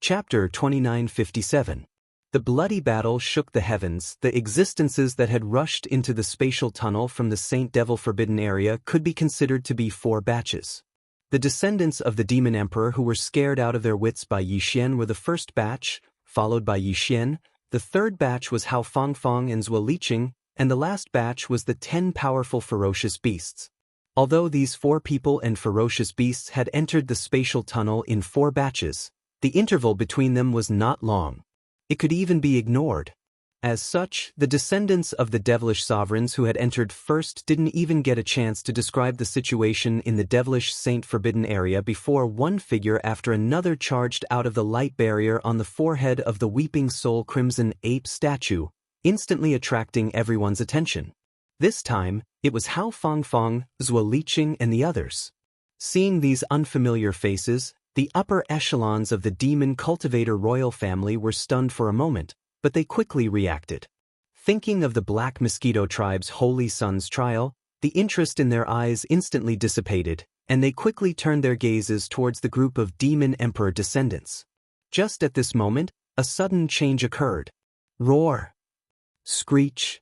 Chapter 2957. The bloody battle shook the heavens. The existences that had rushed into the spatial tunnel from the Saint Devil Forbidden Area could be considered to be 4 batches. The descendants of the Demon Emperor who were scared out of their wits by Yixian were the first batch, followed by Yixian. The third batch was Hao Fangfang and Zhuo Liqing, and the last batch was the 10 powerful ferocious beasts. Although these 4 people and ferocious beasts had entered the spatial tunnel in 4 batches, the interval between them was not long. It could even be ignored. As such, the descendants of the devilish sovereigns who had entered first didn't even get a chance to describe the situation in the devilish Saint Forbidden Area before one figure after another charged out of the light barrier on the forehead of the Weeping Soul Crimson Ape statue, instantly attracting everyone's attention. This time, it was Hao Fangfang, Zhuo Liqing, and the others. Seeing these unfamiliar faces, the upper echelons of the demon cultivator royal family were stunned for a moment, but they quickly reacted. Thinking of the Black Mosquito tribe's holy son's trial, the interest in their eyes instantly dissipated, and they quickly turned their gazes towards the group of demon emperor descendants. Just at this moment, a sudden change occurred. Roar! Screech!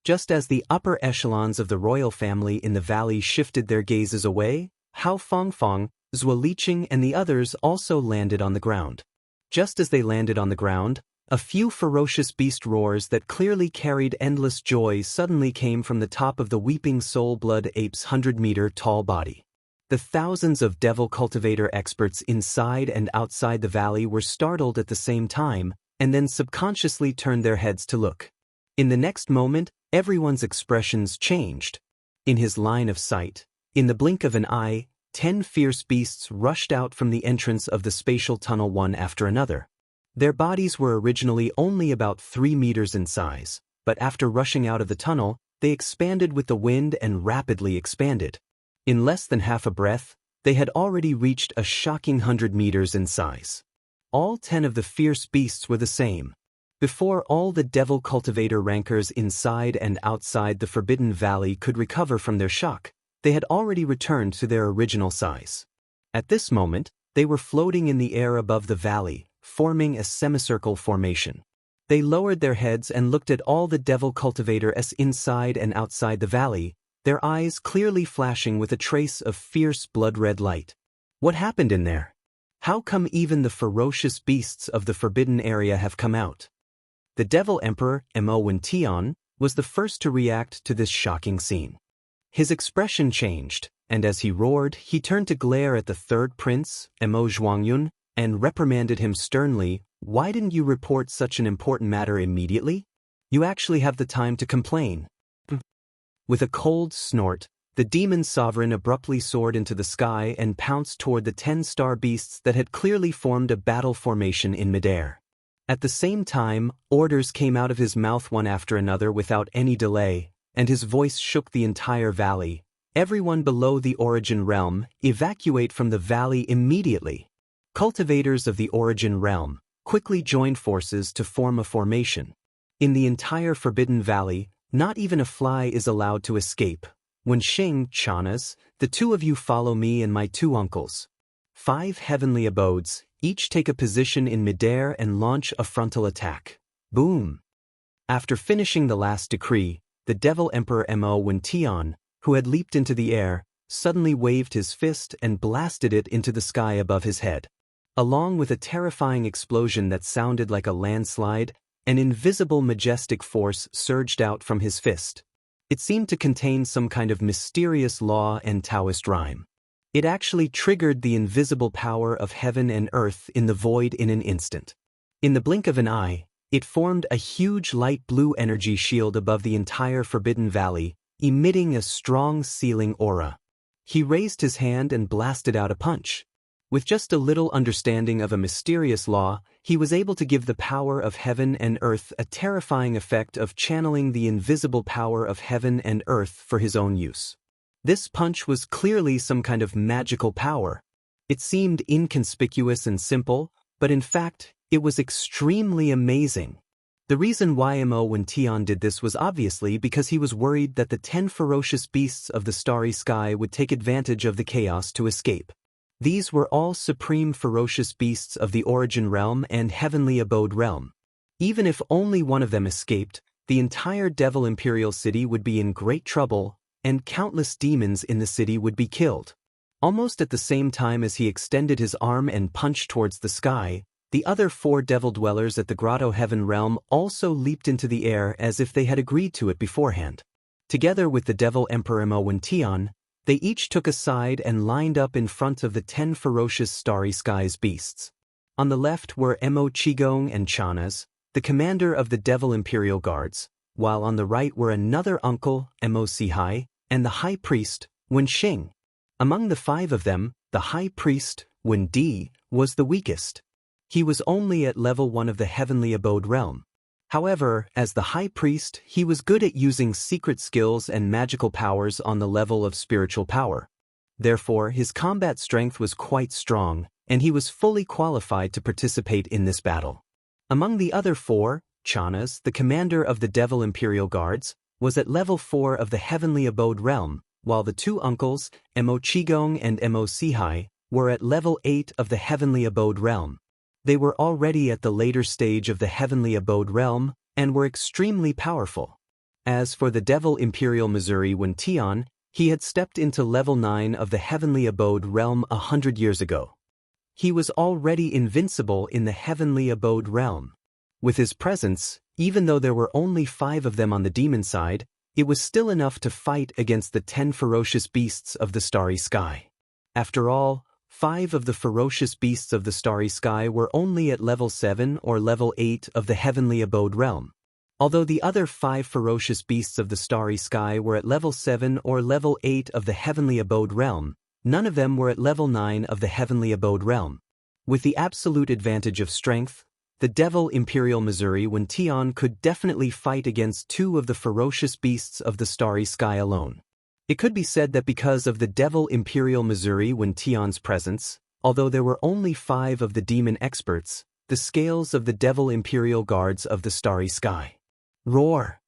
Just as the upper echelons of the royal family in the valley shifted their gazes away, Hao Fangfang, Zhuo Liqing, and the others also landed on the ground. Just as they landed on the ground, a few ferocious beast roars that clearly carried endless joy suddenly came from the top of the Weeping Soul Blood Ape's 100-meter-tall body. The thousands of devil cultivator experts inside and outside the valley were startled at the same time, and then subconsciously turned their heads to look. In the next moment, everyone's expressions changed. In his line of sight, in the blink of an eye, 10 fierce beasts rushed out from the entrance of the spatial tunnel one after another. Their bodies were originally only about 3 meters in size, but after rushing out of the tunnel, they expanded with the wind and rapidly expanded. In less than half a breath, they had already reached a shocking 100 meters in size. All 10 of the fierce beasts were the same. Before all the devil cultivator rankers inside and outside the Forbidden Valley could recover from their shock, they had already returned to their original size. At this moment, they were floating in the air above the valley, forming a semicircle formation. They lowered their heads and looked at all the devil cultivators inside and outside the valley, their eyes clearly flashing with a trace of fierce blood-red light. What happened in there? How come even the ferocious beasts of the Forbidden Area have come out? The Devil Emperor, Mo Tian, was the first to react to this shocking scene. His expression changed, and as he roared, he turned to glare at the third prince, Mo Zhuangyun, and reprimanded him sternly. Why didn't you report such an important matter immediately? You actually have the time to complain. With a cold snort, the demon sovereign abruptly soared into the sky and pounced toward the 10 star beasts that had clearly formed a battle formation in midair. At the same time, orders came out of his mouth one after another without any delay, and his voice shook the entire valley. Everyone below the Origin Realm, evacuate from the valley immediately. Cultivators of the Origin Realm quickly joined forces to form a formation. In the entire Forbidden Valley, not even a fly is allowed to escape. When Xing, Chanas, the 2 of you follow me and my 2 uncles. 5 heavenly abodes, each take a position in midair and launch a frontal attack. Boom! After finishing the last decree, the Devil Emperor Mo Tian, who had leaped into the air, suddenly waved his fist and blasted it into the sky above his head. Along with a terrifying explosion that sounded like a landslide, an invisible majestic force surged out from his fist. It seemed to contain some kind of mysterious law and Taoist rhyme. It actually triggered the invisible power of heaven and earth in the void in an instant. In the blink of an eye, it formed a huge light blue energy shield above the entire Forbidden Valley, emitting a strong sealing aura. He raised his hand and blasted out a punch. With just a little understanding of a mysterious law, he was able to give the power of heaven and earth a terrifying effect of channeling the invisible power of heaven and earth for his own use. This punch was clearly some kind of magical power. It seemed inconspicuous and simple, but in fact, it was extremely amazing. The reason why Mo Tian did this was obviously because he was worried that the 10 ferocious beasts of the starry sky would take advantage of the chaos to escape. These were all supreme ferocious beasts of the origin realm and heavenly abode realm. Even if only one of them escaped, the entire Devil Imperial City would be in great trouble, and countless demons in the city would be killed. Almost at the same time as he extended his arm and punched towards the sky, the other 4 devil dwellers at the Grotto Heaven realm also leaped into the air as if they had agreed to it beforehand. Together with the Devil Emperor Mo Tian, they each took a side and lined up in front of the 10 ferocious Starry Skies beasts. On the left were Mo Qigong and Chanas, the commander of the Devil Imperial Guards, while on the right were another uncle, Mo Sihai, and the High Priest, Wen Xing. Among the 5 of them, the High Priest, Wen Di, was the weakest. He was only at level 1 of the Heavenly Abode realm. However, as the High Priest, he was good at using secret skills and magical powers on the level of spiritual power. Therefore, his combat strength was quite strong, and he was fully qualified to participate in this battle. Among the other 4, Chanas, the commander of the Devil Imperial Guards, was at level 4 of the Heavenly Abode realm, while the 2 uncles, Mo Qigong and Mo Sihai, were at level 8 of the Heavenly Abode realm. They were already at the later stage of the Heavenly Abode realm, and were extremely powerful. As for the Devil Imperial Missouri Wen Tian, he had stepped into level 9 of the Heavenly Abode realm 100 years ago. He was already invincible in the Heavenly Abode realm. With his presence, even though there were only 5 of them on the demon side, it was still enough to fight against the 10 ferocious beasts of the Starry Sky. After all, 5 of the ferocious beasts of the Starry Sky were only at level 7 or level 8 of the Heavenly Abode realm. Although the other 5 ferocious beasts of the Starry Sky were at level 7 or level 8 of the Heavenly Abode realm, none of them were at level 9 of the Heavenly Abode realm. With the absolute advantage of strength, the Devil Imperial Missouri Wen Tian could definitely fight against 2 of the ferocious beasts of the Starry Sky alone. It could be said that because of the Devil Imperial Missouri Wen Tian's presence, although there were only 5 of the demon experts, the scales of the Devil Imperial Guards of the Starry Sky. Roar!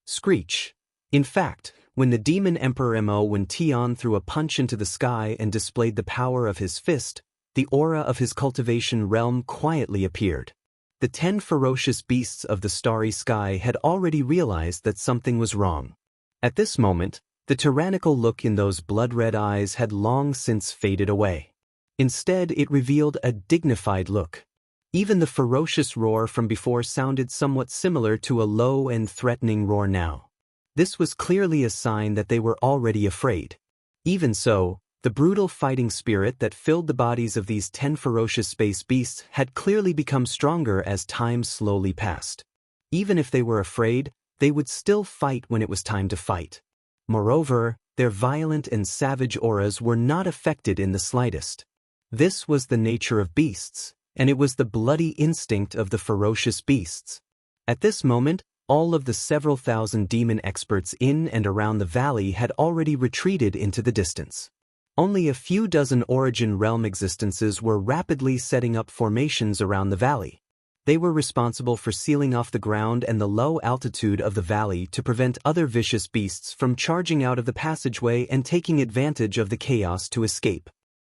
Screech! In fact, when the Demon Emperor Mo Wen Tian threw a punch into the sky and displayed the power of his fist, the aura of his cultivation realm quietly appeared. The 10 ferocious beasts of the Starry Sky had already realized that something was wrong. At this moment, the tyrannical look in those blood-red eyes had long since faded away. Instead, it revealed a dignified look. Even the ferocious roar from before sounded somewhat similar to a low and threatening roar now. This was clearly a sign that they were already afraid. Even so, the brutal fighting spirit that filled the bodies of these 10 ferocious space beasts had clearly become stronger as time slowly passed. Even if they were afraid, they would still fight when it was time to fight. Moreover, their violent and savage auras were not affected in the slightest. This was the nature of beasts, and it was the bloody instinct of the ferocious beasts. At this moment, all of the several thousand demon experts in and around the valley had already retreated into the distance. Only a few dozen origin realm existences were rapidly setting up formations around the valley. They were responsible for sealing off the ground and the low altitude of the valley to prevent other vicious beasts from charging out of the passageway and taking advantage of the chaos to escape.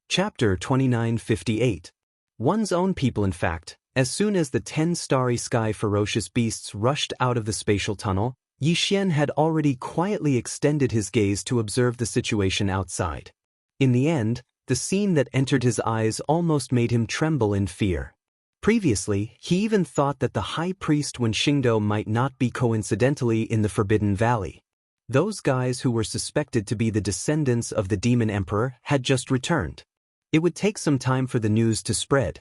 Chapter 2958. One's own people. In fact, as soon as the 10 Starry Sky ferocious beasts rushed out of the spatial tunnel, Yi Xian had already quietly extended his gaze to observe the situation outside. In the end, the scene that entered his eyes almost made him tremble in fear. Previously, he even thought that the High Priest Wen Xingdo might not be coincidentally in the Forbidden Valley. Those guys who were suspected to be the descendants of the Demon Emperor had just returned. It would take some time for the news to spread.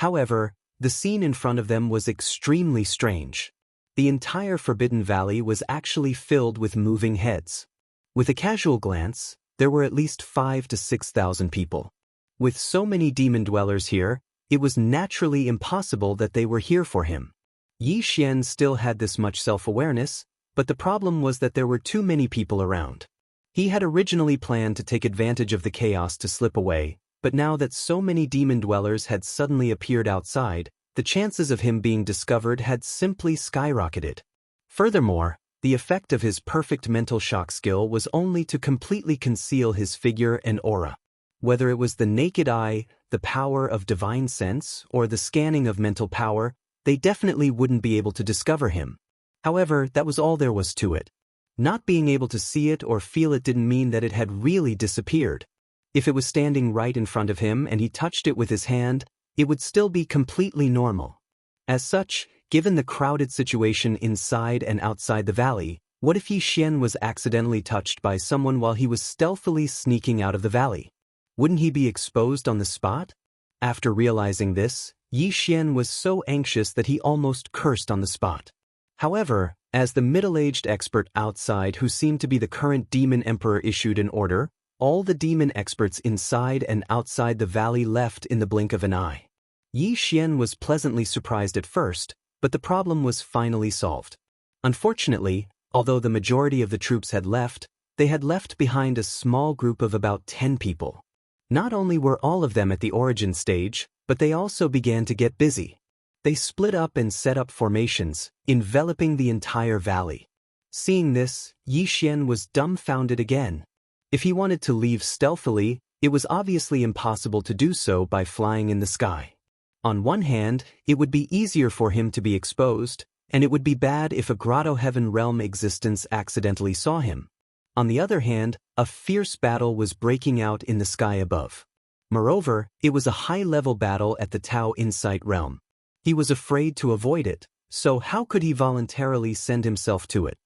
However, the scene in front of them was extremely strange. The entire Forbidden Valley was actually filled with moving heads. With a casual glance, there were at least 5,000 to 6,000 people. With so many demon dwellers here, it was naturally impossible that they were here for him. Yi Xian still had this much self-awareness, but the problem was that there were too many people around. He had originally planned to take advantage of the chaos to slip away, but now that so many demon dwellers had suddenly appeared outside, the chances of him being discovered had simply skyrocketed. Furthermore, the effect of his perfect mental shock skill was only to completely conceal his figure and aura. Whether it was the naked eye, the power of divine sense, or the scanning of mental power, they definitely wouldn't be able to discover him. However, that was all there was to it. Not being able to see it or feel it didn't mean that it had really disappeared. If it was standing right in front of him and he touched it with his hand, it would still be completely normal. As such, given the crowded situation inside and outside the valley, what if Yi Xian was accidentally touched by someone while he was stealthily sneaking out of the valley? Wouldn't he be exposed on the spot? After realizing this, Yi Xian was so anxious that he almost cursed on the spot. However, as the middle-aged expert outside who seemed to be the current demon emperor issued an order, all the demon experts inside and outside the valley left in the blink of an eye. Yi Xian was pleasantly surprised at first, but the problem was finally solved. Unfortunately, although the majority of the troops had left, they had left behind a small group of about 10 people. Not only were all of them at the origin stage, but they also began to get busy. They split up and set up formations, enveloping the entire valley. Seeing this, Yi Xian was dumbfounded again. If he wanted to leave stealthily, it was obviously impossible to do so by flying in the sky. On one hand, it would be easier for him to be exposed, and it would be bad if a Grotto Heaven realm existence accidentally saw him. On the other hand, a fierce battle was breaking out in the sky above. Moreover, it was a high-level battle at the Tao Insight realm. He was afraid to avoid it, so how could he voluntarily send himself to it?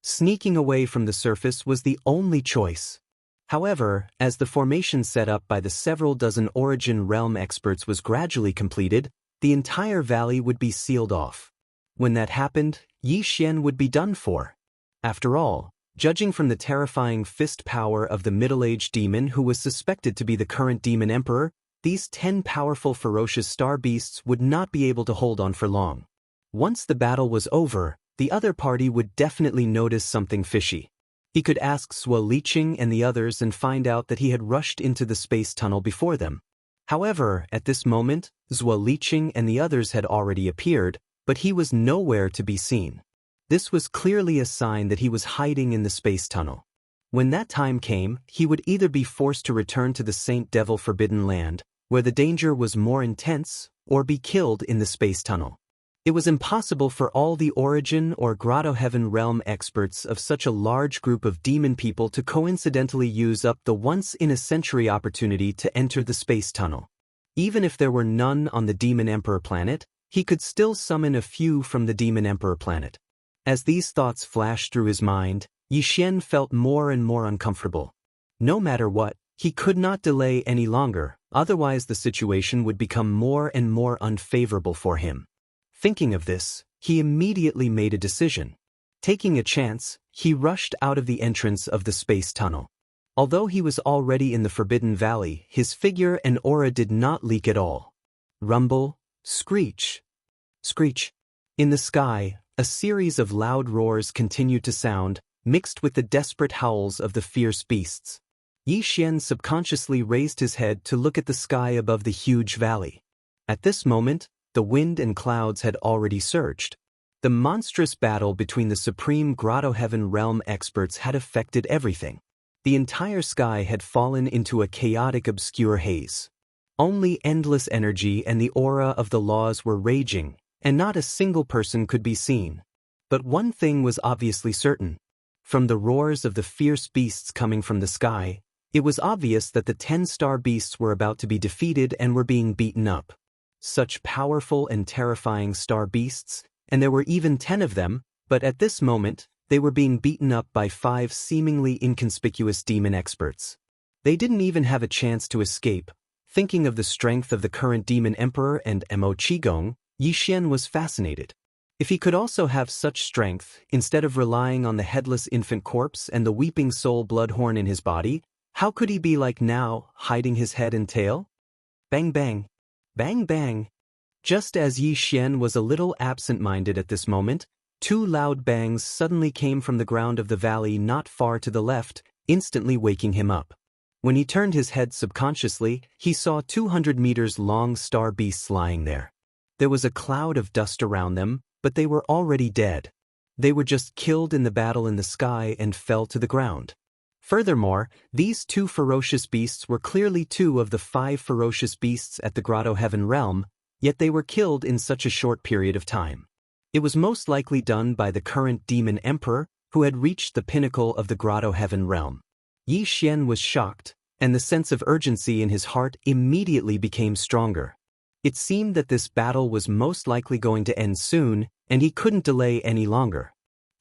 Sneaking away from the surface was the only choice. However, as the formation set up by the several dozen Origin Realm experts was gradually completed, the entire valley would be sealed off. When that happened, Yi Xian would be done for. After all, judging from the terrifying fist power of the middle-aged demon who was suspected to be the current demon emperor, these 10 powerful ferocious star beasts would not be able to hold on for long. Once the battle was over, the other party would definitely notice something fishy. He could ask Zhuo Liqing and the others and find out that he had rushed into the space tunnel before them. However, at this moment, Zhuo Liqing and the others had already appeared, but he was nowhere to be seen. This was clearly a sign that he was hiding in the space tunnel. When that time came, he would either be forced to return to the Saint Devil Forbidden Land, where the danger was more intense, or be killed in the space tunnel. It was impossible for all the Origin or Grotto Heaven realm experts of such a large group of demon people to coincidentally use up the once-in-a-century opportunity to enter the space tunnel. Even if there were none on the Demon Emperor planet, he could still summon a few from the Demon Emperor planet. As these thoughts flashed through his mind, Yi Xian felt more and more uncomfortable. No matter what, he could not delay any longer, otherwise the situation would become more and more unfavorable for him. Thinking of this, he immediately made a decision. Taking a chance, he rushed out of the entrance of the space tunnel. Although he was already in the Forbidden Valley, his figure and aura did not leak at all. Rumble, screech, screech. In the sky, a series of loud roars continued to sound, mixed with the desperate howls of the fierce beasts. Yi Xian subconsciously raised his head to look at the sky above the huge valley. At this moment, the wind and clouds had already surged. The monstrous battle between the supreme Grotto Heaven realm experts had affected everything. The entire sky had fallen into a chaotic obscure haze. Only endless energy and the aura of the laws were raging, and not a single person could be seen. But one thing was obviously certain. From the roars of the fierce beasts coming from the sky, it was obvious that the 10 star beasts were about to be defeated and were being beaten up. Such powerful and terrifying star beasts, and there were even 10 of them, but at this moment, they were being beaten up by 5 seemingly inconspicuous demon experts. They didn't even have a chance to escape. Thinking of the strength of the current demon emperor and Mo Qigong, Yi Xian was fascinated. If he could also have such strength, instead of relying on the headless infant corpse and the weeping soul bloodhorn in his body, how could he be like now, hiding his head and tail? Bang bang. Bang bang. Just as Yi Xian was a little absent-minded at this moment, 2 loud bangs suddenly came from the ground of the valley not far to the left, instantly waking him up. When he turned his head subconsciously, he saw 200 meters long star beasts lying there. There was a cloud of dust around them, but they were already dead. They were just killed in the battle in the sky and fell to the ground. Furthermore, these two ferocious beasts were clearly two of the 5 ferocious beasts at the Grotto Heaven realm, yet they were killed in such a short period of time. It was most likely done by the current demon emperor, who had reached the pinnacle of the Grotto Heaven realm. Yi Xian was shocked, and the sense of urgency in his heart immediately became stronger. It seemed that this battle was most likely going to end soon, and he couldn't delay any longer.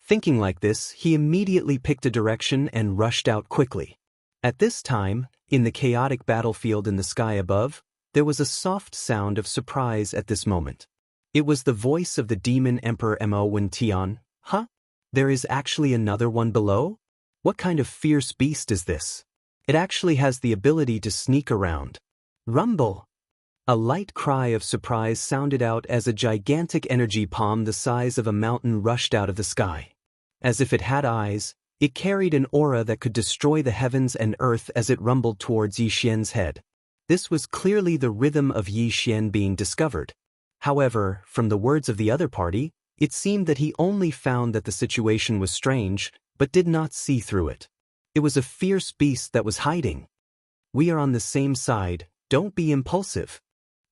Thinking like this, he immediately picked a direction and rushed out quickly. At this time, in the chaotic battlefield in the sky above, there was a soft sound of surprise at this moment. It was the voice of the demon emperor Mo Tian. Huh? There is actually another one below? What kind of fierce beast is this? It actually has the ability to sneak around. Rumble! A light cry of surprise sounded out as a gigantic energy palm the size of a mountain rushed out of the sky. As if it had eyes, it carried an aura that could destroy the heavens and earth as it rumbled towards Yi Xian's head. This was clearly the rhythm of Yi Xian being discovered. However, from the words of the other party, it seemed that he only found that the situation was strange, but did not see through it. It was a fierce beast that was hiding. We are on the same side, don't be impulsive.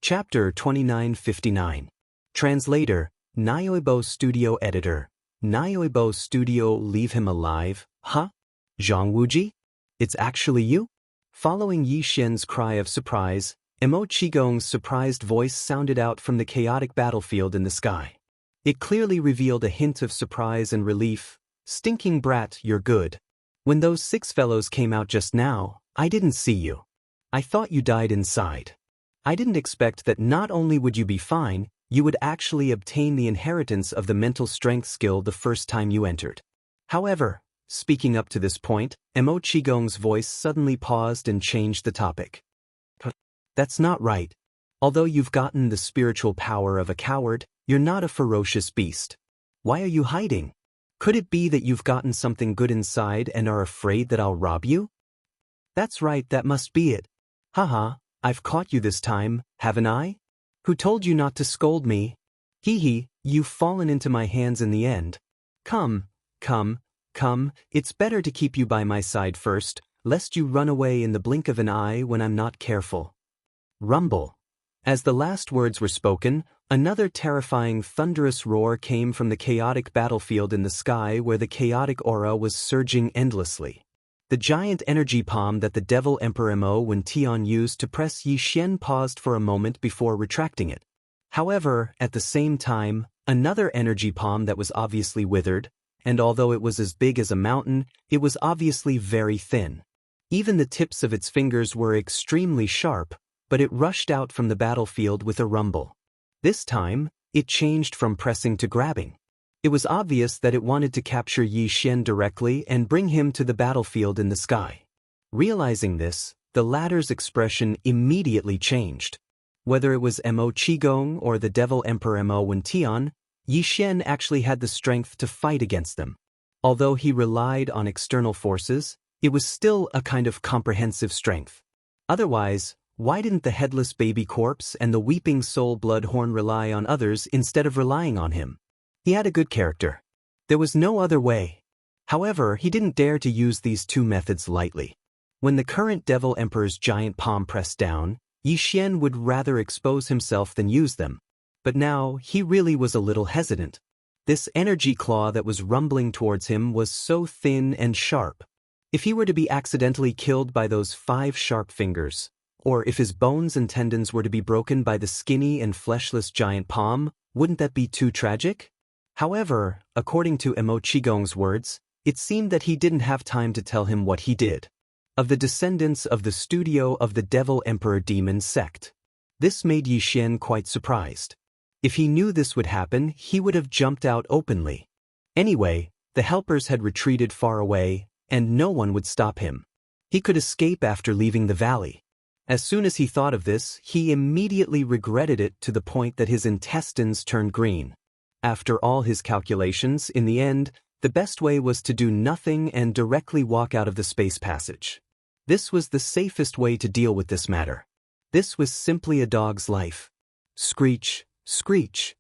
Chapter 2959. Translator, Nyoibo Studio Editor. Nyoibo Studio, leave him alive, huh? Zhang Wuji? It's actually you? Following Yi Xian's cry of surprise, Mo Qigong's surprised voice sounded out from the chaotic battlefield in the sky. It clearly revealed a hint of surprise and relief. Stinking brat, you're good. When those 6 fellows came out just now, I didn't see you. I thought you died inside. I didn't expect that not only would you be fine, you would actually obtain the inheritance of the mental strength skill the first time you entered. However, speaking up to this point, Mo Qigong's voice suddenly paused and changed the topic. That's not right. Although you've gotten the spiritual power of a coward, you're not a ferocious beast. Why are you hiding? Could it be that you've gotten something good inside and are afraid that I'll rob you? That's right, that must be it. Haha, I've caught you this time, haven't I? Who told you not to scold me? Hee hee, you've fallen into my hands in the end. Come, it's better to keep you by my side first, lest you run away in the blink of an eye when I'm not careful. Rumble. As the last words were spoken, another terrifying thunderous roar came from the chaotic battlefield in the sky where the chaotic aura was surging endlessly. The giant energy palm that the Devil Emperor Mo Tian used to press Yi Xian paused for a moment before retracting it. However, at the same time, another energy palm that was obviously withered, and although it was as big as a mountain, it was obviously very thin. Even the tips of its fingers were extremely sharp, but it rushed out from the battlefield with a rumble. This time, it changed from pressing to grabbing. It was obvious that it wanted to capture Yi Xian directly and bring him to the battlefield in the sky. Realizing this, the latter's expression immediately changed. Whether it was Mo Qigong or the Devil Emperor Mo Tian, Yi Xian actually had the strength to fight against them. Although he relied on external forces, it was still a kind of comprehensive strength. Otherwise, why didn't the headless baby corpse and the weeping soul bloodhorn rely on others instead of relying on him? He had a good character. There was no other way. However, he didn't dare to use these two methods lightly. When the current Devil Emperor's giant palm pressed down, Yi Xian would rather expose himself than use them. But now, he really was a little hesitant. This energy claw that was rumbling towards him was so thin and sharp. If he were to be accidentally killed by those 5 sharp fingers, or if his bones and tendons were to be broken by the skinny and fleshless giant palm, wouldn't that be too tragic? However, according to Mo Qigong's words, it seemed that he didn't have time to tell him what he did. Of the descendants of the studio of the Devil Emperor Demon sect. This made Yi Xian quite surprised. If he knew this would happen, he would have jumped out openly. Anyway, the helpers had retreated far away, and no one would stop him. He could escape after leaving the valley. As soon as he thought of this, he immediately regretted it to the point that his intestines turned green. After all his calculations, in the end, the best way was to do nothing and directly walk out of the space passage. This was the safest way to deal with this matter. This was simply a dog's life. Screech, screech.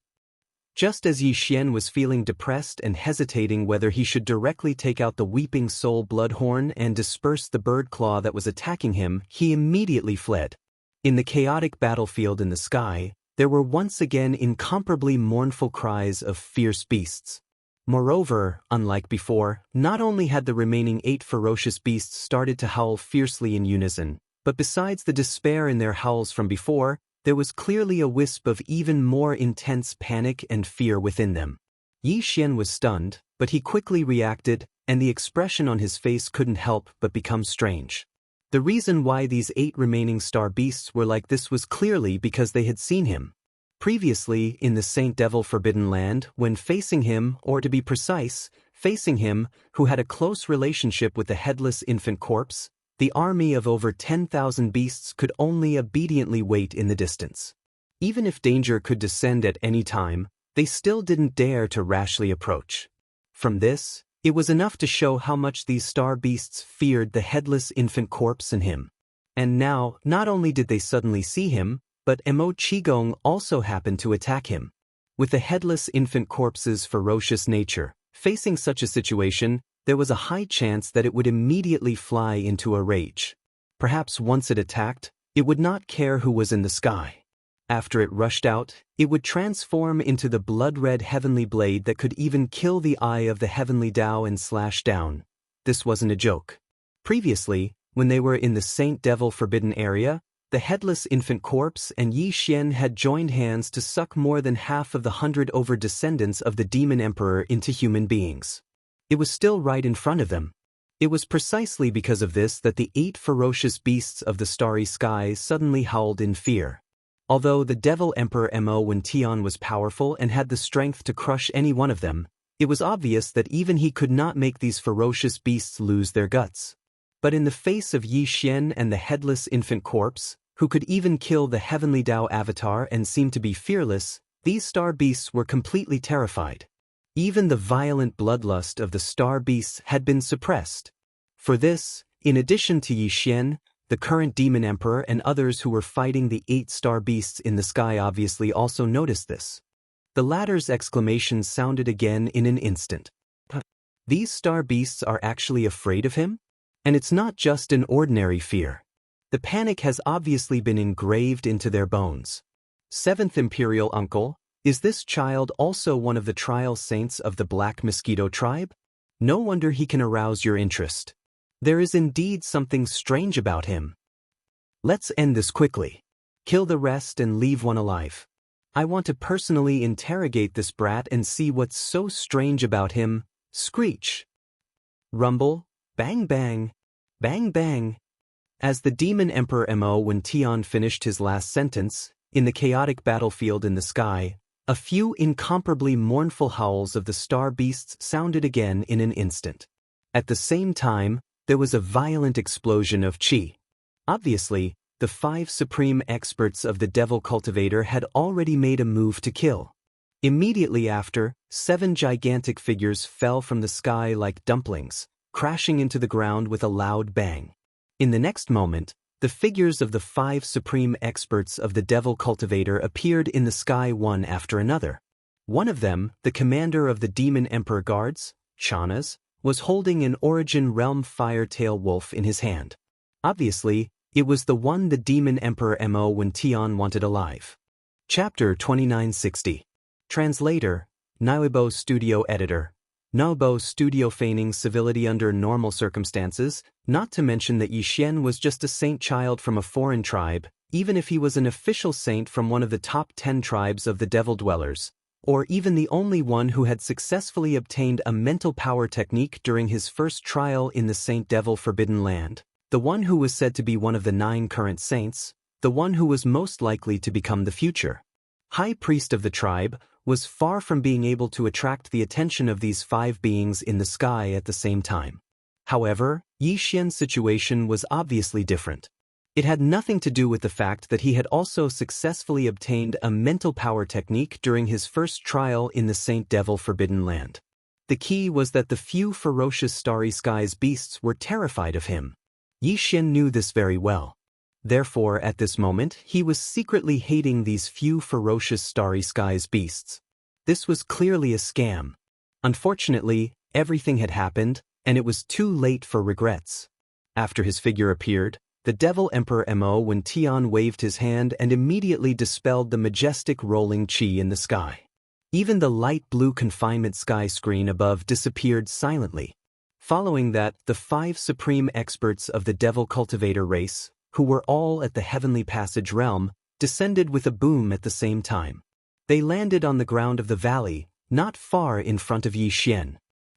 Just as Yi Xian was feeling depressed and hesitating whether he should directly take out the Weeping Soul Bloodhorn and disperse the bird claw that was attacking him, he immediately fled. In the chaotic battlefield in the sky, there were once again incomparably mournful cries of fierce beasts. Moreover, unlike before, not only had the remaining 8 ferocious beasts started to howl fiercely in unison, but besides the despair in their howls from before, there was clearly a wisp of even more intense panic and fear within them. Yi Xian was stunned, but he quickly reacted, and the expression on his face couldn't help but become strange. The reason why these 8 remaining star beasts were like this was clearly because they had seen him. Previously, in the Saint Devil Forbidden Land, when facing him, or to be precise, facing him, who had a close relationship with the headless infant corpse, the army of over 10,000 beasts could only obediently wait in the distance. Even if danger could descend at any time, they still didn't dare to rashly approach. From this, it was enough to show how much these star beasts feared the headless infant corpse and him. And now, not only did they suddenly see him, but Mo Qigong also happened to attack him. With the headless infant corpse's ferocious nature, facing such a situation, there was a high chance that it would immediately fly into a rage. Perhaps once it attacked, it would not care who was in the sky. After it rushed out, it would transform into the blood-red heavenly blade that could even kill the eye of the heavenly Tao and slash down. This wasn't a joke. Previously, when they were in the Saint Devil Forbidden area, the headless infant corpse and Yi Xian had joined hands to suck more than half of the 100 over descendants of the Demon Emperor into human beings. It was still right in front of them. It was precisely because of this that the 8 ferocious beasts of the starry skies suddenly howled in fear. Although the Devil Emperor Mo Wen-Tian was powerful and had the strength to crush any one of them, it was obvious that even he could not make these ferocious beasts lose their guts. But in the face of Yi Xian and the headless infant corpse, who could even kill the heavenly Tao avatar and seemed to be fearless, these star beasts were completely terrified. Even the violent bloodlust of the star beasts had been suppressed. For this, in addition to Yi Xian, the current Demon Emperor and others who were fighting the 8 star beasts in the sky obviously also noticed this. The latter's exclamations sounded again in an instant. These star beasts are actually afraid of him? And it's not just an ordinary fear. The panic has obviously been engraved into their bones. 7th Imperial Uncle, is this child also one of the trial saints of the Black Mosquito tribe? No wonder he can arouse your interest. There is indeed something strange about him. Let's end this quickly. Kill the rest and leave one alive. I want to personally interrogate this brat and see what's so strange about him. Screech. Rumble, bang bang, bang bang. As the Demon Emperor Mo Wen-Tian finished his last sentence, in the chaotic battlefield in the sky, a few incomparably mournful howls of the star beasts sounded again in an instant. At the same time, there was a violent explosion of qi. Obviously, the 5 supreme experts of the Devil Cultivator had already made a move to kill. Immediately after, 7 gigantic figures fell from the sky like dumplings, crashing into the ground with a loud bang. In the next moment, the figures of the 5 supreme experts of the Devil Cultivator appeared in the sky one after another. One of them, the commander of the Demon Emperor Guards, Chanas, was holding an Origin Realm Fire-Tail Wolf in his hand. Obviously, it was the one the Demon Emperor Mo Wen-Tian wanted alive. Chapter 2960. Translator, Naibo Studio Editor. Naibo Studio feigning civility under normal circumstances, not to mention that Yi Xian was just a saint child from a foreign tribe, even if he was an official saint from one of the top 10 tribes of the Devil Dwellers, or even the only one who had successfully obtained a mental power technique during his first trial in the Saint Devil Forbidden Land, the one who was said to be one of the 9 current saints, the one who was most likely to become the future High Priest of the tribe, was far from being able to attract the attention of these 5 beings in the sky at the same time. However, Yi Xian's situation was obviously different. It had nothing to do with the fact that he had also successfully obtained a mental power technique during his first trial in the Saint Devil Forbidden Land. The key was that the few ferocious starry skies beasts were terrified of him. Yi Xian knew this very well. Therefore, at this moment, he was secretly hating these few ferocious starry skies beasts. This was clearly a scam. Unfortunately, everything had happened, and it was too late for regrets. After his figure appeared, the Devil Emperor Mo when Tian waved his hand and immediately dispelled the majestic rolling chi in the sky. Even the light blue confinement sky screen above disappeared silently. Following that, the 5 supreme experts of the Devil Cultivator race, who were all at the Heavenly Passage realm, descended with a boom at the same time. They landed on the ground of the valley, not far in front of Yi Xian.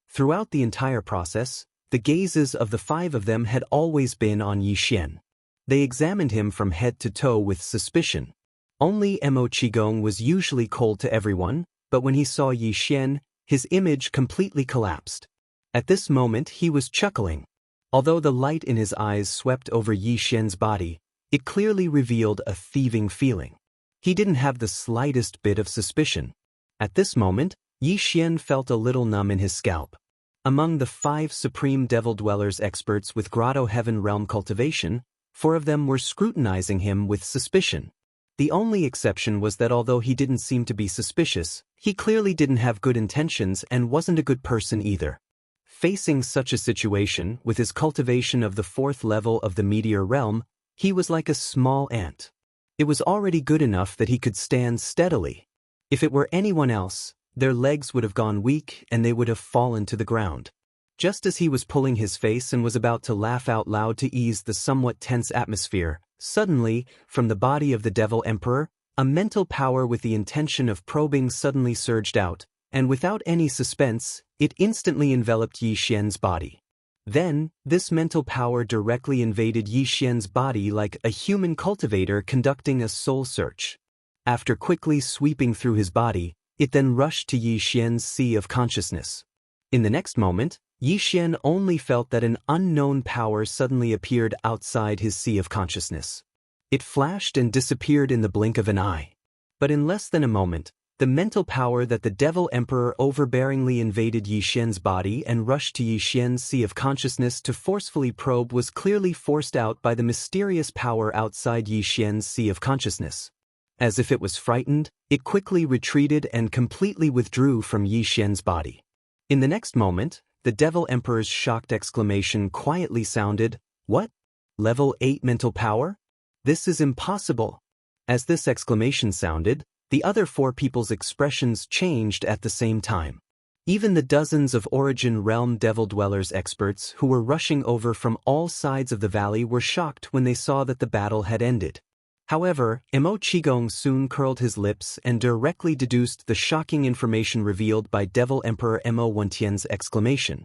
Throughout the entire process, the gazes of the 5 of them had always been on Yi Xian. They examined him from head to toe with suspicion. Only Mo Qigong was usually cold to everyone, but when he saw Yi Xian, his image completely collapsed. At this moment he was chuckling. Although the light in his eyes swept over Yi Xian's body, it clearly revealed a thieving feeling. He didn't have the slightest bit of suspicion. At this moment, Yi Xian felt a little numb in his scalp. Among the 5 Supreme Devil Dwellers experts with Grotto Heaven Realm cultivation, 4 of them were scrutinizing him with suspicion. The only exception was that although he didn't seem to be suspicious, he clearly didn't have good intentions and wasn't a good person either. Facing such a situation, with his cultivation of the 4th level of the Meteor Realm, he was like a small ant. It was already good enough that he could stand steadily. If it were anyone else, their legs would have gone weak and they would have fallen to the ground. Just as he was pulling his face and was about to laugh out loud to ease the somewhat tense atmosphere, suddenly, from the body of the Devil Emperor, a mental power with the intention of probing suddenly surged out, and without any suspense, it instantly enveloped Yi Xian's body. Then, this mental power directly invaded Yi Xian's body like a human cultivator conducting a soul search. After quickly sweeping through his body, it then rushed to Yi Xian's sea of consciousness. In the next moment, Yi Xian only felt that an unknown power suddenly appeared outside his sea of consciousness. It flashed and disappeared in the blink of an eye. But in less than a moment, the mental power that the Devil Emperor overbearingly invaded Yi Xian's body and rushed to Yi Xian's sea of consciousness to forcefully probe was clearly forced out by the mysterious power outside Yi Xian's sea of consciousness. As if it was frightened, it quickly retreated and completely withdrew from Yi Xian's body. In the next moment, the Devil Emperor's shocked exclamation quietly sounded, "What? Level 8 mental power? This is impossible." As this exclamation sounded, the other 4 people's expressions changed at the same time. Even the dozens of Origin Realm Devil Dwellers experts who were rushing over from all sides of the valley were shocked when they saw that the battle had ended. However, Mo Qigong soon curled his lips and directly deduced the shocking information revealed by Devil Emperor Mo Wentian's exclamation.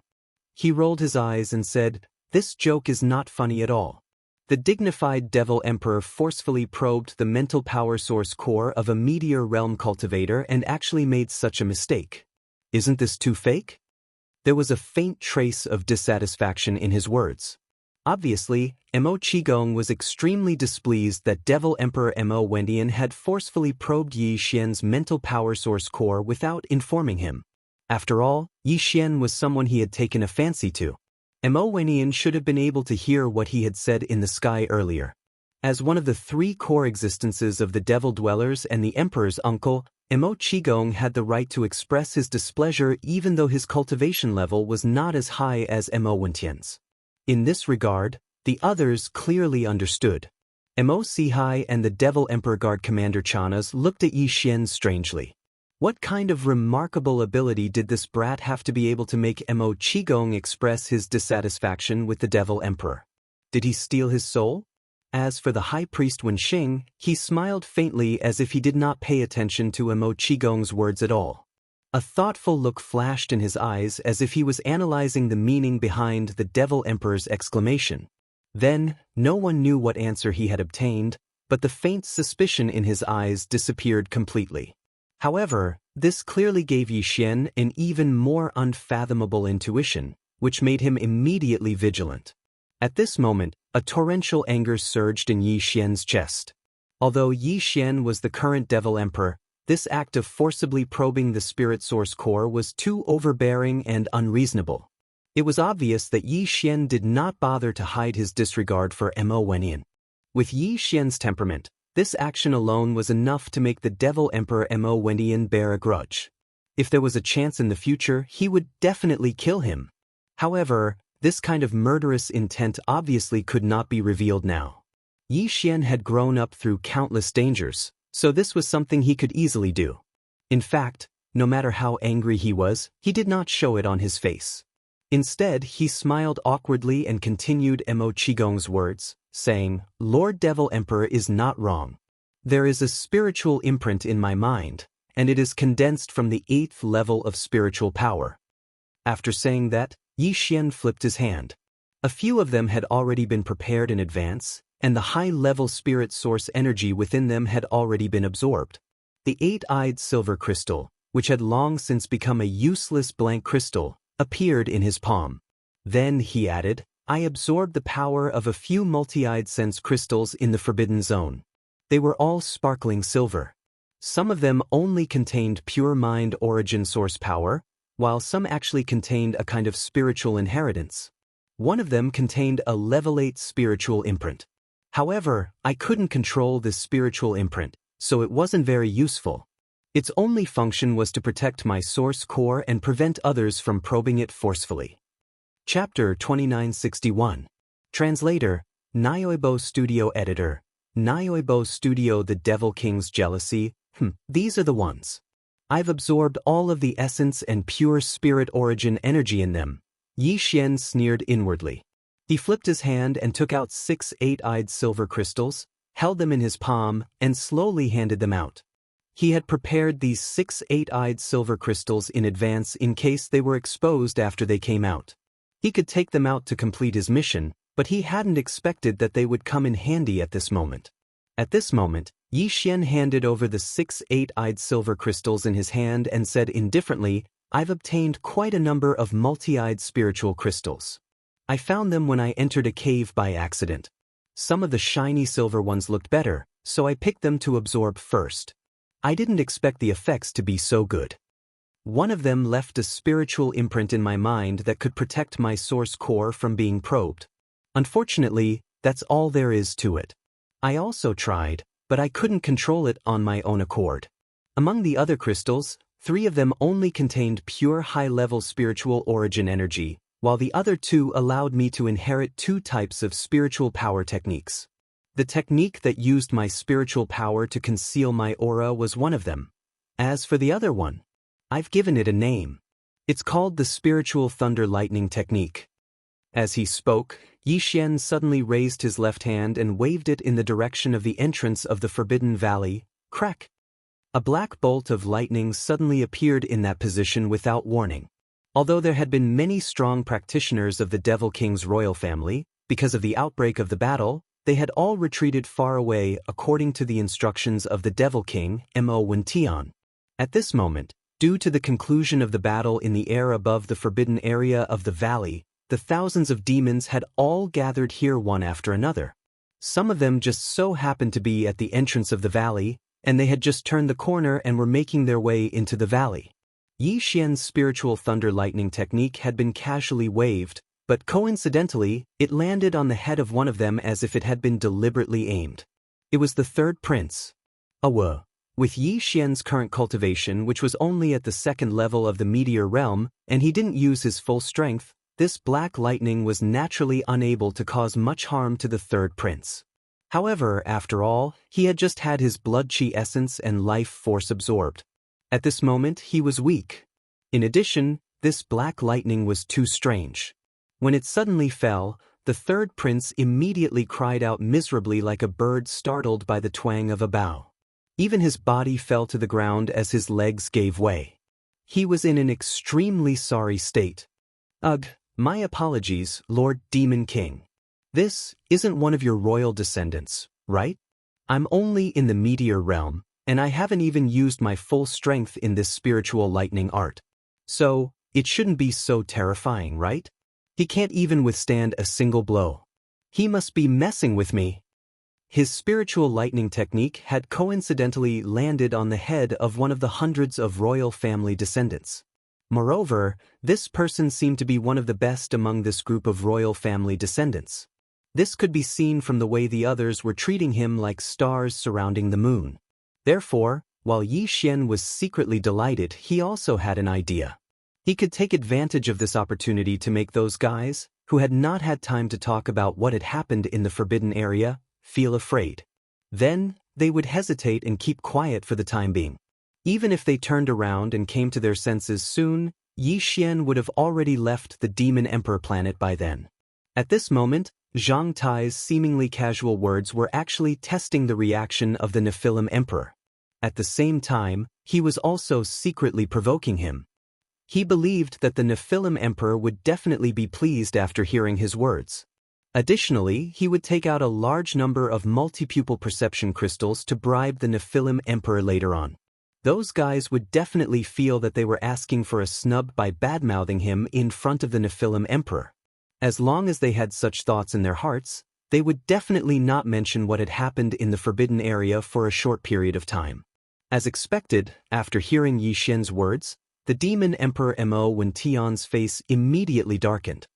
He rolled his eyes and said, "This joke is not funny at all." The dignified Devil Emperor forcefully probed the mental power source core of a Meteor Realm cultivator and actually made such a mistake. Isn't this too fake? There was a faint trace of dissatisfaction in his words. Obviously, Mo Qigong was extremely displeased that Devil Emperor Mo Wentian had forcefully probed Yi Xian's mental power source core without informing him. After all, Yi Xian was someone he had taken a fancy to. Mo Wentian should have been able to hear what he had said in the sky earlier. As one of the 3 core existences of the Devil Dwellers and the Emperor's uncle, Mo Qigong had the right to express his displeasure even though his cultivation level was not as high as Mo Wentian's. In this regard, the others clearly understood. Mo Sihai and the Devil Emperor Guard Commander Chanas looked at Yi Xian strangely. What kind of remarkable ability did this brat have to be able to make Mo Qigong express his dissatisfaction with the Devil Emperor? Did he steal his soul? As for the High Priest Wenxing, he smiled faintly as if he did not pay attention to Mo Qigong's words at all. A thoughtful look flashed in his eyes as if he was analyzing the meaning behind the Devil Emperor's exclamation. Then, no one knew what answer he had obtained, but the faint suspicion in his eyes disappeared completely. However, this clearly gave Yi Xian an even more unfathomable intuition, which made him immediately vigilant. At this moment, a torrential anger surged in Yi Xian's chest. Although Yi Xian was the current Devil Emperor, this act of forcibly probing the spirit source core was too overbearing and unreasonable. It was obvious that Yi Xian did not bother to hide his disregard for Mo Wentian. With Yi Xian's temperament, this action alone was enough to make the Devil Emperor Mo Wentian bear a grudge. If there was a chance in the future, he would definitely kill him. However, this kind of murderous intent obviously could not be revealed now. Yi Xian had grown up through countless dangers, so this was something he could easily do. In fact, no matter how angry he was, he did not show it on his face. Instead, he smiled awkwardly and continued Mo Qigong's words, saying, "Lord Devil Emperor is not wrong. There is a spiritual imprint in my mind, and it is condensed from the 8th level of spiritual power." After saying that, Yi Xian flipped his hand. A few of them had already been prepared in advance, and the high-level spirit source energy within them had already been absorbed. The 8-eyed silver crystal, which had long since become a useless blank crystal, appeared in his palm. Then, he added, "I absorbed the power of a few multi-eyed sense crystals in the forbidden zone. They were all sparkling silver. Some of them only contained pure mind origin source power, while some actually contained a kind of spiritual inheritance. One of them contained a level 8 spiritual imprint. However, I couldn't control this spiritual imprint, so it wasn't very useful. Its only function was to protect my source core and prevent others from probing it forcefully." Chapter 2961. Translator, Nyoibo Studio Editor, Nyoibo Studio. The Devil King's jealousy, these are the ones. I've absorbed all of the essence and pure spirit origin energy in them. Yi Xian sneered inwardly. He flipped his hand and took out 6 8-eyed silver crystals, held them in his palm, and slowly handed them out. He had prepared these 6 8-eyed silver crystals in advance in case they were exposed after they came out. He could take them out to complete his mission, but he hadn't expected that they would come in handy at this moment. At this moment, Yi Xian handed over the 6 8-eyed silver crystals in his hand and said indifferently, "I've obtained quite a number of multi-eyed spiritual crystals. I found them when I entered a cave by accident. Some of the shiny silver ones looked better, so I picked them to absorb first. I didn't expect the effects to be so good. One of them left a spiritual imprint in my mind that could protect my source core from being probed. Unfortunately, that's all there is to it. I also tried, but I couldn't control it on my own accord. Among the other crystals, 3 of them only contained pure high-level spiritual origin energy, while the other 2 allowed me to inherit 2 types of spiritual power techniques. The technique that used my spiritual power to conceal my aura was one of them. As for the other one, I've given it a name. It's called the Spiritual Thunder Lightning Technique." As he spoke, Yi Xian suddenly raised his left hand and waved it in the direction of the entrance of the Forbidden Valley. Crack! A black bolt of lightning suddenly appeared in that position without warning. Although there had been many strong practitioners of the Devil King's royal family, because of the outbreak of the battle, they had all retreated far away according to the instructions of the Devil King, Mo Wentian. At this moment, due to the conclusion of the battle in the air above the forbidden area of the valley, the thousands of demons had all gathered here one after another. Some of them just so happened to be at the entrance of the valley, and they had just turned the corner and were making their way into the valley. Yi Xian's spiritual thunder lightning technique had been casually waved, but coincidentally, it landed on the head of one of them as if it had been deliberately aimed. It was the 3rd prince. With Yi Xian's current cultivation, which was only at the 2nd level of the meteor realm, and he didn't use his full strength, this black lightning was naturally unable to cause much harm to the 3rd prince. However, after all, he had just had his blood chi essence and life force absorbed. At this moment, he was weak. In addition, this black lightning was too strange. When it suddenly fell, the 3rd prince immediately cried out miserably like a bird startled by the twang of a bow. Even his body fell to the ground as his legs gave way. He was in an extremely sorry state. "Ugh, my apologies, Lord Demon King. This isn't one of your royal descendants, right? I'm only in the meteor realm, and I haven't even used my full strength in this spiritual lightning art. So, it shouldn't be so terrifying, right? He can't even withstand a single blow. He must be messing with me." His spiritual lightning technique had coincidentally landed on the head of one of the hundreds of royal family descendants. Moreover, this person seemed to be one of the best among this group of royal family descendants. This could be seen from the way the others were treating him like stars surrounding the moon. Therefore, While Yi Xian was secretly delighted, he also had an idea. He could take advantage of this opportunity to make those guys, who had not had time to talk about what had happened in the forbidden area, feel afraid. Then, they would hesitate and keep quiet for the time being. Even if they turned around and came to their senses soon, Yi Xian would have already left the Demon Emperor planet by then. At this moment, Zhang Tai's seemingly casual words were actually testing the reaction of the Nephilim Emperor. At the same time, he was also secretly provoking him. He believed that the Nephilim Emperor would definitely be pleased after hearing his words. Additionally, he would take out a large number of multi-pupil perception crystals to bribe the Nephilim Emperor later on. Those guys would definitely feel that they were asking for a snub by badmouthing him in front of the Nephilim Emperor. As long as they had such thoughts in their hearts, they would definitely not mention what had happened in the forbidden area for a short period of time. As expected, after hearing Yi Xian's words, the Demon Emperor Mo Wentian's face immediately darkened.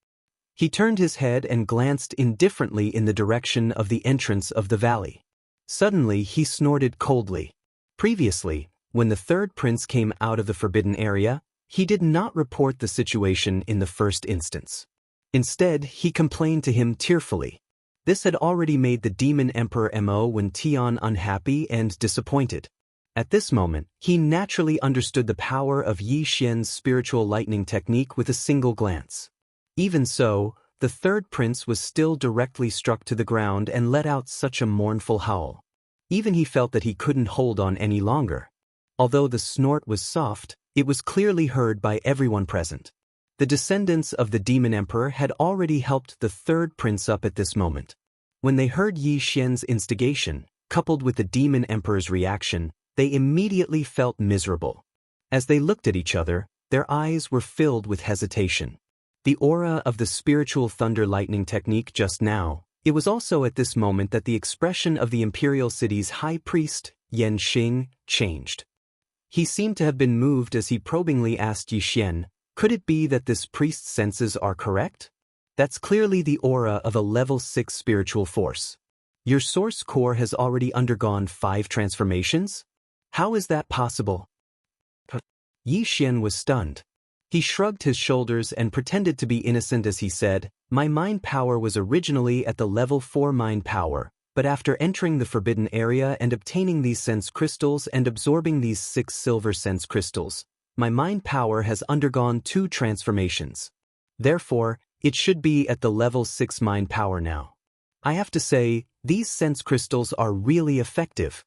He turned his head and glanced indifferently in the direction of the entrance of the valley. Suddenly he snorted coldly. Previously, when the third prince came out of the forbidden area, he did not report the situation in the first instance. Instead, he complained to him tearfully. This had already made the Demon Emperor Mo Wentian unhappy and disappointed. At this moment, he naturally understood the power of Yi Xian's spiritual lightning technique with a single glance. Even so, the third prince was still directly struck to the ground and let out such a mournful howl. Even he felt that he couldn't hold on any longer. Although the snort was soft, it was clearly heard by everyone present. The descendants of the Demon Emperor had already helped the third prince up at this moment. When they heard Yi Xian's instigation, coupled with the Demon Emperor's reaction, they immediately felt miserable. As they looked at each other, their eyes were filled with hesitation. The aura of the spiritual thunder lightning technique just now, it was also at this moment that the expression of the imperial city's high priest, Yan Xing, changed. He seemed to have been moved as he probingly asked Yi Xian, "Could it be that this priest's senses are correct? That's clearly the aura of a level 6 spiritual force. Your source core has already undergone 5 transformations? How is that possible?" Yi Xian was stunned. He shrugged his shoulders and pretended to be innocent as he said, "My mind power was originally at the level 4 mind power, but after entering the forbidden area and obtaining these sense crystals and absorbing these 6 silver sense crystals, my mind power has undergone 2 transformations. Therefore, it should be at the level 6 mind power now. I have to say, these sense crystals are really effective."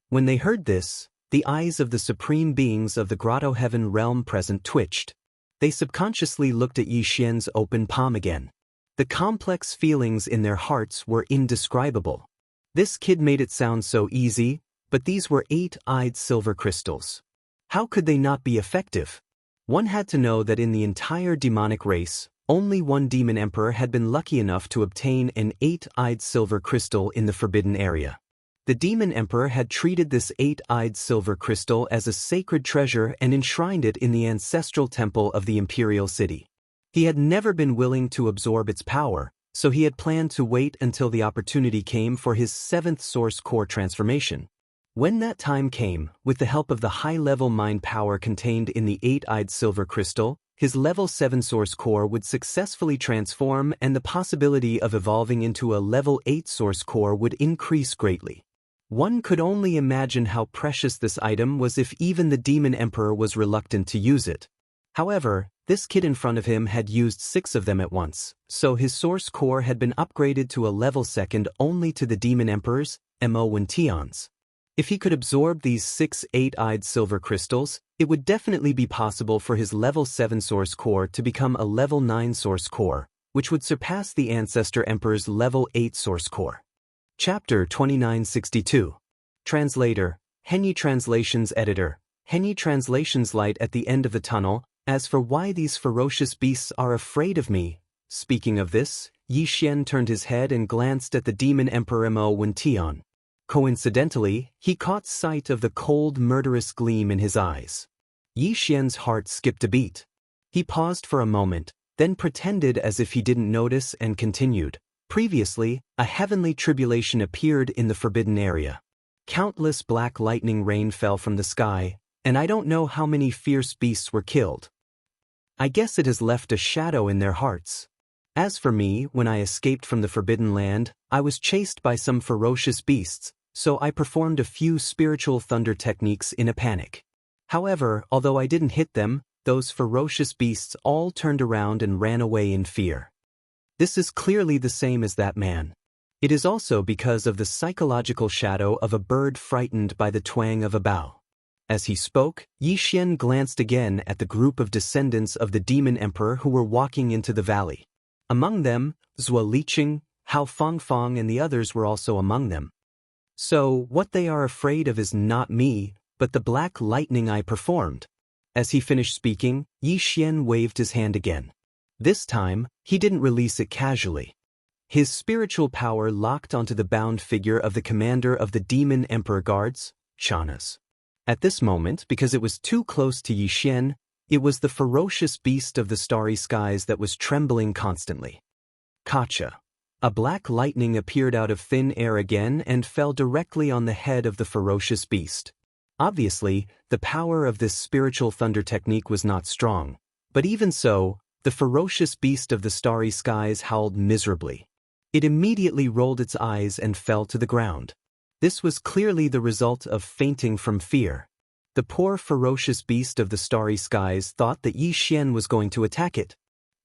When they heard this, the eyes of the supreme beings of the Grotto Heaven realm present twitched. They subconsciously looked at Yi Xian's open palm again. The complex feelings in their hearts were indescribable. This kid made it sound so easy, but these were 8-eyed silver crystals. How could they not be effective? One had to know that in the entire demonic race, only one demon emperor had been lucky enough to obtain an 8-eyed silver crystal in the forbidden area. The demon emperor had treated this 8-eyed silver crystal as a sacred treasure and enshrined it in the ancestral temple of the imperial city. He had never been willing to absorb its power, so he had planned to wait until the opportunity came for his 7th source core transformation. When that time came, with the help of the high-level mind power contained in the 8-eyed silver crystal, his level 7 source core would successfully transform and the possibility of evolving into a level 8 source core would increase greatly. One could only imagine how precious this item was if even the Demon Emperor was reluctant to use it. However, this kid in front of him had used 6 of them at once, so his source core had been upgraded to a level second only to the Demon Emperor's, Mo Wentian's. If he could absorb these 6 8-eyed silver crystals, it would definitely be possible for his level 7 source core to become a level 9 source core, which would surpass the Ancestor Emperor's level 8 source core. Chapter 2962. Translator, Henyi Translations Editor, Henyi Translations Light at the end of the tunnel. As for why these ferocious beasts are afraid of me. Speaking of this, Yi Xian turned his head and glanced at the Demon Emperor Mo Wentian. Coincidentally, he caught sight of the cold, murderous gleam in his eyes. Yi Xian's heart skipped a beat. He paused for a moment, then pretended as if he didn't notice and continued. Previously, a heavenly tribulation appeared in the forbidden area. Countless black lightning rain fell from the sky, and I don't know how many fierce beasts were killed. I guess it has left a shadow in their hearts. As for me, when I escaped from the Forbidden Land, I was chased by some ferocious beasts, so I performed a few spiritual thunder techniques in a panic. However, although I didn't hit them, those ferocious beasts all turned around and ran away in fear. This is clearly the same as that man. It is also because of the psychological shadow of a bird frightened by the twang of a bow. As he spoke, Yi Xian glanced again at the group of descendants of the demon emperor who were walking into the valley. Among them, Zhuo Liqing, Hao Fangfang and the others were also among them. So, what they are afraid of is not me, but the black lightning I performed. As he finished speaking, Yi Xian waved his hand again. This time, he didn't release it casually. His spiritual power locked onto the bound figure of the commander of the demon emperor guards, Shanas. At this moment, because it was too close to Yi Xian, it was the ferocious beast of the starry skies that was trembling constantly. Kacha. A black lightning appeared out of thin air again and fell directly on the head of the ferocious beast. Obviously, the power of this spiritual thunder technique was not strong, but even so, the ferocious beast of the starry skies howled miserably. It immediately rolled its eyes and fell to the ground. This was clearly the result of fainting from fear. The poor ferocious beast of the starry skies thought that Yi Xian was going to attack it.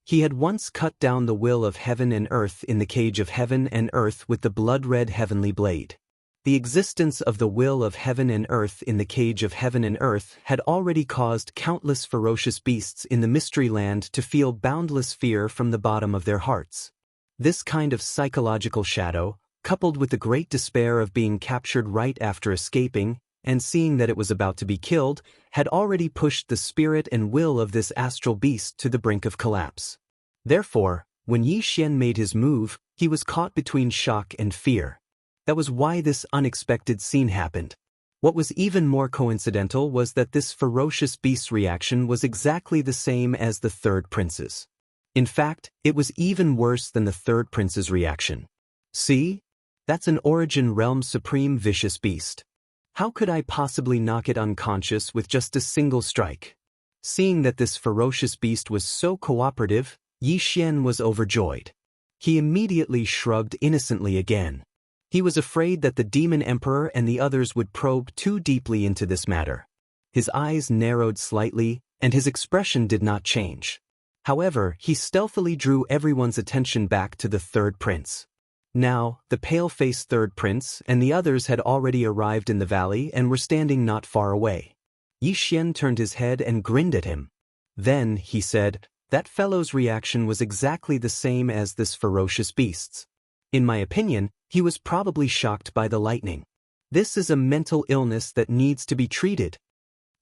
He had once cut down the will of heaven and earth in the cage of heaven and earth with the blood-red heavenly blade. The existence of the will of heaven and earth in the cage of heaven and earth had already caused countless ferocious beasts in the Mystery Land to feel boundless fear from the bottom of their hearts. This kind of psychological shadow, coupled with the great despair of being captured right after escaping, and seeing that it was about to be killed, had already pushed the spirit and will of this astral beast to the brink of collapse. Therefore, when Yi Xian made his move, he was caught between shock and fear. That was why this unexpected scene happened. What was even more coincidental was that this ferocious beast's reaction was exactly the same as the third prince's. In fact, it was even worse than the third prince's reaction. See? That's an Origin Realm Supreme Vicious Beast. How could I possibly knock it unconscious with just a single strike? Seeing that this ferocious beast was so cooperative, Yi Xian was overjoyed. He immediately shrugged innocently again. He was afraid that the demon emperor and the others would probe too deeply into this matter. His eyes narrowed slightly, and his expression did not change. However, he stealthily drew everyone's attention back to the third prince. Now, the pale-faced third prince and the others had already arrived in the valley and were standing not far away. Yi Xian turned his head and grinned at him. Then, he said, that fellow's reaction was exactly the same as this ferocious beast's. In my opinion, he was probably shocked by the lightning. This is a mental illness that needs to be treated.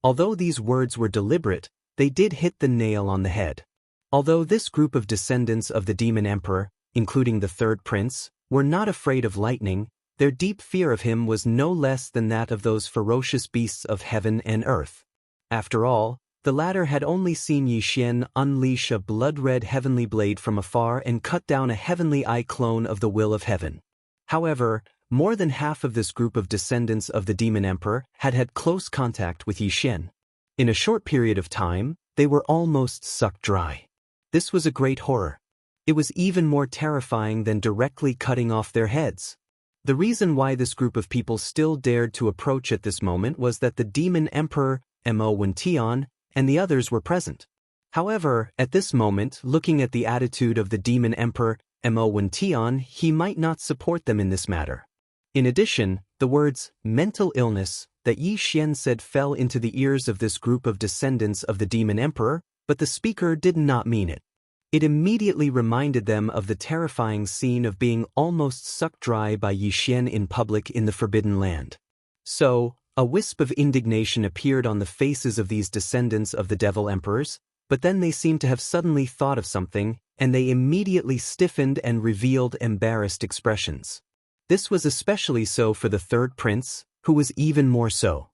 Although these words were deliberate, they did hit the nail on the head. Although this group of descendants of the demon emperor, including the third prince, were not afraid of lightning, their deep fear of him was no less than that of those ferocious beasts of heaven and earth. After all, the latter had only seen Yi Xian unleash a blood-red heavenly blade from afar and cut down a heavenly eye clone of the will of heaven. However, more than half of this group of descendants of the demon emperor had had close contact with Yi Xian. In a short period of time, they were almost sucked dry. This was a great horror. It was even more terrifying than directly cutting off their heads. The reason why this group of people still dared to approach at this moment was that the demon emperor, Mo Wentian, and the others were present. However, at this moment, looking at the attitude of the demon emperor, Mo Wentian, he might not support them in this matter. In addition, the words, mental illness, that Yi Xian said fell into the ears of this group of descendants of the demon emperor, but the speaker did not mean it. It immediately reminded them of the terrifying scene of being almost sucked dry by Yi Xian in public in the Forbidden Land. So, a wisp of indignation appeared on the faces of these descendants of the devil emperors, but then they seemed to have suddenly thought of something, and they immediately stiffened and revealed embarrassed expressions. This was especially so for the third prince, who was even more so.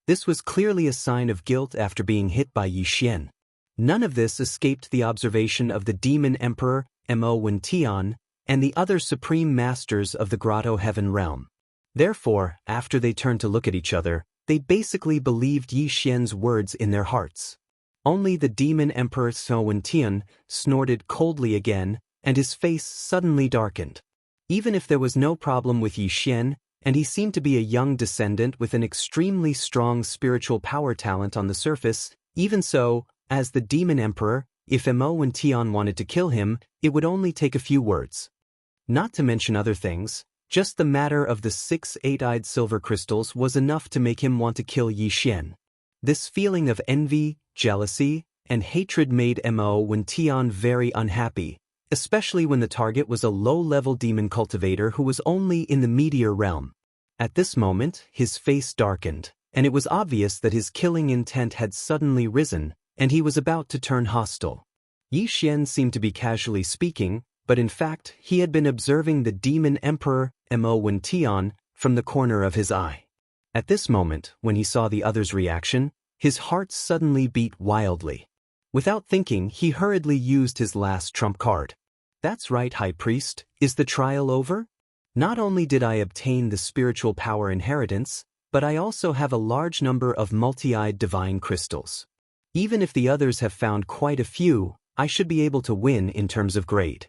This was clearly a sign of guilt after being hit by Yi Xian. None of this escaped the observation of the demon emperor, Mo Wentian, and the other supreme masters of the Grotto Heaven realm. Therefore, after they turned to look at each other, they basically believed Yi Xian's words in their hearts. Only the demon emperor Cao Wentian snorted coldly again, and his face suddenly darkened. Even if there was no problem with Yi Xian, and he seemed to be a young descendant with an extremely strong spiritual power talent on the surface, even so, as the demon emperor, if Mo Wentian wanted to kill him, it would only take a few words. Not to mention other things, just the matter of the 6 eight-eyed silver crystals was enough to make him want to kill Yi Xian. This feeling of envy, jealousy, and hatred made Mo Wentian very unhappy, especially when the target was a low-level demon cultivator who was only in the meteor realm. At this moment, his face darkened, and it was obvious that his killing intent had suddenly risen, and he was about to turn hostile. Yi Xian seemed to be casually speaking, but in fact, he had been observing the demon emperor, Mo Wentian, from the corner of his eye. At this moment, when he saw the other's reaction, his heart suddenly beat wildly. Without thinking, he hurriedly used his last trump card. That's right, High Priest, is the trial over? Not only did I obtain the spiritual power inheritance, but I also have a large number of multi-eyed divine crystals. Even if the others have found quite a few, I should be able to win in terms of grade.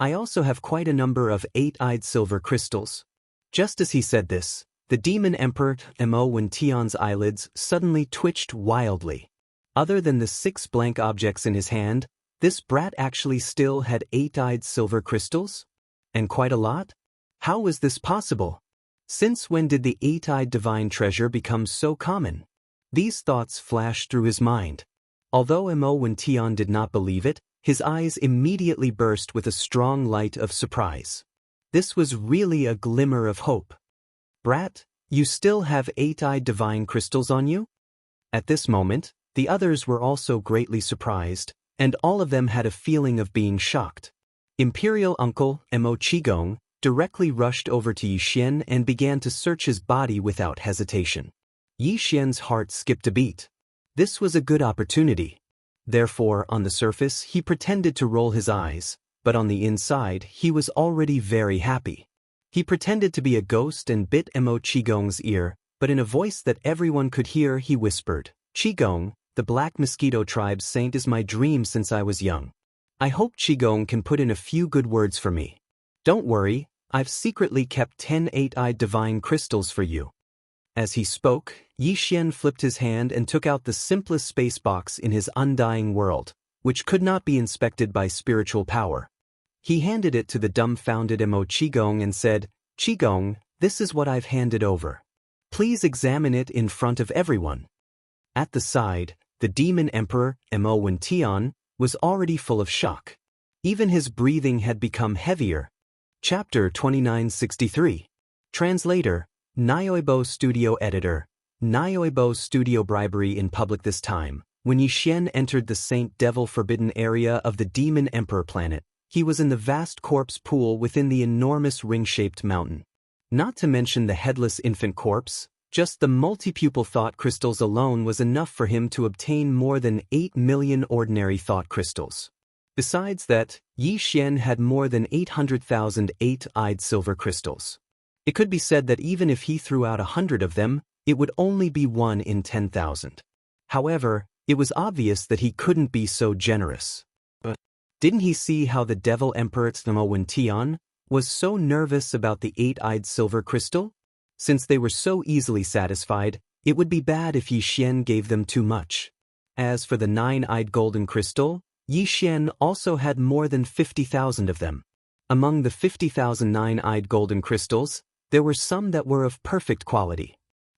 I also have quite a number of 8-eyed silver crystals. Just as he said this, the demon emperor Mo Wentian's eyelids suddenly twitched wildly. Other than the 6 blank objects in his hand, this brat actually still had 8-eyed silver crystals? And quite a lot? How was this possible? Since when did the 8-eyed divine treasure become so common? These thoughts flashed through his mind. Although Mo Wentian did not believe it, his eyes immediately burst with a strong light of surprise. This was really a glimmer of hope. Brat, you still have 8-eyed divine crystals on you? At this moment, the others were also greatly surprised, and all of them had a feeling of being shocked. Imperial Uncle, Mo Qigong, directly rushed over to Yi Xian and began to search his body without hesitation. Yi Xian's heart skipped a beat. This was a good opportunity. Therefore, on the surface, he pretended to roll his eyes, but on the inside, he was already very happy. He pretended to be a ghost and bit Mo Qigong's ear, but in a voice that everyone could hear, he whispered, "Qigong, the Black Mosquito Tribe's saint is my dream since I was young. I hope Qigong can put in a few good words for me. Don't worry, I've secretly kept 10 8-eyed divine crystals for you." As he spoke, Yi Xian flipped his hand and took out the simplest space box in his undying world, which could not be inspected by spiritual power. He handed it to the dumbfounded Mo Qigong and said, "Qigong, this is what I've handed over. Please examine it in front of everyone." At the side, the demon emperor, Mo Wentian, was already full of shock. Even his breathing had become heavier. Chapter 2963. Translator, Nyoibo Studio Editor. Nyoibo Studio bribery in public this time. When Yi Xian entered the Saint Devil Forbidden area of the Demon Emperor planet, he was in the vast corpse pool within the enormous ring-shaped mountain. Not to mention the headless infant corpse, just the multi-pupil thought crystals alone was enough for him to obtain more than 8 million ordinary thought crystals. Besides that, Yi Xian had more than 800,000 8-eyed silver crystals. It could be said that even if he threw out 100 of them, it would only be 1 in 10,000. However, it was obvious that he couldn't be so generous. But didn't he see how the Devil Emperor Mo Wentian was so nervous about the 8-eyed silver crystal? Since they were so easily satisfied, it would be bad if Yi Xian gave them too much. As for the 9-eyed golden crystal, Yi Xian also had more than 50,000 of them. Among the 50,000 9-eyed golden crystals, there were some that were of perfect quality.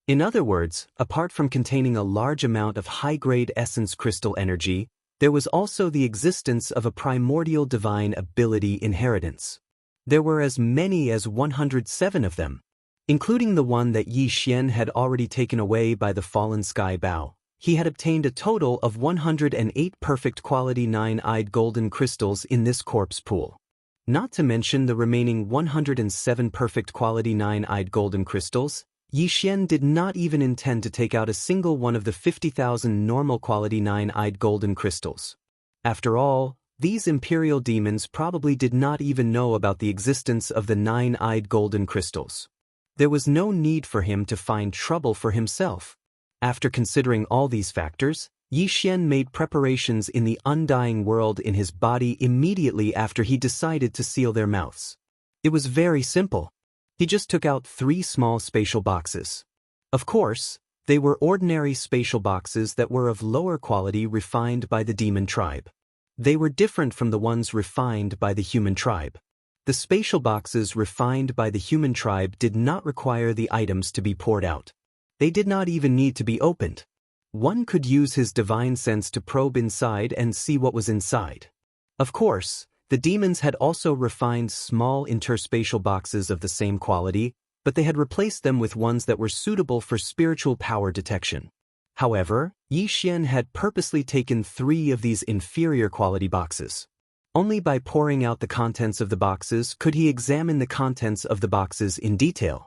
In other words, apart from containing a large amount of high-grade essence crystal energy, there was also the existence of a primordial divine ability inheritance. There were as many as 107 of them. Including the one that Yi Xian had already taken away by the fallen sky bow, he had obtained a total of 108 perfect quality 9-eyed golden crystals in this corpse pool. Not to mention the remaining 107 perfect quality 9-eyed golden crystals, Yi Xian did not even intend to take out a single one of the 50,000 normal quality 9-eyed golden crystals. After all, these imperial demons probably did not even know about the existence of the 9-eyed golden crystals. There was no need for him to find trouble for himself. After considering all these factors, Yi Xian made preparations in the undying world in his body immediately after he decided to seal their mouths. It was very simple. He just took out 3 small spatial boxes. Of course, they were ordinary spatial boxes that were of lower quality refined by the demon tribe. They were different from the ones refined by the human tribe. The spatial boxes refined by the human tribe did not require the items to be poured out. They did not even need to be opened. One could use his divine sense to probe inside and see what was inside. Of course, the demons had also refined small interspatial boxes of the same quality, but they had replaced them with ones that were suitable for spiritual power detection. However, Yi Xian had purposely taken 3 of these inferior quality boxes. Only by pouring out the contents of the boxes could he examine the contents of the boxes in detail.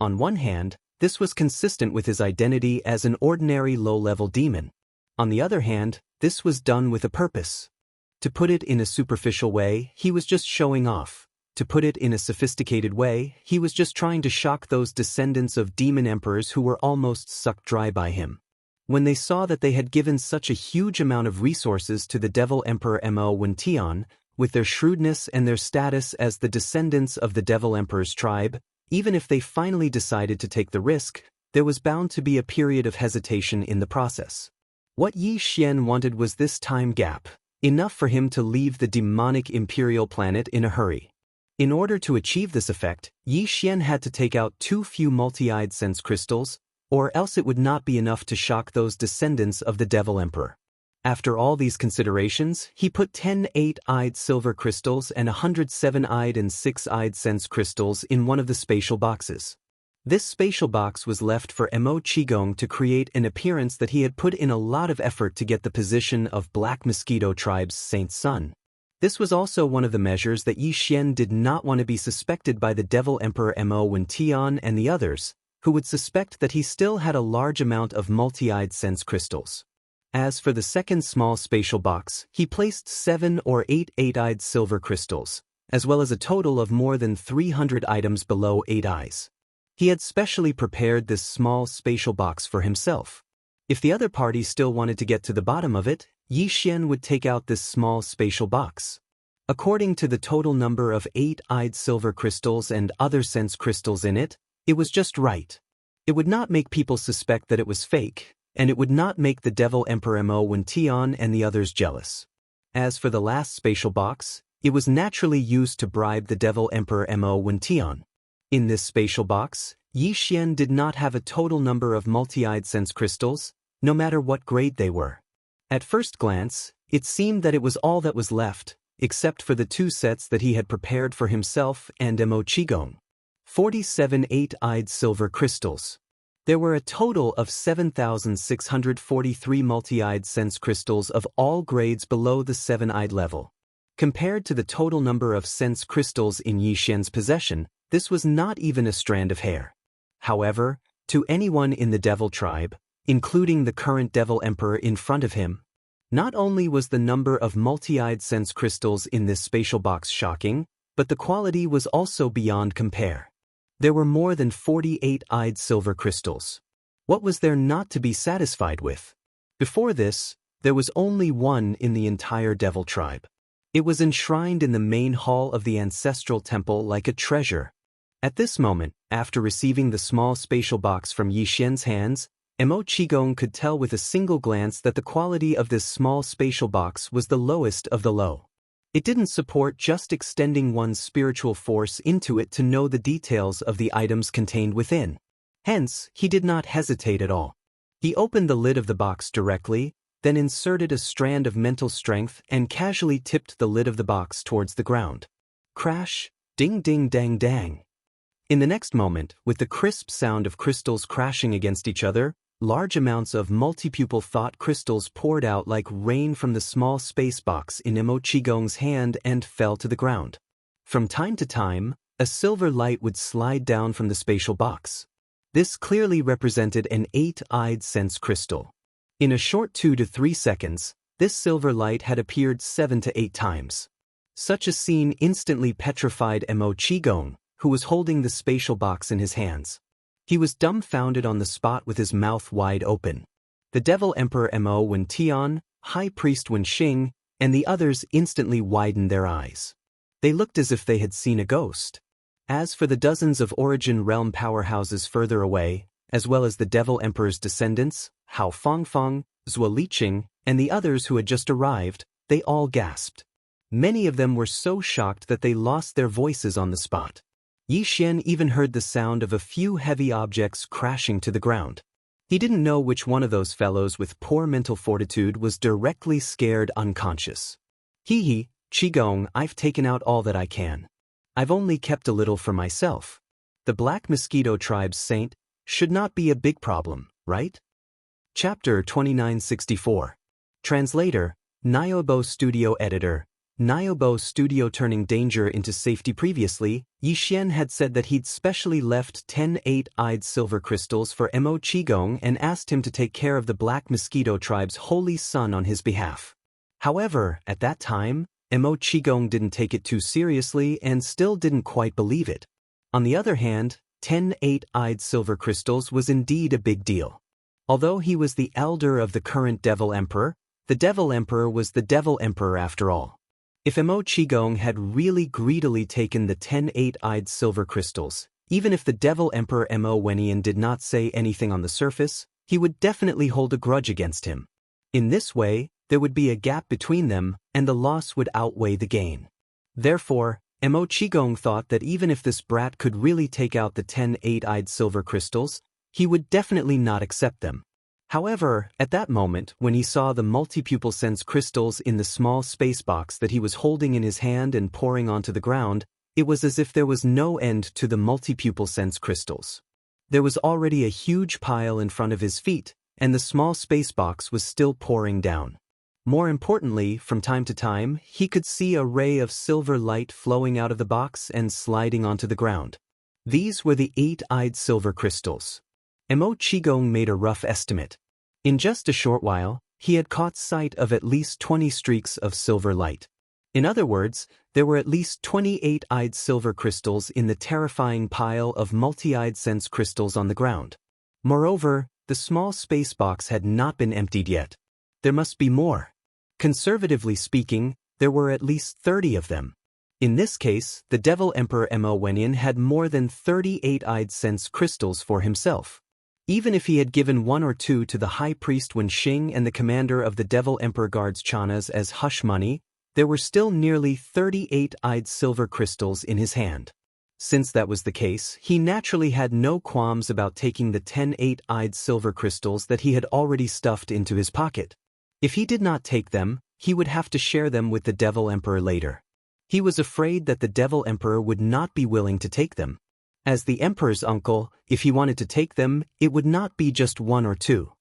On one hand, this was consistent with his identity as an ordinary low-level demon. On the other hand, this was done with a purpose. To put it in a superficial way, he was just showing off. To put it in a sophisticated way, he was just trying to shock those descendants of demon emperors who were almost sucked dry by him. When they saw that they had given such a huge amount of resources to the Devil Emperor Mo Wentian, with their shrewdness and their status as the descendants of the Devil Emperor's tribe, even if they finally decided to take the risk, there was bound to be a period of hesitation in the process. What Yi Xian wanted was this time gap, enough for him to leave the demonic imperial planet in a hurry. In order to achieve this effect, Yi Xian had to take out too few multi-eyed sense crystals, or else it would not be enough to shock those descendants of the Devil Emperor. After all these considerations, he put 10 8-eyed silver crystals and 100 7-eyed and 6-eyed sense crystals in one of the spatial boxes. This spatial box was left for Mo Qigong to create an appearance that he had put in a lot of effort to get the position of Black Mosquito Tribe's Saint Sun. This was also one of the measures that Yi Xian did not want to be suspected by the Devil Emperor Mo Wentian and the others, who would suspect that he still had a large amount of multi-eyed sense crystals. As for the second small spatial box, he placed 7 or 8 8-eyed silver crystals, as well as a total of more than 300 items below 8 eyes. He had specially prepared this small spatial box for himself. If the other party still wanted to get to the bottom of it, Yi Xian would take out this small spatial box. According to the total number of 8-eyed silver crystals and other sense crystals in it, it was just right. It would not make people suspect that it was fake, and it would not make the Devil Emperor Mo Wentian and the others jealous. As for the last spatial box, it was naturally used to bribe the Devil Emperor Mo Wentian. In this spatial box, Yi Xian did not have a total number of multi-eyed sense crystals, no matter what grade they were. At first glance, it seemed that it was all that was left, except for the 2 sets that he had prepared for himself and Mo Qigong. 47 8-eyed silver crystals. There were a total of 7,643 multi-eyed sense crystals of all grades below the 7-eyed level. Compared to the total number of sense crystals in Yi Xian's possession, this was not even a strand of hair. However, to anyone in the Devil tribe, including the current Devil Emperor in front of him, not only was the number of multi-eyed sense crystals in this spatial box shocking, but the quality was also beyond compare. There were more than 48 8-eyed silver crystals. What was there not to be satisfied with? Before this, there was only one in the entire Devil tribe. It was enshrined in the main hall of the ancestral temple like a treasure. At this moment, after receiving the small spatial box from Yi Xian's hands, Mo Qigong could tell with a single glance that the quality of this small spatial box was the lowest of the low. It didn't support just extending one's spiritual force into it to know the details of the items contained within. Hence, he did not hesitate at all. He opened the lid of the box directly, then inserted a strand of mental strength and casually tipped the lid of the box towards the ground. Crash, ding ding dang dang. In the next moment, with the crisp sound of crystals crashing against each other, large amounts of multipupil thought crystals poured out like rain from the small space box in Mo Qigong's hand and fell to the ground. From time to time, a silver light would slide down from the spatial box. This clearly represented an 8-eyed sense crystal. In a short 2 to 3 seconds, this silver light had appeared 7 to 8 times. Such a scene instantly petrified Mo Qigong, who was holding the spatial box in his hands. He was dumbfounded on the spot with his mouth wide open. The Devil Emperor Mo Wen Tian, High Priest Wen Xing, and the others instantly widened their eyes. They looked as if they had seen a ghost. As for the dozens of Origin Realm powerhouses further away, as well as the Devil Emperor's descendants, Hao Fangfang, Zhuo Liqing, and the others who had just arrived, they all gasped. Many of them were so shocked that they lost their voices on the spot. Yi Xian even heard the sound of a few heavy objects crashing to the ground. He didn't know which one of those fellows with poor mental fortitude was directly scared unconscious. Hee, Qigong, I've taken out all that I can. I've only kept a little for myself. The Black Mosquito Tribe's saint should not be a big problem, right? Chapter 2964. Translator, Nyobo Studio Editor. Nyobo Studio. Turning danger into safety. Previously, Yi Xian had said that he'd specially left 10 eight-eyed silver crystals for Mo Qigong and asked him to take care of the Black Mosquito Tribe's holy son on his behalf. However, at that time, Mo Qigong didn't take it too seriously and still didn't quite believe it. On the other hand, 10 eight-eyed silver crystals was indeed a big deal. Although he was the elder of the current Devil Emperor, the Devil Emperor was the Devil Emperor after all. If Mo Qigong had really greedily taken the 10 eight-eyed silver crystals, even if the Devil Emperor Mo Wenian did not say anything on the surface, he would definitely hold a grudge against him. In this way, there would be a gap between them, and the loss would outweigh the gain. Therefore, Mo Qigong thought that even if this brat could really take out the 10 eight-eyed silver crystals, he would definitely not accept them. However, at that moment, when he saw the multi-pupil sense crystals in the small space box that he was holding in his hand and pouring onto the ground, it was as if there was no end to the multi-pupil sense crystals. There was already a huge pile in front of his feet, and the small space box was still pouring down. More importantly, from time to time, he could see a ray of silver light flowing out of the box and sliding onto the ground. These were the eight-eyed silver crystals. Mo Qigong made a rough estimate. In just a short while, he had caught sight of at least 20 streaks of silver light. In other words, there were at least 20 eight-eyed silver crystals in the terrifying pile of multi-eyed sense crystals on the ground. Moreover, the small space box had not been emptied yet. There must be more. Conservatively speaking, there were at least 30 of them. In this case, the Devil Emperor Mo Wenian had more than 30 eight-eyed sense crystals for himself. Even if he had given one or two to the High Priest Wen Xing and the commander of the Devil Emperor Guards Chanas as hush money, there were still nearly 30 eight-eyed silver crystals in his hand. Since that was the case, he naturally had no qualms about taking the 10 eight-eyed silver crystals that he had already stuffed into his pocket. If he did not take them, he would have to share them with the Devil Emperor later. He was afraid that the Devil Emperor would not be willing to take them. As the Emperor's uncle, if he wanted to take them, it would not be just one or two.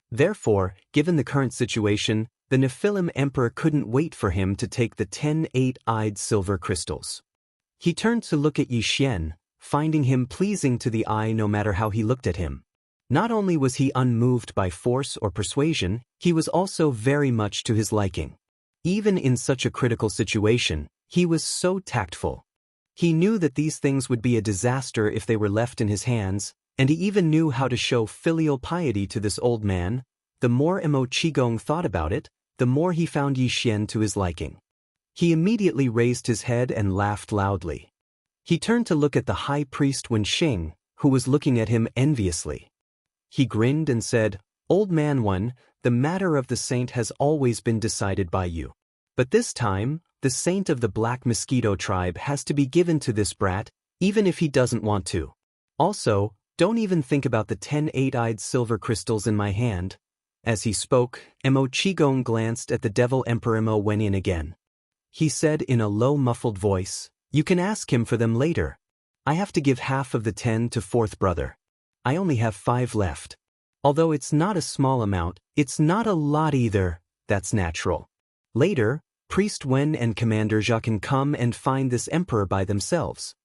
Therefore, given the current situation, the Nephilim Emperor couldn't wait for him to take the 10 eight-eyed silver crystals. He turned to look at Yi Xian, finding him pleasing to the eye no matter how he looked at him. Not only was he unmoved by force or persuasion, he was also very much to his liking. Even in such a critical situation, he was so tactful. He knew that these things would be a disaster if they were left in his hands, and he even knew how to show filial piety to this old man. The more Mo Qigong thought about it, the more he found Yi Xian to his liking. He immediately raised his head and laughed loudly. He turned to look at the High Priest Wen Xing, who was looking at him enviously. He grinned and said, "Old man Wen, the matter of the saint has always been decided by you. But this time, the saint of the Black Mosquito Tribe has to be given to this brat, even if he doesn't want to. Also, don't even think about the 10 eight-eyed silver crystals in my hand." As he spoke, Mo Qigong glanced at the Devil Emperor Mo Wenian again. He said in a low muffled voice, "You can ask him for them later. I have to give half of the 10 to fourth brother. I only have 5 left. Although it's not a small amount, it's not a lot either, that's natural. Later, Priest Wen and Commander Zha can come and find this emperor by themselves."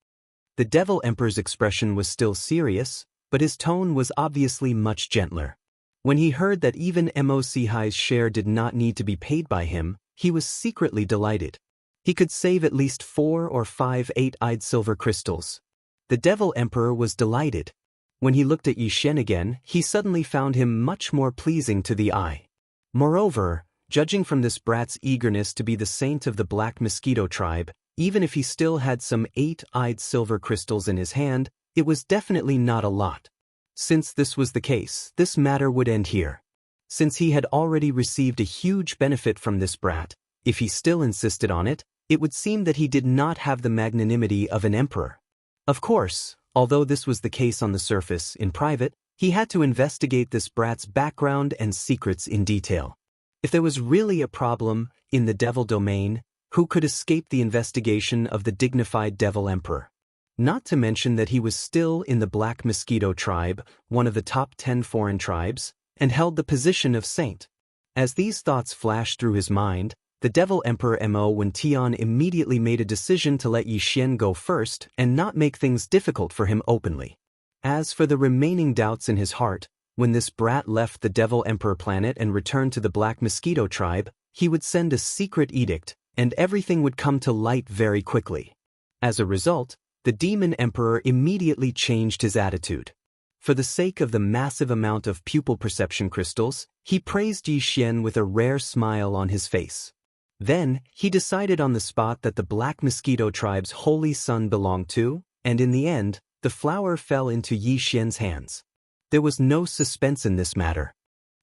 The Devil Emperor's expression was still serious, but his tone was obviously much gentler. When he heard that even Mo Sihai's share did not need to be paid by him, he was secretly delighted. He could save at least 4 or 5 eight-eyed silver crystals. The Devil Emperor was delighted. When he looked at Yi Xian again, he suddenly found him much more pleasing to the eye. Moreover, judging from this brat's eagerness to be the saint of the Black Mosquito tribe, even if he still had some 8-eyed silver crystals in his hand, it was definitely not a lot. Since this was the case, this matter would end here. Since he had already received a huge benefit from this brat, if he still insisted on it, it would seem that he did not have the magnanimity of an emperor. Of course, although this was the case on the surface, in private, he had to investigate this brat's background and secrets in detail. If there was really a problem in the devil domain, who could escape the investigation of the dignified Devil Emperor? Not to mention that he was still in the Black Mosquito tribe, one of the top 10 foreign tribes, and held the position of saint. As these thoughts flashed through his mind, the Devil Emperor Mo Wentian immediately made a decision to let Yi Xian go first and not make things difficult for him openly. As for the remaining doubts in his heart, when this brat left the Devil Emperor planet and returned to the Black Mosquito tribe, he would send a secret edict, and everything would come to light very quickly. As a result, the Demon Emperor immediately changed his attitude. For the sake of the massive amount of pupil perception crystals, he praised Yi Xian with a rare smile on his face. Then, he decided on the spot that the Black Mosquito tribe's holy son belonged to, and in the end, the flower fell into Yi Xian's hands. There was no suspense in this matter.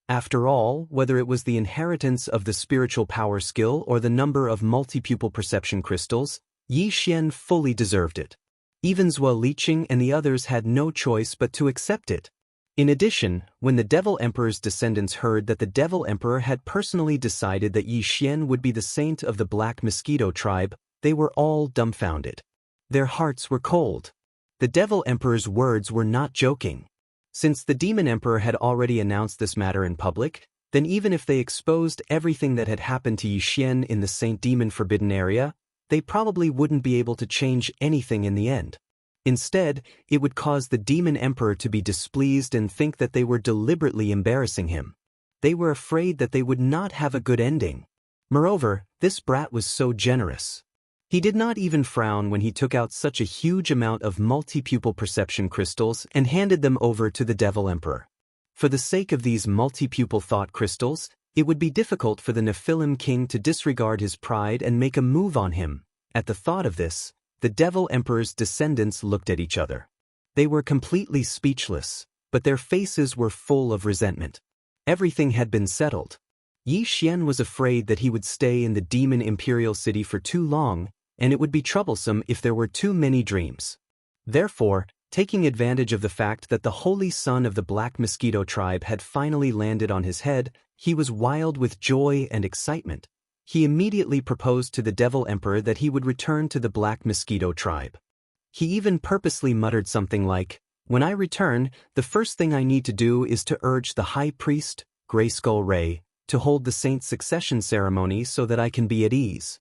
After all, whether it was the inheritance of the spiritual power skill or the number of multi-pupil perception crystals, Yi Xian fully deserved it. Even Zhuo Liqing and the others had no choice but to accept it. In addition, when the Devil Emperor's descendants heard that the Devil Emperor had personally decided that Yi Xian would be the saint of the Black Mosquito tribe, they were all dumbfounded. Their hearts were cold. The Devil Emperor's words were not joking. Since the Demon Emperor had already announced this matter in public, then even if they exposed everything that had happened to Yi Xian in the Saint Demon Forbidden Area, they probably wouldn't be able to change anything in the end. Instead, it would cause the Demon Emperor to be displeased and think that they were deliberately embarrassing him. They were afraid that they would not have a good ending. Moreover, this brat was so generous. He did not even frown when he took out such a huge amount of multi-pupil perception crystals and handed them over to the Devil Emperor. For the sake of these multi-pupil thought crystals, it would be difficult for the Nephilim king to disregard his pride and make a move on him. At the thought of this, the Devil Emperor's descendants looked at each other. They were completely speechless, but their faces were full of resentment. Everything had been settled. Yi Xian was afraid that he would stay in the Demon Imperial City for too long, and it would be troublesome if there were too many dreams. Therefore, taking advantage of the fact that the holy son of the Black Mosquito tribe had finally landed on his head, he was wild with joy and excitement. He immediately proposed to the Devil Emperor that he would return to the Black Mosquito tribe. He even purposely muttered something like, "When I return, the first thing I need to do is to urge the High Priest, Grayskull Ray, to hold the saint's succession ceremony so that I can be at ease."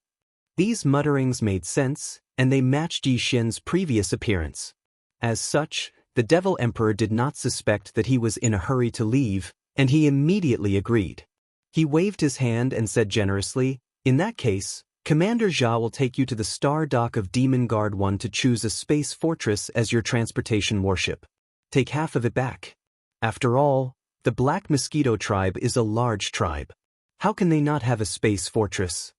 These mutterings made sense, and they matched Yi Xian's previous appearance. As such, the Devil Emperor did not suspect that he was in a hurry to leave, and he immediately agreed. He waved his hand and said generously, "In that case, Commander Jia will take you to the star dock of Demon Guard 1 to choose a space fortress as your transportation warship. Take half of it back. After all, the Black Mosquito tribe is a large tribe. How can they not have a space fortress?"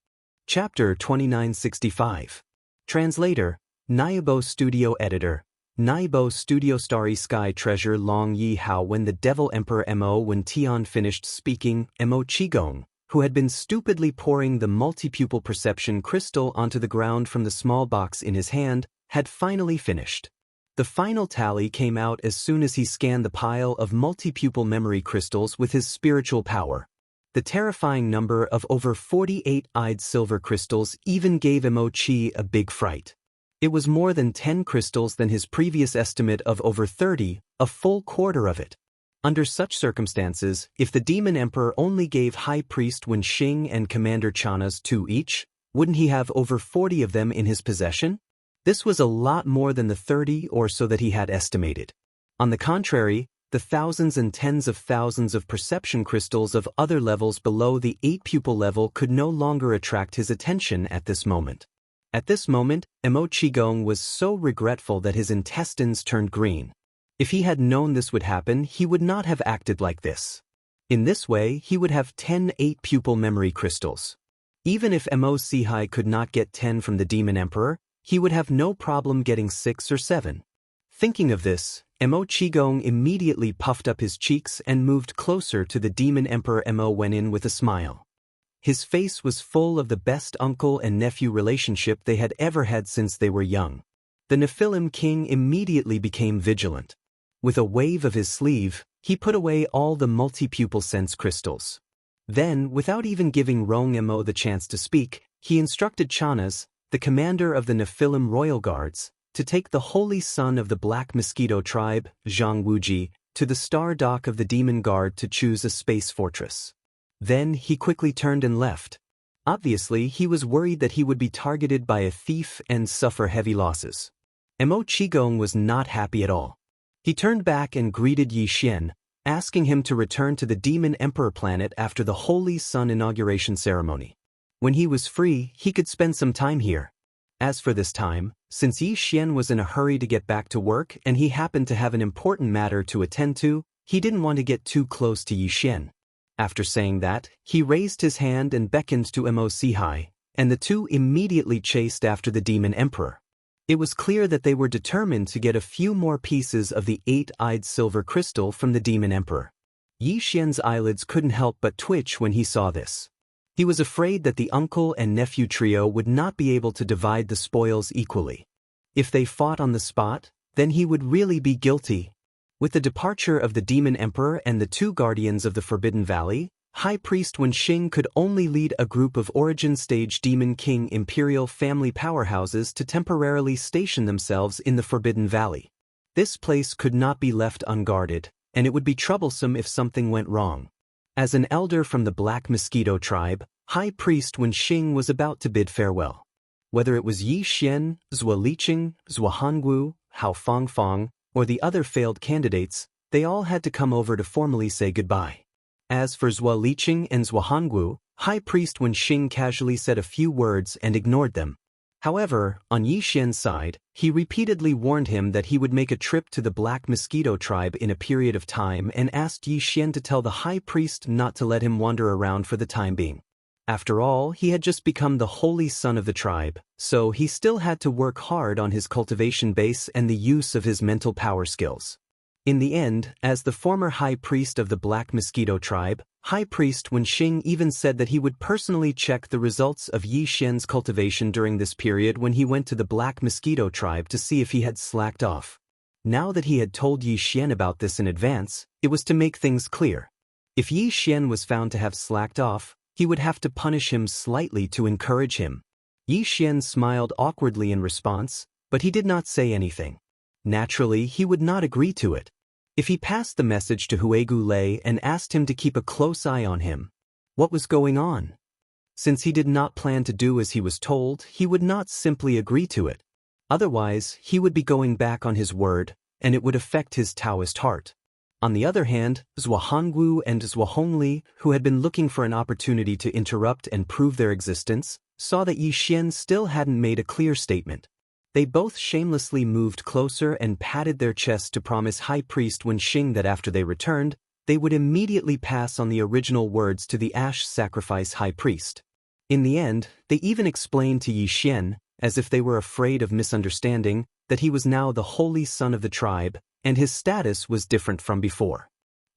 Chapter 2965. Translator, Naibo Studio Editor, Naibo Studio Starry Sky Treasure Long Yi Hao. When the Devil Emperor Mo Wentian finished speaking, Mo Qigong, who had been stupidly pouring the multi-pupil perception crystal onto the ground from the small box in his hand, had finally finished. The final tally came out as soon as he scanned the pile of multi-pupil memory crystals with his spiritual power. The terrifying number of over 48-eyed silver crystals even gave Mo Qi a big fright. It was more than 10 crystals than his previous estimate of over 30, a full quarter of it. Under such circumstances, if the Demon Emperor only gave High Priest Wen Xing and Commander Chana's 2 each, wouldn't he have over 40 of them in his possession? This was a lot more than the 30 or so that he had estimated. On the contrary, the thousands and tens of thousands of perception crystals of other levels below the 8-pupil level could no longer attract his attention at this moment. At this moment, Mo Qigong was so regretful that his intestines turned green. If he had known this would happen, he would not have acted like this. In this way, he would have 10 8-pupil memory crystals. Even if Mo Sihai could not get 10 from the Demon Emperor, he would have no problem getting 6 or 7. Thinking of this, Mo Qigong immediately puffed up his cheeks and moved closer to the Demon Emperor. Mo went in with a smile. His face was full of the best uncle and nephew relationship they had ever had since they were young. The Nephilim king immediately became vigilant. With a wave of his sleeve, he put away all the multi-pupil sense crystals. Then, without even giving Rong Mo the chance to speak, he instructed Chanas, the commander of the Nephilim royal guards, to take the holy son of the Black Mosquito tribe, Zhang Wuji, to the star dock of the demon guard to choose a space fortress. Then he quickly turned and left. Obviously, he was worried that he would be targeted by a thief and suffer heavy losses. Mo Qigong was not happy at all. He turned back and greeted Yi Xian, asking him to return to the Demon Emperor planet after the Holy Sun inauguration ceremony. When he was free, he could spend some time here. As for this time, since Yi Xian was in a hurry to get back to work and he happened to have an important matter to attend to, he didn't want to get too close to Yi Xian. After saying that, he raised his hand and beckoned to Mo Sihai, and the two immediately chased after the Demon Emperor. It was clear that they were determined to get a few more pieces of the 8-eyed silver crystal from the Demon Emperor. Yi Xian's eyelids couldn't help but twitch when he saw this. He was afraid that the uncle and nephew trio would not be able to divide the spoils equally. If they fought on the spot, then he would really be guilty. With the departure of the Demon Emperor and the 2 guardians of the Forbidden Valley, High Priest Wenxing could only lead a group of Origin Stage Demon King Imperial family powerhouses to temporarily station themselves in the Forbidden Valley. This place could not be left unguarded, and it would be troublesome if something went wrong. As an elder from the Black Mosquito tribe, High Priest Wenxing was about to bid farewell. Whether it was Yi Xian, Zhuo Liqing, Zhuo Hongwu, Hao Fangfang, or the other failed candidates, they all had to come over to formally say goodbye. As for Zhuo Liqing and Zhuo Hongwu, High Priest Wenxing casually said a few words and ignored them. However, on Yi Xian's side, he repeatedly warned him that he would make a trip to the Black Mosquito tribe in a period of time and asked Yi Xian to tell the High Priest not to let him wander around for the time being. After all, he had just become the holy son of the tribe, so he still had to work hard on his cultivation base and the use of his mental power skills. In the end, as the former high priest of the Black Mosquito tribe, High Priest Wenxing even said that he would personally check the results of Yi Xian's cultivation during this period when he went to the Black Mosquito tribe to see if he had slacked off. Now that he had told Yi Xian about this in advance, it was to make things clear. If Yi Xian was found to have slacked off, he would have to punish him slightly to encourage him. Yi Xian smiled awkwardly in response, but he did not say anything. Naturally, he would not agree to it. If he passed the message to Huegu Lei and asked him to keep a close eye on him, what was going on? Since he did not plan to do as he was told, he would not simply agree to it. Otherwise, he would be going back on his word, and it would affect his Taoist heart. On the other hand, Zhuo Hongwu and Zhuo Hongli, who had been looking for an opportunity to interrupt and prove their existence, saw that Yi Xian still hadn't made a clear statement. They both shamelessly moved closer and patted their chests to promise High Priest Wenxing that after they returned, they would immediately pass on the original words to the Ash Sacrifice High Priest. In the end, they even explained to Yi Xian, as if they were afraid of misunderstanding, that he was now the holy son of the tribe, and his status was different from before.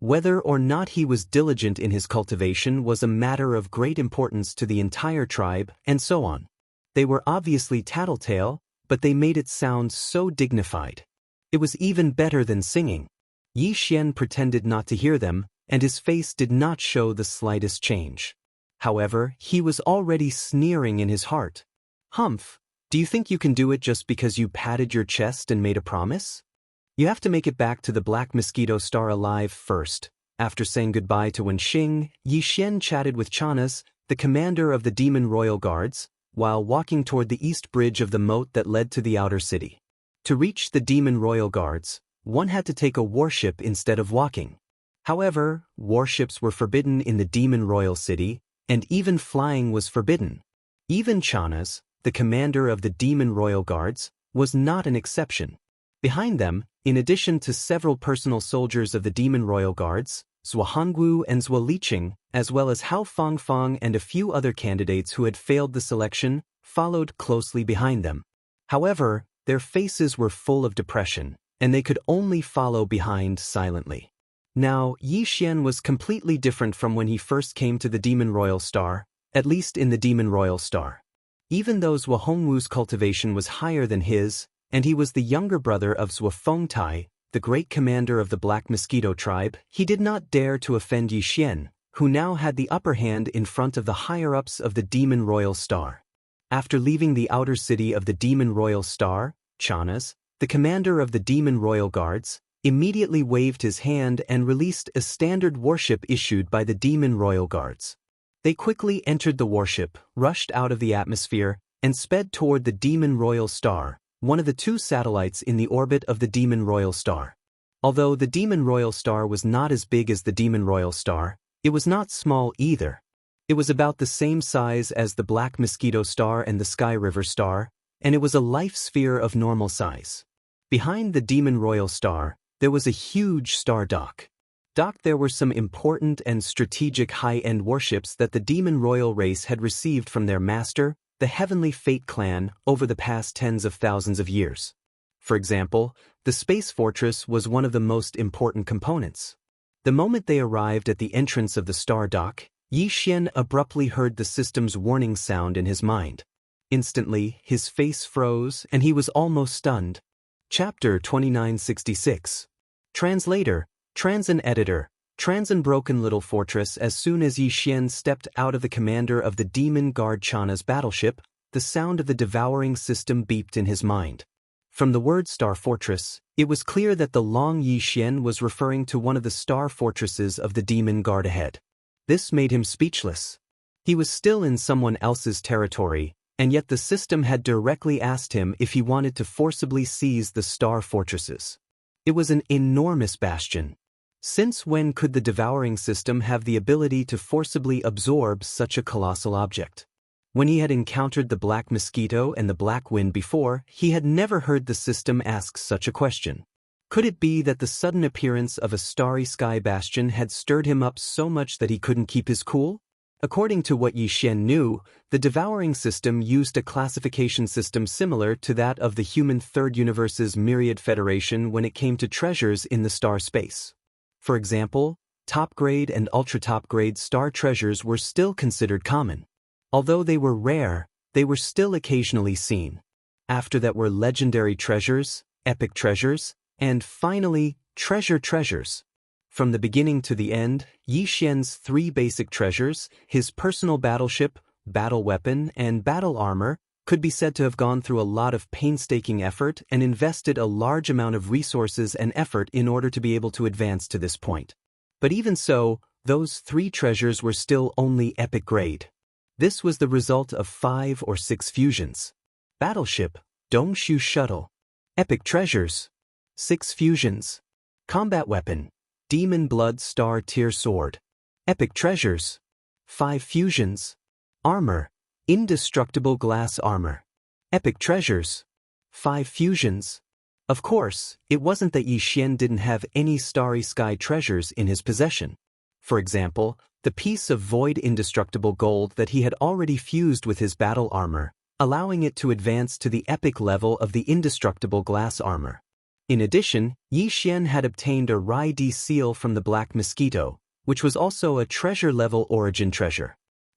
Whether or not he was diligent in his cultivation was a matter of great importance to the entire tribe, and so on. They were obviously tattletale, but they made it sound so dignified. It was even better than singing. Yi Xian pretended not to hear them, and his face did not show the slightest change. However, he was already sneering in his heart. Humph, do you think you can do it just because you patted your chest and made a promise? You have to make it back to the Black Mosquito Star alive first. After saying goodbye to Wenxing, Yi Xian chatted with Chanas, the commander of the Demon Royal Guards, while walking toward the east bridge of the moat that led to the outer city. To reach the Demon Royal Guards, one had to take a warship instead of walking. However, warships were forbidden in the Demon Royal City, and even flying was forbidden. Even Chanas, the commander of the Demon Royal Guards, was not an exception. Behind them, in addition to several personal soldiers of the Demon Royal Guards, Zhuo Hongwu and Zhuo Liqing, as well as Hao Fangfang and a few other candidates who had failed the selection, followed closely behind them. However, their faces were full of depression, and they could only follow behind silently. Now, Yi Xian was completely different from when he first came to the Demon Royal Star, at least in the Demon Royal Star. Even though Zhuo Hongwu's cultivation was higher than his, and he was the younger brother of Zhuo Fengtai, the great commander of the Black Mosquito tribe, he did not dare to offend Yi Xian, who now had the upper hand in front of the higher-ups of the Demon Royal Star. After leaving the outer city of the Demon Royal Star, Chanas, the commander of the Demon Royal Guards, immediately waved his hand and released a standard warship issued by the Demon Royal Guards. They quickly entered the warship, rushed out of the atmosphere, and sped toward the Demon Royal Star, one of the two satellites in the orbit of the Demon Royal Star. Although the Demon Royal Star was not as big as the Demon Royal Star, it was not small either. It was about the same size as the Black Mosquito Star and the Sky River Star, and it was a life sphere of normal size. Behind the Demon Royal Star, there was a huge star dock. There were some important and strategic high-end warships that the Demon Royal race had received from their master, the Heavenly Fate clan, over the past tens of thousands of years. For example, the Space Fortress was one of the most important components. The moment they arrived at the entrance of the star dock, Yi Xian abruptly heard the system's warning sound in his mind. Instantly, his face froze and he was almost stunned. Chapter 2966. Translator, Transan Editor, Transan Broken Little Fortress. As soon as Yi Xian stepped out of the commander of the Demon Guard Chana's battleship, the sound of the devouring system beeped in his mind. From the word Star Fortress, it was clear that the Long Yi Xian was referring to one of the star fortresses of the Demon Guard ahead. This made him speechless. He was still in someone else's territory, and yet the system had directly asked him if he wanted to forcibly seize the star fortresses. It was an enormous bastion. Since when could the devouring system have the ability to forcibly absorb such a colossal object? When he had encountered the Black Mosquito and the Black Wind before, he had never heard the system ask such a question. Could it be that the sudden appearance of a starry sky bastion had stirred him up so much that he couldn't keep his cool? According to what Yi Xian knew, the devouring system used a classification system similar to that of the human Third Universe's Myriad Federation when it came to treasures in the star space. For example, top-grade and ultra-top-grade star treasures were still considered common. Although they were rare, they were still occasionally seen. After that were legendary treasures, epic treasures, and finally, treasures. From the beginning to the end, Yi Xian's three basic treasures, his personal battleship, battle weapon, and battle armor, could be said to have gone through a lot of painstaking effort and invested a large amount of resources and effort in order to be able to advance to this point. But even so, those three treasures were still only epic grade. This was the result of 5 or 6 fusions. Battleship, Dongshu Shuttle. Epic treasures, 6 fusions. Combat weapon, Demon Blood Star Tier Sword. Epic treasures, 5 fusions. Armor, Indestructible Glass Armor. Epic treasures, 5 fusions. Of course, it wasn't that Yi Xian didn't have any starry sky treasures in his possession. For example, the piece of void indestructible gold that he had already fused with his battle armor, allowing it to advance to the epic level of the indestructible glass armor. In addition, Yi Xian had obtained a Rai Di seal from the Black Mosquito, which was also a treasure-level origin treasure.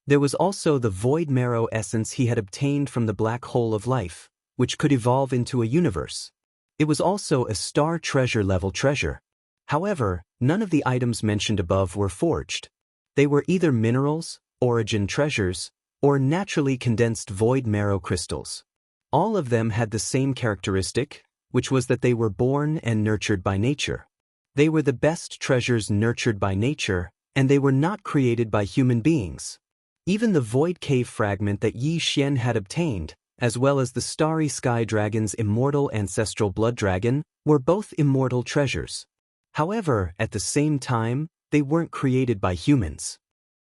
There was also the Void Marrow essence he had obtained from the Black Hole of Life, which could evolve into a universe. It was also a star treasure-level treasure. However, none of the items mentioned above were forged. They were either minerals, origin treasures, or naturally condensed Void Marrow crystals. All of them had the same characteristic, which was that they were born and nurtured by nature. They were the best treasures nurtured by nature, and they were not created by human beings. Even the Void Cave fragment that Yi Xian had obtained, as well as the Starry Sky Dragon's immortal ancestral blood dragon, were both immortal treasures. However, at the same time, they weren't created by humans.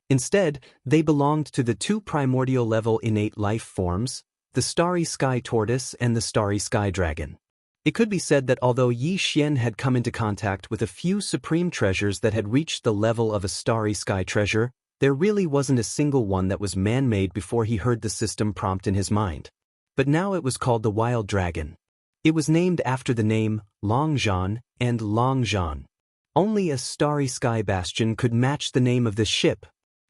Instead, they belonged to the 2 primordial level innate life forms, the Starry Sky Tortoise and the Starry Sky Dragon. It could be said that although Yi Xian had come into contact with a few supreme treasures that had reached the level of a Starry Sky treasure, there really wasn't a single one that was man-made before he heard the system prompt in his mind. But now it was called the Wild Dragon. It was named after the name Longzhan and Longzhan. Only a Starry Sky bastion could match the name of this ship.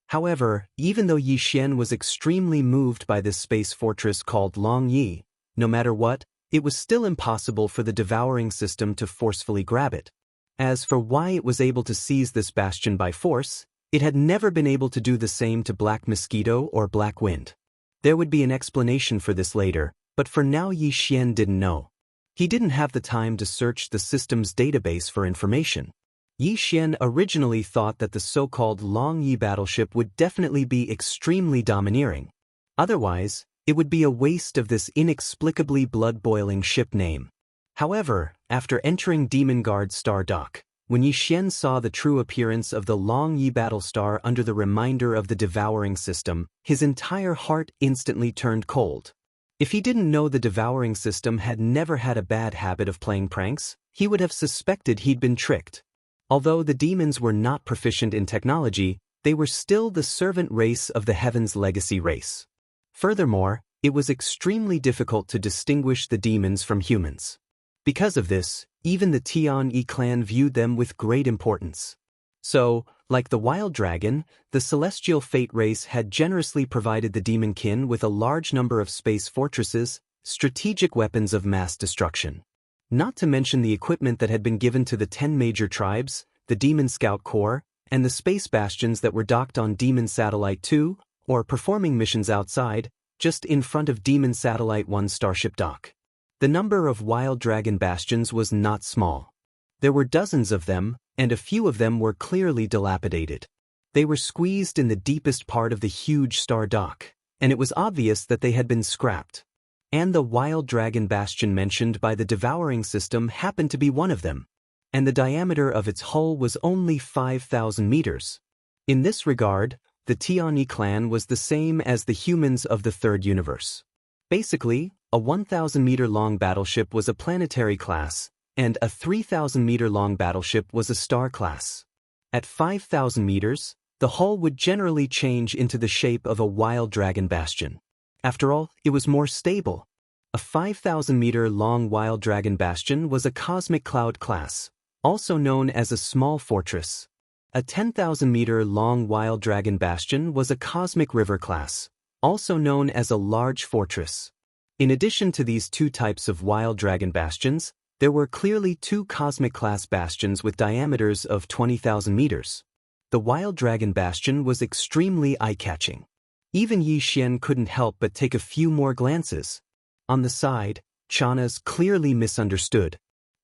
However, even though Yi Xian was extremely moved by this space fortress called Long Yi, no matter what, it was still impossible for the devouring system to forcefully grab it. As for why it was able to seize this bastion by force, it had never been able to do the same to Black Mosquito or Black Wind. There would be an explanation for this later, but for now Yi Xian didn't know. He didn't have the time to search the system's database for information. Yi Xian originally thought that the so-called Long Yi battleship would definitely be extremely domineering. Otherwise, it would be a waste of this inexplicably blood-boiling ship name. However, after entering Demon Guard Star Dock, when Yi Xian saw the true appearance of the Long Yi battlestar under the reminder of the devouring system, his entire heart instantly turned cold. If he didn't know the devouring system had never had a bad habit of playing pranks, he would have suspected he'd been tricked. Although the demons were not proficient in technology, they were still the servant race of the Heaven's Legacy race. Furthermore, it was extremely difficult to distinguish the demons from humans. Because of this, even the Tian-Yi clan viewed them with great importance. So, like the Wild Dragon, the Celestial Fate race had generously provided the Demonkin with a large number of space fortresses, strategic weapons of mass destruction. Not to mention the equipment that had been given to the 10 major tribes, the Demon Scout Corps, and the space bastions that were docked on Demon Satellite 2, or performing missions outside, just in front of Demon Satellite 1 starship dock. The number of Wild Dragon bastions was not small. There were dozens of them, and a few of them were clearly dilapidated. They were squeezed in the deepest part of the huge star dock, and it was obvious that they had been scrapped. And the Wild Dragon bastion mentioned by the devouring system happened to be one of them, and the diameter of its hull was only 5,000 meters. In this regard, the Tian-Yi clan was the same as the humans of the Third Universe. Basically, a 1,000-meter-long battleship was a planetary class, and a 3,000-meter-long battleship was a star class. At 5,000 meters, the hull would generally change into the shape of a Wild Dragon bastion. After all, it was more stable. A 5,000-meter-long Wild Dragon bastion was a Cosmic Cloud class, also known as a small fortress. A 10,000-meter-long Wild Dragon bastion was a Cosmic River class, also known as a large fortress. In addition to these two types of Wild Dragon bastions, there were clearly two Cosmic-class bastions with diameters of 20,000 meters. The Wild Dragon bastion was extremely eye-catching. Even Yi Xian couldn't help but take a few more glances. On the side, Chanaz clearly misunderstood.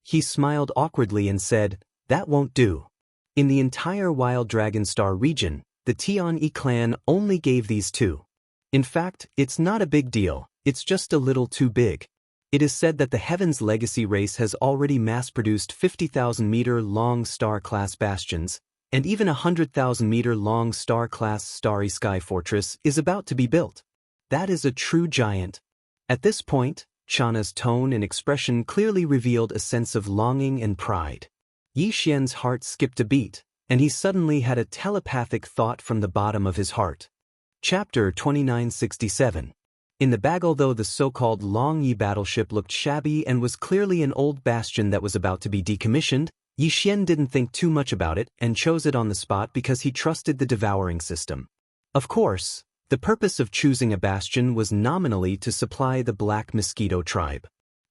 He smiled awkwardly and said, "That won't do." In the entire Wild Dragon Star region, the Tian-Yi clan only gave these two. In fact, it's not a big deal, it's just a little too big. It is said that the Heaven's Legacy race has already mass-produced 50,000-meter-long star-class bastions, and even a 100,000-meter-long star-class Starry Sky Fortress is about to be built. That is a true giant. At this point, Chana's tone and expression clearly revealed a sense of longing and pride. Yi Xian's heart skipped a beat, and he suddenly had a telepathic thought from the bottom of his heart. Chapter 2967. In the bag. Although the so-called Long Yi battleship looked shabby and was clearly an old bastion that was about to be decommissioned, Yi Xian didn't think too much about it and chose it on the spot because he trusted the devouring system. Of course, the purpose of choosing a bastion was nominally to supply the Black Mosquito tribe.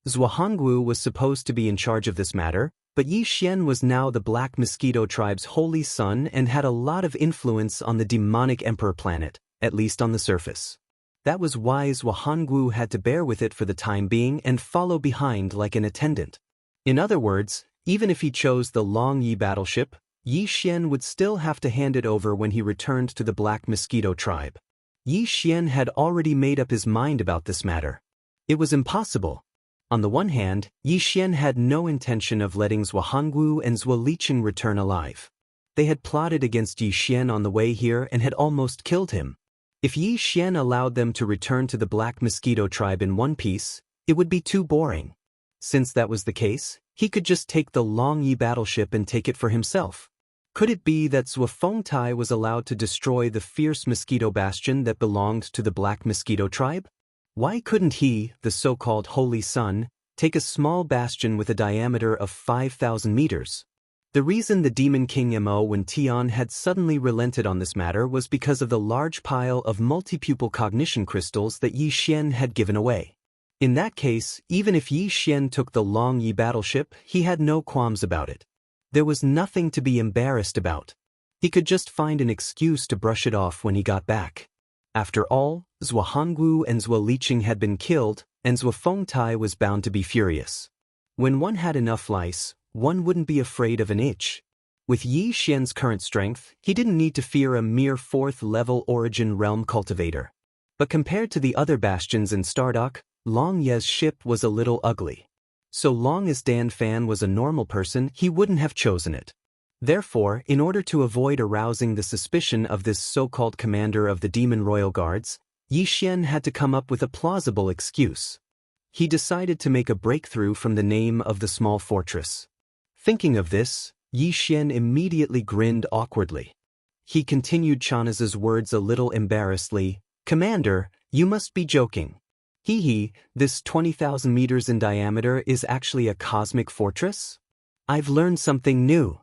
Zhuangguo was supposed to be in charge of this matter, but Yi Xian was now the Black Mosquito tribe's holy son and had a lot of influence on the demonic emperor planet, at least on the surface. That was why Zhuangguo had to bear with it for the time being and follow behind like an attendant. In other words, even if he chose the Long Yi battleship, Yi Xian would still have to hand it over when he returned to the Black Mosquito tribe. Yi Xian had already made up his mind about this matter. It was impossible. On the one hand, Yi Xian had no intention of letting Zhuangguo and Zhuo Liqing return alive. They had plotted against Yi Xian on the way here and had almost killed him. If Yi Xian allowed them to return to the Black Mosquito tribe in one piece, it would be too boring. Since that was the case, he could just take the Long Yi battleship and take it for himself. Could it be that Zhuofengtai was allowed to destroy the fierce mosquito bastion that belonged to the Black Mosquito tribe? Why couldn't he, the so-called Holy Sun, take a small bastion with a diameter of 5,000 meters? The reason the Demon King Mo Wen Tian had suddenly relented on this matter was because of the large pile of multipupil cognition crystals that Yi Xian had given away. In that case, even if Yi Xian took the Long Yi battleship, he had no qualms about it. There was nothing to be embarrassed about. He could just find an excuse to brush it off when he got back. After all, Zhuohangwu and Zhuo Liqing had been killed, and Zhuofengtai was bound to be furious. When one had enough lice, one wouldn't be afraid of an itch. With Yi Xian's current strength, he didn't need to fear a mere 4th-level origin realm cultivator. But compared to the other bastions in Stardock, Long Ye's ship was a little ugly. So long as Dan Fan was a normal person, he wouldn't have chosen it. Therefore, in order to avoid arousing the suspicion of this so-called commander of the Demon Royal Guards, Yi Xian had to come up with a plausible excuse. He decided to make a breakthrough from the name of the small fortress. Thinking of this, Yi Xian immediately grinned awkwardly. He continued Chanaz's words a little embarrassedly. "Commander, you must be joking. This 20,000 meters in diameter is actually a cosmic fortress? I've learned something new.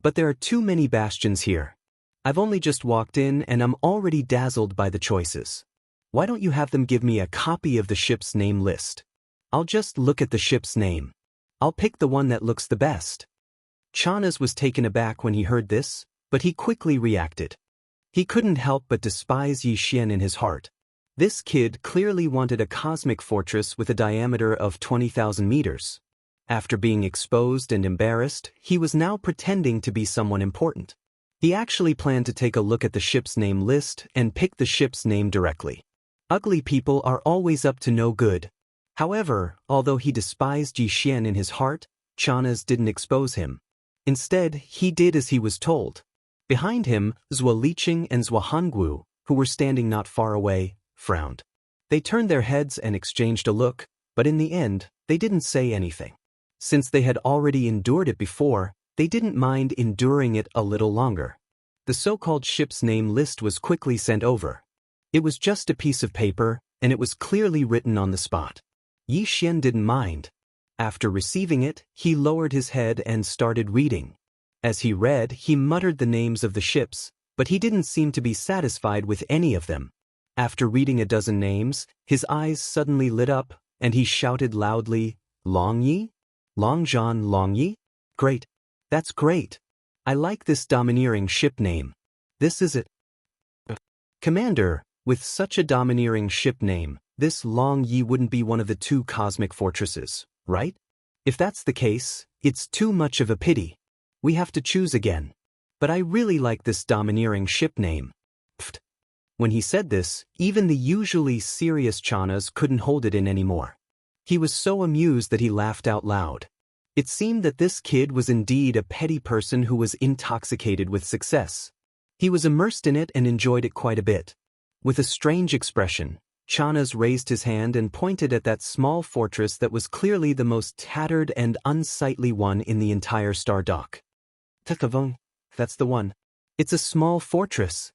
But there are too many bastions here. I've only just walked in and I'm already dazzled by the choices. Why don't you have them give me a copy of the ship's name list? I'll just look at the ship's name. I'll pick the one that looks the best." Chanaz was taken aback when he heard this, but he quickly reacted. He couldn't help but despise Yi Xian in his heart. This kid clearly wanted a cosmic fortress with a diameter of 20,000 meters. After being exposed and embarrassed, he was now pretending to be someone important. He actually planned to take a look at the ship's name list and pick the ship's name directly. Ugly people are always up to no good. However, although he despised Yi Xian in his heart, Chanaz didn't expose him. Instead, he did as he was told. Behind him, Zhuo Liqing and Zhuohangwu, who were standing not far away, frowned. They turned their heads and exchanged a look, but in the end, they didn't say anything. Since they had already endured it before, they didn't mind enduring it a little longer. The so-called ship's name list was quickly sent over. It was just a piece of paper, and it was clearly written on the spot. Yi Xian didn't mind. After receiving it, he lowered his head and started reading. As he read, he muttered the names of the ships, but he didn't seem to be satisfied with any of them. After reading a dozen names, his eyes suddenly lit up, and he shouted loudly, "Long Yi? Longzhan Long Yi? Great. That's great. I like this domineering ship name. This is it." "Commander, with such a domineering ship name, this Long Yi wouldn't be one of the 2 cosmic fortresses, right? If that's the case, it's too much of a pity. We have to choose again. But I really like this domineering ship name." Pfft. When he said this, even the usually serious Chanaz couldn't hold it in anymore. He was so amused that he laughed out loud. It seemed that this kid was indeed a petty person who was intoxicated with success. He was immersed in it and enjoyed it quite a bit. With a strange expression, Chanaz raised his hand and pointed at that small fortress that was clearly the most tattered and unsightly one in the entire Stardock. "Takavung, that's the one. It's a small fortress.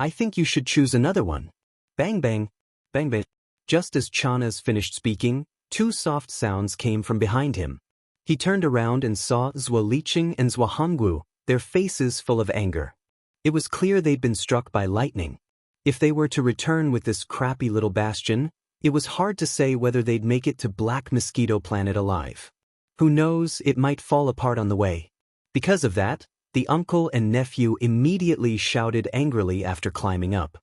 I think you should choose another one." Bang bang, bang bang. Just as Chanaz finished speaking, 2 soft sounds came from behind him. He turned around and saw Zhuo Liqing and Zhuohangwu, their faces full of anger. It was clear they'd been struck by lightning. If they were to return with this crappy little bastion, it was hard to say whether they'd make it to Black Mosquito Planet alive. Who knows, it might fall apart on the way. Because of that, the uncle and nephew immediately shouted angrily after climbing up.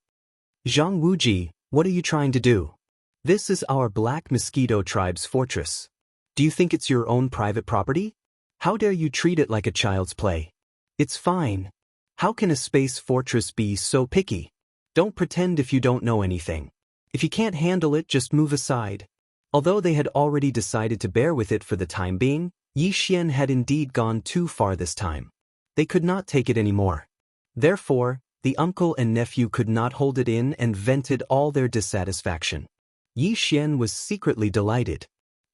"Zhang Wuji, what are you trying to do? This is our Black Mosquito tribe's fortress. Do you think it's your own private property? How dare you treat it like a child's play? It's fine. How can a space fortress be so picky? Don't pretend if you don't know anything. If you can't handle it, just move aside." Although they had already decided to bear with it for the time being, Yi Xian had indeed gone too far this time. They could not take it anymore. Therefore, the uncle and nephew could not hold it in and vented all their dissatisfaction. Yi Xian was secretly delighted.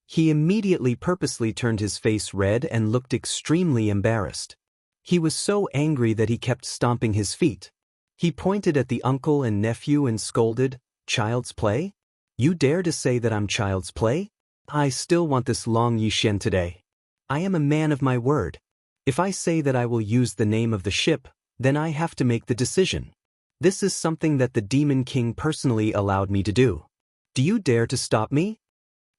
He immediately purposely turned his face red and looked extremely embarrassed. He was so angry that he kept stomping his feet. He pointed at the uncle and nephew and scolded, "Child's play? You dare to say that I'm child's play? I still want this Long Yi Xian today. I am a man of my word. If I say that I will use the name of the ship, then I have to make the decision. This is something that the Demon King personally allowed me to do. Do you dare to stop me?"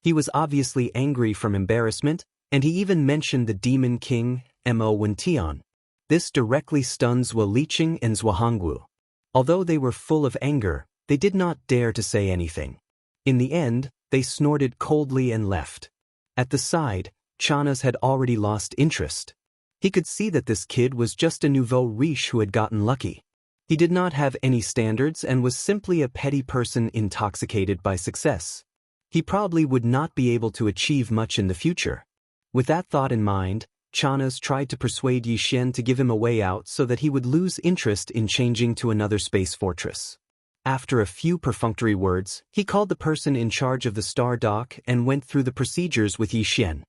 He was obviously angry from embarrassment, and he even mentioned the Demon King, Mo Wentian. This directly stuns Zhuo Liqing and Zhuo. Although they were full of anger, they did not dare to say anything. In the end, they snorted coldly and left. At the side, Chanas had already lost interest. He could see that this kid was just a nouveau riche who had gotten lucky. He did not have any standards and was simply a petty person intoxicated by success. He probably would not be able to achieve much in the future. With that thought in mind, Chanas tried to persuade Yi Xian to give him a way out so that he would lose interest in changing to another space fortress. After a few perfunctory words, he called the person in charge of the star dock and went through the procedures with Yi Xian.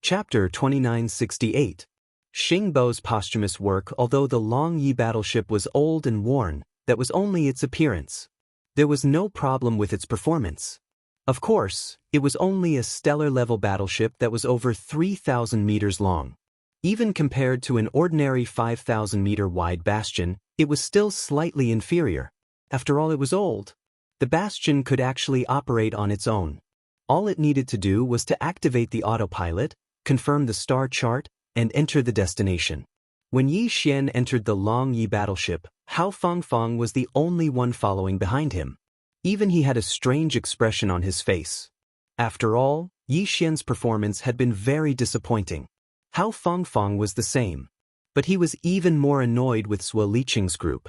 Chapter 2968. Xing Bo's posthumous work. Although the Long Yi battleship was old and worn, that was only its appearance. There was no problem with its performance. Of course, it was only a stellar-level battleship that was over 3,000 meters long. Even compared to an ordinary 5,000-meter-wide bastion, it was still slightly inferior. After all, it was old. The bastion could actually operate on its own. All it needed to do was to activate the autopilot, confirm the star chart, and enter the destination. When Yi Xian entered the Long Yi battleship, Hao Fangfang was the only one following behind him. Even he had a strange expression on his face. After all, Yi Xian's performance had been very disappointing. Hao Fangfang was the same. But he was even more annoyed with Zhuo Liqing's group.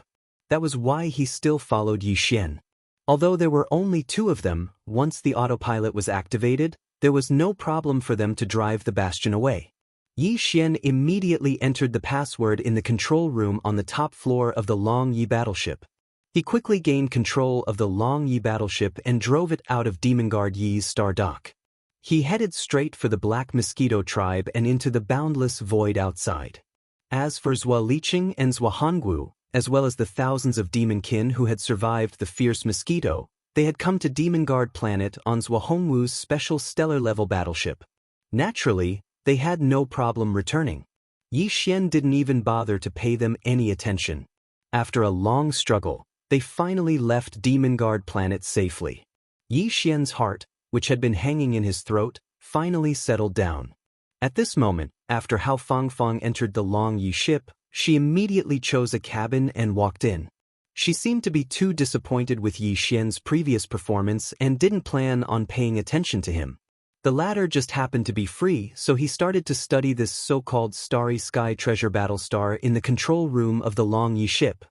That was why he still followed Yi Xian. Although there were only two of them, once the autopilot was activated, there was no problem for them to drive the bastion away. Yi Xian immediately entered the password in the control room on the top floor of the Long Yi battleship. He quickly gained control of the Long Yi battleship and drove it out of Demon Guard Yi's star dock. He headed straight for the Black Mosquito tribe and into the boundless void outside. As for Zhuo Liqing and Zhuo, as well as the thousands of demon kin who had survived the fierce mosquito, they had come to Demon Guard planet on Zhuo special stellar-level battleship. Naturally, they had no problem returning. Yi Xian didn't even bother to pay them any attention. After a long struggle, they finally left Demon Guard planet safely. Yi Xian's heart, which had been hanging in his throat, finally settled down. At this moment, after Hao Fangfang entered the Long Yi ship, she immediately chose a cabin and walked in. She seemed to be too disappointed with Yi Xian's previous performance and didn't plan on paying attention to him. The latter just happened to be free, so he started to study this so-called Starry Sky Treasure Battlestar in the control room of the Long Yi ship.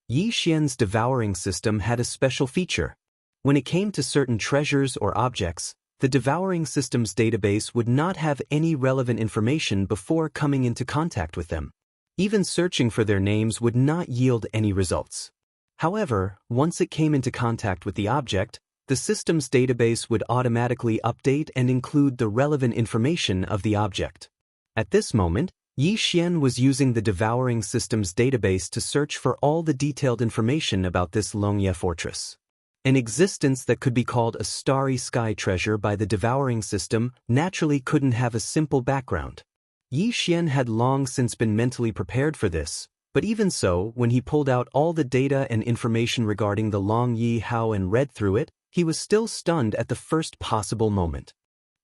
Yi Xian's devouring system had a special feature. When it came to certain treasures or objects, the devouring system's database would not have any relevant information before coming into contact with them. Even searching for their names would not yield any results. However, once it came into contact with the object, the system's database would automatically update and include the relevant information of the object. At this moment, Yi Xian was using the devouring system's database to search for all the detailed information about this Longye fortress. An existence that could be called a starry sky treasure by the devouring system naturally couldn't have a simple background. Yi Xian had long since been mentally prepared for this, but even so, when he pulled out all the data and information regarding the Long Yi Hao and read through it, he was still stunned at the first possible moment.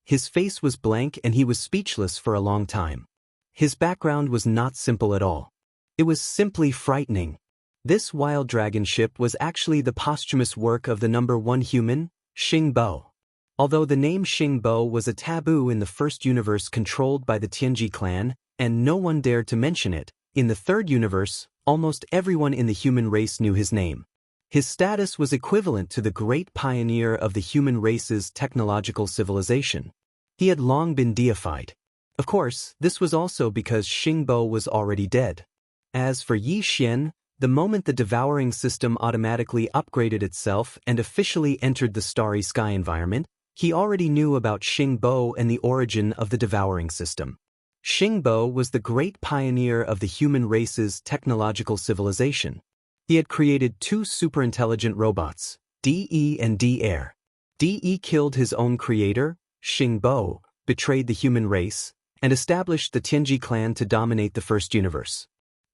His face was blank and he was speechless for a long time. His background was not simple at all. It was simply frightening. This wild dragon ship was actually the posthumous work of the #1 human, Xing Bo. Although the name Xing Bo was a taboo in the first universe controlled by the Tianji clan, and no one dared to mention it, in the third universe, almost everyone in the human race knew his name. His status was equivalent to the great pioneer of the human race's technological civilization. He had long been deified. Of course, this was also because Xing Bo was already dead. As for Yi Xian, The moment the devouring system automatically upgraded itself and officially entered the starry sky environment, he already knew about Xingbo and the origin of the devouring system. Xingbo was the great pioneer of the human race's technological civilization. He had created two superintelligent robots, DE and D-Air. DE killed his own creator, Xingbo, betrayed the human race, and established the Tianji clan to dominate the first universe.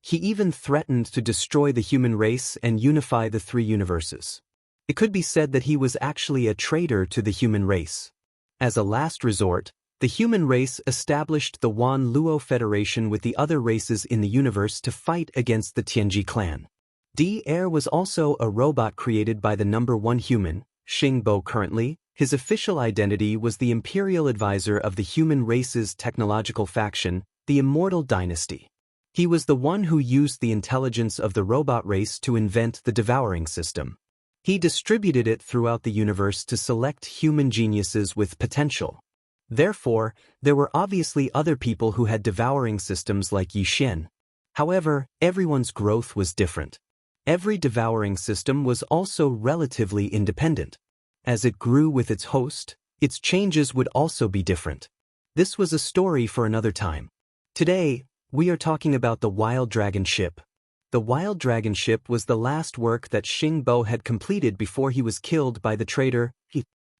He even threatened to destroy the human race and unify the three universes. It could be said that he was actually a traitor to the human race. As a last resort, the human race established the Wan Luo Federation with the other races in the universe to fight against the Tianji clan. D-Air was also a robot created by the number one human, Xingbo. Currently, his official identity was the imperial advisor of the human race's technological faction, the Immortal Dynasty. He was the one who used the intelligence of the robot race to invent the devouring system. He distributed it throughout the universe to select human geniuses with potential. Therefore, there were obviously other people who had devouring systems like Yi Xian. However, everyone's growth was different. Every devouring system was also relatively independent. As it grew with its host, its changes would also be different. This was a story for another time. Today, we are talking about the Wild Dragon ship. The Wild Dragon ship was the last work that Xingbo had completed before he was killed by the traitor.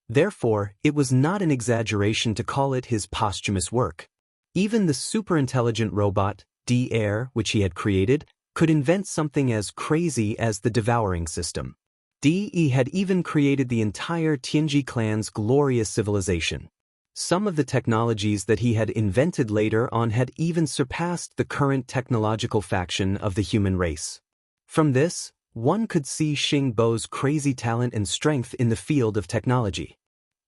Therefore, it was not an exaggeration to call it his posthumous work. Even the superintelligent robot, D-Air, which he had created, could invent something as crazy as the devouring system. D-E had even created the entire Tianji clan's glorious civilization. Some of the technologies that he had invented later on had even surpassed the current technological faction of the human race. From this, one could see Xingbo's crazy talent and strength in the field of technology.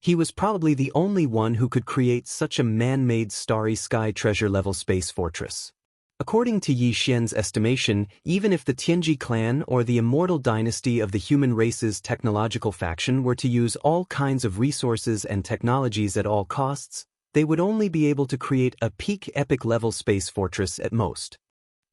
He was probably the only one who could create such a man-made starry sky treasure-level space fortress. According to Yi Xian's estimation, even if the Tianji clan or the Immortal Dynasty of the human race's technological faction were to use all kinds of resources and technologies at all costs, they would only be able to create a peak epic-level space fortress at most.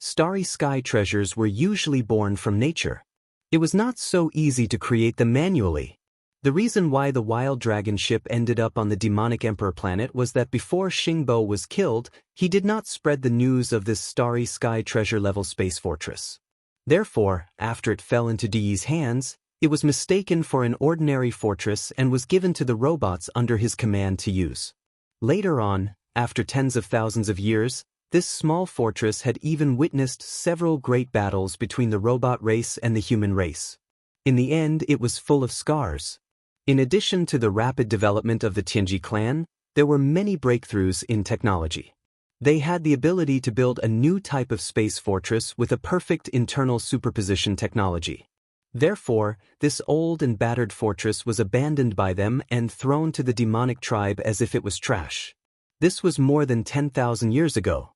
Starry sky treasures were usually born from nature. It was not so easy to create them manually. The reason why the Wild Dragon ship ended up on the demonic Emperor planet was that before Xingbo was killed, he did not spread the news of this starry sky treasure-level space fortress. Therefore, after it fell into Di's hands, it was mistaken for an ordinary fortress and was given to the robots under his command to use. Later on, after tens of thousands of years, this small fortress had even witnessed several great battles between the robot race and the human race. In the end, it was full of scars. In addition to the rapid development of the Tianji clan, there were many breakthroughs in technology. They had the ability to build a new type of space fortress with a perfect internal superposition technology. Therefore, this old and battered fortress was abandoned by them and thrown to the demonic tribe as if it was trash. This was more than 10,000 years ago.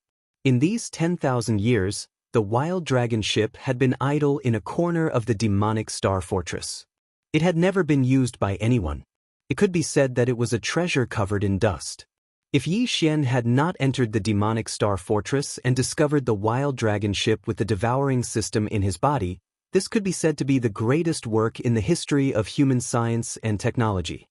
In these 10,000 years, the Wild Dragon ship had been idle in a corner of the demonic star fortress. It had never been used by anyone. It could be said that it was a treasure covered in dust. If Yi Xian had not entered the demonic star fortress and discovered the Wild Dragon ship with the devouring system in his body, this could be said to be the greatest work in the history of human science and technology.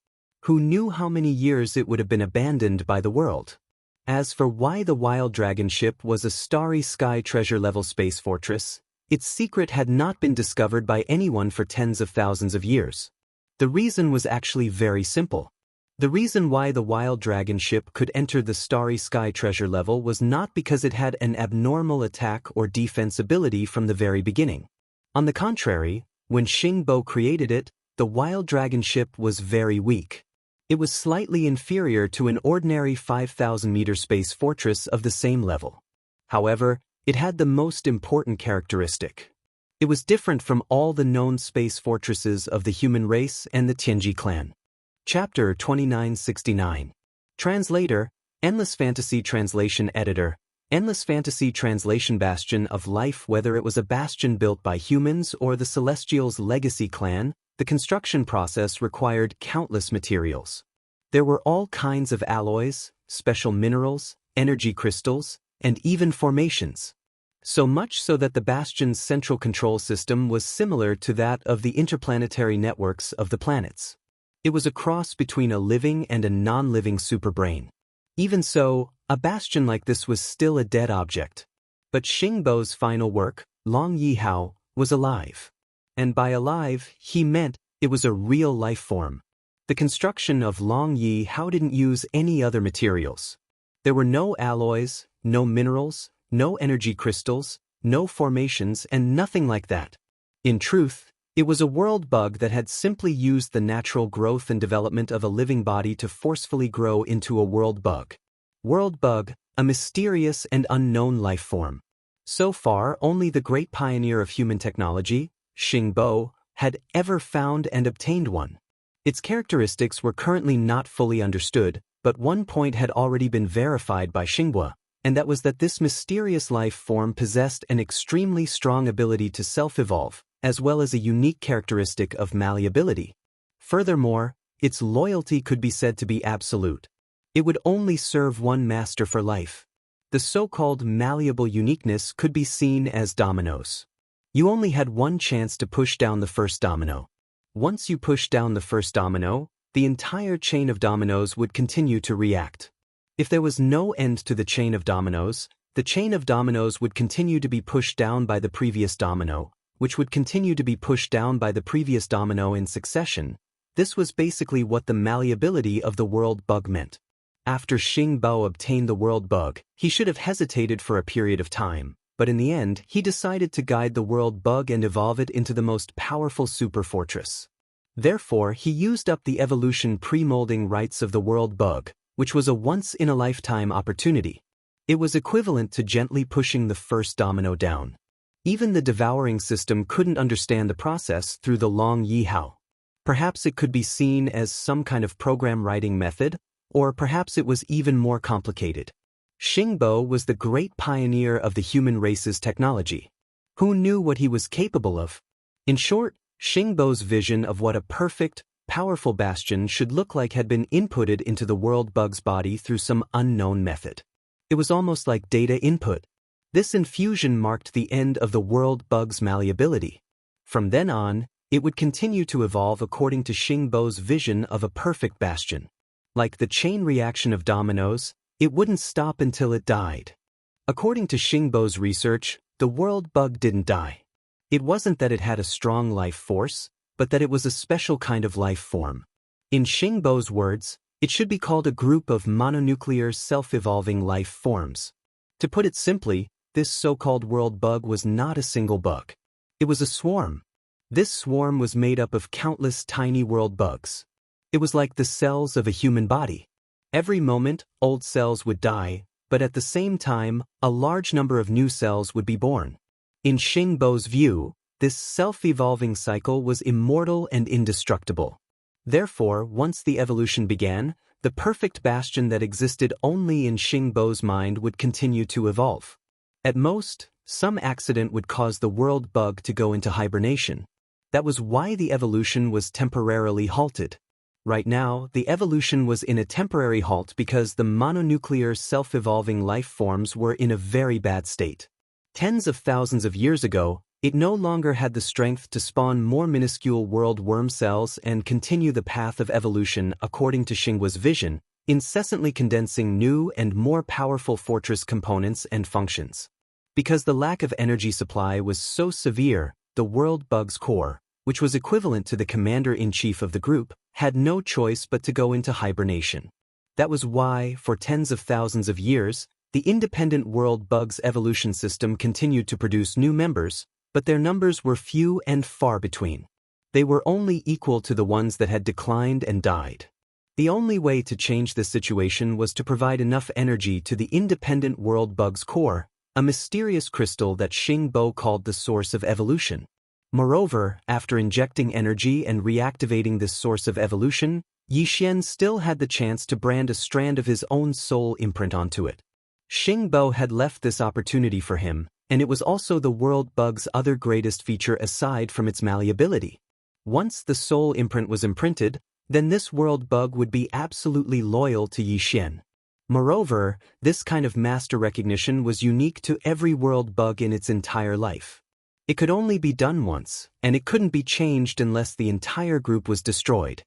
Who knew how many years it would have been abandoned by the world? As for why the Wild Dragon ship was a starry sky treasure-level space fortress, its secret had not been discovered by anyone for tens of thousands of years. The reason was actually very simple. The reason why the Wild Dragon ship could enter the starry sky treasure level was not because it had an abnormal attack or defense ability from the very beginning. On the contrary, when Xingbo created it, the Wild Dragon ship was very weak. It was slightly inferior to an ordinary 5,000-meter space fortress of the same level. However, it had the most important characteristic. It was different from all the known space fortresses of the human race and the Tianji clan. Chapter 2969. Translator, Endless Fantasy Translation Editor. Endless Fantasy Translation Bastion of Life. Whether it was a bastion built by humans or the Celestials' legacy clan, the construction process required countless materials. There were all kinds of alloys, special minerals, energy crystals, and even formations. So much so that the Bastion's central control system was similar to that of the interplanetary networks of the planets. It was a cross between a living and a non-living superbrain. Even so, a Bastion like this was still a dead object. But Xingbo's final work, Long Yihao, was alive. And by alive, he meant it was a real life form. The construction of Long Yihao didn't use any other materials. There were no alloys, no minerals, no energy crystals, no formations, and nothing like that. In truth, it was a world bug that had simply used the natural growth and development of a living body to forcefully grow into a world bug. World bug, a mysterious and unknown life form. So far, only the great pioneer of human technology, Xingbo, had ever found and obtained one. Its characteristics were currently not fully understood, but one point had already been verified by Xingbo, and that was that this mysterious life form possessed an extremely strong ability to self-evolve, as well as a unique characteristic of malleability. Furthermore, its loyalty could be said to be absolute. It would only serve one master for life. The so-called malleable uniqueness could be seen as dominoes. You only had one chance to push down the first domino. Once you pushed down the first domino, the entire chain of dominoes would continue to react. If there was no end to the chain of dominoes, the chain of dominoes would continue to be pushed down by the previous domino, which would continue to be pushed down by the previous domino in succession. This was basically what the malleability of the world bug meant. After Xingbo obtained the world bug, he should have hesitated for a period of time, but in the end, he decided to guide the world bug and evolve it into the most powerful super fortress. Therefore, he used up the evolution pre-molding rights of the world bug, which was a once-in-a-lifetime opportunity. It was equivalent to gently pushing the first domino down. Even the devouring system couldn't understand the process through the Long Yihao. Perhaps it could be seen as some kind of program writing method, or perhaps it was even more complicated. Xingbo was the great pioneer of the human race's technology. Who knew what he was capable of? In short, Xingbo's vision of what a perfect, powerful bastion should look like had been inputted into the world bug's body through some unknown method. It was almost like data input. This infusion marked the end of the world bug's malleability. From then on, it would continue to evolve according to Xingbo's vision of a perfect bastion. Like the chain reaction of dominoes, it wouldn't stop until it died. According to Xingbo's research, the world bug didn't die. It wasn't that it had a strong life force, but that it was a special kind of life form. In Xingbo's words, it should be called a group of mononuclear self-evolving life forms. To put it simply, this so-called world bug was not a single bug. It was a swarm. This swarm was made up of countless tiny world bugs. It was like the cells of a human body. Every moment, old cells would die, but at the same time, a large number of new cells would be born. In Xingbo's view, this self-evolving cycle was immortal and indestructible. Therefore, once the evolution began, the perfect bastion that existed only in Xingbo's mind would continue to evolve. At most, some accident would cause the world bug to go into hibernation. That was why the evolution was temporarily halted. Right now, the evolution was in a temporary halt because the mononuclear self-evolving life forms were in a very bad state. Tens of thousands of years ago, it no longer had the strength to spawn more minuscule world worm cells and continue the path of evolution according to Xingbo's vision, incessantly condensing new and more powerful fortress components and functions. Because the lack of energy supply was so severe, the world bug's core, which was equivalent to the commander-in-chief of the group, had no choice but to go into hibernation. That was why, for tens of thousands of years, the independent world bug's evolution system continued to produce new members, but their numbers were few and far between. They were only equal to the ones that had declined and died. The only way to change this situation was to provide enough energy to the independent world bug's core, a mysterious crystal that Xingbo called the source of evolution. Moreover, after injecting energy and reactivating this source of evolution, Yixian still had the chance to brand a strand of his own soul imprint onto it. Xingbo had left this opportunity for him, and it was also the world bug's other greatest feature aside from its malleability. Once the soul imprint was imprinted, then this world bug would be absolutely loyal to Yixian. Moreover, this kind of master recognition was unique to every world bug in its entire life. It could only be done once, and it couldn't be changed unless the entire group was destroyed.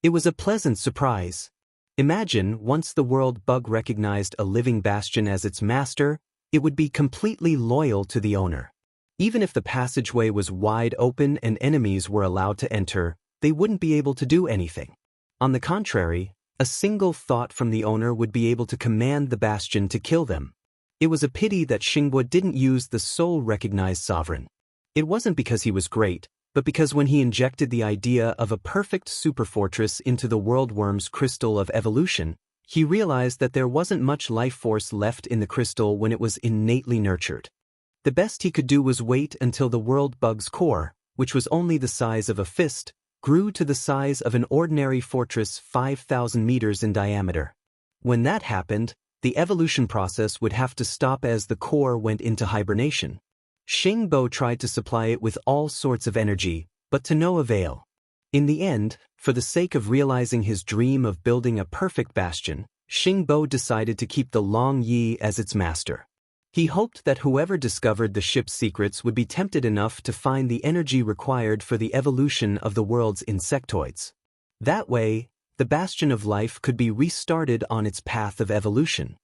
It was a pleasant surprise. Imagine, once the world bug recognized a living bastion as its master, it would be completely loyal to the owner. Even if the passageway was wide open and enemies were allowed to enter, they wouldn't be able to do anything. On the contrary, a single thought from the owner would be able to command the bastion to kill them. It was a pity that Xingbo didn't use the sole recognized sovereign. It wasn't because he was great, but because when he injected the idea of a perfect superfortress into the worldworm's crystal of evolution, he realized that there wasn't much life force left in the crystal when it was innately nurtured. The best he could do was wait until the world bug's core, which was only the size of a fist, grew to the size of an ordinary fortress 5,000 meters in diameter. When that happened, the evolution process would have to stop as the core went into hibernation. Xingbo tried to supply it with all sorts of energy, but to no avail. In the end, for the sake of realizing his dream of building a perfect bastion, Xingbo decided to keep the Long Yi as its master. He hoped that whoever discovered the ship's secrets would be tempted enough to find the energy required for the evolution of the world's insectoids. That way, the Bastion of Life could be restarted on its path of evolution.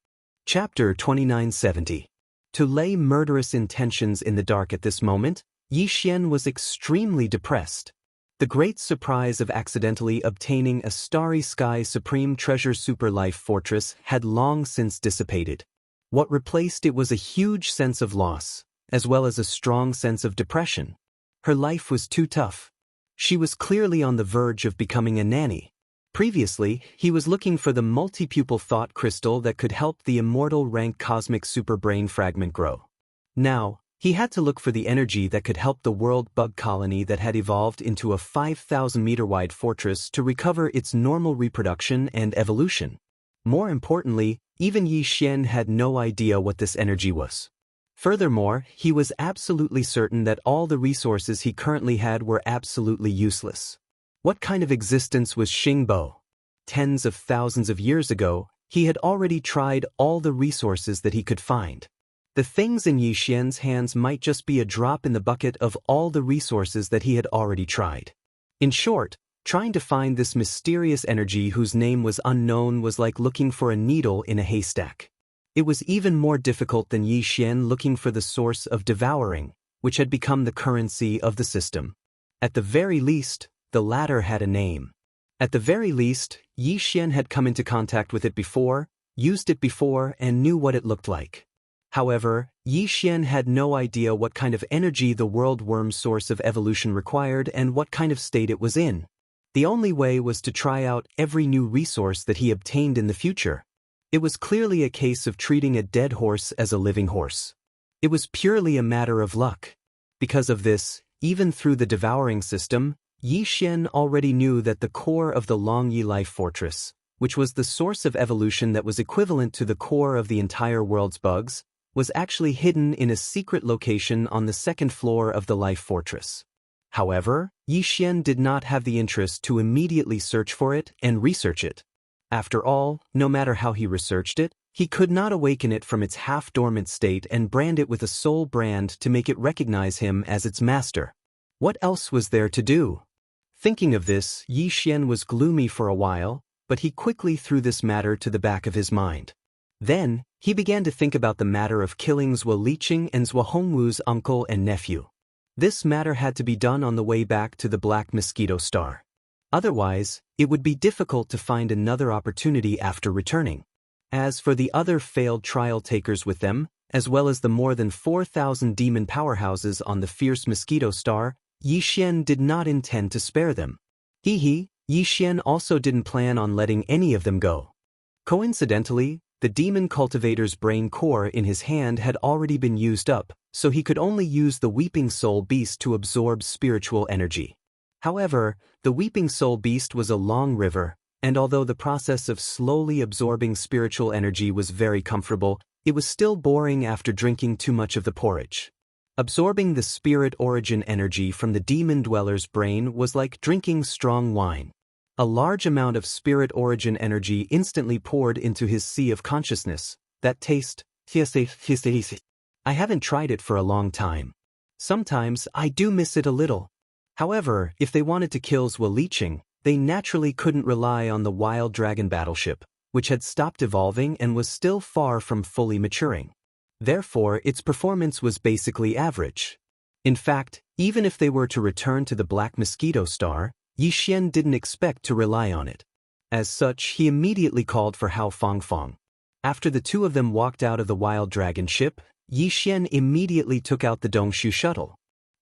Chapter 2970. To lay murderous intentions in the dark at this moment, Yi Xian was extremely depressed. The great surprise of accidentally obtaining a Starry Sky Supreme Treasure Super Life Fortress had long since dissipated. What replaced it was a huge sense of loss, as well as a strong sense of depression. Her life was too tough. She was clearly on the verge of becoming a nanny. Previously, he was looking for the multi-pupil thought crystal that could help the immortal rank cosmic superbrain fragment grow. Now, he had to look for the energy that could help the world bug colony that had evolved into a 5,000-meter-wide fortress to recover its normal reproduction and evolution. More importantly, even Yi Xian had no idea what this energy was. Furthermore, he was absolutely certain that all the resources he currently had were absolutely useless. What kind of existence was Xingbo? Tens of thousands of years ago, he had already tried all the resources that he could find. The things in Yi Xian's hands might just be a drop in the bucket of all the resources that he had already tried. In short, trying to find this mysterious energy whose name was unknown was like looking for a needle in a haystack. It was even more difficult than Yi Xian looking for the source of devouring, which had become the currency of the system. At the very least, the latter had a name. At the very least, Yi Xian had come into contact with it before, used it before, and knew what it looked like. However, Yi Xian had no idea what kind of energy the world worm's source of evolution required and what kind of state it was in. The only way was to try out every new resource that he obtained in the future. It was clearly a case of treating a dead horse as a living horse. It was purely a matter of luck. Because of this, even through the devouring system, Yi Xian already knew that the core of the Long Yi Life Fortress, which was the source of evolution that was equivalent to the core of the entire world's bugs, was actually hidden in a secret location on the second floor of the Life Fortress. However, Yi Xian did not have the interest to immediately search for it and research it. After all, no matter how he researched it, he could not awaken it from its half-dormant state and brand it with a soul brand to make it recognize him as its master. What else was there to do? Thinking of this, Yi Xian was gloomy for a while, but he quickly threw this matter to the back of his mind. Then, he began to think about the matter of killing Zhuo Liqing and Zhuo Hongwu's uncle and nephew. This matter had to be done on the way back to the Black Mosquito Star. Otherwise, it would be difficult to find another opportunity after returning. As for the other failed trial takers with them, as well as the more than 4,000 demon powerhouses on the fierce Mosquito Star, Yi Xian did not intend to spare them. Yi Xian also didn't plan on letting any of them go. Coincidentally, the demon cultivator's brain core in his hand had already been used up, so he could only use the Weeping Soul Beast to absorb spiritual energy. However, the Weeping Soul Beast was a long river, and although the process of slowly absorbing spiritual energy was very comfortable, it was still boring after drinking too much of the porridge. Absorbing the spirit origin energy from the demon dweller's brain was like drinking strong wine. A large amount of spirit origin energy instantly poured into his sea of consciousness. That taste, I haven't tried it for a long time. Sometimes I do miss it a little. However, if they wanted to kill Zwaliching, they naturally couldn't rely on the wild dragon battleship, which had stopped evolving and was still far from fully maturing. Therefore, its performance was basically average. In fact, even if they were to return to the Black Mosquito Star, Yi Xian didn't expect to rely on it. As such, he immediately called for Hao Fangfang. After the two of them walked out of the wild dragon ship, Yi Xian immediately took out the Dongshu shuttle.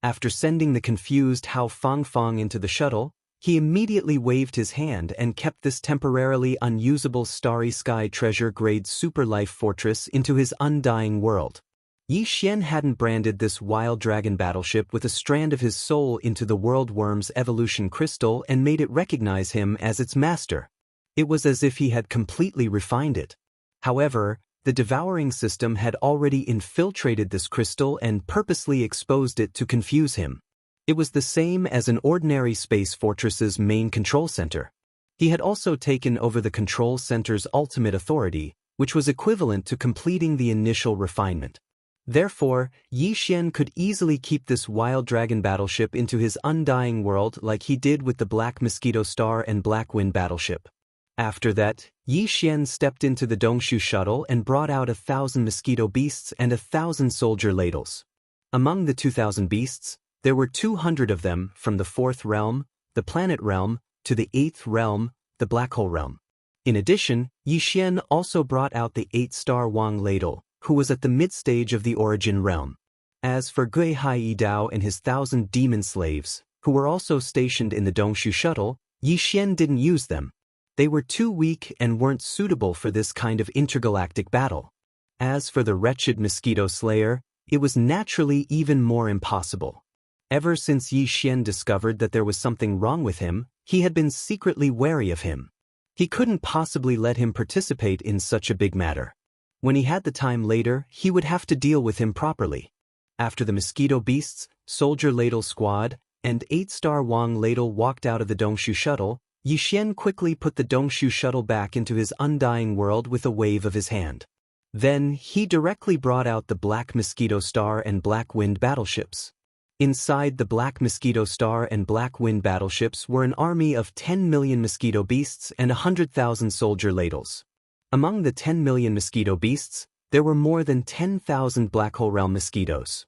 After sending the confused Hao Fangfang into the shuttle, he immediately waved his hand and kept this temporarily unusable Starry Sky treasure-grade super life fortress into his undying world. Yi Xian hadn't branded this wild dragon battleship with a strand of his soul into the world worm's evolution crystal and made it recognize him as its master. It was as if he had completely refined it. However, the devouring system had already infiltrated this crystal and purposely exposed it to confuse him. It was the same as an ordinary space fortress's main control center. He had also taken over the control center's ultimate authority, which was equivalent to completing the initial refinement. Therefore, Yi Xian could easily keep this wild dragon battleship into his undying world like he did with the Black Mosquito Star and Black Wind battleship. After that, Yi Xian stepped into the Dongshu shuttle and brought out 1,000 mosquito beasts and 1,000 soldier ladles. Among the 2,000 beasts, there were 200 of them from the 4th realm, the planet realm, to the 8th realm, the black hole realm. In addition, Yi Xian also brought out the 8-star Wang ladle, who was at the mid-stage of the origin realm. As for Gui Hai Dao and his 1,000 demon slaves, who were also stationed in the Dongshu shuttle, Yi Xian didn't use them. They were too weak and weren't suitable for this kind of intergalactic battle. As for the wretched mosquito slayer, it was naturally even more impossible. Ever since Yi Xian discovered that there was something wrong with him, he had been secretly wary of him. He couldn't possibly let him participate in such a big matter. When he had the time later, he would have to deal with him properly. After the mosquito beasts, soldier ladle squad, and 8-star Wang ladle walked out of the Dongshu shuttle, Yi Xian quickly put the Dongshu shuttle back into his undying world with a wave of his hand. Then, he directly brought out the Black Mosquito Star and Black Wind battleships. Inside the Black Mosquito Star and Black Wind battleships were an army of 10 million mosquito beasts and 100,000 soldier ladles. Among the 10 million mosquito beasts, there were more than 10,000 Black Hole Realm mosquitoes.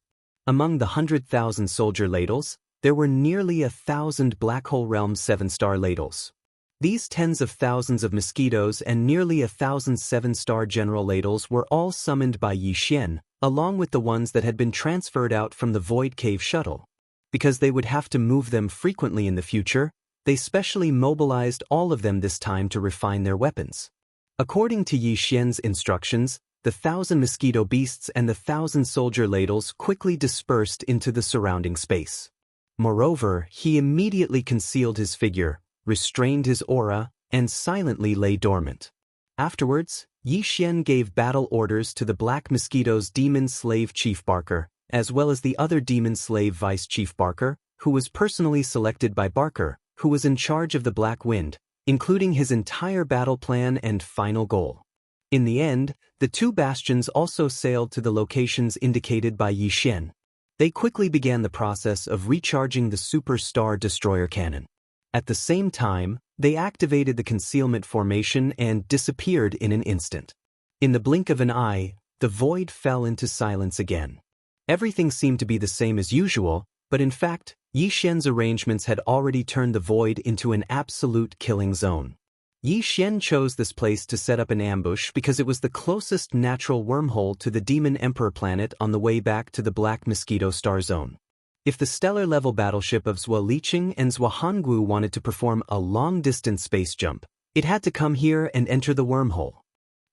Among the 100,000 soldier ladles, there were nearly 1,000 Black Hole Realm 7-star ladles. These tens of thousands of mosquitoes and nearly 1,000 7-star general ladles were all summoned by Yi Xian, along with the ones that had been transferred out from the Void Cave shuttle. Because they would have to move them frequently in the future, they specially mobilized all of them this time to refine their weapons. According to Yi Xian's instructions, the 1,000 mosquito beasts and the 1,000 soldier ladles quickly dispersed into the surrounding space. Moreover, he immediately concealed his figure, restrained his aura, and silently lay dormant. Afterwards, Yi Xian gave battle orders to the Black Mosquito's demon slave Chief Barker, as well as the other demon slave Vice Chief Barker, who was personally selected by Barker, who was in charge of the Black Wind, including his entire battle plan and final goal. In the end, the two bastions also sailed to the locations indicated by Yi Xian. They quickly began the process of recharging the Super Star Destroyer cannon. At the same time, they activated the concealment formation and disappeared in an instant. In the blink of an eye, the void fell into silence again. Everything seemed to be the same as usual, but in fact, Yi Xian's arrangements had already turned the void into an absolute killing zone. Yi Xian chose this place to set up an ambush because it was the closest natural wormhole to the Demon Emperor planet on the way back to the Black Mosquito Star Zone. If the stellar-level battleship of Zwaliching and Zhuanggu wanted to perform a long-distance space jump, it had to come here and enter the wormhole.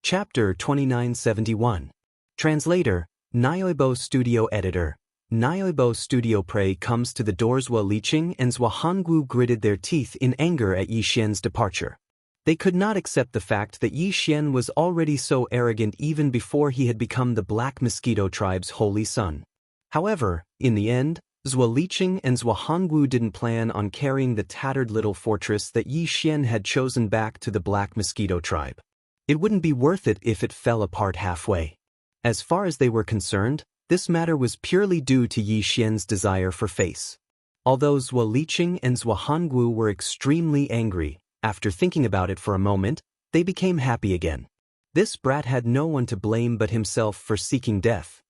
Chapter 2971. Translator, Nyoibo Studio Editor. Nyoibo Studio Prey comes to the doors. Zwaliching and Zhuanggu gritted their teeth in anger at Yi Xian's departure. They could not accept the fact that Yi Xian was already so arrogant even before he had become the Black Mosquito tribe's holy son. However, in the end, Zhuo Liqing and Zhuo Hongwu didn't plan on carrying the tattered little fortress that Yi Xian had chosen back to the Black Mosquito tribe. It wouldn't be worth it if it fell apart halfway. As far as they were concerned, this matter was purely due to Yi Xian's desire for face. Although Zhuo Liqing and Zhuo Hongwu were extremely angry, after thinking about it for a moment, they became happy again. This brat had no one to blame but himself for seeking death.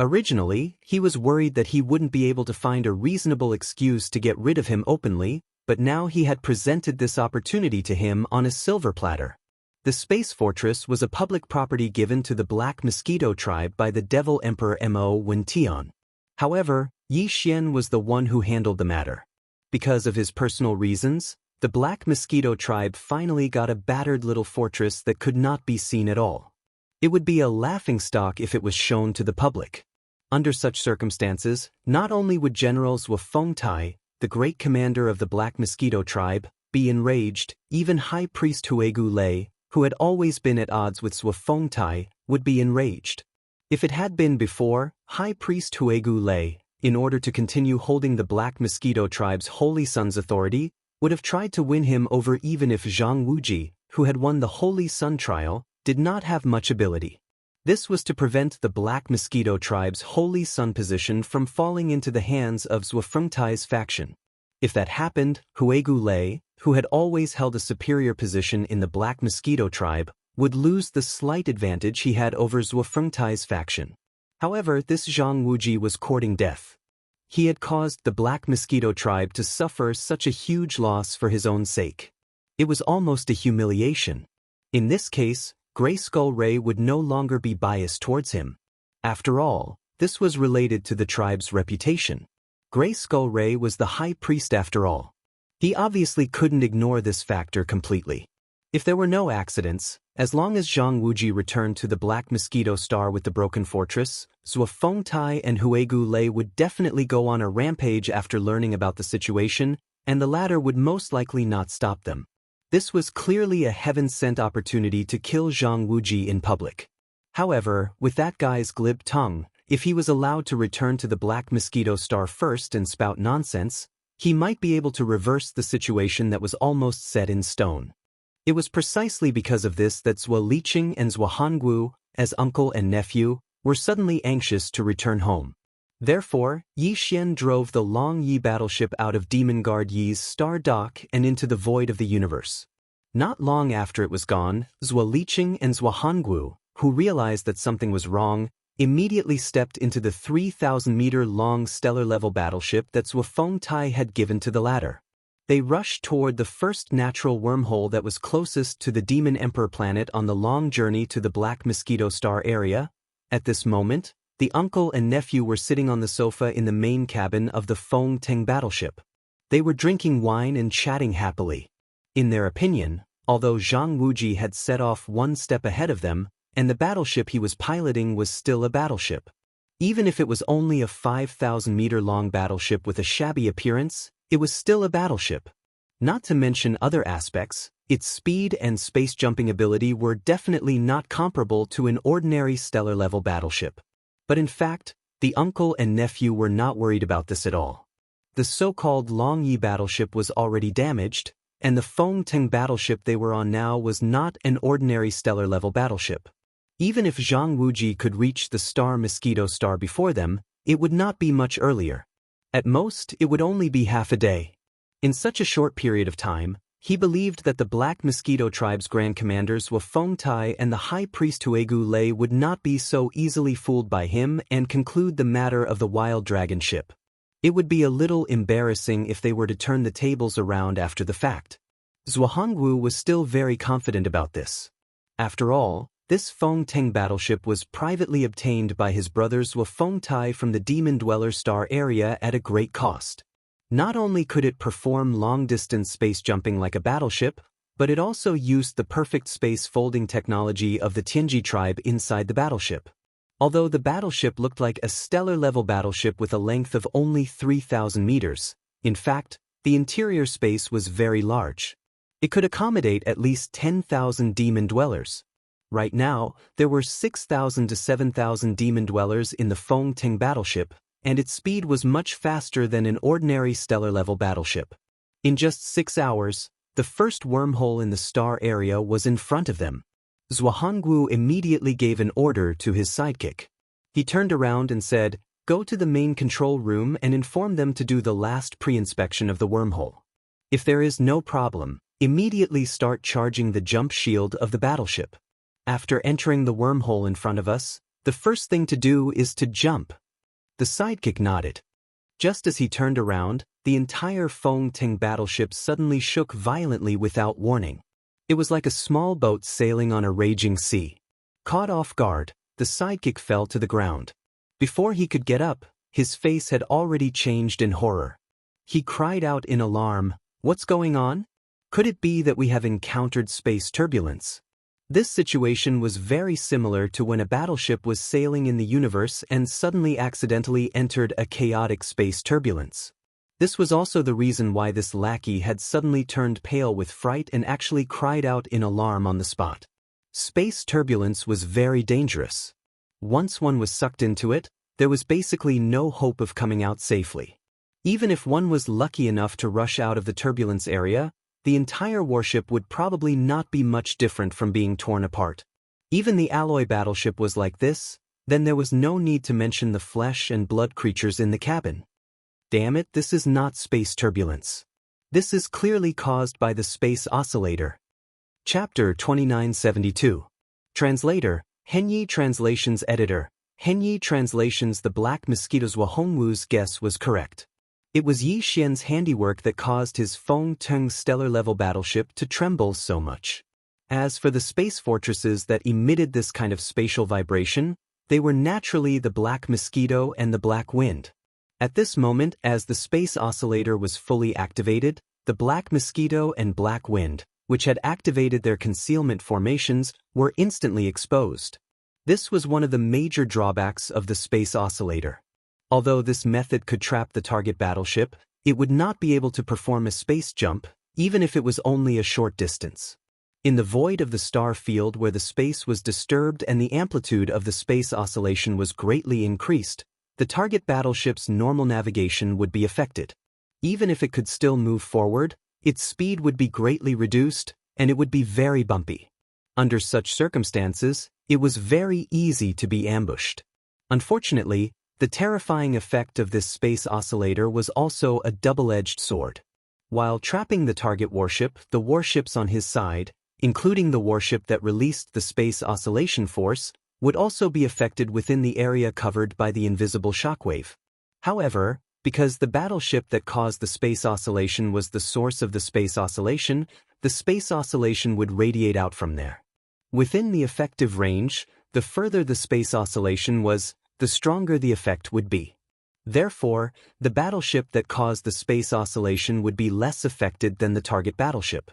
Originally, he was worried that he wouldn't be able to find a reasonable excuse to get rid of him openly, but now he had presented this opportunity to him on a silver platter. The space fortress was a public property given to the Black Mosquito tribe by the Devil Emperor Mo Wentian. However, Yi Xian was the one who handled the matter. Because of his personal reasons, the Black Mosquito tribe finally got a battered little fortress that could not be seen at all. It would be a laughingstock if it was shown to the public. Under such circumstances, not only would General Zhuo Fengtai, the great commander of the Black Mosquito tribe, be enraged, even High Priest Huegu Lei, who had always been at odds with Zhuo Fengtai, would be enraged. If it had been before, High Priest Huegu Lei, in order to continue holding the Black Mosquito tribe's Holy Sun's authority, would have tried to win him over even if Zhang Wuji, who had won the Holy Sun trial, did not have much ability. This was to prevent the Black Mosquito tribe's Holy Sun position from falling into the hands of Zhuo Fengtai's faction. If that happened, Huegu Lei, who had always held a superior position in the Black Mosquito tribe, would lose the slight advantage he had over Zhuo Fengtai's faction. However, this Zhang Wuji was courting death. He had caused the Black Mosquito tribe to suffer such a huge loss for his own sake. It was almost a humiliation. In this case, Grey Skull Ray would no longer be biased towards him. After all, this was related to the tribe's reputation. Grey Skull Ray was the high priest after all. He obviously couldn't ignore this factor completely. If there were no accidents, as long as Zhang Wuji returned to the Black Mosquito Star with the broken fortress, Zhuo Fengtai and Huegu Lei would definitely go on a rampage after learning about the situation, and the latter would most likely not stop them. This was clearly a heaven-sent opportunity to kill Zhang Wuji in public. However, with that guy's glib tongue, if he was allowed to return to the Black Mosquito Star first and spout nonsense, he might be able to reverse the situation that was almost set in stone. It was precisely because of this that Zhuo Liqing and Zhuo Hongwu, as uncle and nephew, were suddenly anxious to return home. Therefore, Yi Xian drove the Long Yi battleship out of Demon Guard Yi's star dock and into the void of the universe. Not long after it was gone, Zhuo Liqing and Zhuo Hongwu, who realized that something was wrong, immediately stepped into the 3,000-meter-long stellar-level battleship that Zhuo Fengtai had given to the latter. They rushed toward the first natural wormhole that was closest to the Demon Emperor planet on the long journey to the Black Mosquito Star area. At this moment, the uncle and nephew were sitting on the sofa in the main cabin of the Feng Teng battleship. They were drinking wine and chatting happily. In their opinion, although Zhang Wuji had set off one step ahead of them, and the battleship he was piloting was still a battleship. Even if it was only a 5,000-meter-long battleship with a shabby appearance, it was still a battleship. Not to mention other aspects, its speed and space-jumping ability were definitely not comparable to an ordinary stellar-level battleship. But in fact, the uncle and nephew were not worried about this at all. The so-called Long Yi battleship was already damaged, and the Feng Teng battleship they were on now was not an ordinary stellar-level battleship. Even if Zhang Wuji could reach the Star Mosquito Star before them, it would not be much earlier. At most, it would only be half a day. In such a short period of time, he believed that the Black Mosquito tribe's Grand Commanders Zhuo Fengtai and the High Priest Huegu Lei would not be so easily fooled by him and conclude the matter of the Wild Dragon ship. It would be a little embarrassing if they were to turn the tables around after the fact. Zhuo Hongwu was still very confident about this. After all, this Feng Teng battleship was privately obtained by his brothers Zhuo Fengtai from the Demon Dweller Star area at a great cost. Not only could it perform long-distance space jumping like a battleship, but it also used the perfect space folding technology of the Tianji tribe inside the battleship. Although the battleship looked like a stellar-level battleship with a length of only 3,000 meters, in fact, the interior space was very large. It could accommodate at least 10,000 demon dwellers. Right now, there were 6,000 to 7,000 demon dwellers in the Feng Teng battleship, and its speed was much faster than an ordinary stellar-level battleship. In just 6 hours, the first wormhole in the star area was in front of them. Zhuangguo immediately gave an order to his sidekick. He turned around and said, "Go to the main control room and inform them to do the last pre-inspection of the wormhole. If there is no problem, immediately start charging the jump shield of the battleship. After entering the wormhole in front of us, the first thing to do is to jump." The sidekick nodded. Just as he turned around, the entire Feng Ting battleship suddenly shook violently without warning. It was like a small boat sailing on a raging sea. Caught off guard, the sidekick fell to the ground. Before he could get up, his face had already changed in horror. He cried out in alarm, "What's going on? Could it be that we have encountered space turbulence?" This situation was very similar to when a battleship was sailing in the universe and suddenly accidentally entered a chaotic space turbulence. This was also the reason why this lackey had suddenly turned pale with fright and actually cried out in alarm on the spot. Space turbulence was very dangerous. Once one was sucked into it, there was basically no hope of coming out safely. Even if one was lucky enough to rush out of the turbulence area, the entire warship would probably not be much different from being torn apart. Even the alloy battleship was like this, then there was no need to mention the flesh and blood creatures in the cabin. Damn it, this is not space turbulence. This is clearly caused by the space oscillator. Chapter 2972. Translator, Henyi Translations Editor, Henyi Translations. The Black Mosquito's Zhuangguo's guess was correct. It was Yi Xian's handiwork that caused his Feng Ting stellar-level battleship to tremble so much. As for the space fortresses that emitted this kind of spatial vibration, they were naturally the Black Mosquito and the Black Wind. At this moment, as the space oscillator was fully activated, the Black Mosquito and Black Wind, which had activated their concealment formations, were instantly exposed. This was one of the major drawbacks of the space oscillator. Although this method could trap the target battleship, it would not be able to perform a space jump, even if it was only a short distance. In the void of the star field where the space was disturbed and the amplitude of the space oscillation was greatly increased, the target battleship's normal navigation would be affected. Even if it could still move forward, its speed would be greatly reduced, and it would be very bumpy. Under such circumstances, it was very easy to be ambushed. Unfortunately, the terrifying effect of this space oscillator was also a double-edged sword. While trapping the target warship, the warships on his side, including the warship that released the space oscillation force, would also be affected within the area covered by the invisible shockwave. However, because the battleship that caused the space oscillation was the source of the space oscillation would radiate out from there. Within the effective range, the further the space oscillation was, the stronger the effect would be. Therefore, the battleship that caused the space oscillation would be less affected than the target battleship.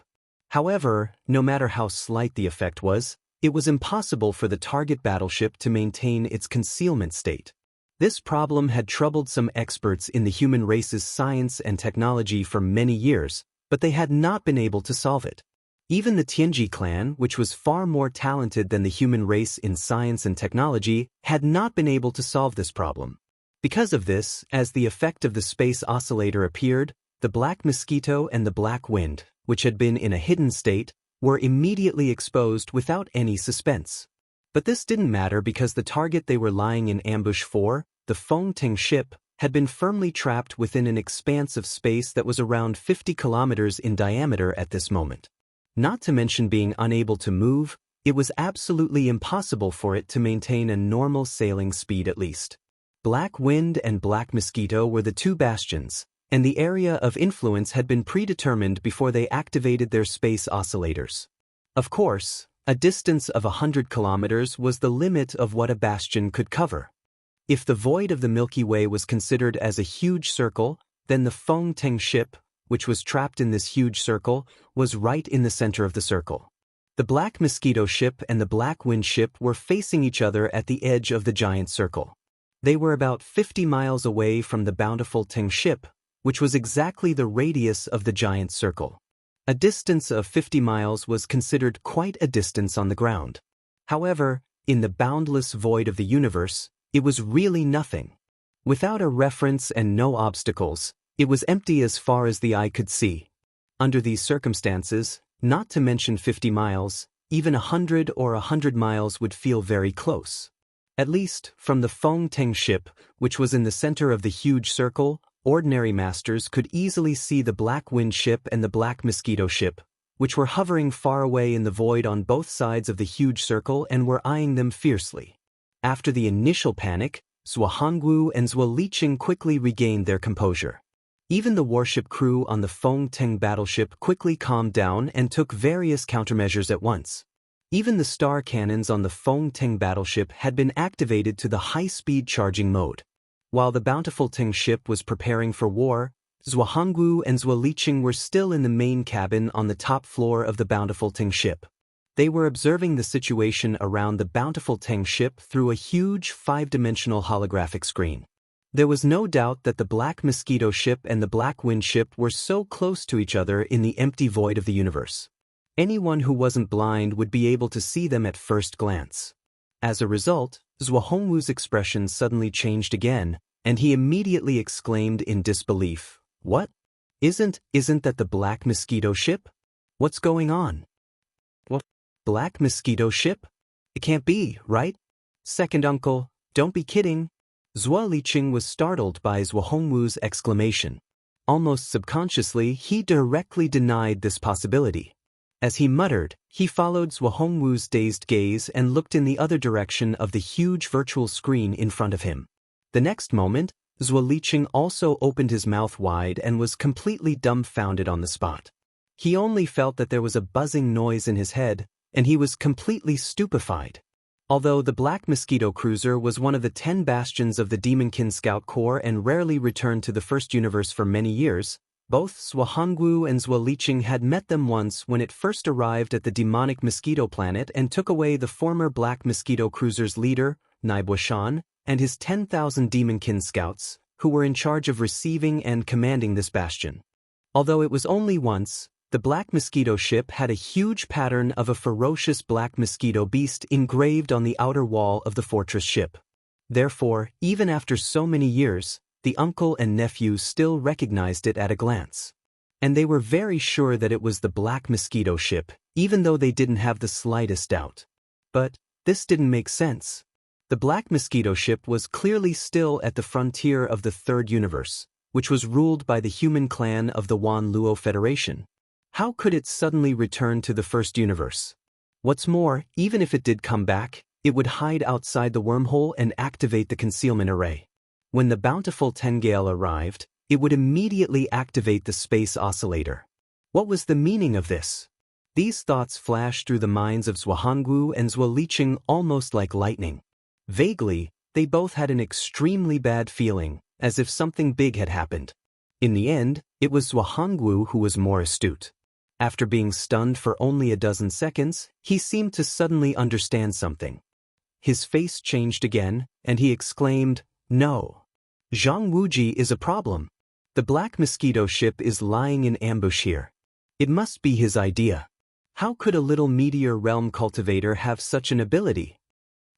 However, no matter how slight the effect was, it was impossible for the target battleship to maintain its concealment state. This problem had troubled some experts in the human race's science and technology for many years, but they had not been able to solve it. Even the Tianji clan, which was far more talented than the human race in science and technology, had not been able to solve this problem. Because of this, as the effect of the space oscillator appeared, the Black Mosquito and the Black Wind, which had been in a hidden state, were immediately exposed without any suspense. But this didn't matter because the target they were lying in ambush for, the Feng Ting ship, had been firmly trapped within an expanse of space that was around 50 kilometers in diameter at this moment. Not to mention being unable to move, it was absolutely impossible for it to maintain a normal sailing speed at least. Black Wind and Black Mosquito were the two bastions, and the area of influence had been predetermined before they activated their space oscillators. Of course, a distance of 100 kilometers was the limit of what a bastion could cover. If the void of the Milky Way was considered as a huge circle, then the Feng Ting ship, which was trapped in this huge circle, was right in the center of the circle. The Black Mosquito ship and the Black Wind ship were facing each other at the edge of the giant circle. They were about 50 miles away from the bountiful Ting ship, which was exactly the radius of the giant circle. A distance of 50 miles was considered quite a distance on the ground. However, in the boundless void of the universe, it was really nothing. Without a reference and no obstacles, it was empty as far as the eye could see. Under these circumstances, not to mention 50 miles, even 100 or 100 miles would feel very close. At least, from the Feng Teng ship, which was in the center of the huge circle, ordinary masters could easily see the Black Wind ship and the Black Mosquito ship, which were hovering far away in the void on both sides of the huge circle and were eyeing them fiercely. After the initial panic, Zhuanggu and Zhuo Liqing quickly regained their composure. Even the warship crew on the Feng Teng battleship quickly calmed down and took various countermeasures at once. Even the star cannons on the Feng Teng battleship had been activated to the high-speed charging mode. While the bountiful Teng ship was preparing for war, Zhuanggu and Zhuo Liqing were still in the main cabin on the top floor of the bountiful Teng ship. They were observing the situation around the bountiful Teng ship through a huge 5-dimensional holographic screen. There was no doubt that the Black Mosquito ship and the Black Wind ship were so close to each other in the empty void of the universe. Anyone who wasn't blind would be able to see them at first glance. As a result, Zhuanggu's expression suddenly changed again, and he immediately exclaimed in disbelief, "What? Isn't that the Black Mosquito ship? What's going on? What? Black Mosquito ship? It can't be, right? Second uncle, don't be kidding." Zhuo Liqing was startled by Zhuanggu's exclamation. Almost subconsciously, he directly denied this possibility. As he muttered, he followed Zhuanggu's dazed gaze and looked in the other direction of the huge virtual screen in front of him. The next moment, Zhuo Liqing also opened his mouth wide and was completely dumbfounded on the spot. He only felt that there was a buzzing noise in his head, and he was completely stupefied. Although the Black Mosquito cruiser was one of the 10 bastions of the Demonkin Scout Corps and rarely returned to the First Universe for many years, both Zhuanggu and Zhuo Liqing had met them once when it first arrived at the demonic mosquito planet and took away the former Black Mosquito cruiser's leader, Naibuishan, and his 10,000 Demonkin Scouts, who were in charge of receiving and commanding this bastion. Although it was only once, the Black Mosquito ship had a huge pattern of a ferocious black mosquito beast engraved on the outer wall of the fortress ship. Therefore, even after so many years, the uncle and nephew still recognized it at a glance. And they were very sure that it was the Black Mosquito ship, even though they didn't have the slightest doubt. But this didn't make sense. The Black Mosquito ship was clearly still at the frontier of the Third Universe, which was ruled by the human clan of the Wan Luo Federation. How could it suddenly return to the First Universe? What's more, even if it did come back, it would hide outside the wormhole and activate the concealment array. When the bountiful Tengale arrived, it would immediately activate the space oscillator. What was the meaning of this? These thoughts flashed through the minds of Zhuanggu and Zhuo Liqing almost like lightning. Vaguely, they both had an extremely bad feeling, as if something big had happened. In the end, it was Zhuanggu who was more astute. After being stunned for only a dozen seconds, he seemed to suddenly understand something. His face changed again, and he exclaimed, "No. Zhang Wuji is a problem. The Black Mosquito ship is lying in ambush here. It must be his idea. How could a little meteor realm cultivator have such an ability?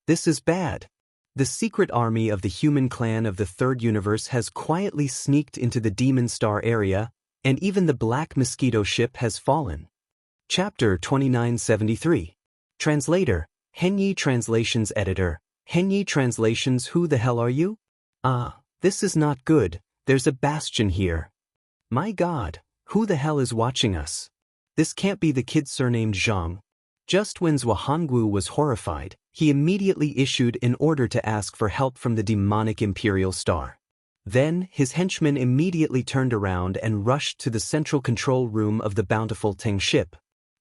This is bad. The secret army of the human clan of the Third Universe has quietly sneaked into the Demon Star area, and even the Black Mosquito ship has fallen." Chapter 2973. Translator, Henyi Translations Editor, Henyi Translations. Who the hell are you? This is not good. There's a bastion here. My God, who the hell is watching us? This can't be the kid surnamed Zhang. Just when Zhuanggu was horrified, he immediately issued an order to ask for help from the demonic Imperial Star. Then, his henchmen immediately turned around and rushed to the central control room of the bountiful Teng ship.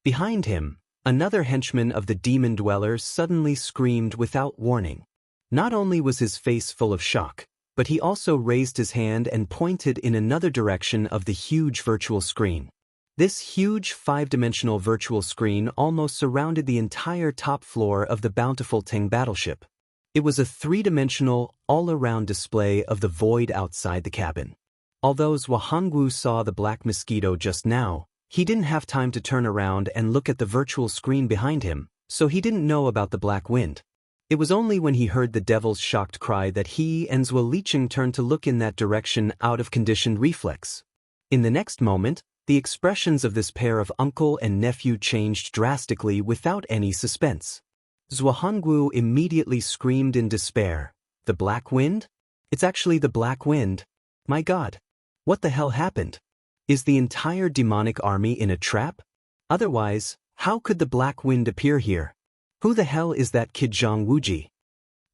Behind him, another henchman of the demon dwellers suddenly screamed without warning. Not only was his face full of shock, but he also raised his hand and pointed in another direction of the huge virtual screen. This huge 5-dimensional virtual screen almost surrounded the entire top floor of the bountiful Teng battleship. It was a 3-dimensional, all-around display of the void outside the cabin. Although Zhuanggu saw the Black Mosquito just now, he didn't have time to turn around and look at the virtual screen behind him, so he didn't know about the Black Wind. It was only when he heard the devil's shocked cry that he and Zhuo Liqing turned to look in that direction out of conditioned reflex. In the next moment, the expressions of this pair of uncle and nephew changed drastically without any suspense. Zhuo Hongwu immediately screamed in despair. The Black Wind? It's actually the Black Wind. My God. What the hell happened? Is the entire demonic army in a trap? Otherwise, how could the Black Wind appear here? Who the hell is that kid Zhang Wuji?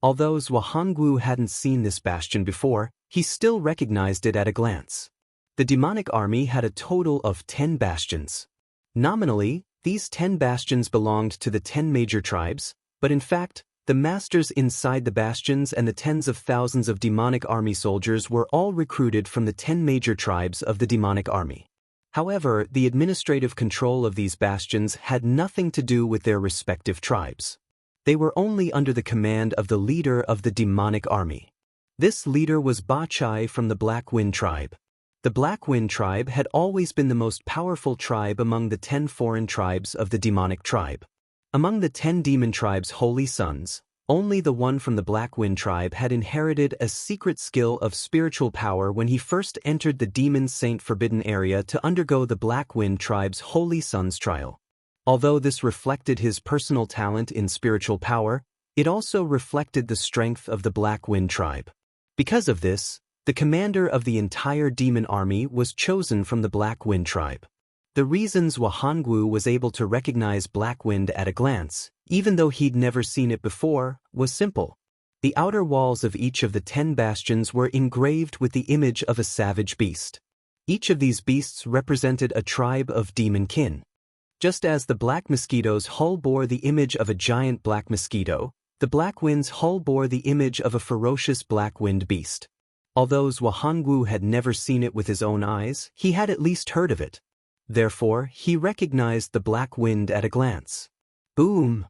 Although Zhuo Hongwu hadn't seen this bastion before, he still recognized it at a glance. The demonic army had a total of 10 bastions. Nominally, these 10 bastions belonged to the 10 major tribes, but in fact, the masters inside the bastions and the tens of thousands of demonic army soldiers were all recruited from the 10 major tribes of the demonic army. However, the administrative control of these bastions had nothing to do with their respective tribes. They were only under the command of the leader of the demonic army. This leader was Ba Chai from the Black Wind tribe. The Black Wind tribe had always been the most powerful tribe among the 10 foreign tribes of the demonic tribe. Among the 10 demon tribes' holy sons, only the one from the Black Wind tribe had inherited a secret skill of spiritual power when he first entered the Demon Saint Forbidden area to undergo the Black Wind tribe's holy sons trial. Although this reflected his personal talent in spiritual power, it also reflected the strength of the Black Wind tribe. Because of this, the commander of the entire demon army was chosen from the Black Wind tribe. The reason Zhuo Hongwu was able to recognize Black Wind at a glance, even though he'd never seen it before, was simple. The outer walls of each of the 10 bastions were engraved with the image of a savage beast. Each of these beasts represented a tribe of demon kin. Just as the Black Mosquito's hull bore the image of a giant black mosquito, the Black Wind's hull bore the image of a ferocious Black Wind beast. Although Zhuo Hongwu had never seen it with his own eyes, he had at least heard of it. Therefore, he recognized the Black Wind at a glance. Boom!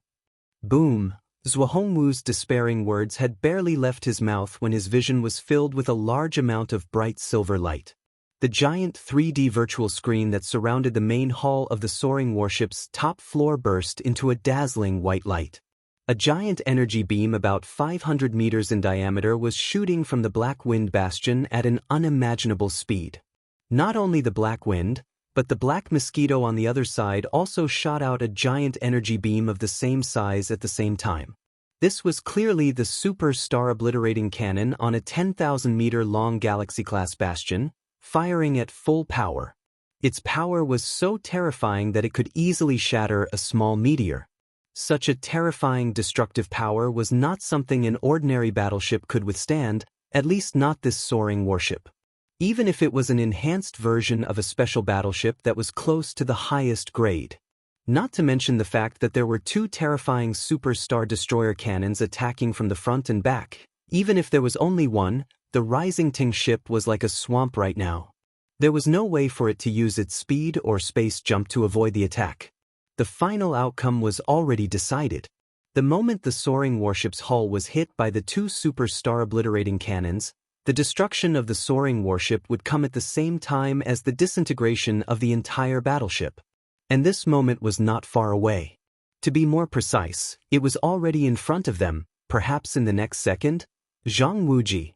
Boom! Zhuo Hongwu's despairing words had barely left his mouth when his vision was filled with a large amount of bright silver light. The giant 3D virtual screen that surrounded the main hall of the soaring warship's top floor burst into a dazzling white light. A giant energy beam about 500 meters in diameter was shooting from the Black Wind bastion at an unimaginable speed. Not only the Black Wind, but the Black Mosquito on the other side also shot out a giant energy beam of the same size at the same time. This was clearly the super star-obliterating cannon on a 10,000-meter-long galaxy-class bastion, firing at full power. Its power was so terrifying that it could easily shatter a small meteor. Such a terrifying destructive power was not something an ordinary battleship could withstand, at least not this soaring warship. Even if it was an enhanced version of a special battleship that was close to the highest grade. Not to mention the fact that there were 2 terrifying super star destroyer cannons attacking from the front and back. Even if there was only one, the Rising Ting ship was like a swamp right now. There was no way for it to use its speed or space jump to avoid the attack. The final outcome was already decided. The moment the soaring warship's hull was hit by the 2 super star-obliterating cannons, the destruction of the soaring warship would come at the same time as the disintegration of the entire battleship. And this moment was not far away. To be more precise, it was already in front of them, perhaps in the next second. Zhang Wuji,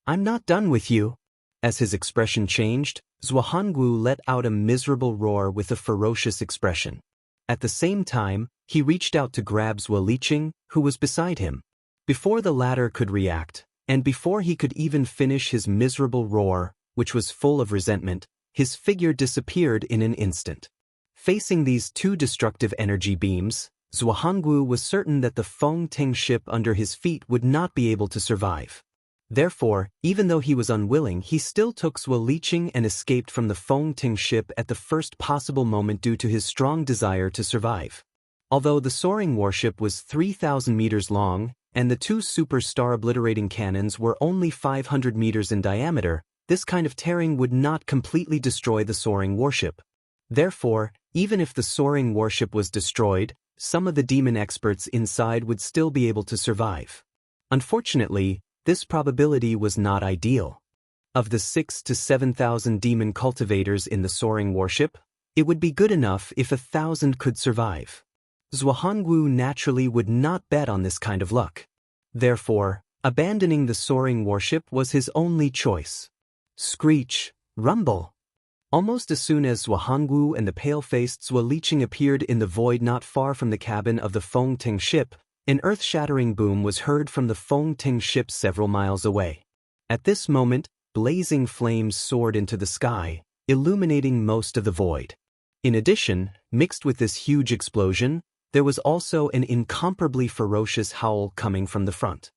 I'm not done with you. As his expression changed, Zhuo Hongwu let out a miserable roar with a ferocious expression. At the same time, he reached out to grab Zhuo Liqing, who was beside him. Before the latter could react, and before he could even finish his miserable roar, which was full of resentment, his figure disappeared in an instant. Facing these 2 destructive energy beams, Zhuo Hongwu was certain that the Feng Ting ship under his feet would not be able to survive. Therefore, even though he was unwilling, he still took Zhuo Liqing and escaped from the Feng Ting ship at the first possible moment due to his strong desire to survive. Although the soaring warship was 3,000 meters long, and the 2 super star-obliterating cannons were only 500 meters in diameter, this kind of tearing would not completely destroy the soaring warship. Therefore, even if the soaring warship was destroyed, some of the demon experts inside would still be able to survive. Unfortunately, this probability was not ideal. Of the 6,000 to 7,000 demon cultivators in the soaring warship, it would be good enough if 1,000 could survive. Zhuo Hongwu naturally would not bet on this kind of luck. Therefore, abandoning the soaring warship was his only choice. Screech, rumble. Almost as soon as Zhuangwu and the pale-faced Zhuo Liqing appeared in the void not far from the cabin of the Fengting ship, an earth-shattering boom was heard from the Fengting ship several miles away. At this moment, blazing flames soared into the sky, illuminating most of the void. In addition, mixed with this huge explosion, there was also an incomparably ferocious howl coming from the front.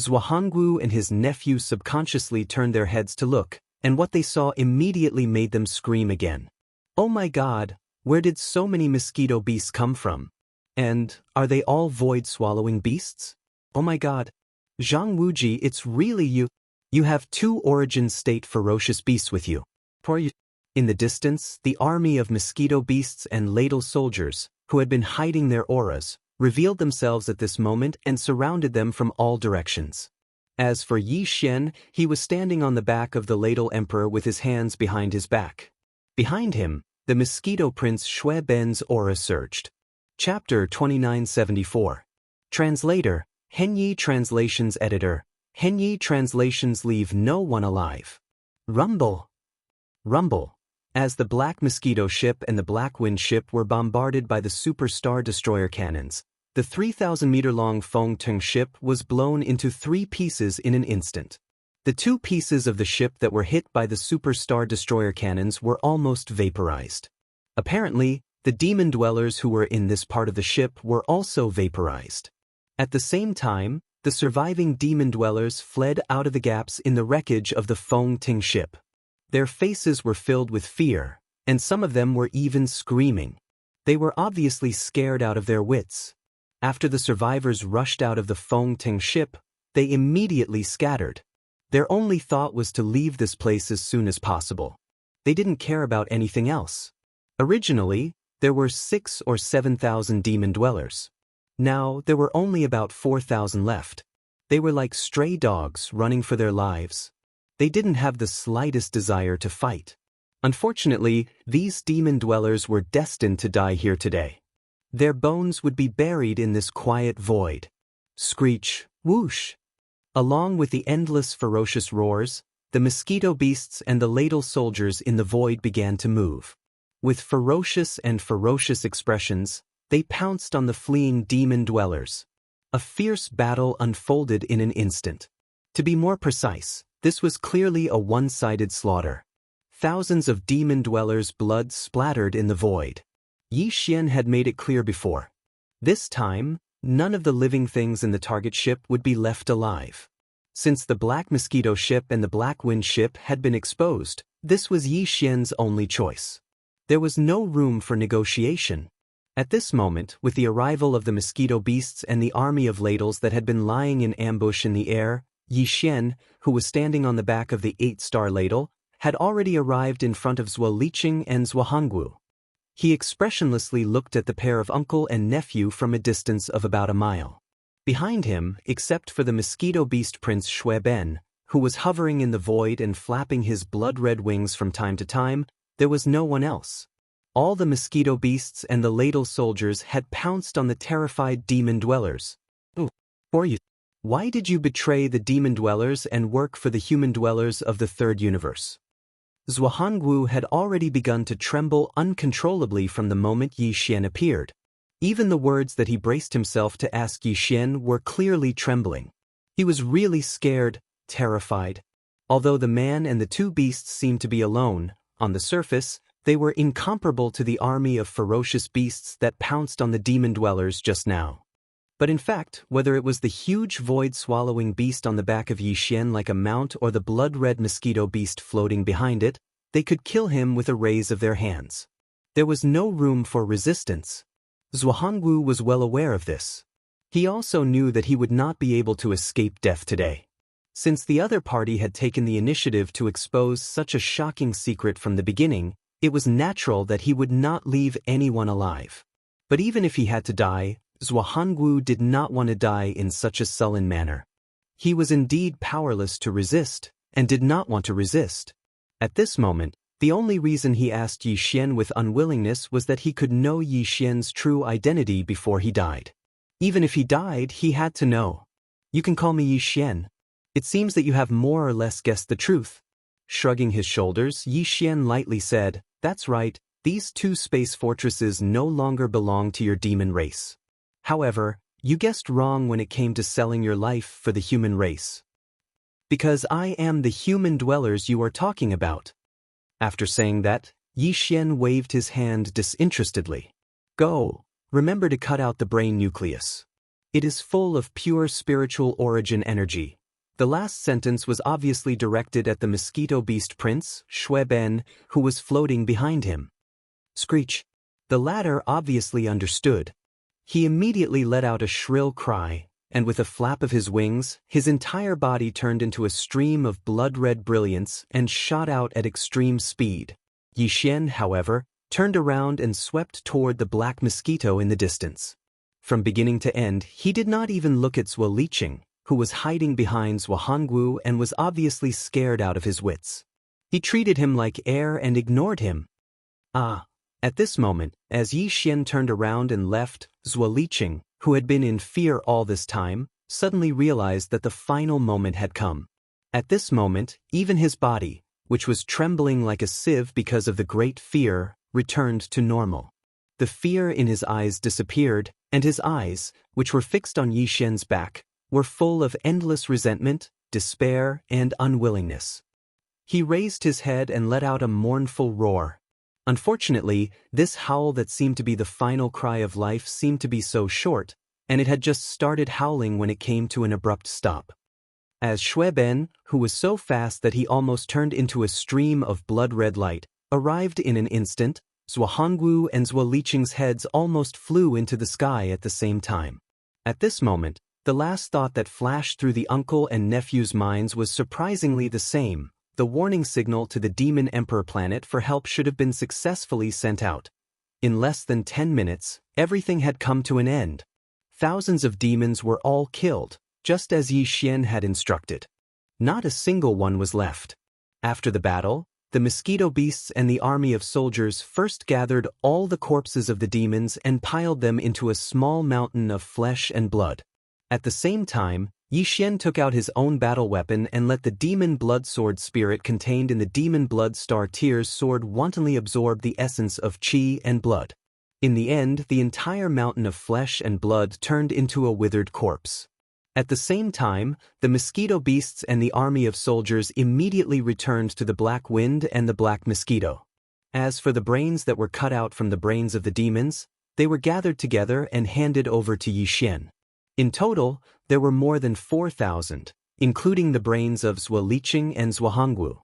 Zhuangwu and his nephew subconsciously turned their heads to look, and what they saw immediately made them scream again. Oh my God, where did so many mosquito beasts come from? And, are they all void-swallowing beasts? Oh my God. Zhang Wuji, it's really you. You have 2 origin-state ferocious beasts with you. In the distance, the army of mosquito beasts and ladle soldiers, who had been hiding their auras, revealed themselves at this moment and surrounded them from all directions. As for Yi Xian, he was standing on the back of the ladle emperor with his hands behind his back. Behind him, the mosquito prince Shui Ben's aura surged. Chapter 2974. Translator, Henyi Translations Editor, Henyi Translations leave no one alive. Rumble. Rumble. As the Black Mosquito ship and the Black Wind ship were bombarded by the Super Star Destroyer cannons, the 3,000-meter-long Fengting ship was blown into 3 pieces in an instant. The 2 pieces of the ship that were hit by the Super Star Destroyer cannons were almost vaporized. Apparently, the demon dwellers who were in this part of the ship were also vaporized. At the same time, the surviving demon dwellers fled out of the gaps in the wreckage of the Fengting ship. Their faces were filled with fear, and some of them were even screaming. They were obviously scared out of their wits. After the survivors rushed out of the Fengting ship, they immediately scattered. Their only thought was to leave this place as soon as possible. They didn't care about anything else. Originally, there were 6,000 or 7,000 demon dwellers. Now, there were only about 4,000 left. They were like stray dogs running for their lives. They didn't have the slightest desire to fight. Unfortunately, these demon dwellers were destined to die here today. Their bones would be buried in this quiet void. Screech, whoosh. Along with the endless ferocious roars, the mosquito beasts and the ladle soldiers in the void began to move. With ferocious expressions, they pounced on the fleeing demon dwellers. A fierce battle unfolded in an instant. To be more precise, this was clearly a one-sided slaughter. Thousands of demon dwellers' blood splattered in the void. Yi Xian had made it clear before. This time, none of the living things in the target ship would be left alive. Since the Black Mosquito ship and the Black Wind ship had been exposed, this was Yi Xian's only choice. There was no room for negotiation. At this moment, with the arrival of the mosquito beasts and the army of ladles that had been lying in ambush in the air, Yi Xian, who was standing on the back of the 8-star ladle, had already arrived in front of Zhuo Liqing and Zhuangwu. He expressionlessly looked at the pair of uncle and nephew from a distance of about a mile. Behind him, except for the mosquito beast prince Shui Ben, who was hovering in the void and flapping his blood-red wings from time to time, there was no one else. All the mosquito beasts and the ladle soldiers had pounced on the terrified demon dwellers. Why did you betray the demon dwellers and work for the human dwellers of the third universe? Zhuangwu had already begun to tremble uncontrollably from the moment Yi Xian appeared. Even the words that he braced himself to ask Yi Xian were clearly trembling. He was really scared, terrified. Although the man and the 2 beasts seemed to be alone, on the surface, they were incomparable to the army of ferocious beasts that pounced on the demon dwellers just now. But in fact, whether it was the huge void-swallowing beast on the back of Yi Xian like a mount or the blood-red mosquito beast floating behind it, they could kill him with a raise of their hands. There was no room for resistance. Zhuangwu was well aware of this. He also knew that he would not be able to escape death today. Since the other party had taken the initiative to expose such a shocking secret from the beginning, it was natural that he would not leave anyone alive. But even if he had to die, Zhuangwu did not want to die in such a sullen manner. He was indeed powerless to resist, and did not want to resist. At this moment, the only reason he asked Yi Xian with unwillingness was that he could know Yi Xian's true identity before he died. Even if he died, he had to know. You can call me Yi Xian. It seems that you have more or less guessed the truth. Shrugging his shoulders, Yi Xian lightly said, That's right, these two space fortresses no longer belong to your demon race. However, you guessed wrong when it came to selling your life for the human race. Because I am the human dwellers you are talking about. After saying that, Yi Xian waved his hand disinterestedly. Go, remember to cut out the brain nucleus. It is full of pure spiritual origin energy. The last sentence was obviously directed at the mosquito beast prince, Shui Ben, who was floating behind him. Screech. The latter obviously understood. He immediately let out a shrill cry, and with a flap of his wings, his entire body turned into a stream of blood-red brilliance and shot out at extreme speed. Yi Xian, however, turned around and swept toward the black mosquito in the distance. From beginning to end, he did not even look at Zhuo Liqing, who was hiding behind Zhuo Hongwu and was obviously scared out of his wits. He treated him like air and ignored him. At this moment, as Yi Xian turned around and left, Zhuo Liqing, who had been in fear all this time, suddenly realized that the final moment had come. At this moment, even his body, which was trembling like a sieve because of the great fear, returned to normal. The fear in his eyes disappeared, and his eyes, which were fixed on Yi Xian's back, were full of endless resentment, despair, and unwillingness. He raised his head and let out a mournful roar. Unfortunately, this howl that seemed to be the final cry of life seemed to be so short, and it had just started howling when it came to an abrupt stop. As Shui Ben, who was so fast that he almost turned into a stream of blood-red light, arrived in an instant, Zhuo Hongwu and Zhuo Liqing's heads almost flew into the sky at the same time. At this moment, the last thought that flashed through the uncle and nephew's minds was surprisingly the same. The warning signal to the Demon Emperor planet for help should have been successfully sent out. In less than 10 minutes, everything had come to an end. Thousands of demons were all killed, just as Yi Xian had instructed. Not a single one was left. After the battle, the mosquito beasts and the army of soldiers first gathered all the corpses of the demons and piled them into a small mountain of flesh and blood. At the same time, Yi Xian took out his own battle weapon and let the demon blood sword spirit contained in the demon blood star tears sword wantonly absorb the essence of qi and blood. In the end, the entire mountain of flesh and blood turned into a withered corpse. At the same time, the mosquito beasts and the army of soldiers immediately returned to the black wind and the black mosquito. As for the brains that were cut out from the brains of the demons, they were gathered together and handed over to Yi Xian. In total, there were more than 4,000, including the brains of Zhuo Liqing and Zhuo Hongwu.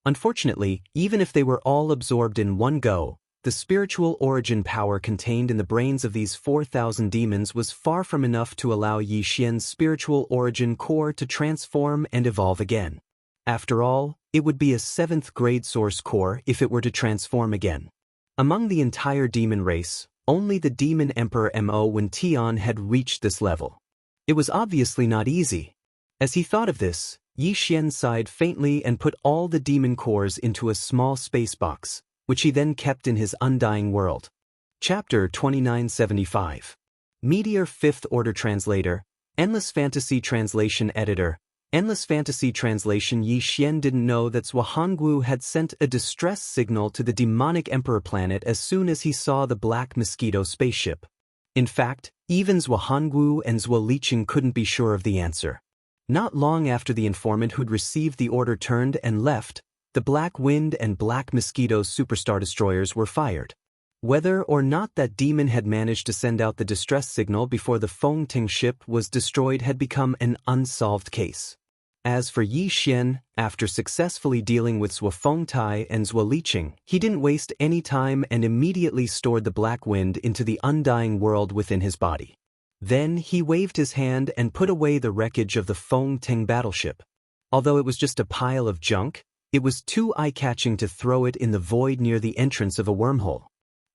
Unfortunately, even if they were all absorbed in one go, the spiritual origin power contained in the brains of these 4,000 demons was far from enough to allow Yi Xian's spiritual origin core to transform and evolve again. After all, it would be a 7th grade source core if it were to transform again. Among the entire demon race, only the Demon Emperor Mo Wen Tian had reached this level. It was obviously not easy. As he thought of this, Yi Xian sighed faintly and put all the demon cores into a small space box, which he then kept in his undying world. Chapter 2975. Meteor 5th Order Translator, Endless Fantasy Translation Editor, Endless Fantasy Translation. Yi Xian didn't know that Zhuo Hongwu had sent a distress signal to the demonic emperor planet as soon as he saw the black mosquito spaceship. In fact, even Zhuo Hongwu and Zhuo Liqing couldn't be sure of the answer. Not long after the informant who'd received the order turned and left, the Black Wind and Black Mosquito superstar destroyers were fired. Whether or not that demon had managed to send out the distress signal before the Fengting ship was destroyed had become an unsolved case. As for Yi Xian, after successfully dealing with Zhuo Fengtai and Zhuo Liqing, he didn't waste any time and immediately stored the Black Wind into the undying world within his body. Then he waved his hand and put away the wreckage of the Fengting battleship. Although it was just a pile of junk, it was too eye-catching to throw it in the void near the entrance of a wormhole.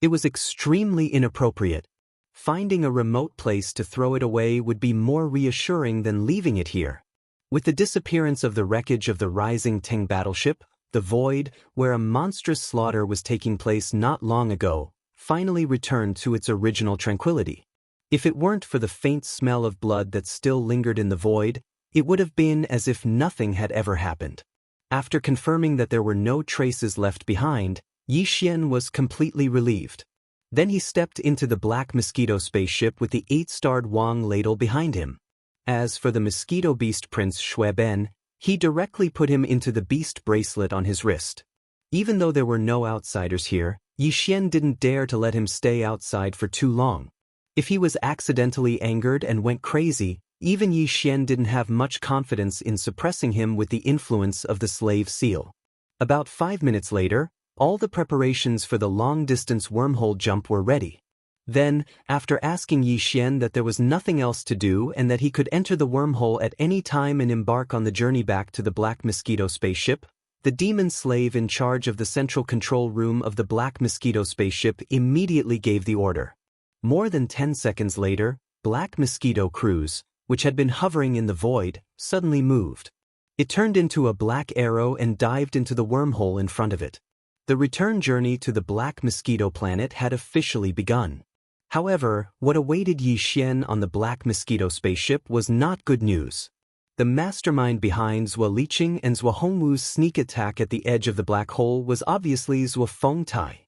It was extremely inappropriate. Finding a remote place to throw it away would be more reassuring than leaving it here. With the disappearance of the wreckage of the Rising Ting battleship, the void, where a monstrous slaughter was taking place not long ago, finally returned to its original tranquility. If it weren't for the faint smell of blood that still lingered in the void, it would have been as if nothing had ever happened. After confirming that there were no traces left behind, Yi Xian was completely relieved. Then he stepped into the Black Mosquito spaceship with the 8-starred Wang ladle behind him. As for the Mosquito Beast Prince Shui Ben, he directly put him into the beast bracelet on his wrist. Even though there were no outsiders here, Yi Xian didn't dare to let him stay outside for too long. If he was accidentally angered and went crazy, even Yi Xian didn't have much confidence in suppressing him with the influence of the slave seal. About 5 minutes later, all the preparations for the long-distance wormhole jump were ready. Then, after asking Yi Xian that there was nothing else to do and that he could enter the wormhole at any time and embark on the journey back to the Black Mosquito spaceship, the demon slave in charge of the central control room of the Black Mosquito spaceship immediately gave the order. More than 10 seconds later, Black Mosquito Cruise, which had been hovering in the void, suddenly moved. It turned into a black arrow and dived into the wormhole in front of it. The return journey to the Black Mosquito planet had officially begun. However, what awaited Yi Xian on the Black Mosquito spaceship was not good news. The mastermind behind Zhuo Liqing and Zhuo Hongwu's sneak attack at the edge of the black hole was obviously Zhuo Fengtai.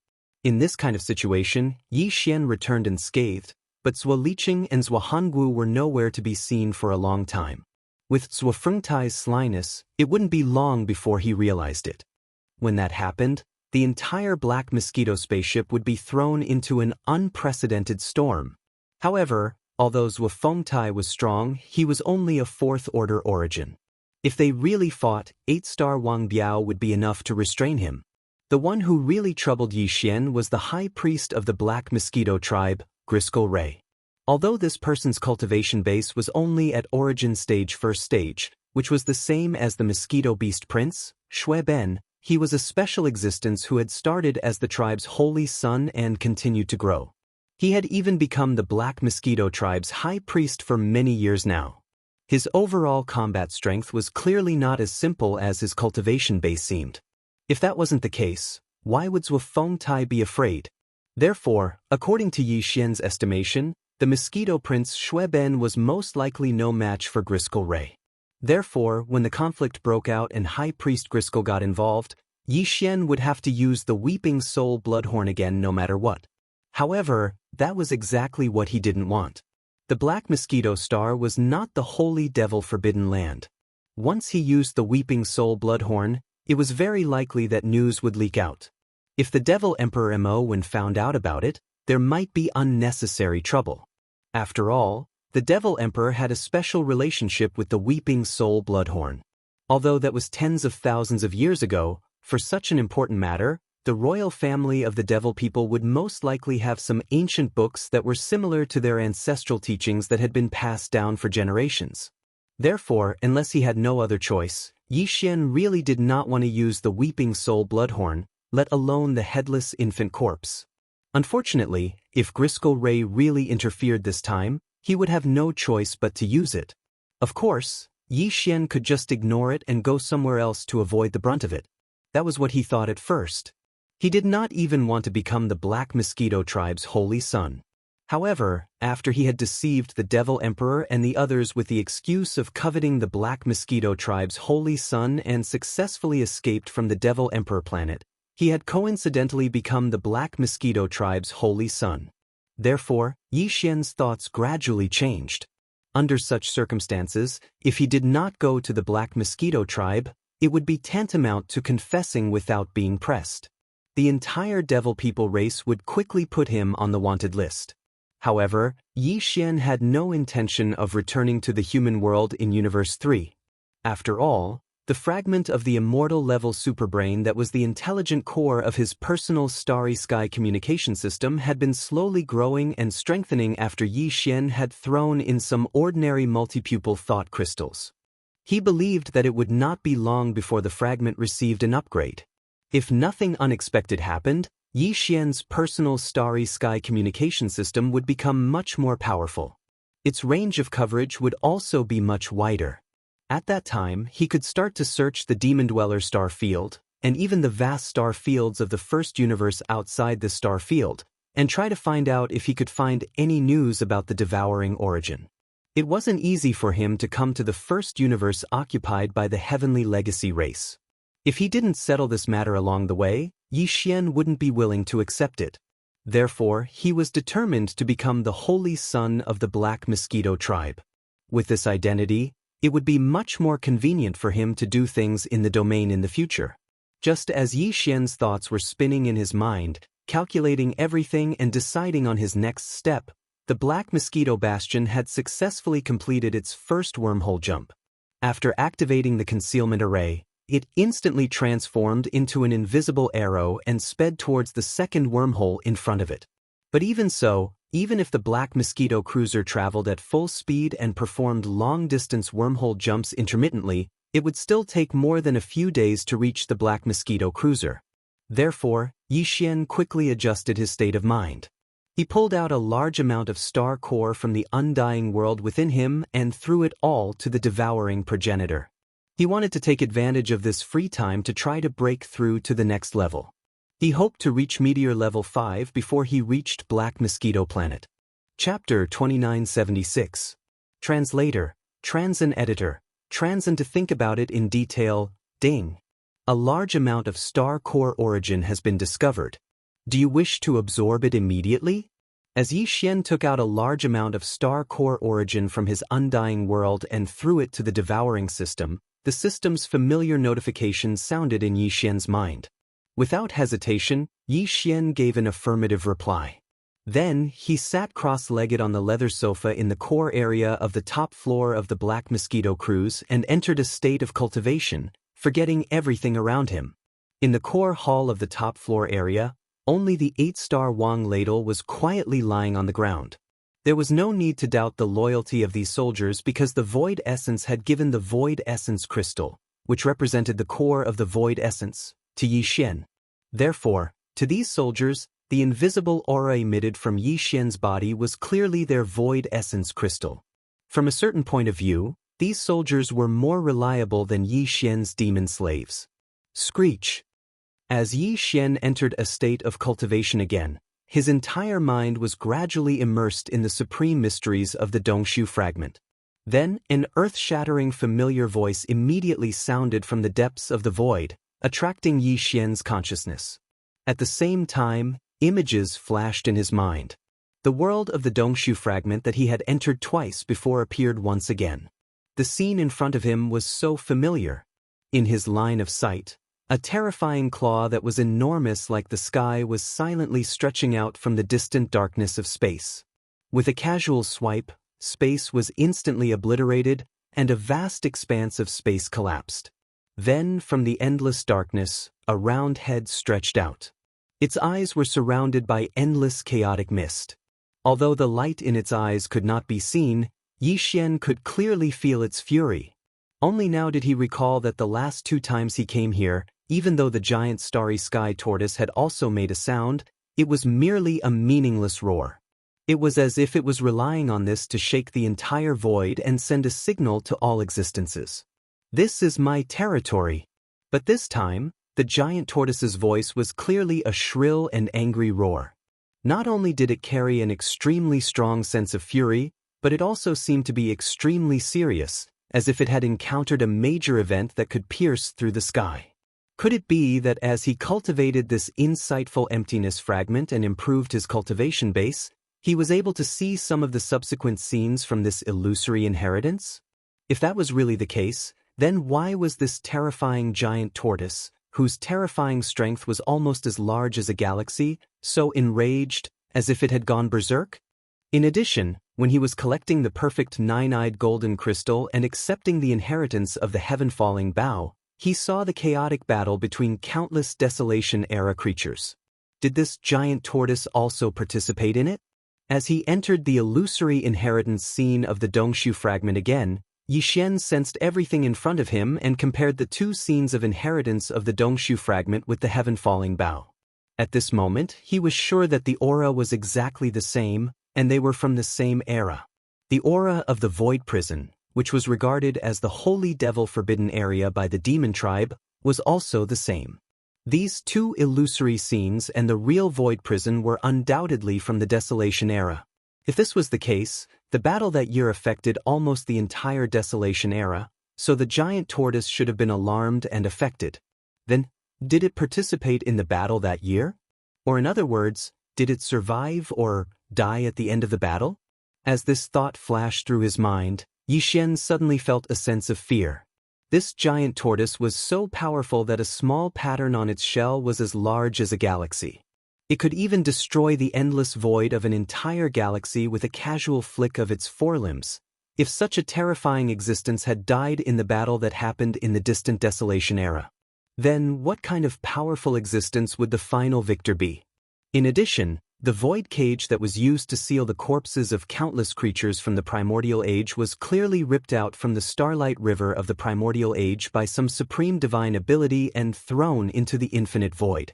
In this kind of situation, Yi Xian returned unscathed, but Zhuo Liqing and Zhuo Hongwu were nowhere to be seen for a long time. With Zhuo Fengtai's slyness, it wouldn't be long before he realized it. When that happened, the entire Black Mosquito spaceship would be thrown into an unprecedented storm. However, although Zhuo Fengtai was strong, he was only a 4th-order origin. If they really fought, 8-star Wang Biao would be enough to restrain him. The one who really troubled Yi Xian was the high priest of the Black Mosquito tribe, Griskel Ray. Although this person's cultivation base was only at origin stage 1st stage, which was the same as the Mosquito Beast Prince, Shui Ben, he was a special existence who had started as the tribe's holy son and continued to grow. He had even become the Black Mosquito tribe's high priest for many years now. His overall combat strength was clearly not as simple as his cultivation base seemed. If that wasn't the case, why would Zhuo Fengtai be afraid? Therefore, according to Yi Xian's estimation, the Mosquito Prince Shui Ben was most likely no match for Griskel Ray. Therefore, when the conflict broke out and High Priest Griskel got involved, Yi Xian would have to use the Weeping Soul Bloodhorn again no matter what. However, that was exactly what he didn't want. The Black Mosquito Star was not the holy devil forbidden land. Once he used the Weeping Soul Bloodhorn, it was very likely that news would leak out. If the Devil Emperor Mo found out about it, there might be unnecessary trouble. After all, the Devil Emperor had a special relationship with the Weeping Soul Bloodhorn. Although that was tens of thousands of years ago, for such an important matter, the royal family of the Devil people would most likely have some ancient books that were similar to their ancestral teachings that had been passed down for generations. Therefore, unless he had no other choice, Yi Xian really did not want to use the Weeping Soul Bloodhorn, let alone the headless infant corpse. Unfortunately, if Griskel Ray really interfered this time, he would have no choice but to use it. Of course, Yi Xian could just ignore it and go somewhere else to avoid the brunt of it. That was what he thought at first. He did not even want to become the Black Mosquito tribe's holy son. However, after he had deceived the Devil Emperor and the others with the excuse of coveting the Black Mosquito tribe's holy son and successfully escaped from the Devil Emperor planet, he had coincidentally become the Black Mosquito tribe's holy son. Therefore, Yi Xian's thoughts gradually changed. Under such circumstances, if he did not go to the Black Mosquito tribe, it would be tantamount to confessing without being pressed. The entire Devil People race would quickly put him on the wanted list. However, Yi Xian had no intention of returning to the human world in Universe 3. After all, the fragment of the immortal-level superbrain that was the intelligent core of his personal Starry Sky communication system had been slowly growing and strengthening after Yi Xian had thrown in some ordinary multipupil thought crystals. He believed that it would not be long before the fragment received an upgrade. If nothing unexpected happened, Yi Xian's personal Starry Sky communication system would become much more powerful. Its range of coverage would also be much wider. At that time, he could start to search the Demon Dweller star field, and even the vast star fields of the first universe outside the star field, and try to find out if he could find any news about the devouring origin. It wasn't easy for him to come to the first universe occupied by the heavenly legacy race. If he didn't settle this matter along the way, Yi Xian wouldn't be willing to accept it. Therefore, he was determined to become the holy son of the Black Mosquito tribe. With this identity, it would be much more convenient for him to do things in the domain in the future. Just as Yi Xian's thoughts were spinning in his mind, calculating everything and deciding on his next step, the Black Mosquito Bastion had successfully completed its first wormhole jump. After activating the concealment array, it instantly transformed into an invisible arrow and sped towards the second wormhole in front of it. But even so, even if the Black Mosquito cruiser traveled at full speed and performed long-distance wormhole jumps intermittently, it would still take more than a few days to reach the Black Mosquito cruiser. Therefore, Yi Xian quickly adjusted his state of mind. He pulled out a large amount of star core from the undying world within him and threw it all to the devouring progenitor. He wanted to take advantage of this free time to try to break through to the next level. He hoped to reach Meteor Level 5 before he reached Black Mosquito Planet. Chapter 2976. Translator, Transin Editor, Transin to think about it in detail, ding. A large amount of star core origin has been discovered. Do you wish to absorb it immediately? As Yi Xian took out a large amount of star core origin from his undying world and threw it to the devouring system, the system's familiar notification sounded in Yi Xian's mind. Without hesitation, Yi Xian gave an affirmative reply. Then, he sat cross-legged on the leather sofa in the core area of the top floor of the Black Mosquito cruise and entered a state of cultivation, forgetting everything around him. In the core hall of the top floor area, only the 8-star Wang ladle was quietly lying on the ground. There was no need to doubt the loyalty of these soldiers because the Void Essence had given the Void Essence Crystal, which represented the core of the Void Essence, to Yi Xian. Therefore, to these soldiers, the invisible aura emitted from Yi Xian's body was clearly their Void Essence Crystal. From a certain point of view, these soldiers were more reliable than Yi Xian's demon slaves. Screech. As Yi Xian entered a state of cultivation again, his entire mind was gradually immersed in the supreme mysteries of the Dongshu fragment. Then, an earth-shattering familiar voice immediately sounded from the depths of the void, attracting Yi Xian's consciousness. At the same time, images flashed in his mind. The world of the Dongshu fragment that he had entered twice before appeared once again. The scene in front of him was so familiar. In his line of sight, a terrifying claw that was enormous like the sky was silently stretching out from the distant darkness of space. With a casual swipe, space was instantly obliterated, and a vast expanse of space collapsed. Then, from the endless darkness, a round head stretched out. Its eyes were surrounded by endless chaotic mist. Although the light in its eyes could not be seen, Yi Xian could clearly feel its fury. Only now did he recall that the last 2 times he came here, even though the giant starry sky tortoise had also made a sound, it was merely a meaningless roar. It was as if it was relying on this to shake the entire void and send a signal to all existences. This is my territory. But this time, the giant tortoise's voice was clearly a shrill and angry roar. Not only did it carry an extremely strong sense of fury, but it also seemed to be extremely serious, as if it had encountered a major event that could pierce through the sky. Could it be that as he cultivated this insightful emptiness fragment and improved his cultivation base, he was able to see some of the subsequent scenes from this illusory inheritance? If that was really the case, then why was this terrifying giant tortoise, whose terrifying strength was almost as large as a galaxy, so enraged, as if it had gone berserk? In addition, when he was collecting the perfect 9-eyed golden crystal and accepting the inheritance of the heaven-falling bough, he saw the chaotic battle between countless Desolation-era creatures. Did this giant tortoise also participate in it? As he entered the illusory inheritance scene of the Dongshu fragment again, Yi Xian sensed everything in front of him and compared the 2 scenes of inheritance of the Dongshu fragment with the heaven-falling bough. At this moment, he was sure that the aura was exactly the same, and they were from the same era. The aura of the Void Prison, which was regarded as the holy devil forbidden area by the demon tribe, was also the same. These two illusory scenes and the real void prison were undoubtedly from the Desolation era. If this was the case, the battle that year affected almost the entire Desolation era, so the giant tortoise should have been alarmed and affected. Then, did it participate in the battle that year? Or in other words, did it survive or die at the end of the battle? As this thought flashed through his mind, Yi Xian suddenly felt a sense of fear. This giant tortoise was so powerful that a small pattern on its shell was as large as a galaxy. It could even destroy the endless void of an entire galaxy with a casual flick of its forelimbs. If such a terrifying existence had died in the battle that happened in the distant Desolation era, then what kind of powerful existence would the final victor be? In addition, the void cage that was used to seal the corpses of countless creatures from the primordial age was clearly ripped out from the starlight river of the primordial age by some supreme divine ability and thrown into the infinite void.